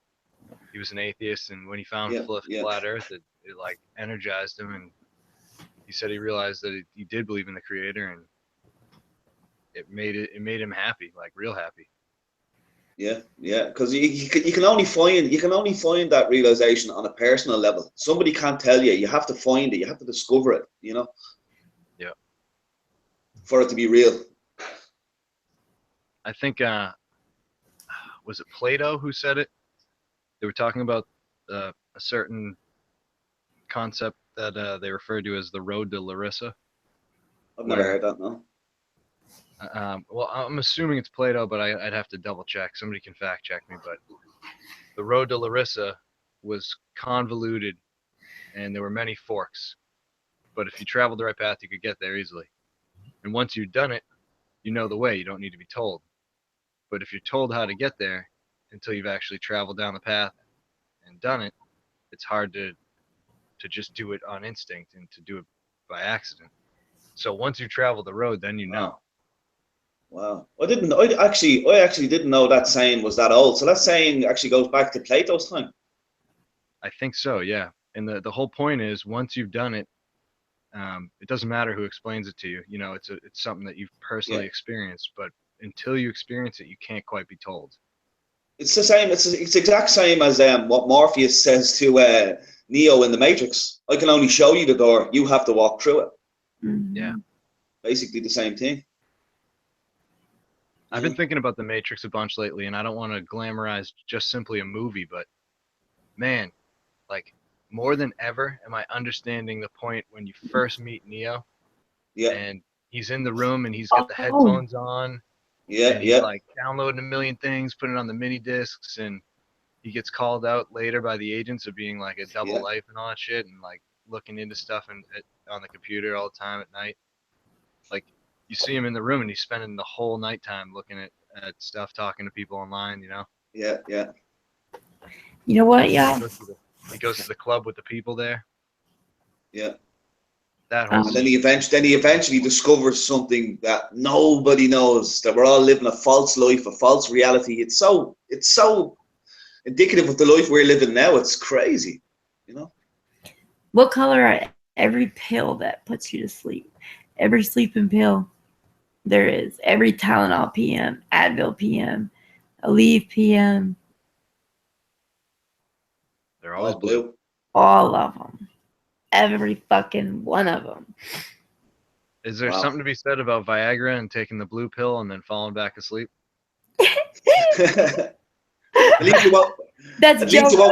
he was an atheist, and when he found flat Earth, it like energized him, and he said he realized that he did believe in the creator, and it made him happy, like real happy. Yeah, because you can only find that realization on a personal level. Somebody can't tell you. You have to find it. You have to discover it. Yeah. For it to be real. I think was it Plato who said it? They were talking about a certain concept that they referred to as the road to Larissa. I've never heard that, no. Well, I'm assuming it's Plato, but I'd have to double check. Somebody can fact check me. But the road to Larissa was convoluted, and there were many forks. But if you traveled the right path, you could get there easily. And once you've done it, you know the way. You don't need to be told. But if you're told how to get there until you've actually traveled down the path and done it, it's hard to just do it on instinct and to do it by accident. So once you travel the road, then you know. Wow. I actually didn't know that saying was that old. So that saying actually goes back to Plato's time. I think so, yeah. And the whole point is, once you've done it, it doesn't matter who explains it to you. It's something that you've personally experienced. But until you experience it, you can't quite be told. It's the same. It's the exact same as what Morpheus says to Neo in the Matrix. I can only show you the door. You have to walk through it. Yeah. Basically the same thing. I've been thinking about the Matrix a bunch lately, and I don't want to glamorize just simply a movie, but man, like more than ever am I understanding the point when you first meet Neo. Yeah. And he's in the room and he's got the headphones on. Yeah, and he's like downloading a million things, putting it on the mini discs, and he gets called out later by the agents of being like a double life and all that shit, and like looking into stuff on the computer all the time at night. Like you see him in the room and he's spending the whole nighttime looking at stuff, talking to people online, you know? Yeah. You know what, y'all? He goes to the club with the people there. Yeah. That whole and then he eventually discovers something that nobody knows, that we're all living a false life, a false reality. It's so indicative of the life we're living now. It's crazy, you know. What color are every pill that puts you to sleep? Every sleeping pill there is. Every Tylenol PM, Advil PM, Aleve PM. They're always blue. All of them. Every fucking one of them. Is there something to be said about Viagra and taking the blue pill and then falling back asleep? At least you won't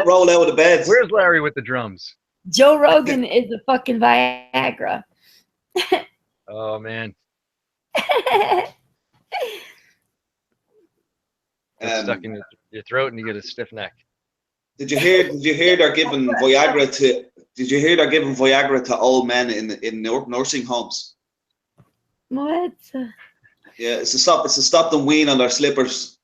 roll out of the bed. Where's Larry with the drums? Joe Rogan is a fucking Viagra. Oh man. It's stuck in your throat and you get a stiff neck. Did you hear they're giving Viagra to? Did you hear they're giving Viagra to old men in nursing homes? What? Yeah, it's to stop them weeing on their slippers.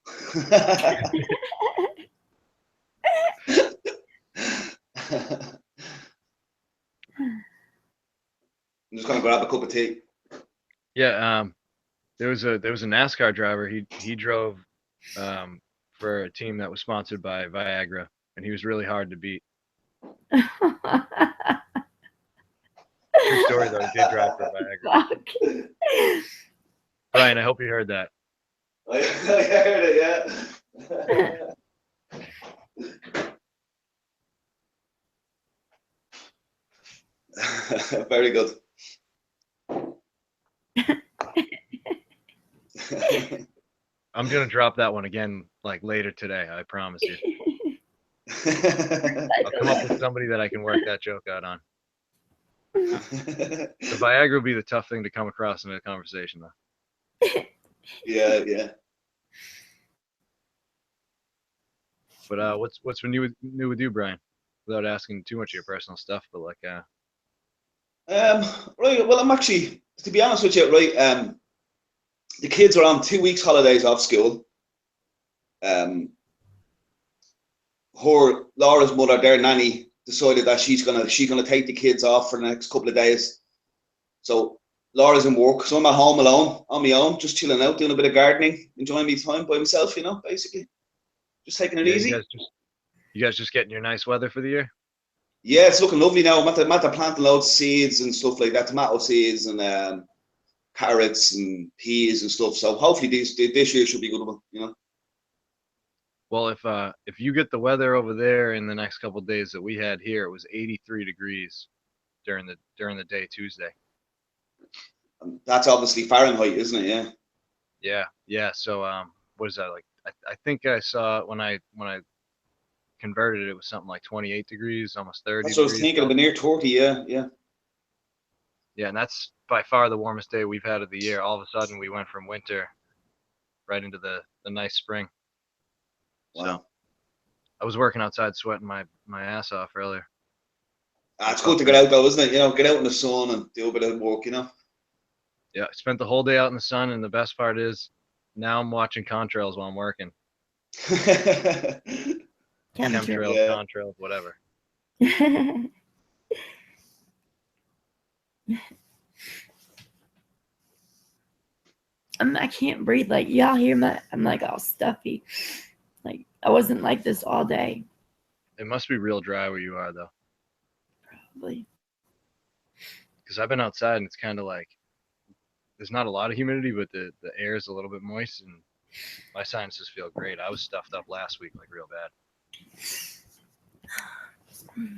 I'm just gonna grab a cup of tea. Yeah, there was a NASCAR driver. He drove for a team that was sponsored by Viagra, and he was really hard to beat. True story though. He did drive for Viagra. Brian, I hope you heard that. I heard it, yeah. Very good. I'm gonna drop that one again like later today. I promise you. I'll come up with somebody that I can work that joke out on. The Viagra would be the tough thing to come across in a conversation, though. Yeah. But what's been new with you, Brian? Without asking too much of your personal stuff, but like right. Well, I'm actually, to be honest with you, right. The kids are on 2 weeks holidays off school. Laura's mother, their nanny, decided that she's gonna take the kids off for the next couple of days. So Laura's in work, so I'm at home alone, on my own, just chilling out, doing a bit of gardening, enjoying my time by myself, you know, basically. Just taking it easy. You guys just getting your nice weather for the year? Yeah, it's looking lovely now. I'm at the planting loads of seeds and stuff like that, tomato seeds and carrots and peas and stuff. So hopefully this year should be a good one, you know. Well, if you get the weather over there in the next couple of days that we had here, it was 83 degrees during the day Tuesday. That's obviously Fahrenheit, isn't it? Yeah. So what is that like? I think I saw when I converted it was something like 28 degrees, almost 30. That's what I was thinking. It'd be near 30. Yeah. Yeah, and that's by far the warmest day we've had of the year. All of a sudden, we went from winter right into the nice spring. Wow. So I was working outside, sweating my ass off earlier. It's good to get out though, isn't it? You know, get out in the sun and do a bit of work, you know. Yeah, I spent the whole day out in the sun, and the best part is now I'm watching contrails while I'm working. Chemtrails, contrails, whatever. I can't breathe. Like, y'all hear I'm like all stuffy. Like, I wasn't like this all day. It must be real dry where you are, though. Probably. Because I've been outside, and it's kind of like there's not a lot of humidity, but the air is a little bit moist, and my sinuses feel great. I was stuffed up last week like real bad. I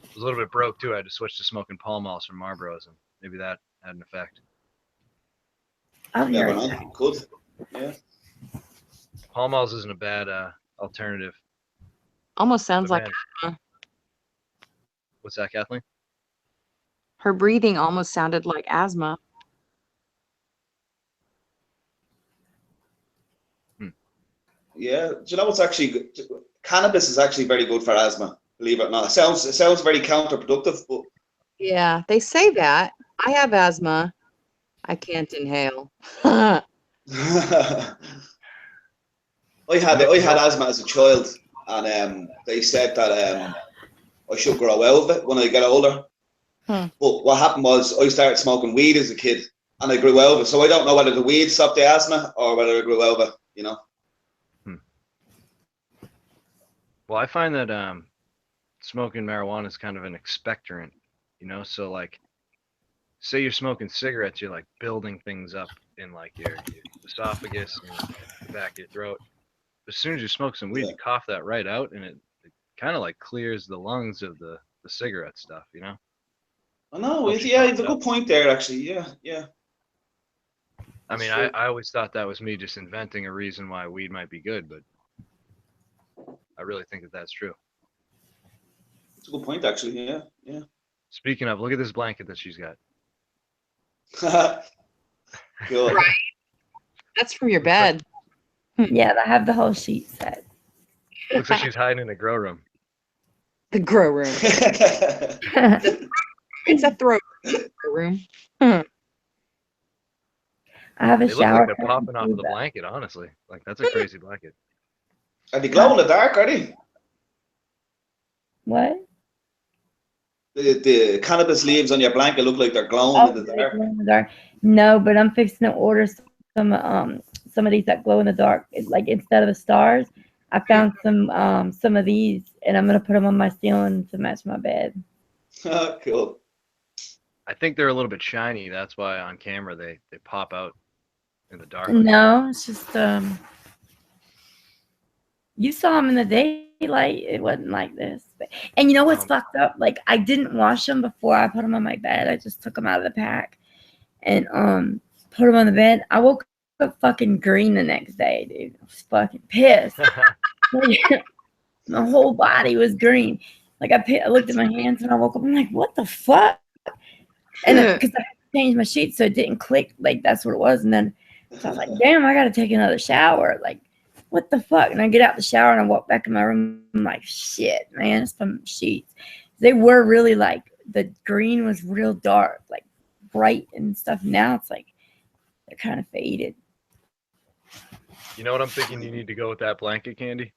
was a little bit broke too. I had to switch to smoking Pall Malls from Marlboros, and maybe that had an effect. I'll hear Never it. know. Good. Yeah. Pall Malls isn't a bad alternative. Almost sounds But like man, asthma. what's that, Kathleen? Her breathing almost sounded like asthma. Yeah. Do you know what's actually good? Cannabis is actually very good for asthma. Believe it or not. It sounds very counterproductive, but Yeah, they say that. I have asthma. I can't inhale. I had asthma as a child, and they said that I should grow out of it when I get older. But what happened was I started smoking weed as a kid, and I grew out of it. So I don't know whether the weed stopped the asthma or whether I grew out of it. You know. Well, I find that smoking marijuana is kind of an expectorant, you know. So like, say you're smoking cigarettes, you're like building things up in like your esophagus and the back of your throat. As soon as you smoke some weed, you cough that right out, and it kind of like clears the lungs of the cigarette stuff, you know. I know. Helps you Yeah, cough it's a it good up. point there, actually. Yeah. I mean, true. I always thought that was me just inventing a reason why weed might be good, but I really think that that's true. It's a good point, actually. Yeah. Speaking of, look at this blanket that she's got. Cool. That's from your bed. Yeah, I have the whole sheet set. Looks like she's hiding in the grow room. The grow room. It's a throw room. I have a They look shower. like they're popping off of the blanket, honestly. Like, that's a crazy blanket. Are they glow in the dark? Are they? What? The cannabis leaves on your blanket look like they're glowing in the dark. Glow in the dark. No, but I'm fixing to order some of these that glow in the dark. Like instead of the stars, I found some of these, and I'm gonna put them on my ceiling to match my bed. Cool. I think they're a little bit shiny. That's why on camera they pop out in the dark. No, it's just you saw them in the daylight. It wasn't like this. And you know what's fucked up? Like I didn't wash them before I put them on my bed. I just took them out of the pack and put them on the bed. I woke up fucking green the next day, dude. I was fucking pissed. My whole body was green. Like I looked at my hands when I woke up. I'm like, what the fuck? And because I changed my sheets so it didn't click. Like that's what it was. And then so I was like, damn, I gotta take another shower. Like, what the fuck? And I get out the shower and I walk back in my room. I'm like, shit, man, it's some sheets. They were really like the green was real dark, like bright and stuff. Now it's like they're kind of faded. You know what I'm thinking you need to go with that blanket, Candy?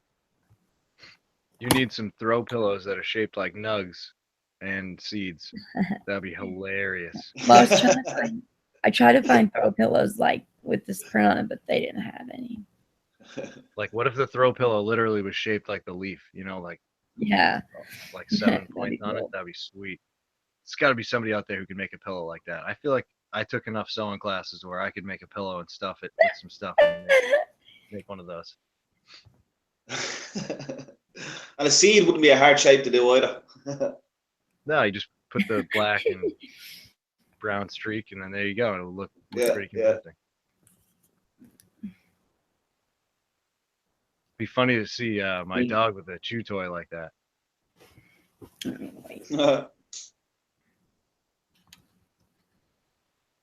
You need some throw pillows that are shaped like nugs and seeds. That'd be hilarious. Well, I tried to find throw pillows like with this print on it, but they didn't have any. Like, what if the throw pillow literally was shaped like the leaf? You know, like Yeah, like 7 That'd points be on it. cool. That'd be sweet. It's got to be somebody out there who can make a pillow like that. I feel like I took enough sewing classes where I could make a pillow and stuff it with some stuff and make one of those. And a seed wouldn't be a hard shape to do either. No, you just put the black and brown streak, and then there you go. It'll look pretty convincing. Be funny to see my dog with a chew toy like that.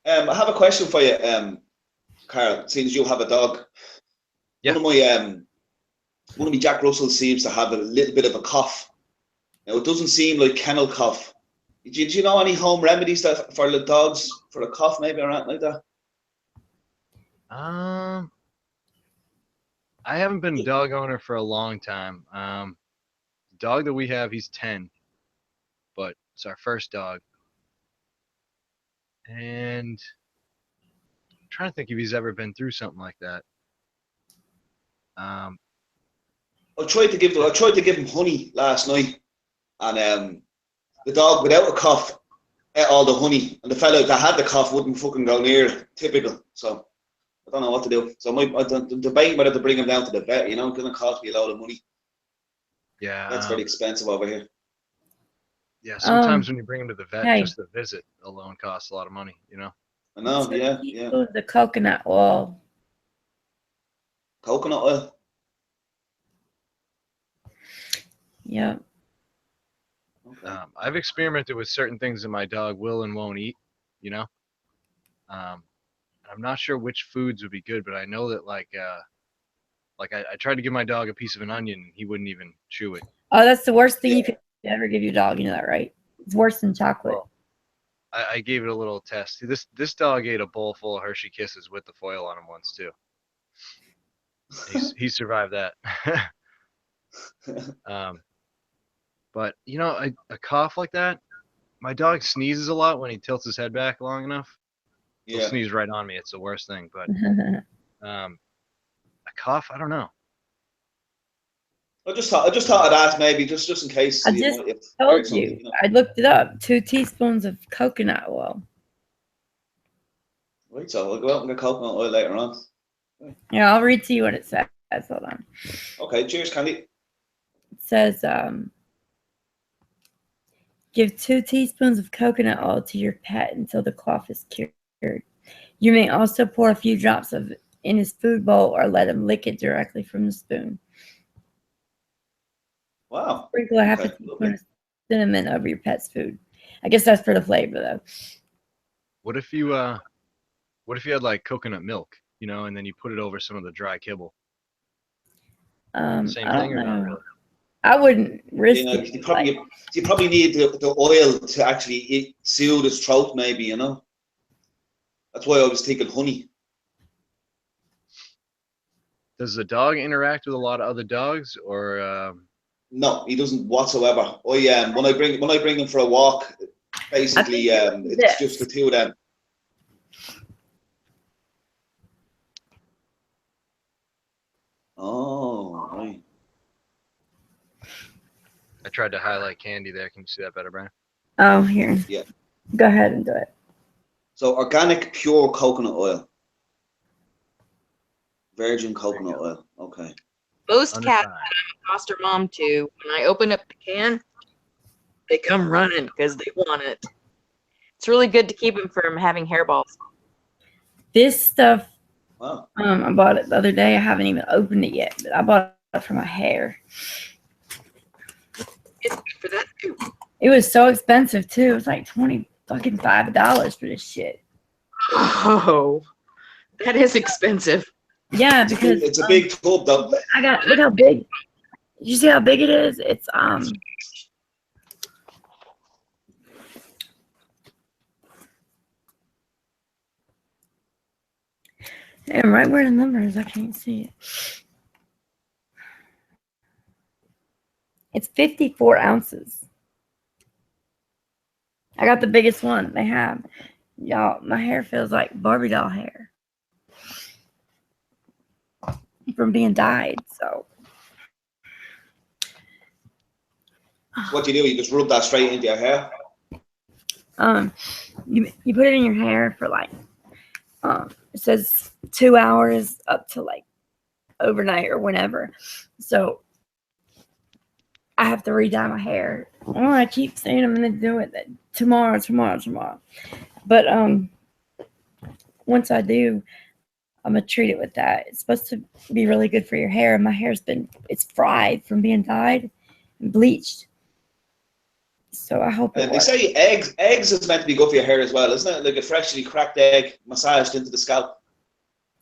I have a question for you, Carl. Since you have a dog, one of my Jack Russell seems to have a little bit of a cough. Now it doesn't seem like kennel cough. Do you know any home remedies for the dogs for a cough, maybe or anything like that? I haven't been a dog owner for a long time. The dog that we have, he's 10, but it's our first dog. And I'm trying to think if he's ever been through something like that. I tried to give him honey last night, and the dog without a cough ate all the honey, and the fellow that had the cough wouldn't fucking go near it. Typical. So I don't know what to do. So I'm debating whether to bring him down to the vet. You know, it's gonna cost me a lot of money. Yeah. That's very expensive over here. Yeah. Sometimes when you bring him to the vet, hey. just the visit alone costs a lot of money. You know. I know. Yeah. The coconut oil. Coconut oil. Yeah. I've experimented with certain things that my dog will and won't eat. You know. I'm not sure which foods would be good, but I know that like I tried to give my dog a piece of an onion, he wouldn't even chew it. Oh, that's the worst thing you could ever give your dog. You know that, right? It's worse than chocolate. Well, I gave it a little test. This dog ate a bowl full of Hershey Kisses with the foil on him once too. He survived that. But you know, a cough like that, my dog sneezes a lot when he tilts his head back long enough. He'll sneeze right on me. It's the worst thing. But a cough, I don't know. I just thought I'd ask maybe just in case. I just told you. I looked it up. 2 teaspoons of coconut oil. Right, so I'll go out and get coconut oil later on. Yeah, I'll read to you what it says. Hold on. Okay, cheers, Candy. It says, give 2 teaspoons of coconut oil to your pet until the cough is cured. You may also pour a few drops of it in his food bowl or let him lick it directly from the spoon. Wow. Sprinkle a half a teaspoon of cinnamon over your pet's food. I guess that's for the flavor, though. What if you had like coconut milk, you know, and then you put it over some of the dry kibble? Same thing or not really? I wouldn't risk it. You probably need the oil to actually soothe his throat, maybe, you know. That's why I was thinking honey. Does the dog interact with a lot of other dogs, or? No, he doesn't whatsoever. Oh yeah, when I bring him for a walk, basically, it's just the two of them. Oh, right. I tried to highlight Candy there. Can you see that better, Brian? Oh, here. Yeah. Go ahead and do it. So organic, pure coconut oil. Virgin coconut oil. Okay. Most cats that I foster mom to, when I open up the can, they come running because they want it. It's really good to keep them from having hairballs. This stuff, wow. I bought it the other day. I haven't even opened it yet, but I bought it for my hair. It's good for that too. It was so expensive too. It was like $25 for this shit. Oh, that is expensive. Yeah, because it's a big tub though. Look how big. You see how big it is? It's and right where the number is, I can't see it. It's 54 ounces. I got the biggest one they have. Y'all, my hair feels like Barbie doll hair from being dyed. So what do? You just rub that straight into your hair? You put it in your hair for like it says 2 hours up to like overnight or whenever. So I have to re-dye my hair. Oh, I keep saying I'm gonna do it tomorrow. But once I do, I'm gonna treat it with that. It's supposed to be really good for your hair. My hair's it's fried from being dyed and bleached. So I hope they say eggs is meant to be good for your hair as well, isn't it? Like a freshly cracked egg massaged into the scalp.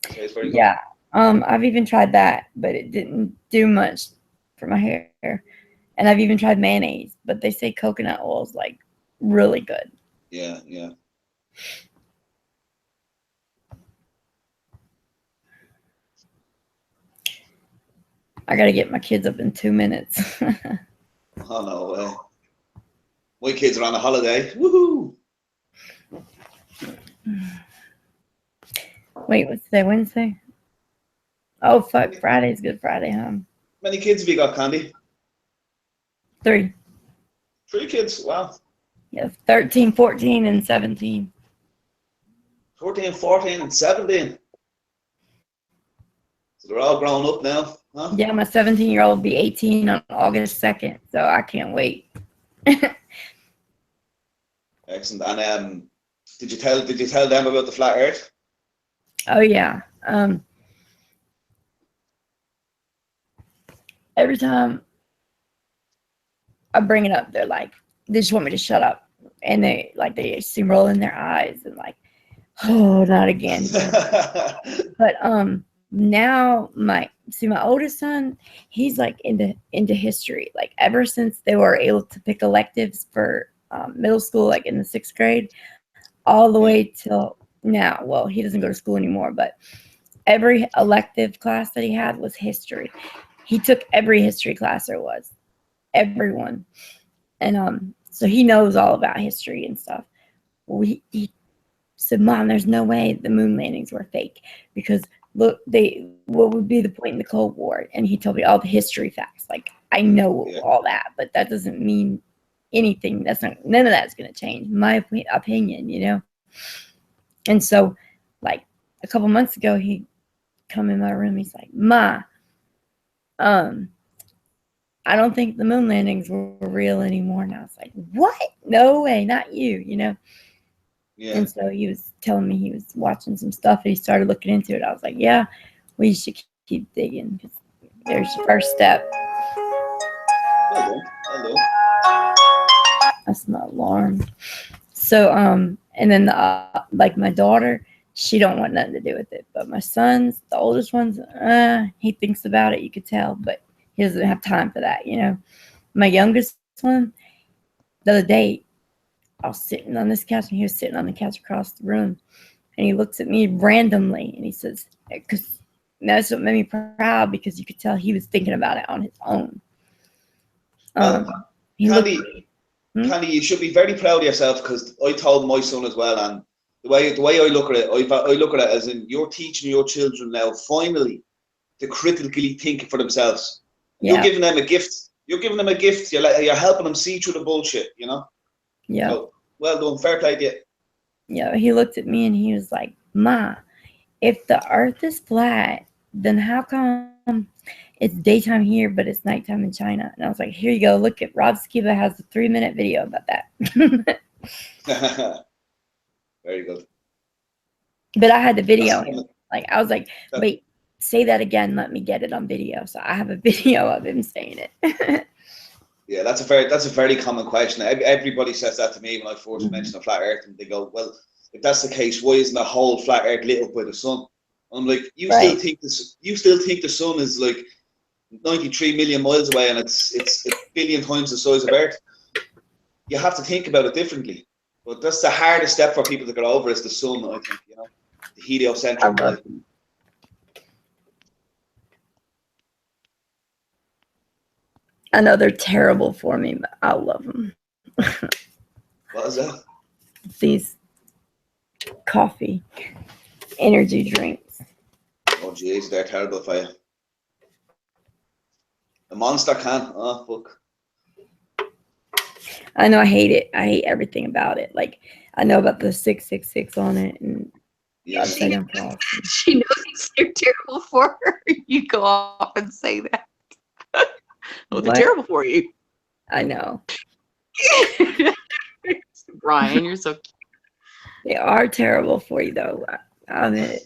Okay, it's very good. Yeah. I've even tried that, but it didn't do much for my hair. And I've even tried mayonnaise, but they say coconut oil is like really good. Yeah. I gotta get my kids up in 2 minutes. Oh no way. My kids are on a holiday. Woohoo! Wait, what's today? Wednesday? Oh fuck! Friday's Good Friday, huh? How many kids have you got, Candy? 3. 3 kids. Wow. Yeah, 13, 14, and 17. 14, 14, and 17. So they're all grown up now, huh? Yeah, my 17-year-old will be 18 on August 2nd, so I can't wait. Excellent. And did you tell them about the flat Earth? Oh yeah. Every time I bring it up, they're like, they just want me to shut up, and they seem rolling their eyes and like, oh, not again. But now my oldest son, he's like into history. Like ever since they were able to pick electives for middle school, like in the 6th grade, all the way till now. Well, he doesn't go to school anymore, but every elective class that he had was history. He took every history class there was, everyone, and so he knows all about history and stuff. Well, he said, "Mom, there's no way the moon landings were fake because look, what would be the point in the Cold War?" And he told me all the history facts. Like I know all that, but that doesn't mean anything. None of that's going to change my opinion, you know. And so, like a couple months ago, he come in my room. He's like, "Ma, I don't think the moon landings were real anymore." And I was like, "What? No way, not you," you know. Yeah. And so he was telling me he was watching some stuff and he started looking into it. I was like, yeah, we should keep digging because there's your first step. Hello. That's my alarm. So, and then like my daughter, she don't want nothing to do with it. But my sons, the oldest ones, he thinks about it. You could tell, but he doesn't have time for that, you know. My youngest one, the other day, I was sitting on this couch and he was sitting on the couch across the room, and he looks at me randomly and he says, because that's what made me proud, because you could tell he was thinking about it on his own. Candy, you should be very proud of yourself, because I told my son as well, and the way I look at it, I look at it as in you're teaching your children now finally to critically think for themselves. Yeah. You're giving them a gift. You're giving them a gift. You're helping them see through the bullshit, you know? Yeah. So, well done. Fair play to you. Yeah, he looked at me and he was like, "Ma, if the earth is flat, then how come it's daytime here, but it's nighttime in China?" And I was like, "Here you go. Look at Rob Skiba has a 3-minute video about that." Very good. But I had the video. Like I was like, "Wait, say that again. Let me get it on video." So I have a video of him saying it. Yeah, that's a very common question. Everybody says that to me when I first mention a flat Earth, and they go, "Well, if that's the case, why isn't the whole flat Earth lit up by the sun?" I'm like, "You still think the sun is like 93 million miles away, and it's a billion times the size of Earth?" You have to think about it differently. But that's the hardest step for people to get over, is the sun. I think, you know, the heliocentric way. I know they're terrible for me, but I love them. What is that? These coffee energy drinks. Oh jeez, they're terrible for you. A Monster can. Oh fuck. I know, I hate it. I hate everything about it. Like I know about the 666 on it, and She knows you're terrible for her. You go off and say that. Oh, they're What? terrible for you. I know. Brian, you're so cute. They are terrible for you, though. I'm it.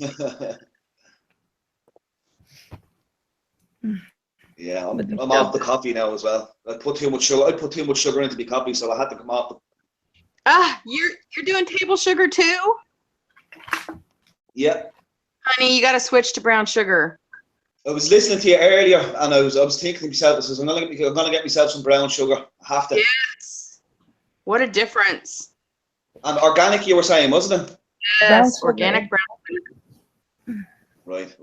Yeah, I'm off the coffee now as well. I put too much sugar into the coffee, so I had to come off. You're doing table sugar too? Yeah. Honey, you got to switch to brown sugar. I was listening to you earlier, and I was thinking to myself, I says, I'm gonna get myself some brown sugar. I have to. Yes. What a difference. And organic, you were saying, wasn't it? Yes, organic brown sugar. Right.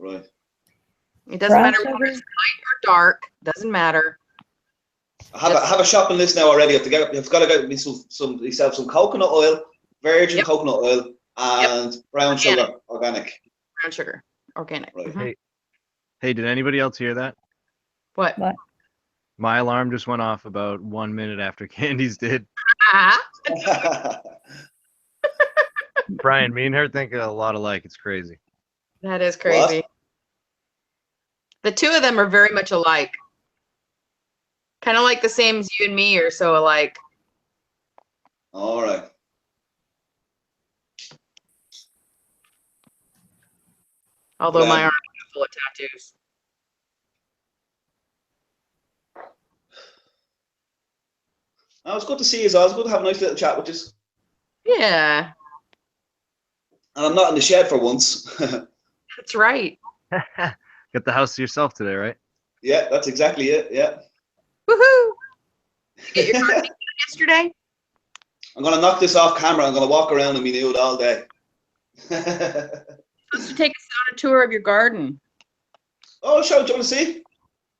It doesn't matter whether it's light or dark. Doesn't matter. I have a shopping list now already. I've got to get myself some coconut oil, virgin coconut oil, and brown sugar, organic. Brown sugar, organic. Right. Hey, did anybody else hear that? What? My alarm just went off about 1 minute after Candy's did. Brian, me and her think a lot alike. It's crazy. That is crazy. The two of them are very much alike. Kind of like the same as you and me are so alike. All right. Although my arm is full of tattoos. Oh, it's good to see you. It's good to have a nice little chat with you. Yeah. And I'm not in the shed for once. That's right. Got the house to yourself today, right? Yeah, that's exactly it. Yeah. Woohoo! Get your gardening done yesterday? I'm going to knock this off camera. I'm going to walk around in my nude all day. Supposed to take us on a tour of your garden. Oh, sure. Do you want to see?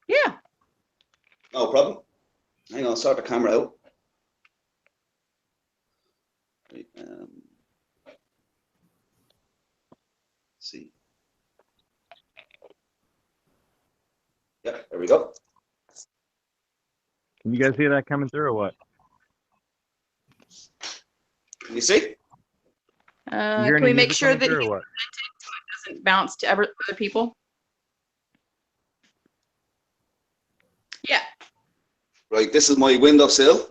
Yeah. No problem. Hang on, sort the camera out. Right, see. Yeah, there we go. Can you guys hear that coming through or what? Can you see? Can we make sure that or he's what? so it doesn't bounce to other people? Yeah. Right, this is my windowsill.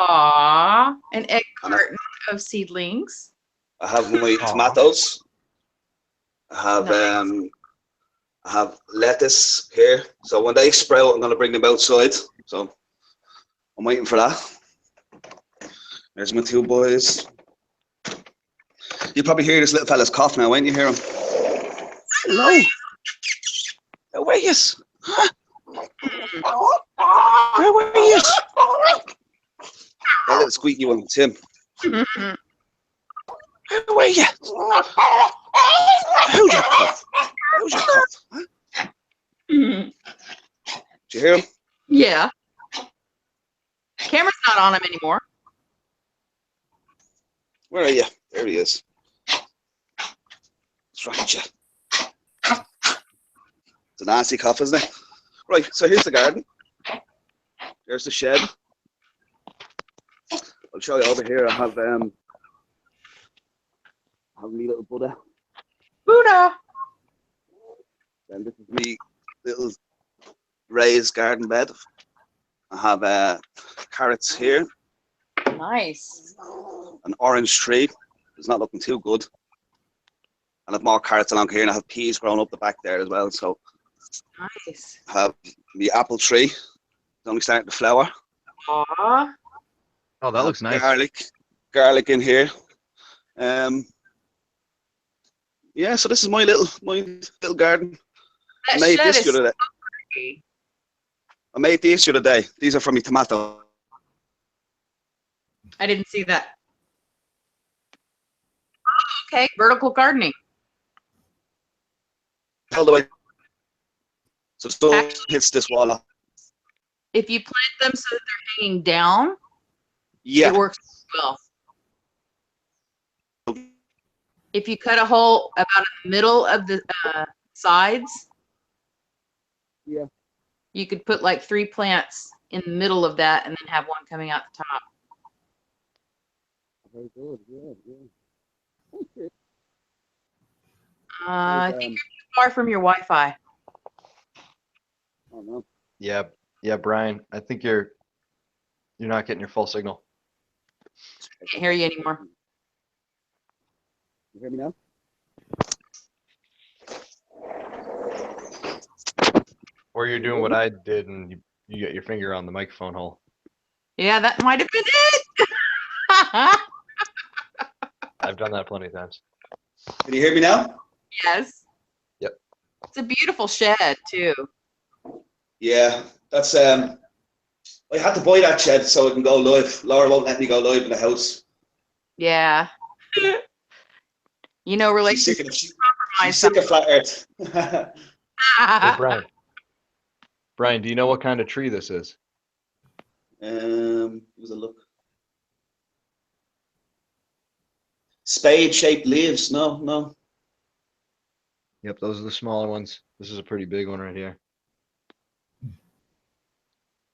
Aww. An egg carton of seedlings. I have my tomatoes. I have lettuce here. So when they sprout, I'm going to bring them outside. So I'm waiting for that. There's my two boys. You probably hear this little fella's cough now, won't you hear him? Hello. How are you? Huh? How are you? That little squeaky one, Tim. How are you? How's your cough? How's your cough? Huh? Did you hear him? Yeah. Camera's not on him anymore. Where are you? There he is. What's wrong with you? It's a nasty cough, isn't it? Right, so here's the garden. There's the shed. I'll show you over here. I have my little Buddha. Buddha. And this is me little raised garden bed. I have carrots here. Nice. An orange tree. It's not looking too good. And I have more carrots along here, and I have peas growing up the back there as well. So nice. I have the apple tree. It's only starting to flower. Aww. Oh, that looks nice. Garlic in here. Yeah, so this is my little garden. I made this the other day. Pretty. I made these the other day. These are from my tomato. I didn't see that. Oh, okay, vertical gardening. All the way. So still hits this wall. If you plant them so that they're hanging down, yeah, it works well. If you cut a hole about in the middle of the sides, yeah, you could put like 3 plants in the middle of that and then have one coming out the top. Very good. Yeah. I think you're too far from your Wi-Fi. Oh no. Yeah, Brian. I think you're not getting your full signal. I can't hear you anymore. You hear me now? Or you're doing what I did and you get your finger on the microphone hole. Yeah, that might have been it. I've done that plenty of times. Can you hear me now? Yes. Yep. It's a beautiful shed too. Yeah, that's I had to buy that shed so it can go live. Laura won't let me go live in the house. Yeah. You know, relationships She's sick of flat Earth. Hey, Brian, do you know what kind of tree this is? Give us a look. Spade-shaped leaves. No. Yep, those are the smaller ones. This is a pretty big one right here.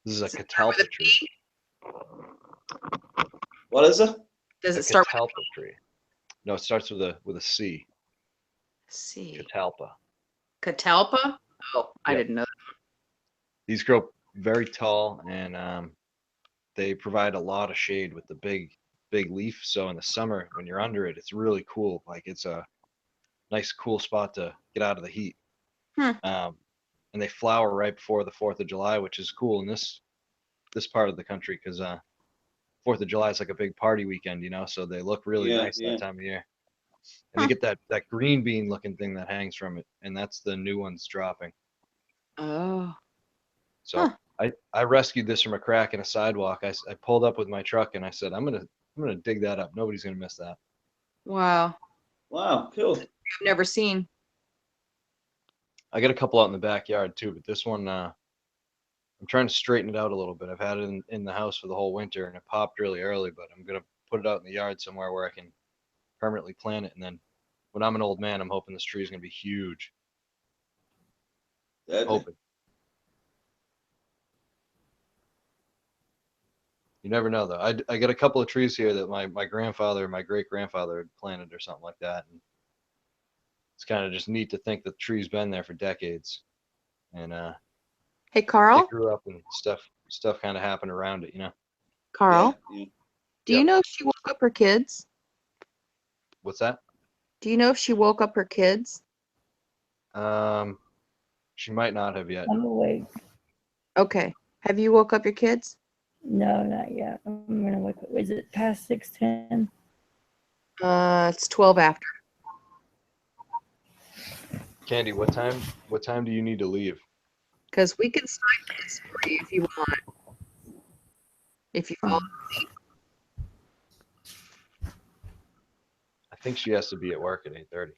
This is a catalpa tree. What is it? Does A it start catalpa tree. No, it starts with a C. with C? Catalpa. Catalpa? Oh, I Yep. didn't know that. These grow very tall, and they provide a lot of shade with the big leaf. So in the summer, when you're under it, it's really cool. Like it's a nice, cool spot to get out of the heat. And they flower right before the 4th of July, which is cool in this part of the country because 4th of July is like a big party weekend, you know. So they look really nice that time of year. And they get that green bean looking thing that hangs from it, and that's the new ones dropping. Oh. So I rescued this from a crack in a sidewalk. I pulled up with my truck and I said, I'm gonna dig that up. Nobody's gonna miss that. Wow. Wow, cool. I've never seen. I got a couple out in the backyard too, but this one I'm trying to straighten it out a little bit. I've had it in the house for the whole winter and it popped really early, but I'm gonna put it out in the yard somewhere where I can permanently plant it, and then when I'm an old man, I'm hoping this tree is gonna be huge. Hoping. You never know, though. I got a couple of trees here that my grandfather or my great grandfather had planted or something like that. And it's kind of just neat to think that the tree's been there for decades. And Hey, Carl. it grew up and stuff kind of happened around it, you know. Carl. Do you know if she woke up her kids? What's that? Do you know if she woke up her kids? She might not have yet. I'm awake. Okay. Have you woke up your kids? No, not yet. I'm gonna wake up. Is it past 6:10? It's 12 after. Candy, what time do you need to leave? Because we can snipe this for you if you want. If you fall asleep. I think she has to be at work at 8:30.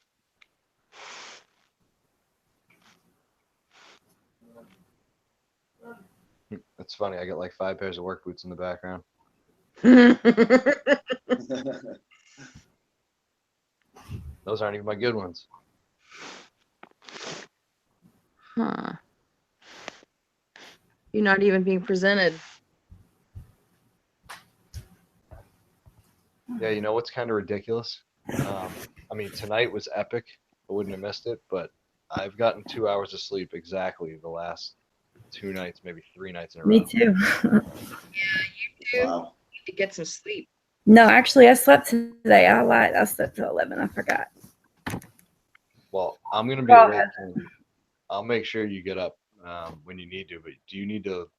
That's funny. I got like 5 pairs of work boots in the background. Those aren't even my good ones. Huh. You're not even being presented. Yeah, you know what's kind of ridiculous? I mean, tonight was epic. I wouldn't have missed it, but I've gotten 2 hours of sleep exactly the last 2 nights, maybe 3 nights in a row. Me too. You do. Wow. You need to get some sleep. No, actually, I slept today. I lied. I slept till 11. I forgot. Well, I'm gonna be awake. Candy. I'll make sure you get up when you need to. But do you need to?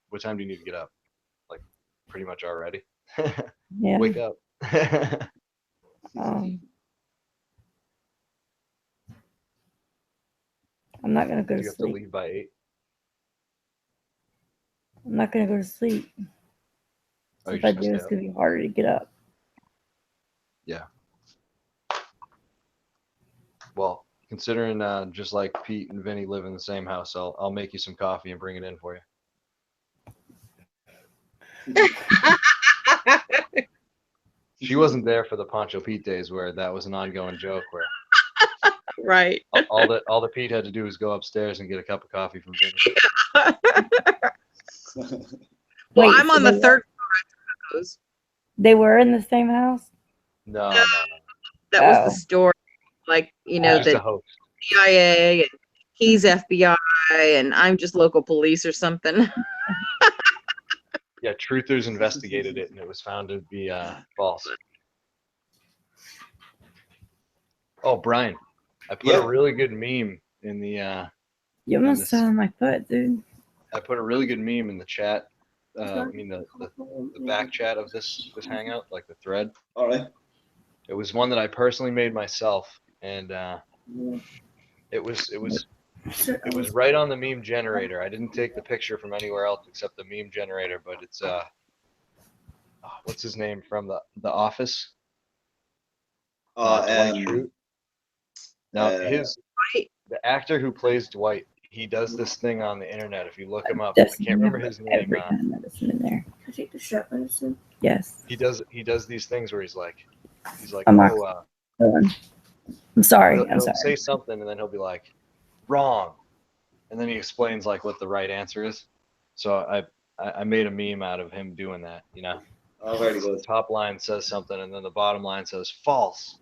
What time do you need to get up? Like, pretty much already. Yeah. Wake up. I'm not gonna go to You have to sleep. leave by 8. I'm not gonna go to sleep. Oh, If you're I just do, gonna it's stay gonna be harder to get up. Yeah. Well, considering just like Pete and Vinny live in the same house, I'll make you some coffee and bring it in for you. She wasn't there for the Poncho Pete days where that was an ongoing joke where Right. all that Pete had to do was go upstairs and get a cup of coffee from Vinny. Well, Wait, I'm so on the they- third floor. They were in the same house? No. That was Oh. the story. Like, you know, Just a that hoax. CIA and he's FBI and I'm just local police or something. Yeah, truthers investigated it and it was found to be false. Oh, Brian, I put a really good meme in the. You almost fell on my foot, dude. I put a really good meme in the chat. I mean the back chat of this hangout, like the thread. All right. It was one that I personally made myself, and it was right on the meme generator. I didn't take the picture from anywhere else except the meme generator, but it's what's his name from the Office? Dwight Schrute. Now the actor who plays Dwight, he does this thing on the internet. If you look him up, I can't remember his name. Every kind of medicine in there. Can I take the strep medicine? Yes. He does these things where he's like, I'm not going. I'm sorry. He'll I'm sorry. say something and then he'll be like, wrong, and then he explains like what the right answer is. So I made a meme out of him doing that, you know. Oh, very good. The top line says something, and then the bottom line says false.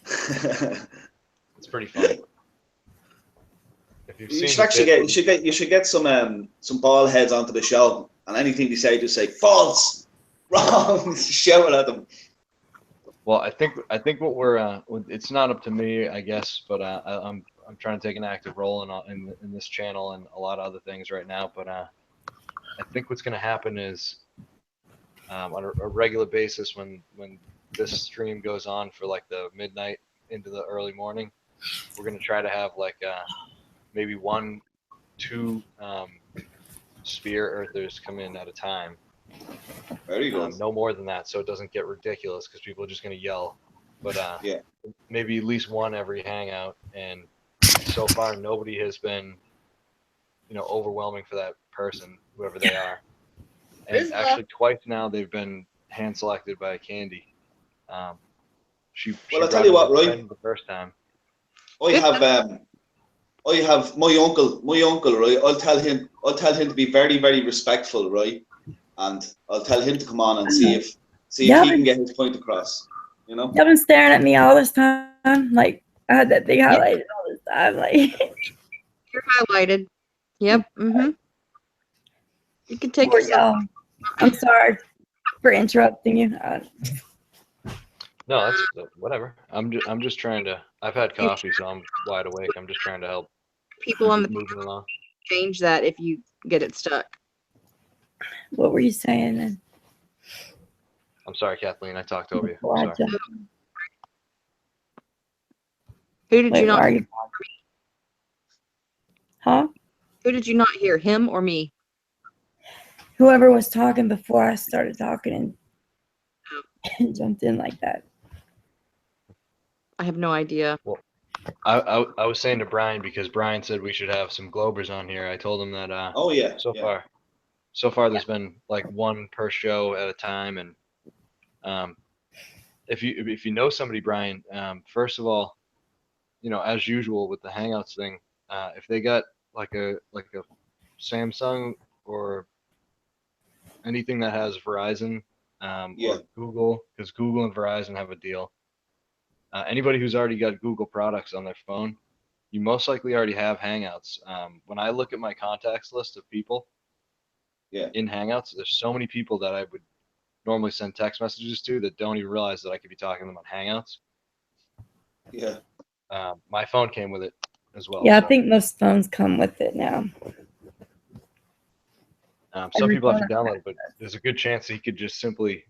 It's pretty funny. If you've You seen should the actually bit- you should get some bald heads onto the show, and anything they say, just say false, wrong, shout at them. Well, I think what we're it's not up to me, I guess, but I'm trying to take an active role in this channel and a lot of other things right now. But I think what's going to happen is on a regular basis when this stream goes on for like the midnight into the early morning, we're going to try to have like maybe 1-2 sphere earthers come in at a time. Very good. No more than that, so it doesn't get ridiculous because people are just going to yell. But yeah, maybe at least one every hangout. And so far, nobody has been, overwhelming for that person, whoever they are. And actually, twice now they've been hand selected by Candy. She I'll tell you what, brought in right? friend the first time. I have my uncle, right? I'll tell him to be very, very respectful, right? And I'll tell him to come on and see if he can get his point across. Y'all been staring at me all this time. Like I had that thing highlighted all this time. Like You're highlighted. Yep. Mm-hmm. You can take poor yourself. y'all. I'm sorry for interrupting you. No, that's whatever. I'm just trying to. I've had coffee, so I'm wide awake. I'm just trying to help People on the moving along. change that if you get it stuck. What were you saying then? I'm sorry, Kathleen. I talked over you. Before I Sorry. jumped. Who did Wait, you not are hear? you- Huh? Who did you not hear? Him or me? Whoever was talking before I started talking and jumped in like that. I have no idea. Well, I was saying to Brian because Brian said we should have some Globers on here. I told him that. Oh yeah. So far there's been like one per show at a time, and if you know somebody, Brian, first of all, as usual with the Hangouts thing, if they got like a Samsung or anything that has Verizon or Google, because Google and Verizon have a deal. Anybody who's already got Google products on their phone, you most likely already have Hangouts. When I look at my contacts list of people in Hangouts, there's so many people that I would normally send text messages to that don't even realize that I could be talking to them on Hangouts. Yeah. My phone came with it as well. Yeah, so. I think most phones come with it now. Some people have to download it, but there's a good chance that he could just simply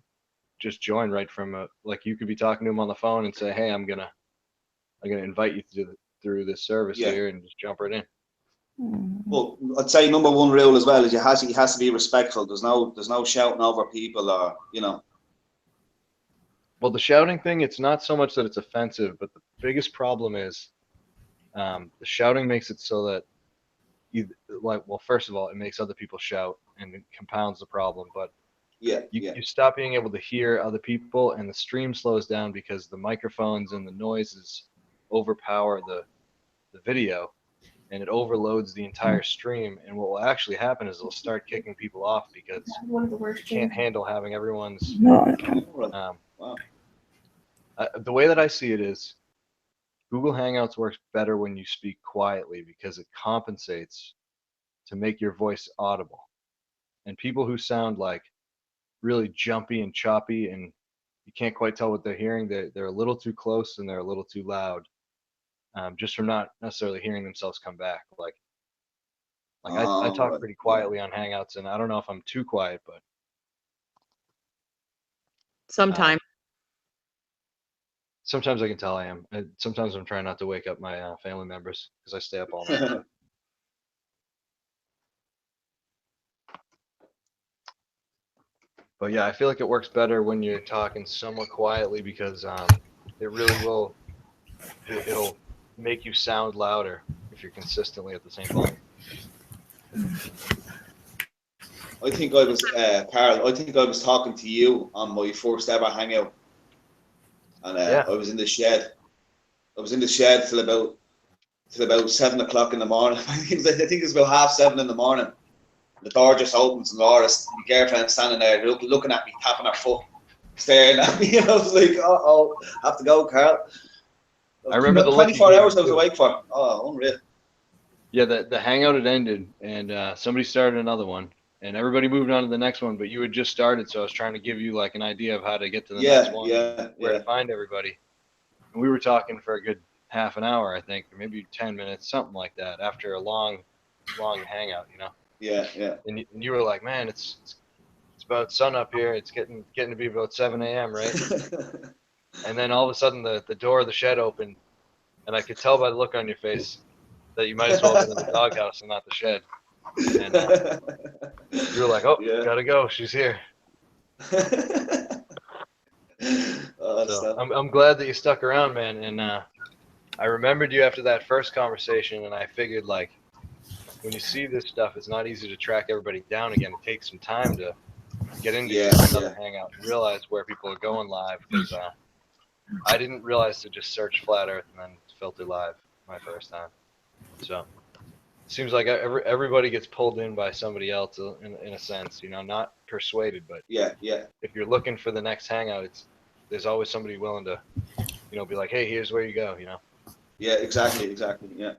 join right from like you could be talking to him on the phone and say, hey, I'm gonna invite you through this service here and just jump right in. Well, I'd say number one rule as well is he has to be respectful. There's no shouting over people or Well, the shouting thing, it's not so much that it's offensive, but the biggest problem is the shouting makes it so that first of all, it makes other people shout and it compounds the problem. But you stop being able to hear other people, and the stream slows down because the microphones and the noises overpower the video, and it overloads the entire stream. And what will actually happen is it'll start kicking people off because you can't handle having everyone's. The way that I see it is, Google Hangouts works better when you speak quietly because it compensates to make your voice audible. And people who sound like really jumpy and choppy and you can't quite tell what they're hearing, they're a little too close and they're a little too loud, just from not necessarily hearing themselves come back. I talk pretty quietly on Hangouts, and I don't know if I'm too quiet, but Sometimes. Sometimes I can tell I am. Sometimes I'm trying not to wake up my family members because I stay up all night. But yeah, I feel like it works better when you're talking somewhat quietly because it really will. It'll make you sound louder if you're consistently at the same volume. I think I was Carl. I think I was talking to you on my first ever hangout, and I was in the shed. I was in the shed till about 7 o'clock in the morning. I think it was about 7:30 in the morning, The door just opens and Laura's my girlfriend's standing there looking at me, tapping her foot, staring at me. I was like, oh, I have to go, Carl. I remember the 24 hours I was awake for. Oh, unreal. Yeah, the hangout had ended, and somebody started another one, and everybody moved on to the next one. But you had just started, so I was trying to give you like an idea of how to get to the next one, where to find everybody. And we were talking for a good half an hour, I think, or maybe 10 minutes, something like that, after a long hangout, you know. Yeah. And you were like, man, it's about sun up here. It's getting to be about 7 a.m., right? And then all of a sudden the door of the shed opened, and I could tell by the look on your face that you might as well have been in the doghouse and not the shed. And you were like, oh, gotta go. She's here. So I'm glad that you stuck around, man. And I remembered you after that first conversation, and I figured, like, when you see this stuff, it's not easy to track everybody down again. It takes some time to get into another hangout and realize where people are going live, because I didn't realize to just search Flat Earth and then filter live my first time. So it seems like everybody gets pulled in by somebody else in a sense, you know, not persuaded, but if you're looking for the next hangout, there's always somebody willing to, you know, be like, hey, here's where you go, you know. Yeah, exactly, yeah.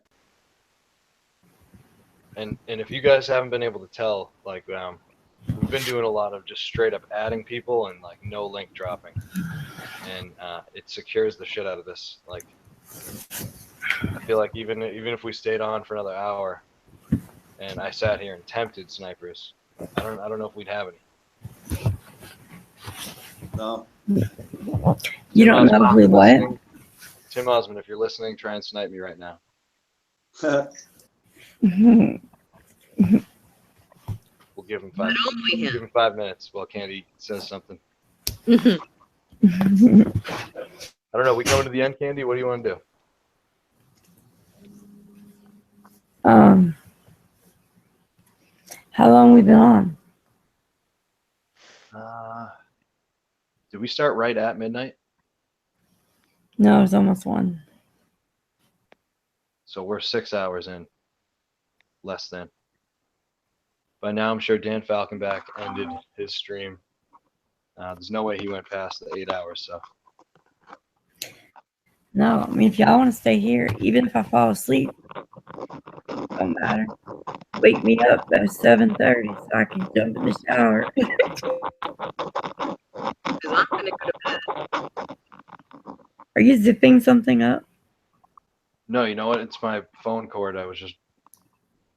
And if you guys haven't been able to tell, like, we've been doing a lot of just straight up adding people and like no link dropping, and it secures the shit out of this. Like, I feel like even if we stayed on for another hour, and I sat here and tempted snipers, I don't know if we'd have any. No. You don't know if we what? Tim Osmond, if you're listening, try and snipe me right now. We'll give him 5 minutes. We'll give him 5 minutes while Candy says something. I don't know. We coming to the end, Candy? What do you want to do? How long we been on? Did we start right at midnight? No, it's almost 1. So we're 6 hours in. Less than. By now, I'm sure Dan Falconback ended his stream. There's no way he went past the 8 hours, so. No, I mean, if y'all want to stay here, even if I fall asleep, don't matter. Wake me up at 7:30 so I can jump in the shower. Are you zipping something up? No, you know what? It's my phone cord. I was just.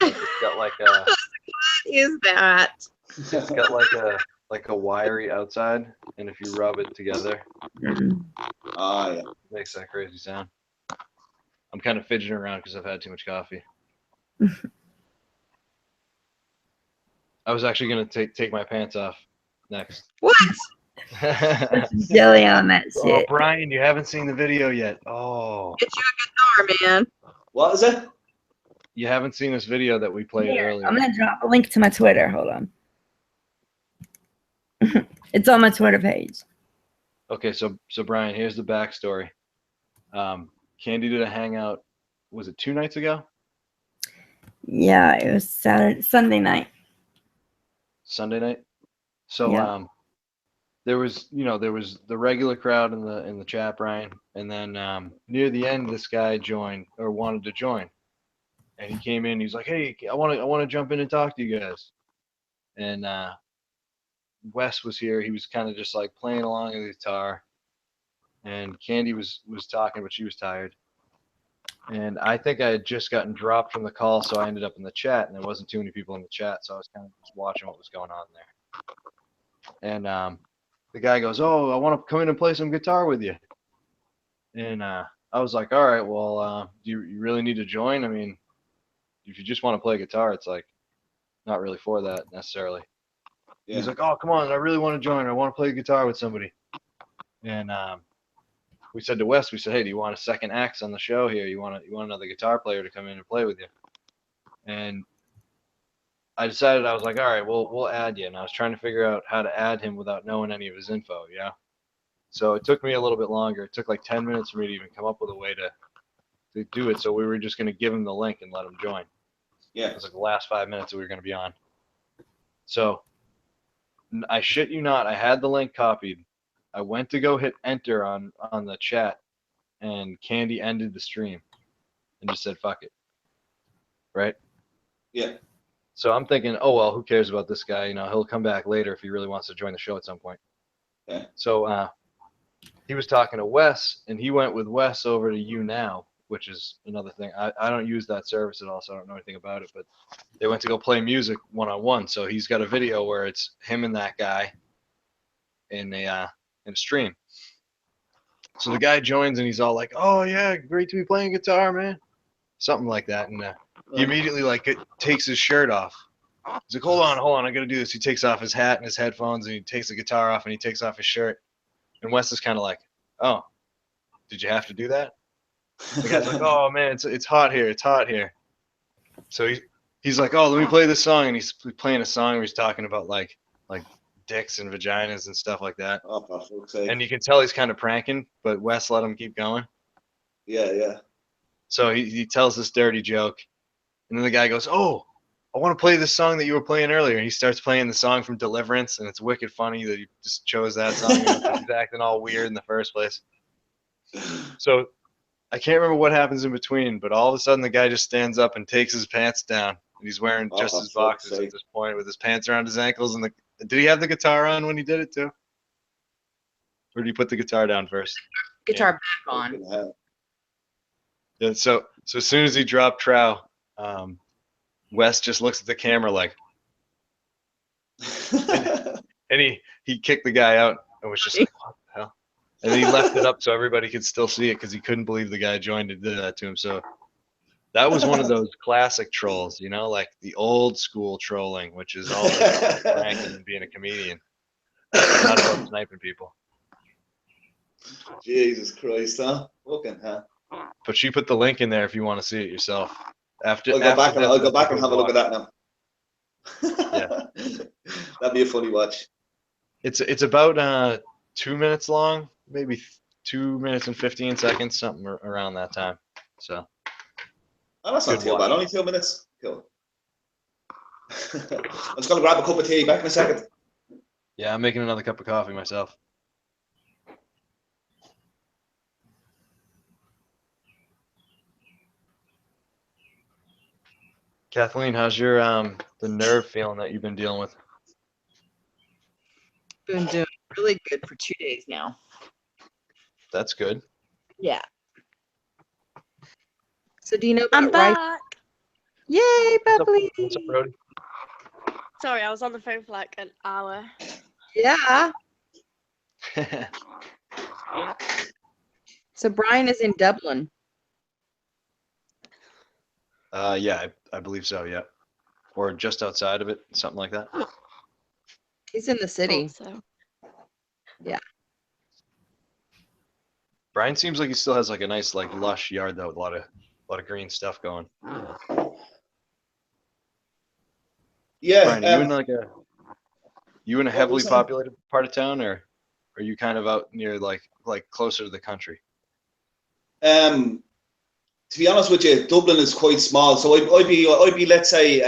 It's got like a. What is that? It's got like a wiry outside, and if you rub it together, Mm-hmm. Yeah. It makes that crazy sound. I'm kind of fidgeting around because I've had too much coffee. I was actually gonna take my pants off next. What? Jelly on that shit. Oh, Brian, you haven't seen the video yet. Oh. Get you a guitar, man. What is it? You haven't seen this video that we played Here, earlier. I'm gonna drop a link to my Twitter. Hold on. It's on my Twitter page. Okay, so Brian, here's the backstory. Candy did a hangout. Was it 2 nights ago? Yeah, it was Sunday night. Sunday night. So Yeah. there was the regular crowd in the chat, Brian, and then near the end, this guy joined or wanted to join, and he came in. He's like, "Hey, I want to jump in and talk to you guys." And Wes was here. He was kind of just like playing along with the guitar, and Candy was talking, but she was tired. And I think I had just gotten dropped from the call, so I ended up in the chat, and there wasn't too many people in the chat, so I was kind of just watching what was going on there. And the guy goes, "Oh, I want to come in and play some guitar with you." And I was like, "All right, well, do you really need to join? I mean, if you just want to play guitar, it's like not really for that necessarily." Yeah. He's like, "Oh, come on, I really want to join. I want to play guitar with somebody." And we said to Wes, we said, "Hey, do you want a second axe on the show here? You want another guitar player to come in and play with you?" And I decided, I was like, "All right, we'll add you." And I was trying to figure out how to add him without knowing any of his info, yeah. So it took me a little bit longer. It took like 10 minutes for me to even come up with a way to do it. So we were just going to give him the link and let him join. Yeah. It was like the last 5 minutes that we were going to be on. So I shit you not, I had the link copied. I went to go hit enter on the chat, and Candy ended the stream and just said fuck it. Right? Yeah. So I'm thinking, oh well, who cares about this guy? You know, he'll come back later if he really wants to join the show at some point. Yeah. So he was talking to Wes, and he went with Wes over to You Now, which is another thing. I don't use that service at all, so I don't know anything about it. But they went to go play music one-on-one. So he's got a video where it's him and that guy in a stream. So the guy joins, and he's all like, "Oh yeah, great to be playing guitar, man," something like that, and he immediately takes his shirt off. He's like, hold on, I gotta do this. He takes off his hat and his headphones, and he takes the guitar off, and he takes off his shirt. And Wes is kind of like, oh, did you have to do that? The guy's like, oh man, it's hot here, it's hot here. So he's like, oh, let me play this song, and he's playing a song where he's talking about like dicks and vaginas and stuff like that. Oh, for fuck's sake. And you can tell he's kind of pranking, but Wes let him keep going. Yeah. So he tells this dirty joke, and then the guy goes, oh, I want to play this song that you were playing earlier. And he starts playing the song from Deliverance, and it's wicked funny that he just chose that song. He's acting all weird in the first place. So I can't remember what happens in between, but all of a sudden the guy just stands up and takes his pants down. And he's wearing just his boxers at this point with his pants around his ankles. And did he have the guitar on when he did it too? Or did he put the guitar down first? Guitar back on. Yeah, so as soon as he dropped trow, Wes just looks at the camera like, and he kicked the guy out and was just like, what the hell? And then he left it up so everybody could still see it because he couldn't believe the guy joined and did that to him. So that was one of those classic trolls, you know, like the old school trolling, which is all about pranking and being a comedian, not about sniping people. Jesus Christ, huh? Fucking hell. But she put the link in there if you want to see it yourself. I'll go back and have a look at that now. Yeah. That'd be a funny watch. It's about 2 minutes long, maybe 2 minutes and 15 seconds, something around that time. So. Oh, that's not too bad. Only 2 minutes. Cool. I'm just gonna grab a cup of tea. Back in a second. Yeah, I'm making another cup of coffee myself. Kathleen, how's your the nerve feeling that you've been dealing with? Been doing really good for 2 days now. That's good. Yeah. So do you know about I'm back. Yay, Bubbly! What's up, Brody? Sorry, I was on the phone for like an hour. Yeah. So Brian is in Dublin. Yeah, I believe so, yeah. Or just outside of it, something like that. He's in the city. So. Yeah. Brian seems like he still has like a nice, like lush yard though, with a lot of green stuff going. Yeah. Brian, are you in a heavily populated part of town, or are you kind of out near like closer to the country? To be honest with you, Dublin is quite small. So I'd be let's say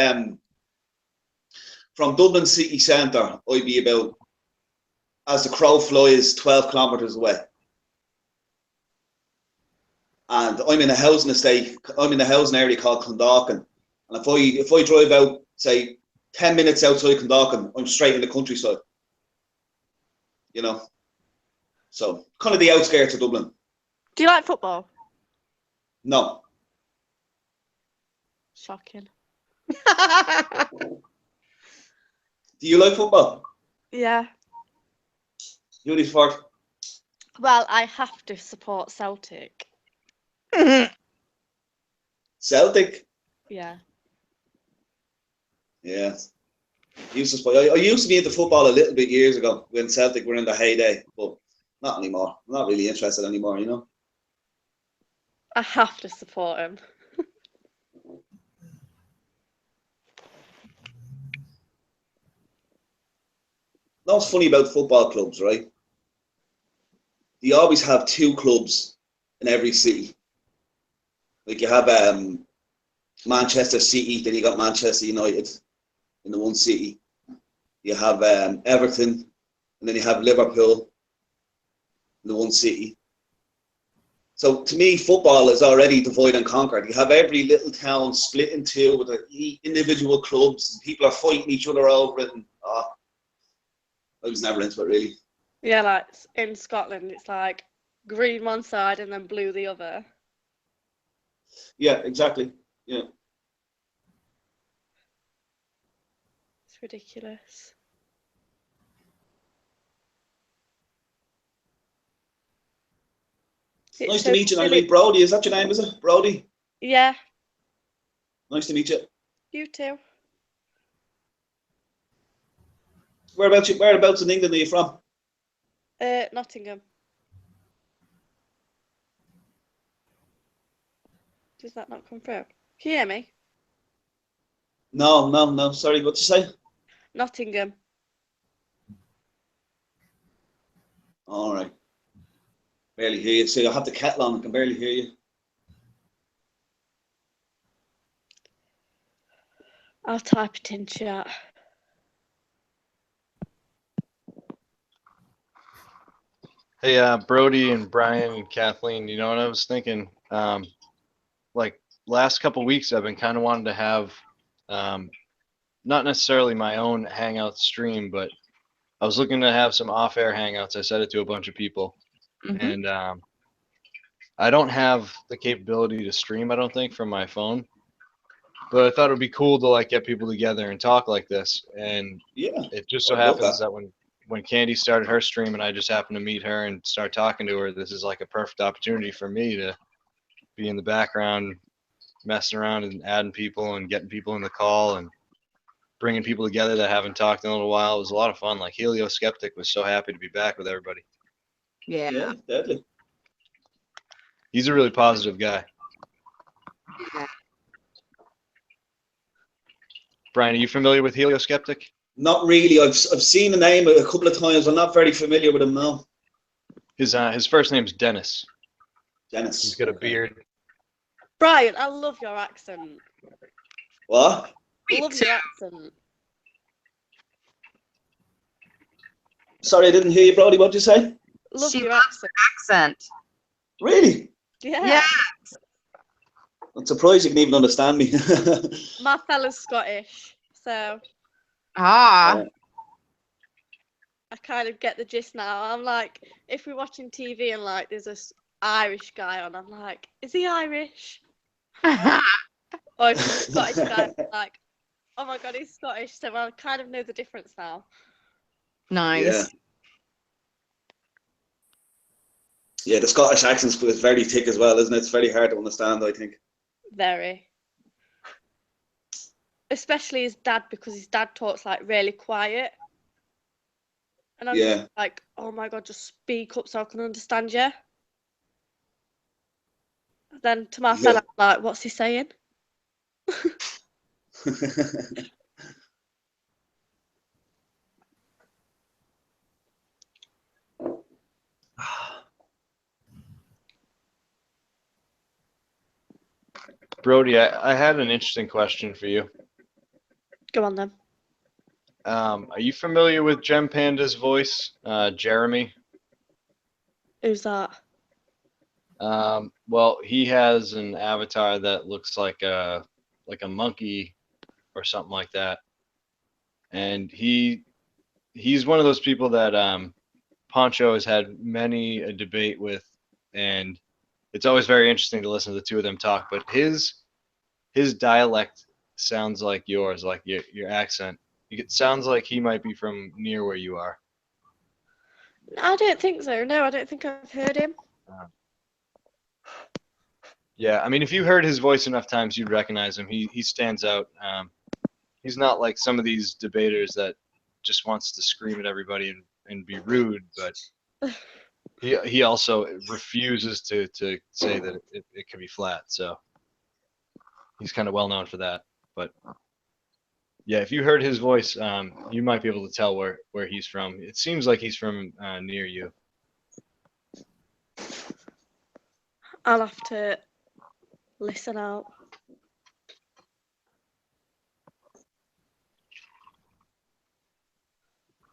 from Dublin city centre, I'd be about, as the crow flies, 12 kilometres away. And I'm in a housing estate. I'm in a housing area called Clondalkin. And if I drive out, say 10 minutes outside Clondalkin, I'm straight in the countryside. You know, so kind of the outskirts of Dublin. Do you like football? No. Shocking. Do you like football? Yeah. Who do you support? Well, I have to support Celtic. Celtic? Yeah. Yeah. I used to be into football a little bit years ago when Celtic were in the heyday, but not anymore. I'm not really interested anymore, you know? I have to support him. What's funny about football clubs, right? You always have two clubs in every city. Like you have Manchester City, then you got Manchester United in the one city. you have Everton, and then you have Liverpool, the one city. So to me, football is already divide and conquered. You have every little town split in two with the individual clubs. And people are fighting each other over it. And, I was never into it, really. Yeah, like in Scotland, it's like green one side and then blue the other. Yeah, exactly. Yeah. It's ridiculous. It's Nice so to meet you. I'm silly. Brody. Is that your name, is it? Brody? Yeah, Nice to meet you. you too. Whereabouts in England are you from? Nottingham. Does that not come through? Can you hear me? No. Sorry, what did you say? Nottingham. All right. Barely hear you. So I have the kettle on. I can barely hear you. I'll type it in chat. Hey, Brody and Brian and Kathleen, you know what I was thinking? Like last couple weeks, I've been kind of wanting to have, not necessarily my own hangout stream, but I was looking to have some off-air hangouts. I said it to a bunch of people, and I don't have the capability to stream, I don't think, from my phone. But I thought it would be cool to like get people together and talk like this. And yeah, it just so I'd love happens that. that when Candy started her stream and I just happened to meet her and start talking to her, this is like a perfect opportunity for me to be in the background, messing around and adding people and getting people in the call and bringing people together that haven't talked in a little while. It was a lot of fun. Like Helio Skeptic was so happy to be back with everybody. Yeah. Deadly. He's a really positive guy. Brian, are you familiar with Helio Skeptic? Not really. I've seen the name a couple of times. I'm not very familiar with him now. His first name's Dennis. Dennis. He's got a beard. Brian, I love your accent. What? Love your accent. Sorry, I didn't hear you, Brody. What did you say? Love She your loves accent. Really? Yeah. I'm surprised you can even understand me. My fella's Scottish, so Ah. I kind of get the gist now. I'm like, if we're watching TV and like there's this Irish guy on, I'm like, is he Irish? Or if there's a Scottish guy, I'm like, oh my god, he's Scottish. So I kind of know the difference now. Nice. Yeah, the Scottish accent is very thick as well, isn't it? It's very hard to understand, I think. Very. Especially his dad, because his dad talks like really quiet. And I'm just like, oh my god, just speak up so I can understand you. Then to my fella, I'm like, what's he saying? Brody, I had an interesting question for you. Go on then. Are you familiar with Gem Panda's voice, Jeremy? Who's that? Well, he has an avatar that looks like a monkey or something like that, and he's one of those people that Poncho has had many a debate with, and it's always very interesting to listen to the two of them talk. But his dialect sounds like yours, like your accent. It sounds like he might be from near where you are. I don't think so. No, I don't think I've heard him. Yeah, I mean, if you heard his voice enough times, you'd recognize him. He stands out. He's not like some of these debaters that just wants to scream at everybody and be rude, but he also refuses to say that it can be flat. So he's kind of well known for that. But yeah, if you heard his voice, you might be able to tell where he's from. It seems like he's from near you. I'll have to listen out.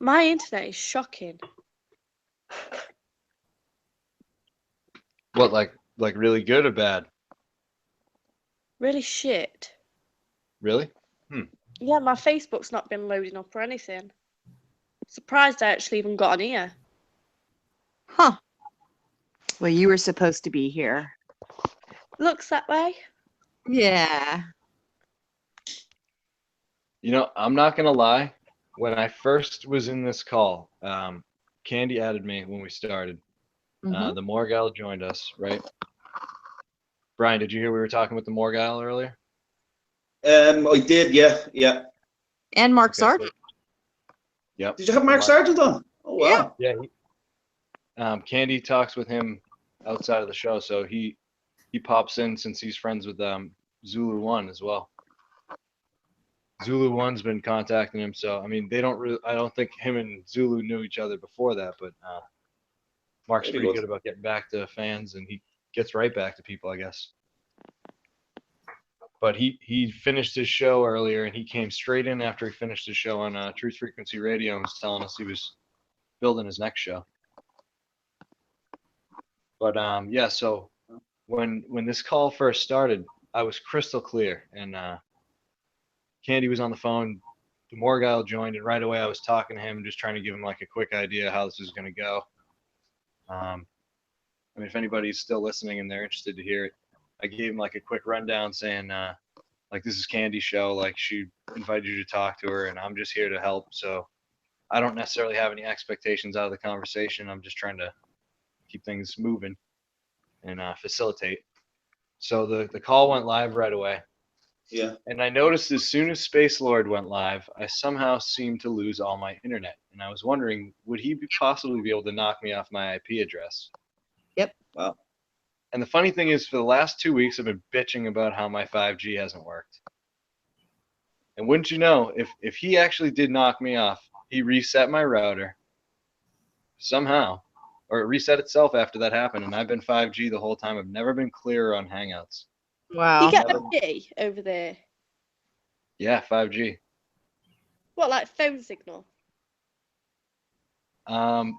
My internet is shocking. What, like really good or bad? Really shit. Really? Yeah, my Facebook's not been loading up or anything. Surprised I actually even got on here. Huh. Well, you were supposed to be here. Looks that way. Yeah. You know, I'm not gonna lie. When I first was in this call, Candy added me when we started. Mhm. The Morgal joined us, right? Brian, did you hear we were talking with the Morgal earlier? I did, yeah. And Mark Okay, so- Sargent. Yep. Did you have Mark Sargent on? Oh wow. Yeah. Candy talks with him outside of the show, so he pops in since he's friends with Zulu One as well. Zulu One's been contacting him, so I mean, I don't think him and Zulu knew each other before that, but Mark's Very pretty good. good about getting back to fans, and he gets right back to people, I guess. But he finished his show earlier, and he came straight in after he finished his show on Truth Frequency Radio and was telling us he was building his next show. But yeah, so when this call first started, I was crystal clear, and Candy was on the phone. The Morgal joined, and right away I was talking to him, just trying to give him like a quick idea how this is going to go. I mean, if anybody's still listening and they're interested to hear it, I gave him like a quick rundown saying, like, this is Candy's show, like she invited you to talk to her, and I'm just here to help. So I don't necessarily have any expectations out of the conversation. I'm just trying to keep things moving and facilitate. So the call went live right away. Yeah. And I noticed as soon as Space Lord went live, I somehow seemed to lose all my internet. And I was wondering, would he possibly be able to knock me off my IP address? Yep. Wow. And the funny thing is, for the last 2 weeks, I've been bitching about how my 5G hasn't worked. And wouldn't you know, if he actually did knock me off, he reset my router somehow, or it reset itself after that happened. And I've been 5G the whole time. I've never been clearer on Hangouts. Wow. You get OG over there. Yeah, 5G. What, like phone signal? Never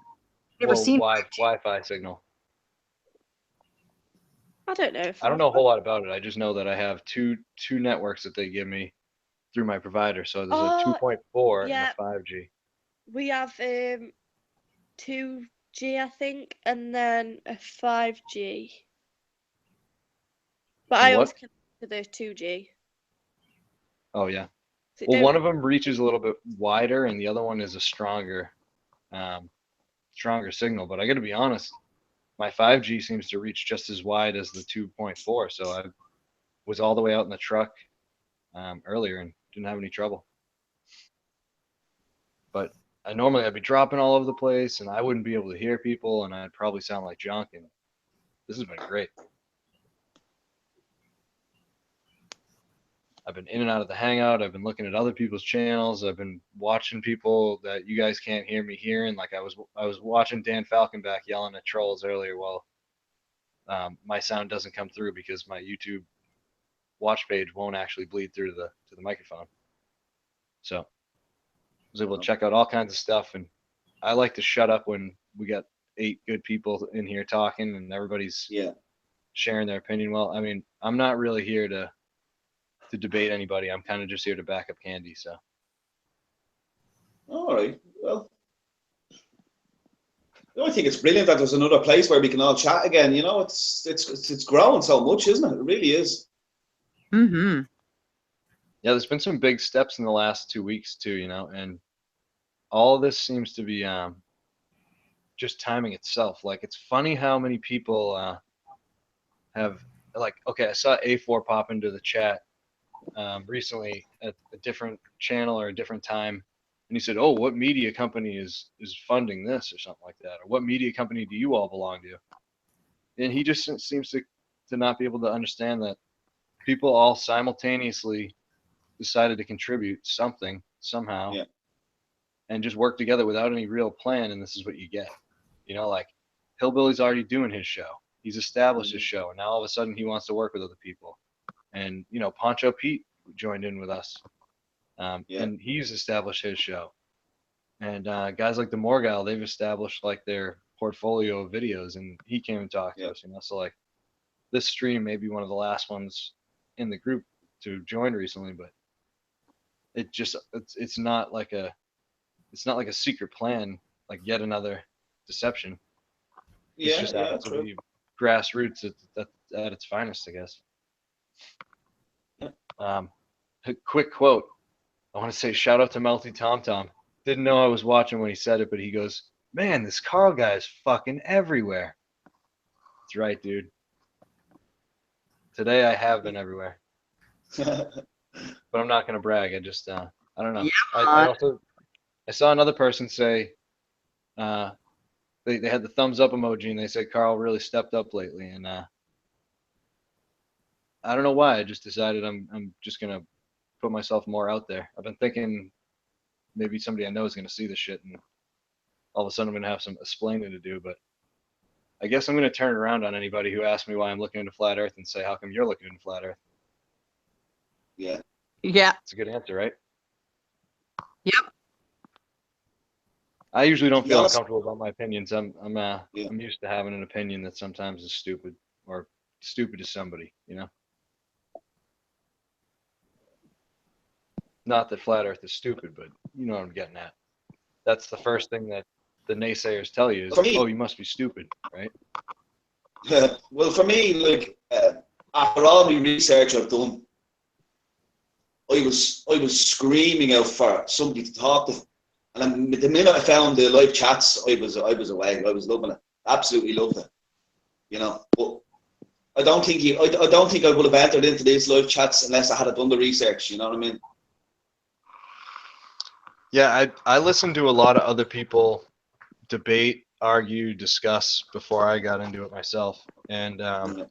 Well, seen Wi-Fi signal. I don't know. I don't know a whole lot about it. I just know that I have two networks that they give me through my provider. So there's a 2.4 yeah. and a 5G. We have 2G, I think, and then a 5G. But I always connect to the 2G. Oh yeah. So Well, one of them reaches a little bit wider, and the other one is a stronger signal. But I got to be honest, my 5G seems to reach just as wide as the 2.4. So I was all the way out in the truck earlier and didn't have any trouble. But I'd be dropping all over the place, and I wouldn't be able to hear people, and I'd probably sound like junk. And this has been great. I've been in and out of the Hangout. I've been looking at other people's channels. I've been watching people that you guys can't hear me hearing. Like I was watching Dan Falconback yelling at trolls earlier. Well, my sound doesn't come through because my YouTube watch page won't actually bleed through to the microphone. So I was able to check out all kinds of stuff. And I like to shut up when we got 8 good people in here talking and everybody's sharing their opinion. Well, I mean, I'm not really here to debate anybody. I'm kind of just here to back up Candy. So. All right. Well, I think it's brilliant that there's another place where we can all chat again. You know, it's growing so much, isn't it? It really is. Mm-hmm. Yeah, there's been some big steps in the last 2 weeks too. You know, and all of this seems to be just timing itself. Like it's funny how many people have like. Okay, I saw A4 pop into the chat recently at a different channel or a different time, and he said, "Oh, what media company is funding this or something like that, or what media company do you all belong to?" And he just seems to not be able to understand that people all simultaneously decided to contribute something somehow, and just work together without any real plan, and this is what you get. You know, like Hillbilly's already doing his show. He's established his show, and now all of a sudden he wants to work with other people. And, you know, Poncho Pete joined in with us. And he's established his show. And guys like the Morgal, they've established like their portfolio of videos, and he came and talked to us, you know. So like this stream may be one of the last ones in the group to join recently, but it's not like a secret plan, like yet another deception. It's just happens to be grassroots at its finest, I guess. A quick quote. I want to say shout out to Melty Tom Tom. Didn't know I was watching when he said it, but he goes, "Man, this Carl guy is fucking everywhere." That's right, dude. Today I have been everywhere. But I'm not gonna brag. I just I don't know. Yeah, I saw another person say they had the thumbs up emoji and they said Carl really stepped up lately, and I don't know why. I just decided I'm just gonna put myself more out there. I've been thinking maybe somebody I know is gonna see this shit, and all of a sudden I'm gonna have some explaining to do. But I guess I'm gonna turn it around on anybody who asks me why I'm looking into flat Earth and say, "How come you're looking into flat Earth?" Yeah. Yeah. It's a good answer, right? Yep. I usually don't To be feel honest- uncomfortable about my opinions. I'm used to having an opinion that sometimes is stupid, or stupid to somebody, you know. Not that flat Earth is stupid, but you know what I'm getting at. That's the first thing that the naysayers tell you is, For me- "Oh, you must be stupid," right? Well, for me, like after all the research I've done, I was screaming out for somebody to talk to, and the minute I found the live chats, I was away. I was loving it, absolutely loved it, you know. But I don't think I would have entered into these live chats unless I had done the research. You know what I mean? Yeah, I listened to a lot of other people debate, argue, discuss before I got into it myself. And at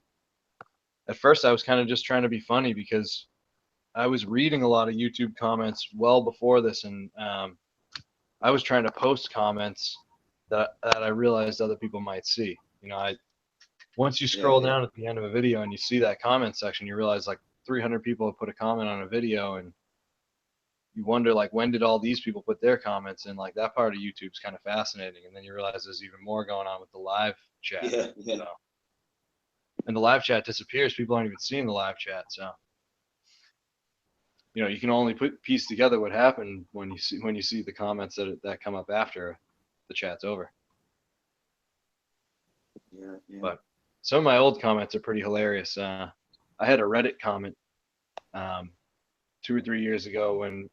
first I was kind of just trying to be funny because I was reading a lot of YouTube comments well before this, and I was trying to post comments that I realized other people might see. You know, once you scroll down at the end of a video and you see that comment section, you realize like 300 people have put a comment on a video, and you wonder like when did all these people put their comments in? Like that part of YouTube's kind of fascinating, and then you realize there's even more going on with the live chat. Yeah. So, and the live chat disappears. People aren't even seeing the live chat. So, you know, you can only piece together what happened when you see the comments that come up after the chat's over. Yeah. But some of my old comments are pretty hilarious. I had a Reddit comment 2 or 3 years ago when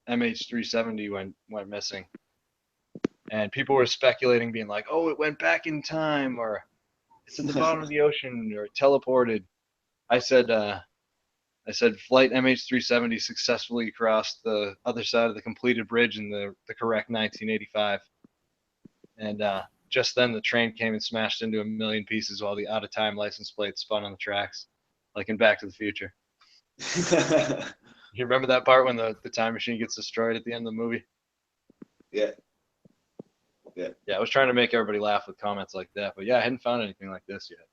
MH370 went missing, and people were speculating, being like, "Oh, it went back in time," or "It's at the bottom of the ocean," or "Teleported." I said flight MH370 successfully crossed the other side of the completed bridge in the correct 1985, and just then the train came and smashed into a million pieces while the out of time license plate spun on the tracks, like in Back to the Future. You remember that part when the time machine gets destroyed at the end of the movie? Yeah. Yeah, I was trying to make everybody laugh with comments like that, but yeah, I hadn't found anything like this yet.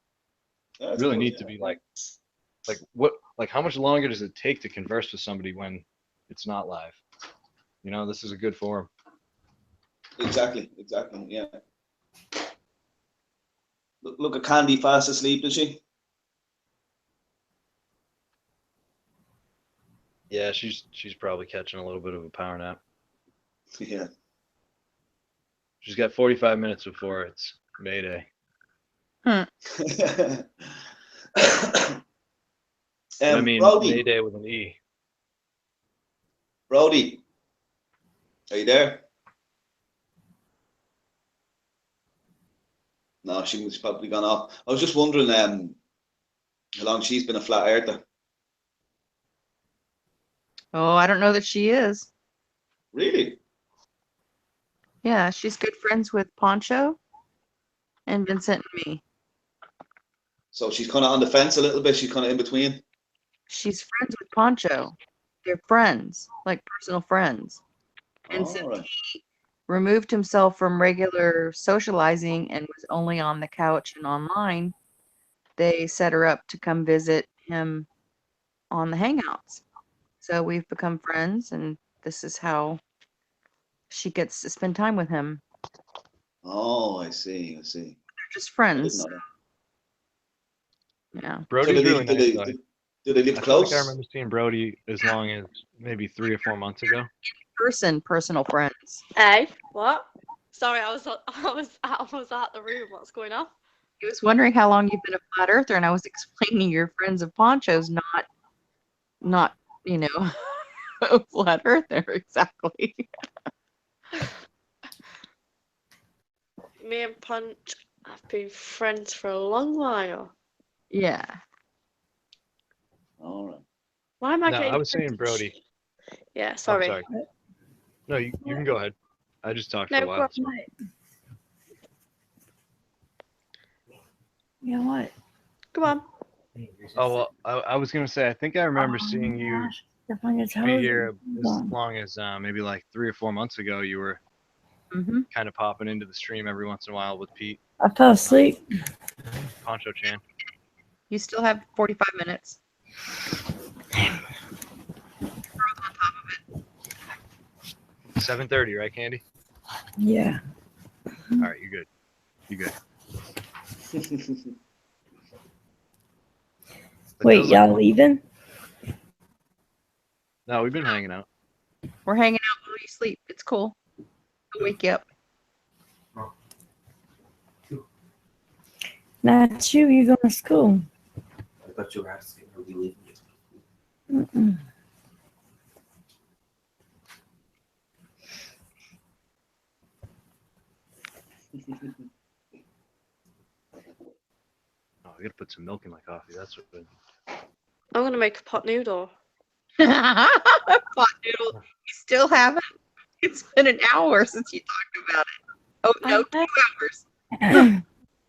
Yeah, that's really cool, need yeah. to be like how much longer does it take to converse with somebody when it's not live? You know, this is a good forum. Exactly. Yeah. Look at Candy fast asleep, is she? Yeah, she's probably catching a little bit of a power nap. Yeah. She's got 45 minutes before it's Mayday. I mean, Rowdy. Mayday with an E. Rowdy, are you there? No, she was probably gone off. I was just wondering how long she's been a flat earther. Oh, I don't know that she is. Really? Yeah, she's good friends with Poncho and Vincent and me. So she's kind of on the fence a little bit. She's kind of in between. She's friends with Poncho. They're friends, like personal friends. And All since right. he removed himself from regular socializing and was only on the couch and online, they set her up to come visit him on the hangouts. So we've become friends, and this is how she gets to spend time with him. Oh, I see. They're just I didn't friends. know that. Yeah. So Brody's do really they, nice though. do they live I feel like I close? remember seeing Brody as long as maybe 3 or 4 months ago. Personal friends. Hey, what? Sorry, I was out the room. What's going on? He was wondering how long you've been a flat earther, and I was explaining your friends of ponchos, not you know, a flat earther exactly. Me and Punch have been friends for a long while. Yeah. All right. Why am I No, getting? I was saying Brody. Yeah, Oh, sorry. sorry. No, you can go ahead. I just talked for No, a go while. on. So. You know what? Come on. Oh well, I was gonna say I think I remember seeing you be here as long as maybe like 3 or 4 months ago. You were kind of popping into the stream every once in a while with Pete. I fell asleep. Poncho Chan. You still have 45 minutes. 7:30, right, Candy? Yeah. All right, you good. You good. Wait, y'all leaving? No, we've been hanging out. We're hanging out while you sleep. It's cool. I'll wake you up. Not you. You going to school? I thought you were asking, are we leaving? Mm-mm. Oh, I gotta put some milk in my coffee. That's what. I'm gonna make a pot noodle. Pot noodle. You still haven't? It's been an hour since you talked about it. Oh no, 2 hours.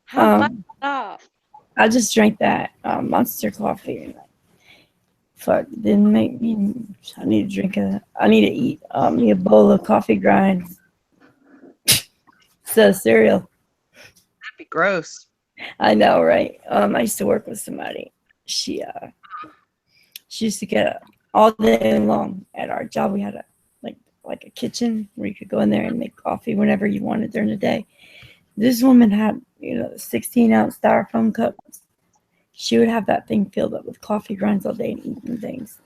How bad is that? I just drank that Monster coffee. And fuck, didn't make me. I need to drink I need to eat me a bowl of coffee grinds. So cereal. That'd be gross. I know, right? I used to work with somebody. She used to get all day long at our job. We had a like a kitchen where you could go in there and make coffee whenever you wanted during the day. This woman had, 16-ounce styrofoam cups. She would have that thing filled up with coffee grinds all day and eating things.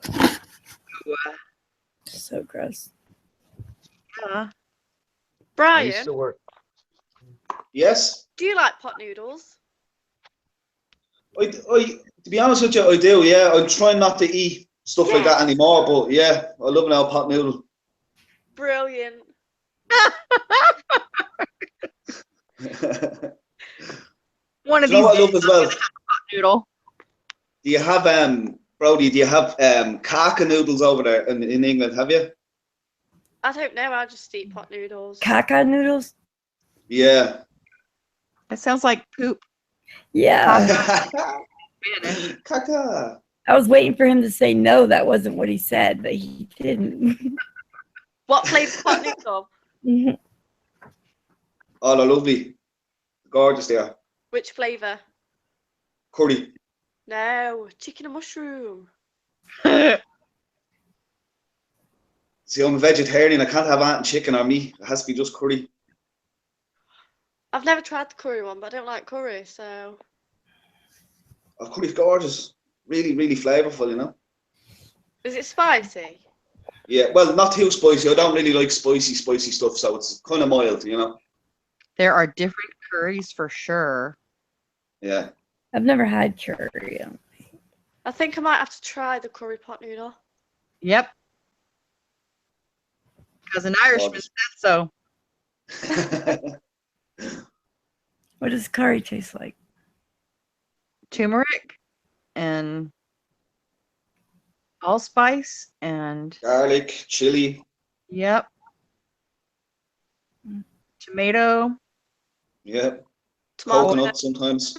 So gross. I Brian, used to work. Yes. do you like pot noodles? To be honest with you, I do. Yeah, I'm trying not to eat stuff like that anymore. But yeah, I love an old pot noodle. Brilliant. One of Do you know what I these love as well? pot noodle. Do you have Brody? Do you have kaka noodles over there in England? Have you? I don't know. I just eat pot noodles. Caca noodles? Yeah. That sounds like poop. Yeah. Caca. I was waiting for him to say no. That wasn't what he said, but he didn't. What flavor pot noodle? Oh, they're lovely. Gorgeous they are. Which flavor? Curry. No, chicken and mushroom. See, I'm a vegetarian. I can't have ant chicken or meat. It has to be just curry. I've never tried the curry one, but I don't like curry, so. Oh, curry's gorgeous. Really, really flavourful, you know? Is it spicy? Yeah, well, not too spicy. I don't really like spicy stuff, so it's kind of mild, you know? There are different curries for sure. Yeah. I've never had curry. I think I might have to try the curry pot noodle. Yep. Because an Irishman said so. What does curry taste like? Turmeric and allspice and garlic, chili. Yep. Tomato. Yep. Tomato. Coconut sometimes.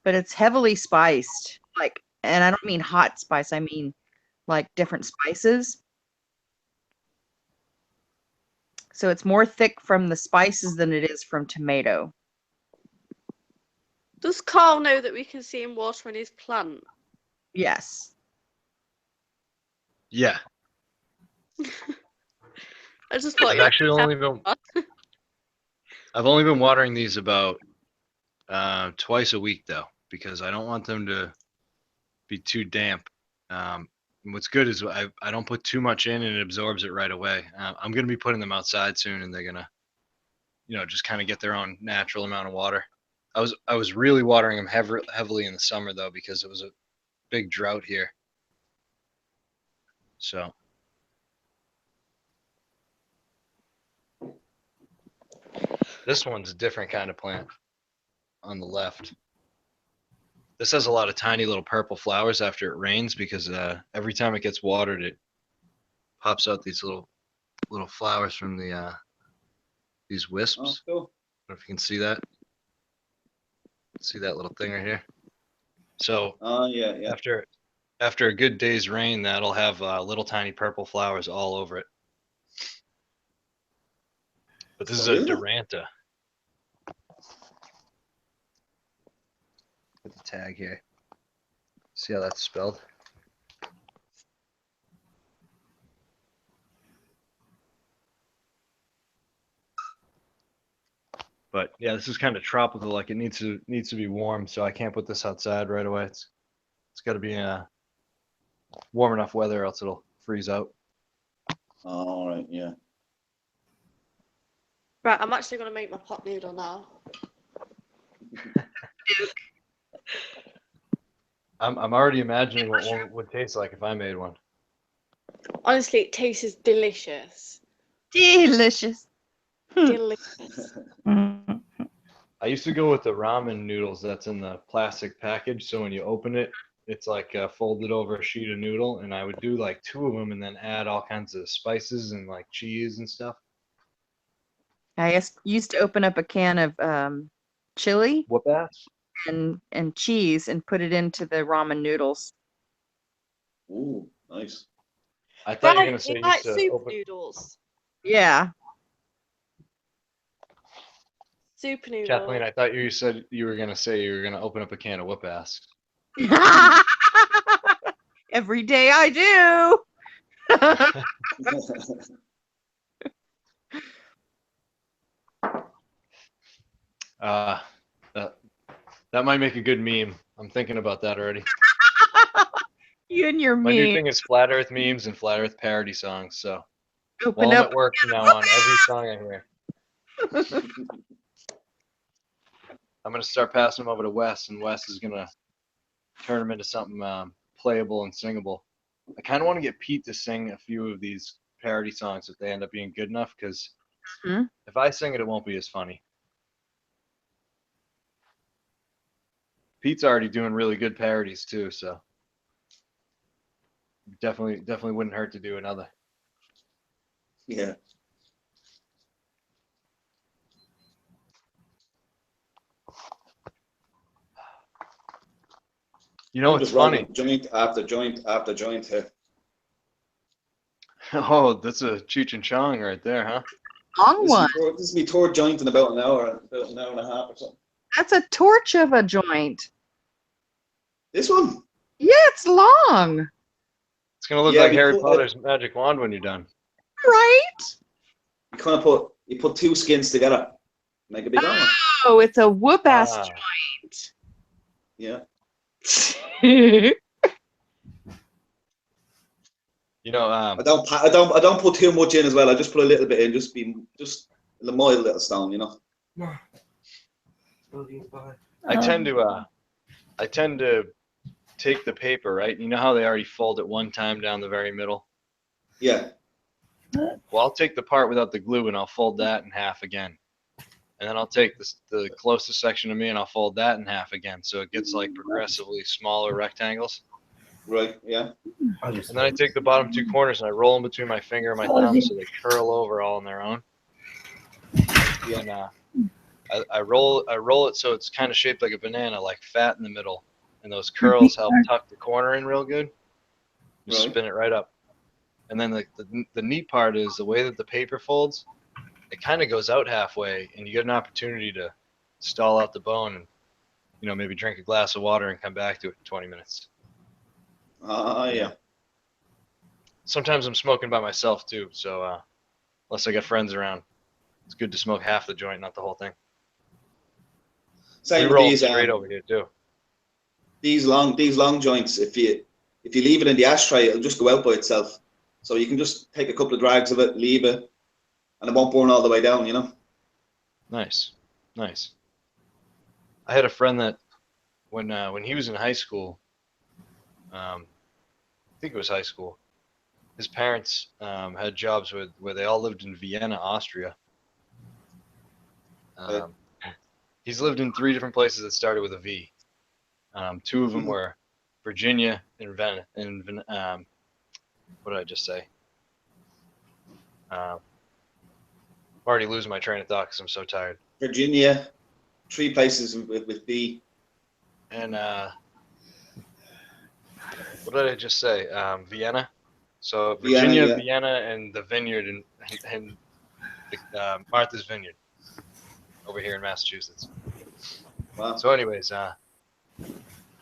But it's heavily spiced. And I don't mean hot spice, I mean like different spices. So it's more thick from the spices than it is from tomato. Does Carl know that we can see him watering his plant? Yes. Yeah. I just thought I've you were actually only been I've only been watering these about twice a week though, because I don't want them to be too damp. And what's good is I don't put too much in and it absorbs it right away. I'm gonna be putting them outside soon, and they're gonna, just kind of get their own natural amount of water. I was really watering them heavily in the summer though, because it was a big drought here. So this one's a different kind of plant on the left. This has a lot of tiny little purple flowers after it rains, because every time it gets watered, it pops out these little flowers from these wisps. Oh, cool. I don't know if you can see that. See that little thing right here? So yeah. after a good day's rain, that'll have little tiny purple flowers all over it. But this is a Duranta. Put the tag here. See how that's spelled? But yeah, this is kind of tropical. Like, it needs to be warm, so I can't put this outside right away. It's got to be warm enough weather, or else it'll freeze out. All right, yeah. Right, I'm actually going to make my pot noodle now. I'm already imagining what one would taste like if I made one. Honestly, it tastes delicious. Delicious. Delicious. I used to go with the ramen noodles that's in the plastic package. So when you open it, it's like folded over a sheet of noodle, and I would do like 2 of them and then add all kinds of spices and like cheese and stuff. I used to open up a can of chili What that? and cheese and put it into the ramen noodles. Ooh, nice. I thought you were Right, gonna say you you like used to soup open. noodles. Yeah. Soup noodles. Kathleen, I thought you said you were gonna say you were gonna open up a can of whoop ass. Every day I do. That might make a good meme. I'm thinking about that already. You and your My new meme. thing is flat Earth memes and flat Earth parody songs. So Open while I'm up at work from now on, every song I hear, I'm gonna start passing them over to Wes, and Wes is gonna turn them into something playable and singable. I kind of want to get Pete to sing a few of these parody songs if they end up being good enough, because if I sing it, it won't be as funny. Pete's already doing really good parodies too, so definitely wouldn't hurt to do another. Yeah. You know I'm what's just rolling funny? joint after joint after joint here. Oh, that's a Cheech and Chong right there, huh? Long one. This is me third joint in about an hour and a half or something. That's a torch of a joint. This one? Yeah, it's long. It's gonna look Yeah, like we Harry put, Potter's magic wand when you're done. Right? You kind of put 2 skins together, make a big one. Oh, it's a whoop ass joint. Yeah. You know, I don't put too much in as well. I just put a little bit in, just a mild little stone, you know. I tend to take the paper, right? You know how they already fold it one time down the very middle? Yeah. Well, I'll take the part without the glue and I'll fold that in half again. And then I'll take the closest section of me and I'll fold that in half again. So it gets like progressively smaller rectangles. Right, yeah. And then I take the bottom 2 corners and I roll them between my finger and my thumb so they curl over all on their own. And I roll it so it's kind of shaped like a banana, like fat in the middle. And those curls help tuck the corner in real good. Just spin it right up. And then the neat part is the way that the paper folds, it kind of goes out halfway, and you get an opportunity to stall out the bone and, maybe drink a glass of water and come back to it in 20 minutes. Yeah. Sometimes I'm smoking by myself too, so unless I got friends around. It's good to smoke half the joint, not the whole thing. Same We with roll these straight over here too. these long joints. If you leave it in the ashtray, it'll just go out by itself. So you can just take a couple of drags of it, leave it, and it won't burn all the way down. You know. Nice, nice. I had a friend that when he was in high school, I think it was high school, his parents had jobs where they all lived in Vienna, Austria. He's lived in 3 different places that started with a V. 2 of them were Virginia and what did I just say? I'm already losing my train of thought because I'm so tired. Virginia, 3 places with B. And what did I just say? Vienna. So Virginia, Vienna, and the vineyard and Martha's Vineyard over here in Massachusetts. Wow. So anyways,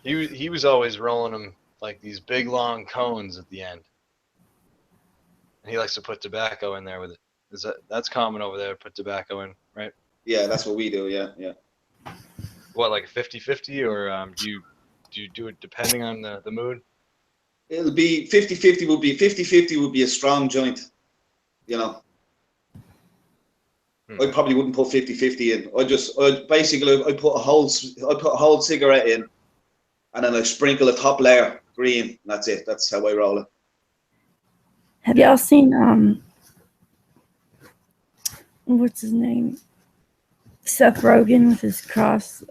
he was always rolling them like these big long cones at the end. And he likes to put tobacco in there with it. That's common over there, put tobacco in, right? Yeah, that's what we do, yeah. What, like a 50-50, or do you do it depending on the mood? It'll be 50-50 would be a strong joint, you know. I probably wouldn't put 50-50 in. I put a whole cigarette in, and then I sprinkle a top layer green, and that's it. That's how I roll it. Have y'all seen what's his name? Seth Rogen with his cross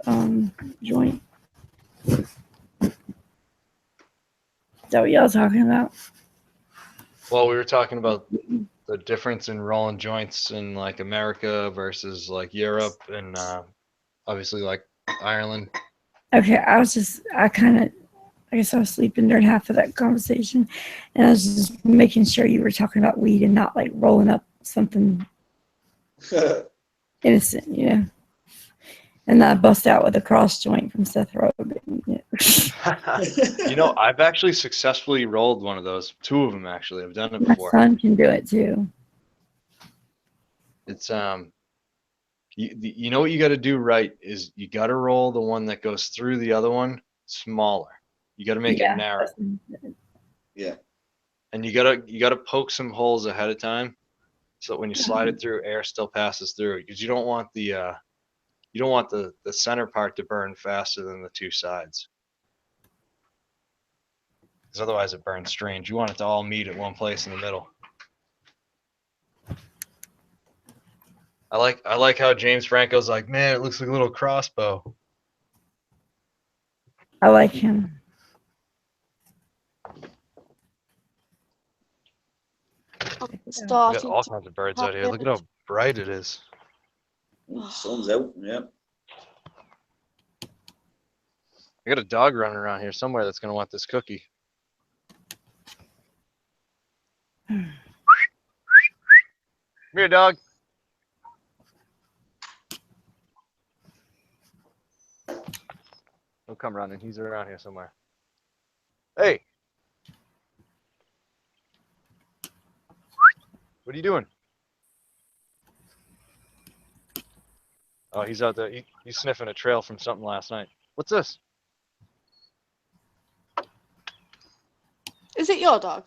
joint. Is that what y'all talking about? Well, we were talking about the difference in rolling joints in like America versus like Europe and obviously like Ireland. Okay, I guess I was sleeping during half of that conversation, and I was just making sure you were talking about weed and not like rolling up something innocent, you know. And I bust out with a cross joint from Seth Rogen. Yeah. You know, I've actually successfully rolled one of those. 2 of them actually. I've done it My before. son can do it too. It's you know what you got to do right is you got to roll the one that goes through the other one smaller. You got to make it narrow. Yeah. And you gotta poke some holes ahead of time, so that when you slide it through, air still passes through. Because you don't want the center part to burn faster than the 2 sides. Because otherwise it burns strange. You want it to all meet at one place in the middle. I like how James Franco's like, man, it looks like a little crossbow. I like him. We got all kinds of birds out here. Look at how bright it is. Sun's out, yeah. I got a dog running around here somewhere that's gonna want this cookie. Come here, dog. He'll come running. He's around here somewhere. Hey. What are you doing? Oh, he's out there. He's sniffing a trail from something last night. What's this? Is it your dog?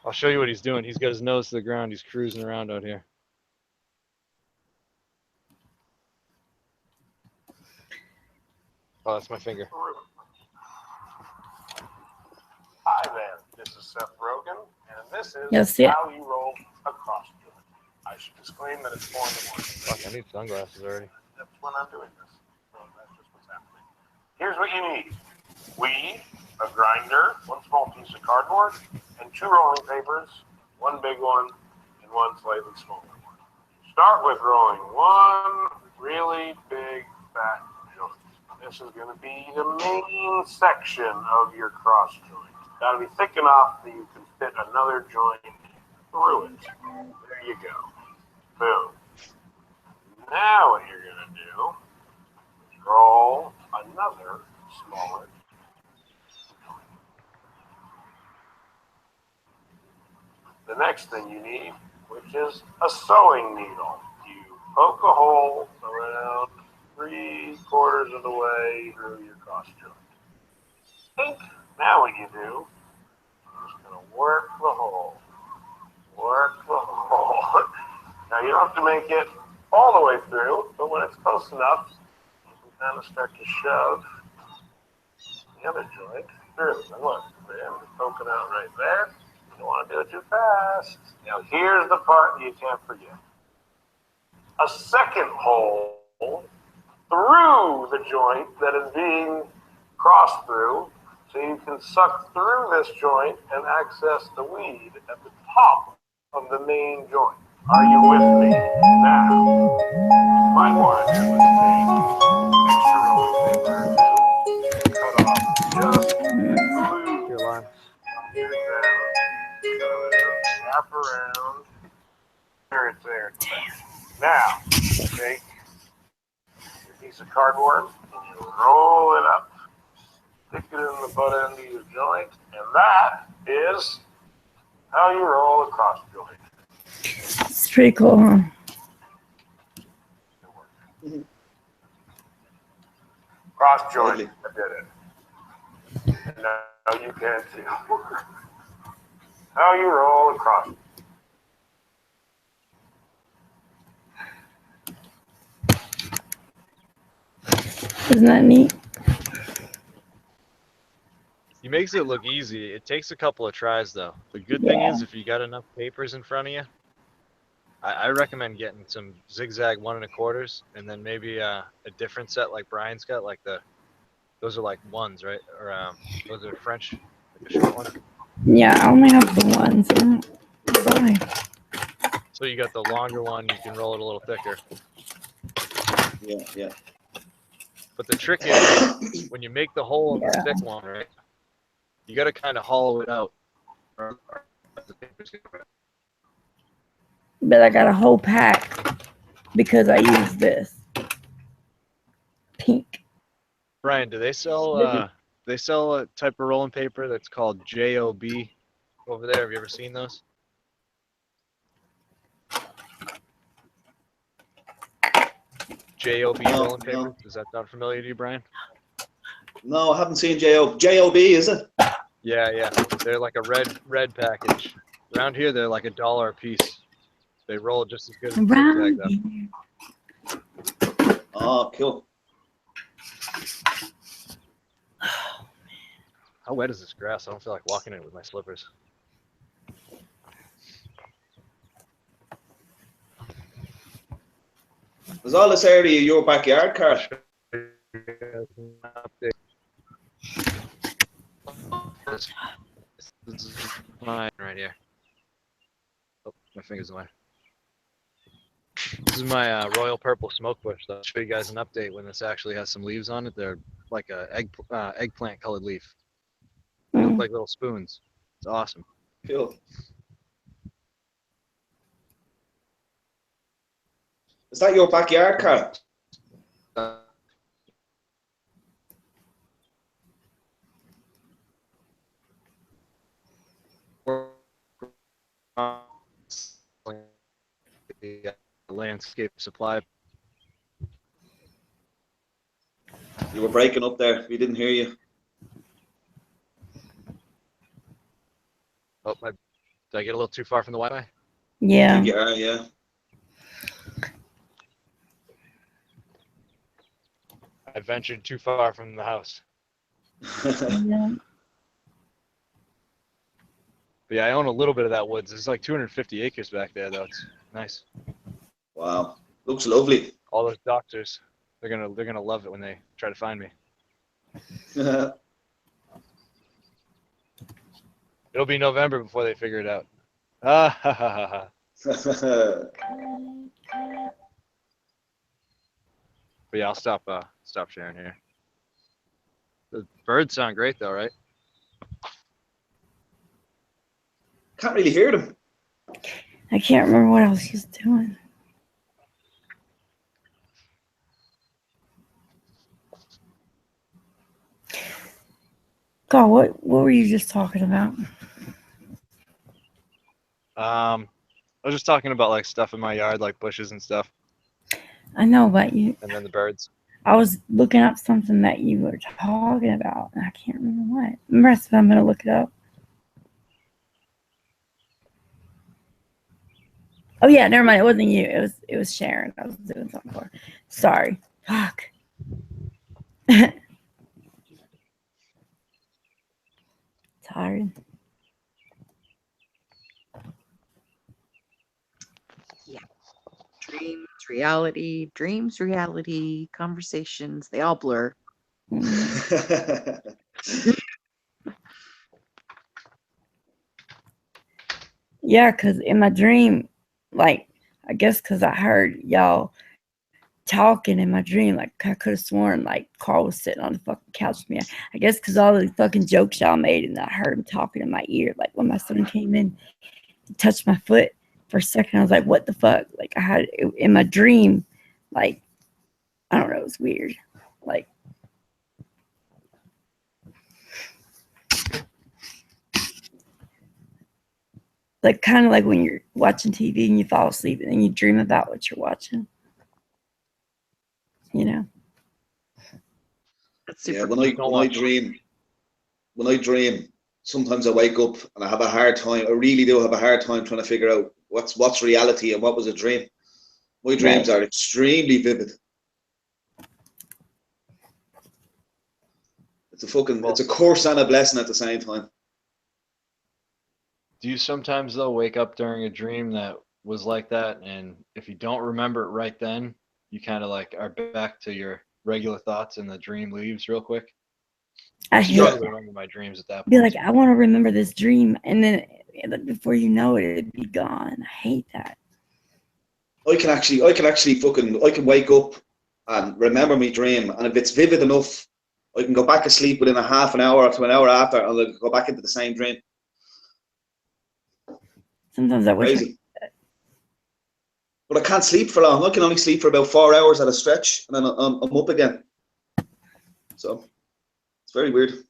I'll show you what he's doing. He's got his nose to the ground. He's cruising around out here. Oh, that's my finger. Hi there, this is Seth Rogen, and this is You'll see it. how you roll a cross joint. I should disclaim that it's 4 in the morning. Fuck, I need sunglasses already. That's when I'm doing this. So that's just what's happening. Here's what you need. Weed, a grinder, 1 small piece of cardboard, and 2 rolling papers, 1 big one and 1 slightly smaller one. Start with rolling 1 really big fat joint. This is going to be the main section of your cross joint. Got to be thick enough that you can fit another joint through it. There you go. Boom. Now what you're going to do is roll another smaller joint. The next thing you need which is a sewing needle. You poke a hole around 3/4 of the way through your cross joint. Now what you do, you're just going to work the hole. Work the hole. Now you don't have to make it all the way through, but when it's close enough, you can kind of start to shove the other joint through. And look, the end is poking out right there. You don't want to do it too fast. Now here's the part you can't forget. A second hole through the joint that is being crossed through, so you can suck through this joint and access the weed at the top of the main joint. Are you with me? Now, you might want to do is take extra rolling paper and cut off just blue. Your line. Here it down, go down, wrap around. There it's there. Now, take your piece of cardboard and you roll it up. Stick it in the butt end of your joint, and that is how you roll a cross joint. It's pretty cool, huh? Cross joint, I did it. And now you can too. How you roll a cross. Isn't that neat? He makes it look easy. It takes a couple of tries, though. The good thing is, if you got enough papers in front of you, I recommend getting some zigzag 1 1/4s, and then maybe a different set like Brian's got, like those are like ones, right? Or those are French, like the short one. Yeah, I only have the ones. Bye. So you got the longer one, you can roll it a little thicker. Yeah, yeah. But the trick is, when you make the hole in the thick one, right, you got to kind of hollow it out. But I got a whole pack because I use this pink. Brian, do they sell a type of rolling paper that's called JOB over there? Have you ever seen those? JOB rolling paper. Does that sound familiar to you, Brian? No, I haven't seen JOB, is it? Yeah. They're like a red package. Around here, they're like $1 a piece. They roll just as good as zigzag, though. Oh, cool. How wet is this grass? I don't feel like walking in it with my slippers. Was all this area your backyard, Carl? This is mine right here. Oh, my finger's away. This is my royal purple smoke bush. I'll show you guys an update when this actually has some leaves on it. They're like a eggplant colored leaf. They look like little spoons. It's awesome. Cool. Is that your backyard, Carl? The landscape supply. You were breaking up there. We didn't hear you. Oh, did I get a little too far from the Wi-Fi? Yeah. I think you are, yeah. I ventured too far from the house. Yeah. But yeah, I own a little bit of that woods. There's like 250 acres back there, though. It's nice. Wow, looks lovely. All those doctors, they're gonna love it when they try to find me. It'll be November before they figure it out. Ah ha ha ha ha. But yeah, I'll stop sharing here. The birds sound great though, right? Can't really hear them. I can't remember what else he was doing. God, what were you just talking about? I was just talking about like stuff in my yard, like bushes and stuff, I know, but you. and then the birds. I was looking up something that you were talking about, and I can't remember what. Remember, so I'm gonna look it up. Oh yeah, never mind. It wasn't you. It was Sharon. I was doing something for. Sorry. Fuck. Tired. Yeah. Dreams, reality, conversations, they all blur. Yeah, because in my dream, like, I guess because I heard y'all talking in my dream, like, I could have sworn, like, Carl was sitting on the fucking couch with me. I guess because all the fucking jokes y'all made, and I heard him talking in my ear. Like, when my son came in to touch my foot for a second, I was like, what the fuck? Like, I had, in my dream, like, I don't know, it was weird. Like, kind of like when you're watching TV and you fall asleep and then you dream about what you're watching. You know? That's Yeah, super. when I dream, sometimes I wake up and I have a hard time. I really do have a hard time trying to figure out what's reality and what was a dream. My dreams are extremely vivid. It's a curse and a blessing at the same time. Do you sometimes though wake up during a dream that was like that, and if you don't remember it right then, you kind of like are back to your regular thoughts, and the dream leaves real quick? I struggle to remember my dreams at that point. Be like, I want to remember this dream, and then before you know it, it'd be gone. I hate that. I can actually I can wake up and remember my dream, and if it's vivid enough, I can go back asleep within a half an hour to an hour after, and I'll go back into the same dream. Sometimes I wish. Crazy. But I can't sleep for long. I can only sleep for about 4 hours at a stretch, and then I'm up again. So it's very weird.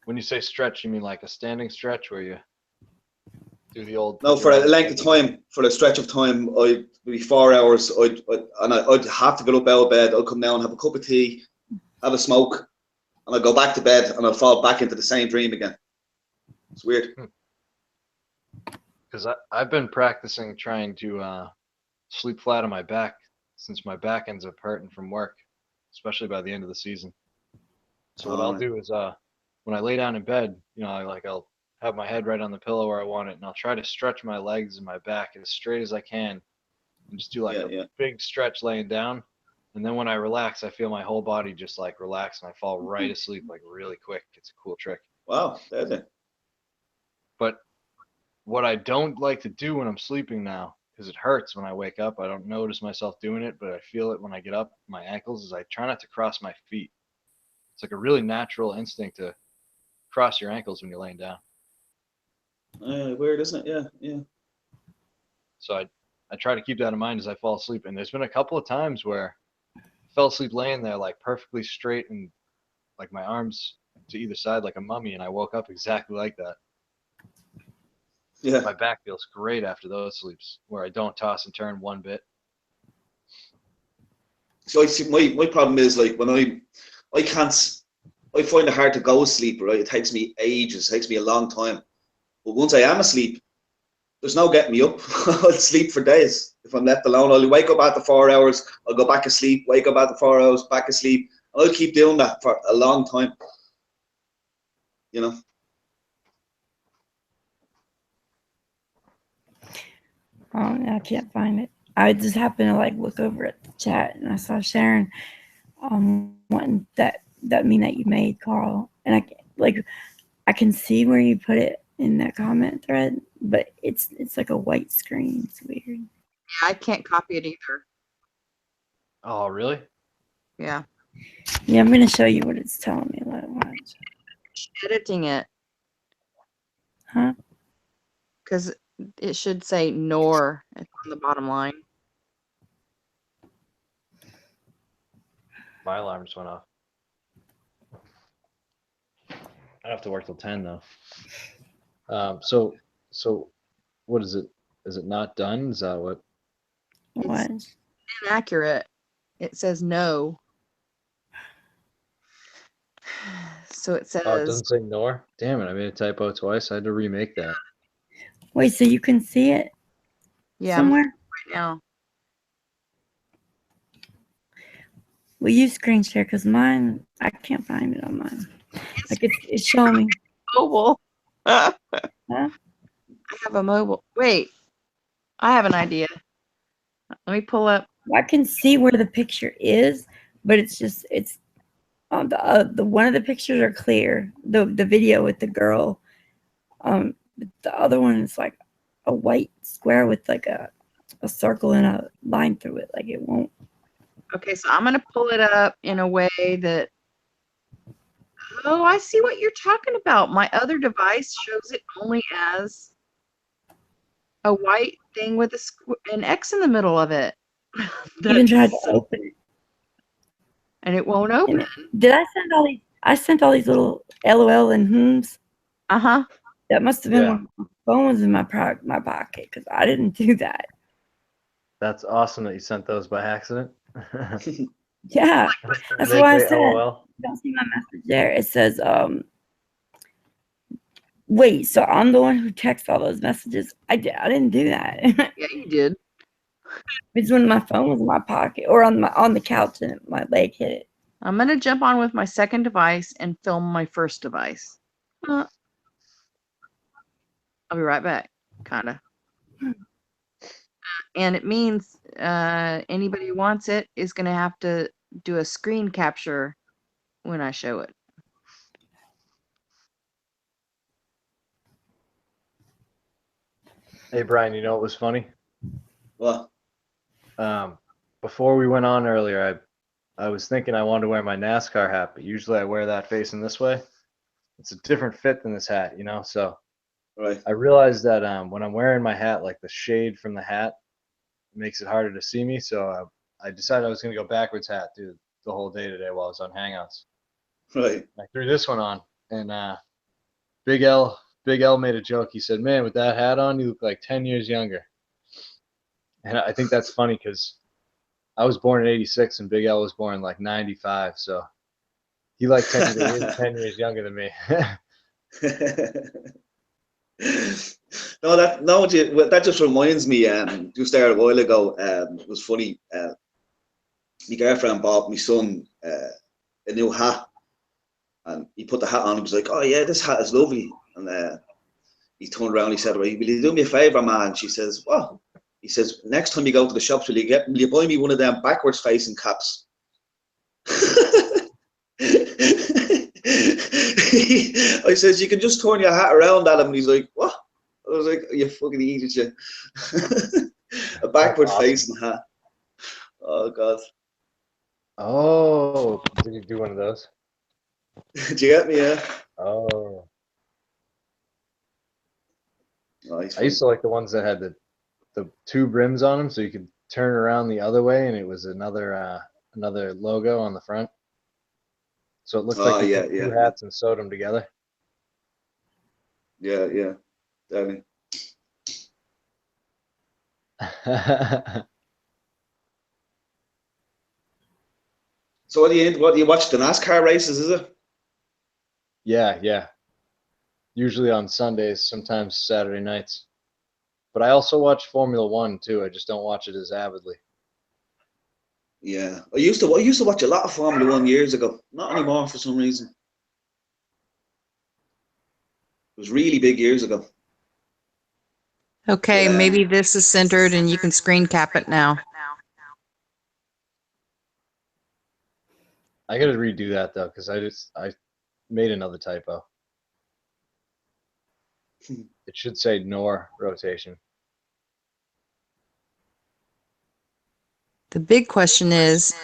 When you say stretch, you mean like a standing stretch where you do the old? No, for a length of time, for a stretch of time, I'd be 4 hours. I'd have to get up out of bed. I'll come down, have a cup of tea, have a smoke, and I'll go back to bed, and I'll fall back into the same dream again. It's weird. Because I've been practicing trying to sleep flat on my back since my back ends up hurting from work, especially by the end of the season. So what I'll do is when I lay down in bed, you know, I'll have my head right on the pillow where I want it, and I'll try to stretch my legs and my back as straight as I can, and just do like a big stretch laying down. And then when I relax, I feel my whole body just like relax, and I fall right asleep like really quick. It's a cool trick. Wow, that's it. But what I don't like to do when I'm sleeping now, because it hurts when I wake up, I don't notice myself doing it, but I feel it when I get up, my ankles, is I try not to cross my feet. It's like a really natural instinct to cross your ankles when you're laying down. Weird, isn't it? Yeah. So I try to keep that in mind as I fall asleep. And there's been a couple of times where I fell asleep laying there like perfectly straight and like my arms to either side like a mummy, and I woke up exactly like that. Yeah. My back feels great after those sleeps where I don't toss and turn one bit. So I see my problem is like when I find it hard to go to sleep, right? It takes me ages, it takes me a long time. But once I am asleep, there's no getting me up. I'll sleep for days if I'm left alone. I'll wake up after 4 hours, I'll go back asleep, wake up after 4 hours, back asleep. And I'll keep doing that for a long time. You know? Oh, I can't find it. I just happened to like look over at the chat, and I saw Sharon wanting that meme that you made, Carl. And I can see where you put it in that comment thread, but it's like a white screen. It's weird. I can't copy it either. Oh, really? Yeah. Yeah, I'm gonna show you what it's telling me. Let it watch. Editing it. Huh? Because it should say nor on the bottom line. My alarm just went off. I have to work till 10 though. So what is it? Is it not done? Is that what? What? Inaccurate. It says no. So it Oh, it says doesn't say nor. Damn it! I made a typo twice. I had to remake that. Wait, so you can see it yeah, I'm somewhere? right now. Will you screen share? Because mine, I can't find it on mine. Like it's showing me. Mobile. I Huh? have a mobile. Wait, I have an idea. Let me pull up. I can see where the picture is, but it's the one of the pictures are clear. The video with the girl. But the other one is like a white square with like a circle and a line through it. Like it won't. Okay, so I'm gonna pull it up in a way that. Oh, I see what you're talking about. My other device shows it only as a white thing with an X in the middle of it. Even tried to open it. And it won't open. Did I send all these? I sent all these little LOL and hmms. Uh-huh. That must have been Yeah. when my phone was in my pocket because I didn't do that. That's awesome that you sent those by accident. Yeah, that's They why I say said. LOL. You don't see my message there. It says, wait, so I'm the one who texts all those messages? I didn't do that. Yeah, you did. It's when my phone was in my pocket or on the couch and my leg hit it. I'm gonna jump on with my second device and film my first device. I'll be right back. Kinda. And it means anybody who wants it is gonna have to do a screen capture when I show it. Hey Brian, you know what was funny? What? Before we went on earlier, I was thinking I wanted to wear my NASCAR hat, but usually I wear that facing this way. It's a different fit than this hat, you know. So Right. I realized that when I'm wearing my hat, like the shade from the hat makes it harder to see me. So I decided I was going to go backwards hat through the whole day today while I was on Hangouts. Right. I threw this one on, and Big L made a joke. He said, "Man, with that hat on, you look like 10 years younger." And I think that's funny because I was born in '86 and Big L was born like '95, so he like technically is 10 years younger than me. That just reminds me. Just there a while ago, it was funny. My girlfriend bought my son a new hat, and he put the hat on. He was like, "Oh yeah, this hat is lovely." And he turned around. He said, "Well, will you do me a favor, man?" She says, "What?" He says, "Next time you go to the shops, will you buy me one of them backwards facing caps?" I says, "You can just turn your hat around at him." And he's like, "What?" I was like, "You fucking idiot, you." A backward facing hat. Oh God. Oh, did you do one of those? Do you get me? Yeah. Oh. Nice. I used to like the ones that had the two brims on them, so you could turn around the other way, and it was another logo on the front. So it looked like they took two hats and sewed them together. Yeah. Definitely. So what do you watch the NASCAR races? Is it? Yeah. Usually on Sundays, sometimes Saturday nights. But I also watch Formula One too. I just don't watch it as avidly. Yeah, I used to watch a lot of Formula One years ago. Not anymore for some reason. It was really big years ago. Okay, Yeah. maybe this is centered and you can screen cap it now. I gotta redo that though, because I made another typo. It should say nor rotation. The big question is,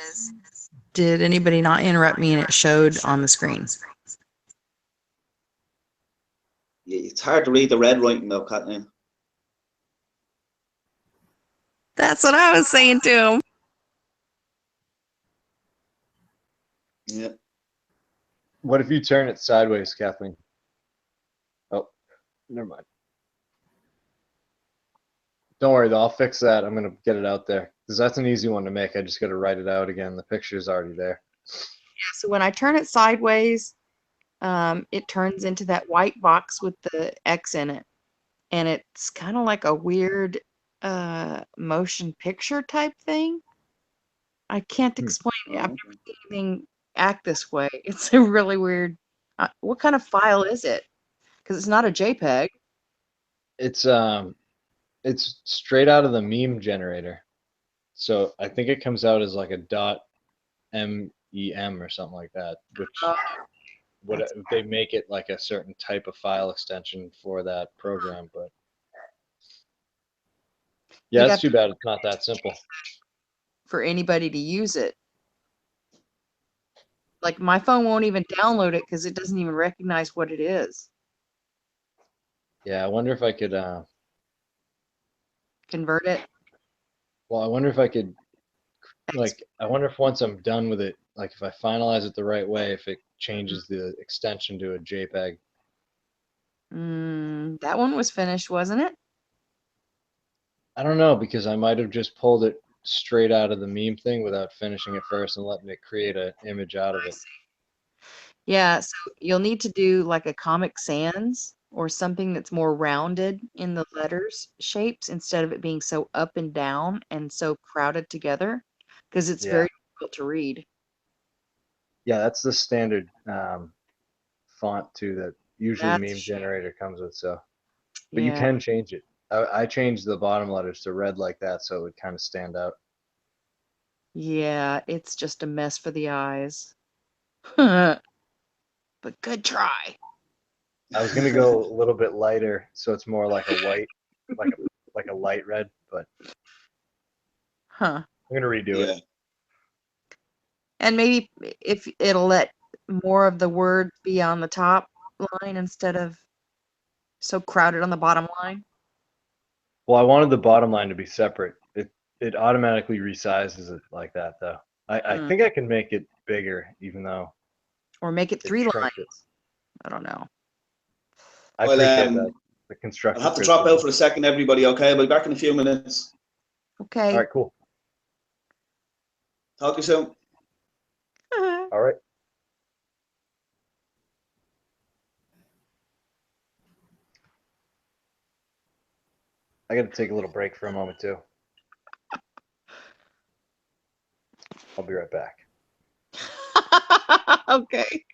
did anybody not interrupt me and it showed on the screen? Yeah, it's hard to read the red writing though, Kathleen. That's what I was saying to him. Yeah. What if you turn it sideways, Kathleen? Oh, never mind. Don't worry though, I'll fix that. I'm gonna get it out there because that's an easy one to make. I just got to write it out again. The picture's already there. Yeah, so when I turn it sideways, it turns into that white box with the X in it. And it's kind of like a weird motion picture type thing. I can't explain it. I've never seen anything act this way. It's a really weird. What kind of file is it? Because it's not a JPEG. It's straight out of the meme generator. So I think it comes out as like a .mem or something like that, which they make it like a certain type of file extension for that program, but yeah, You'd it's have too bad it's not that simple. for anybody to use it. Like my phone won't even download it because it doesn't even recognize what it is. Yeah, I wonder if I could Convert it. well, I wonder if I could I wonder if once I'm done with it, like if I finalize it the right way, if it changes the extension to a JPEG. That one was finished, wasn't it? I don't know because I might have just pulled it straight out of the meme thing without finishing it first and letting it create an image out of it. Yeah, so you'll need to do like a Comic Sans or something that's more rounded in the letters shapes instead of it being so up and down and so crowded together because it's very difficult to read. Yeah, that's the standard font too that usually That's meme generator comes with. So, but you Yeah. can change it. I changed the bottom letters to red like that so it would kind of stand out. Yeah, it's just a mess for the eyes. But good try. I was gonna go a little bit lighter so it's more like a white, like a light red, but Huh. I'm gonna redo it. And maybe if it'll let more of the words be on the top line instead of so crowded on the bottom line. Well, I wanted the bottom line to be separate. It automatically resizes it like that though. I think I can make it bigger even though Or make it 3 shrinks lines. it. I don't know. I Well, appreciate that. The I'll constructive have to drop criticism. out for a second, everybody. Okay, I'll be back in a few minutes. Okay. All right, cool. Talk to you soon. All right. I got to take a little break for a moment too. I'll be right back. Okay.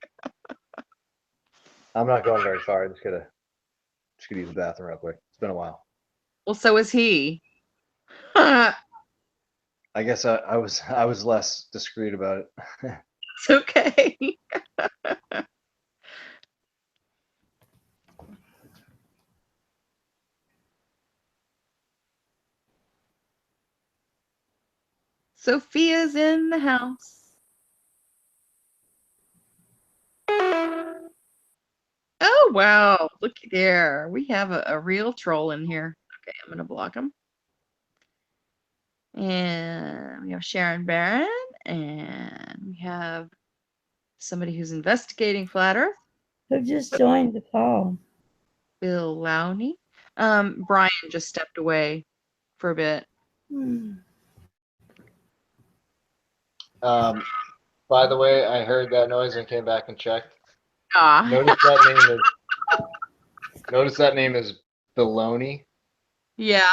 I'm not going very far. I just gotta use the bathroom real quick. It's been a while. Well, so is he. I guess I was less discreet about it. It's okay. Sophia's in the house. Oh, wow. Looky there. We have a real troll in here. Okay, I'm going to block him. And we have Sharon Barron. And we have somebody who's investigating Flat Earth. Who just joined the call? Bill Lowney. Brian just stepped away for a bit. By the way, I heard that noise and came back and checked. Ah. Notice that name is Baloney. Yeah.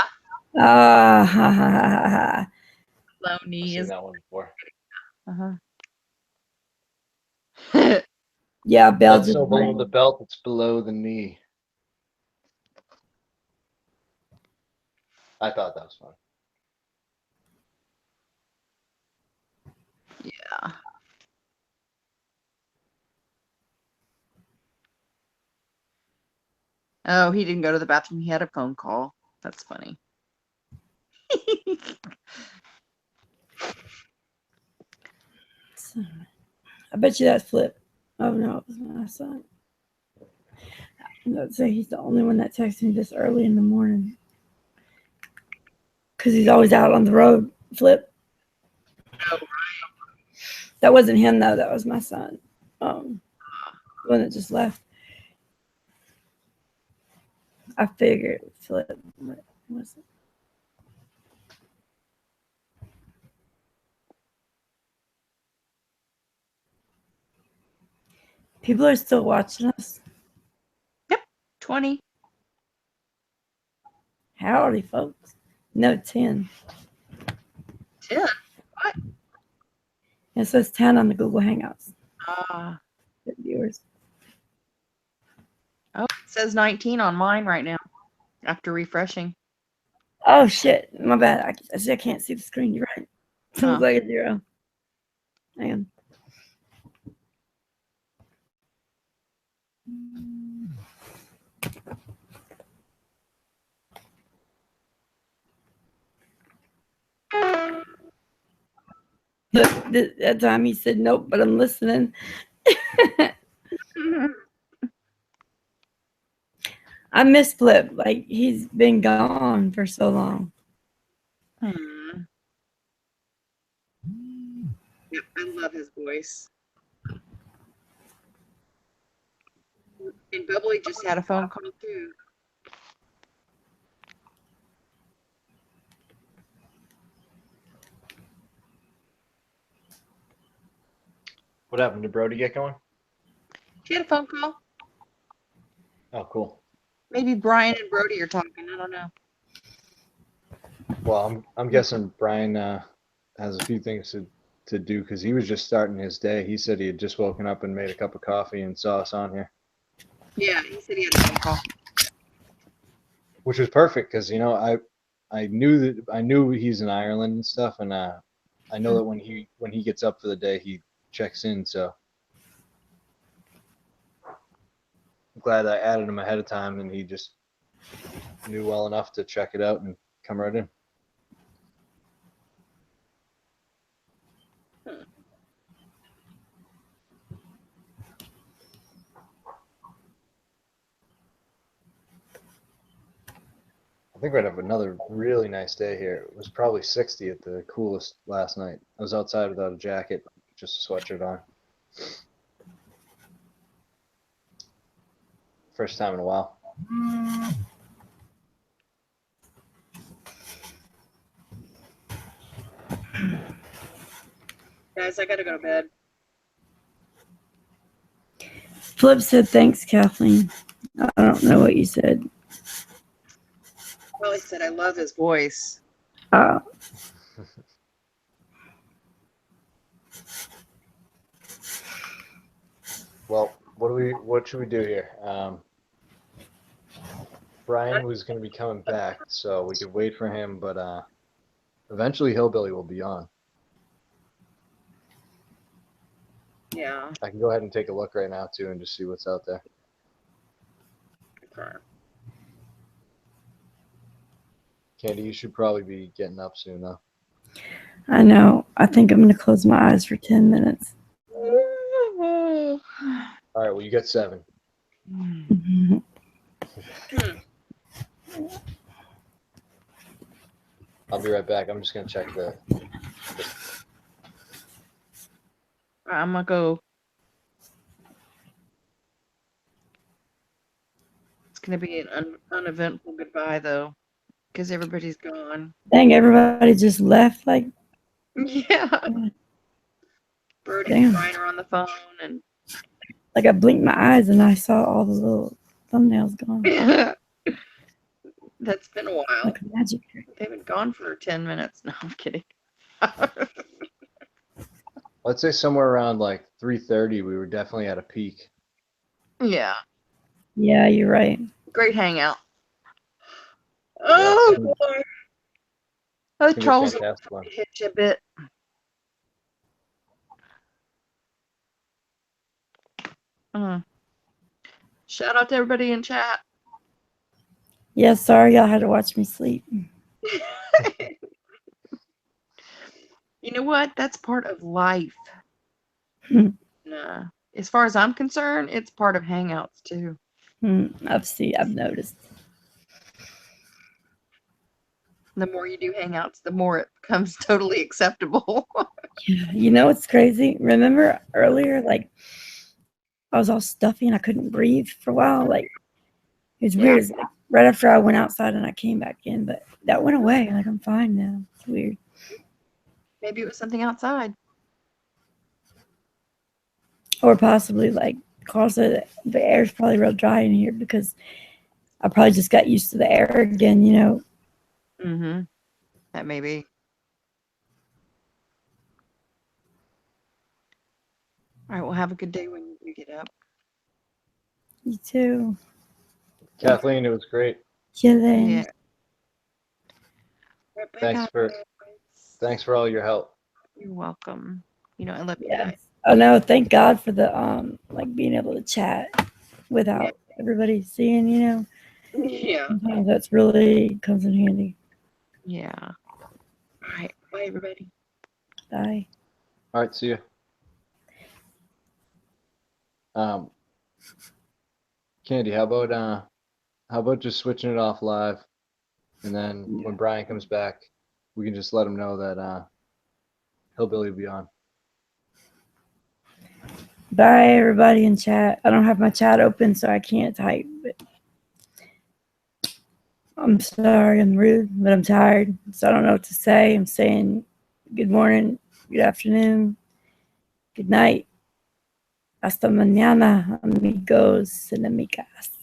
Ha ha ha ha. Lowney I've seen is. that one before. Yeah, Bell That's just so below joined. the belt, it's below the knee. I thought that was fun. Yeah. Oh, he didn't go to the bathroom. He had a phone call. That's funny. I bet you that's Flip. Oh no, it was my son. I'd say he's the only one that texts me this early in the morning. Because he's always out on the road, Flip. That wasn't him though, that was my son. The one that just left. I figured Flip. What was it? People are still watching us. 20. Howdy, folks. No, 10. 10. What? It says 10 on the Google Hangouts. Ah. Viewers. Oh, it says 19 on mine right now after refreshing. Oh, shit. My bad. I can't see the screen. You're right. It looks like a 0. Hang on. Look, that time he said nope, but I'm listening. I miss Flip. Like, he's been gone for so long. Yep, I love his voice. And Bubbly just had a phone call too. What happened? Did Brody get going? She had a phone call. Oh, cool. Maybe Brian and Brody are talking. I don't know. Well, I'm guessing Brian has a few things to do because he was just starting his day. He said he had just woken up and made a cup of coffee and saw us on here, Yeah, he said he had a phone call. which was perfect because I knew he's in Ireland and stuff, and I know that when he gets up for the day he checks in. So I'm glad I added him ahead of time, and he just knew well enough to check it out and come right in. I think we're gonna have another really nice day here. It was probably 60 at the coolest last night. I was outside without a jacket, just a sweatshirt on. First time in a while. Guys, I gotta go to bed. Flip said thanks, Kathleen. I don't know what you said. Well, he said I love his voice. Oh. Well, what should we do here? Brian was going to be coming back, so we could wait for him, but eventually Hillbilly will be on. Yeah. I can go ahead and take a look right now too and just see what's out there. Okay. Candy, you should probably be getting up soon though. I know. I think I'm going to close my eyes for 10 minutes. All right, well, you got 7. I'll be right back. I'm just going to check the... I'm gonna go. It's gonna be an uneventful goodbye though, because everybody's gone. Dang, everybody just left. Like, Yeah. Brody damn. and Brian are on the phone, and Like, I blinked my eyes and I saw all the little thumbnails gone. that's been a while. Like a magic trick. They've been gone for 10 minutes. No, I'm kidding. Let's say somewhere around like 3:30, we were definitely at a peak. Yeah. Yeah, you're right. Great hangout. Oh, boy. It's Those gonna be a trolls fantastic one. hit you a bit. Shout out to everybody in chat. Yeah, sorry y'all had to watch me sleep. You know what? That's part of life. Hmm. As far as I'm concerned, it's part of hangouts too. I've noticed. The more you do hangouts, the more it becomes totally acceptable. You know what's crazy? Remember earlier, like, I was all stuffy and I couldn't breathe for a while. Like, it was weird. It's like right after I went outside and I came back in, but that went away. Like, I'm fine now. It's weird. Maybe it was something outside. Or possibly like cause the air is probably real dry in here because I probably just got used to the air again, you know. Mm-hmm. That may be. All right. Well, have a good day when you get up. You too. Kathleen, it was great. Chilling. Yeah. Right back Thanks for all your help. You're welcome. You know, I love you Yes. guys. Oh no, thank God for the like being able to chat without everybody seeing, you know. Yeah. Sometimes that's really comes in handy. Yeah. All right. Bye, everybody. Bye. All right, see you. Candy, how about just switching it off live, and then when Brian comes back, we can just let him know that Hillbilly will be on. Bye everybody in chat. I don't have my chat open so I can't type, but I'm sorry, I'm rude, but I'm tired, so I don't know what to say. I'm saying good morning, good afternoon, good night. Hasta mañana, amigos and amigas.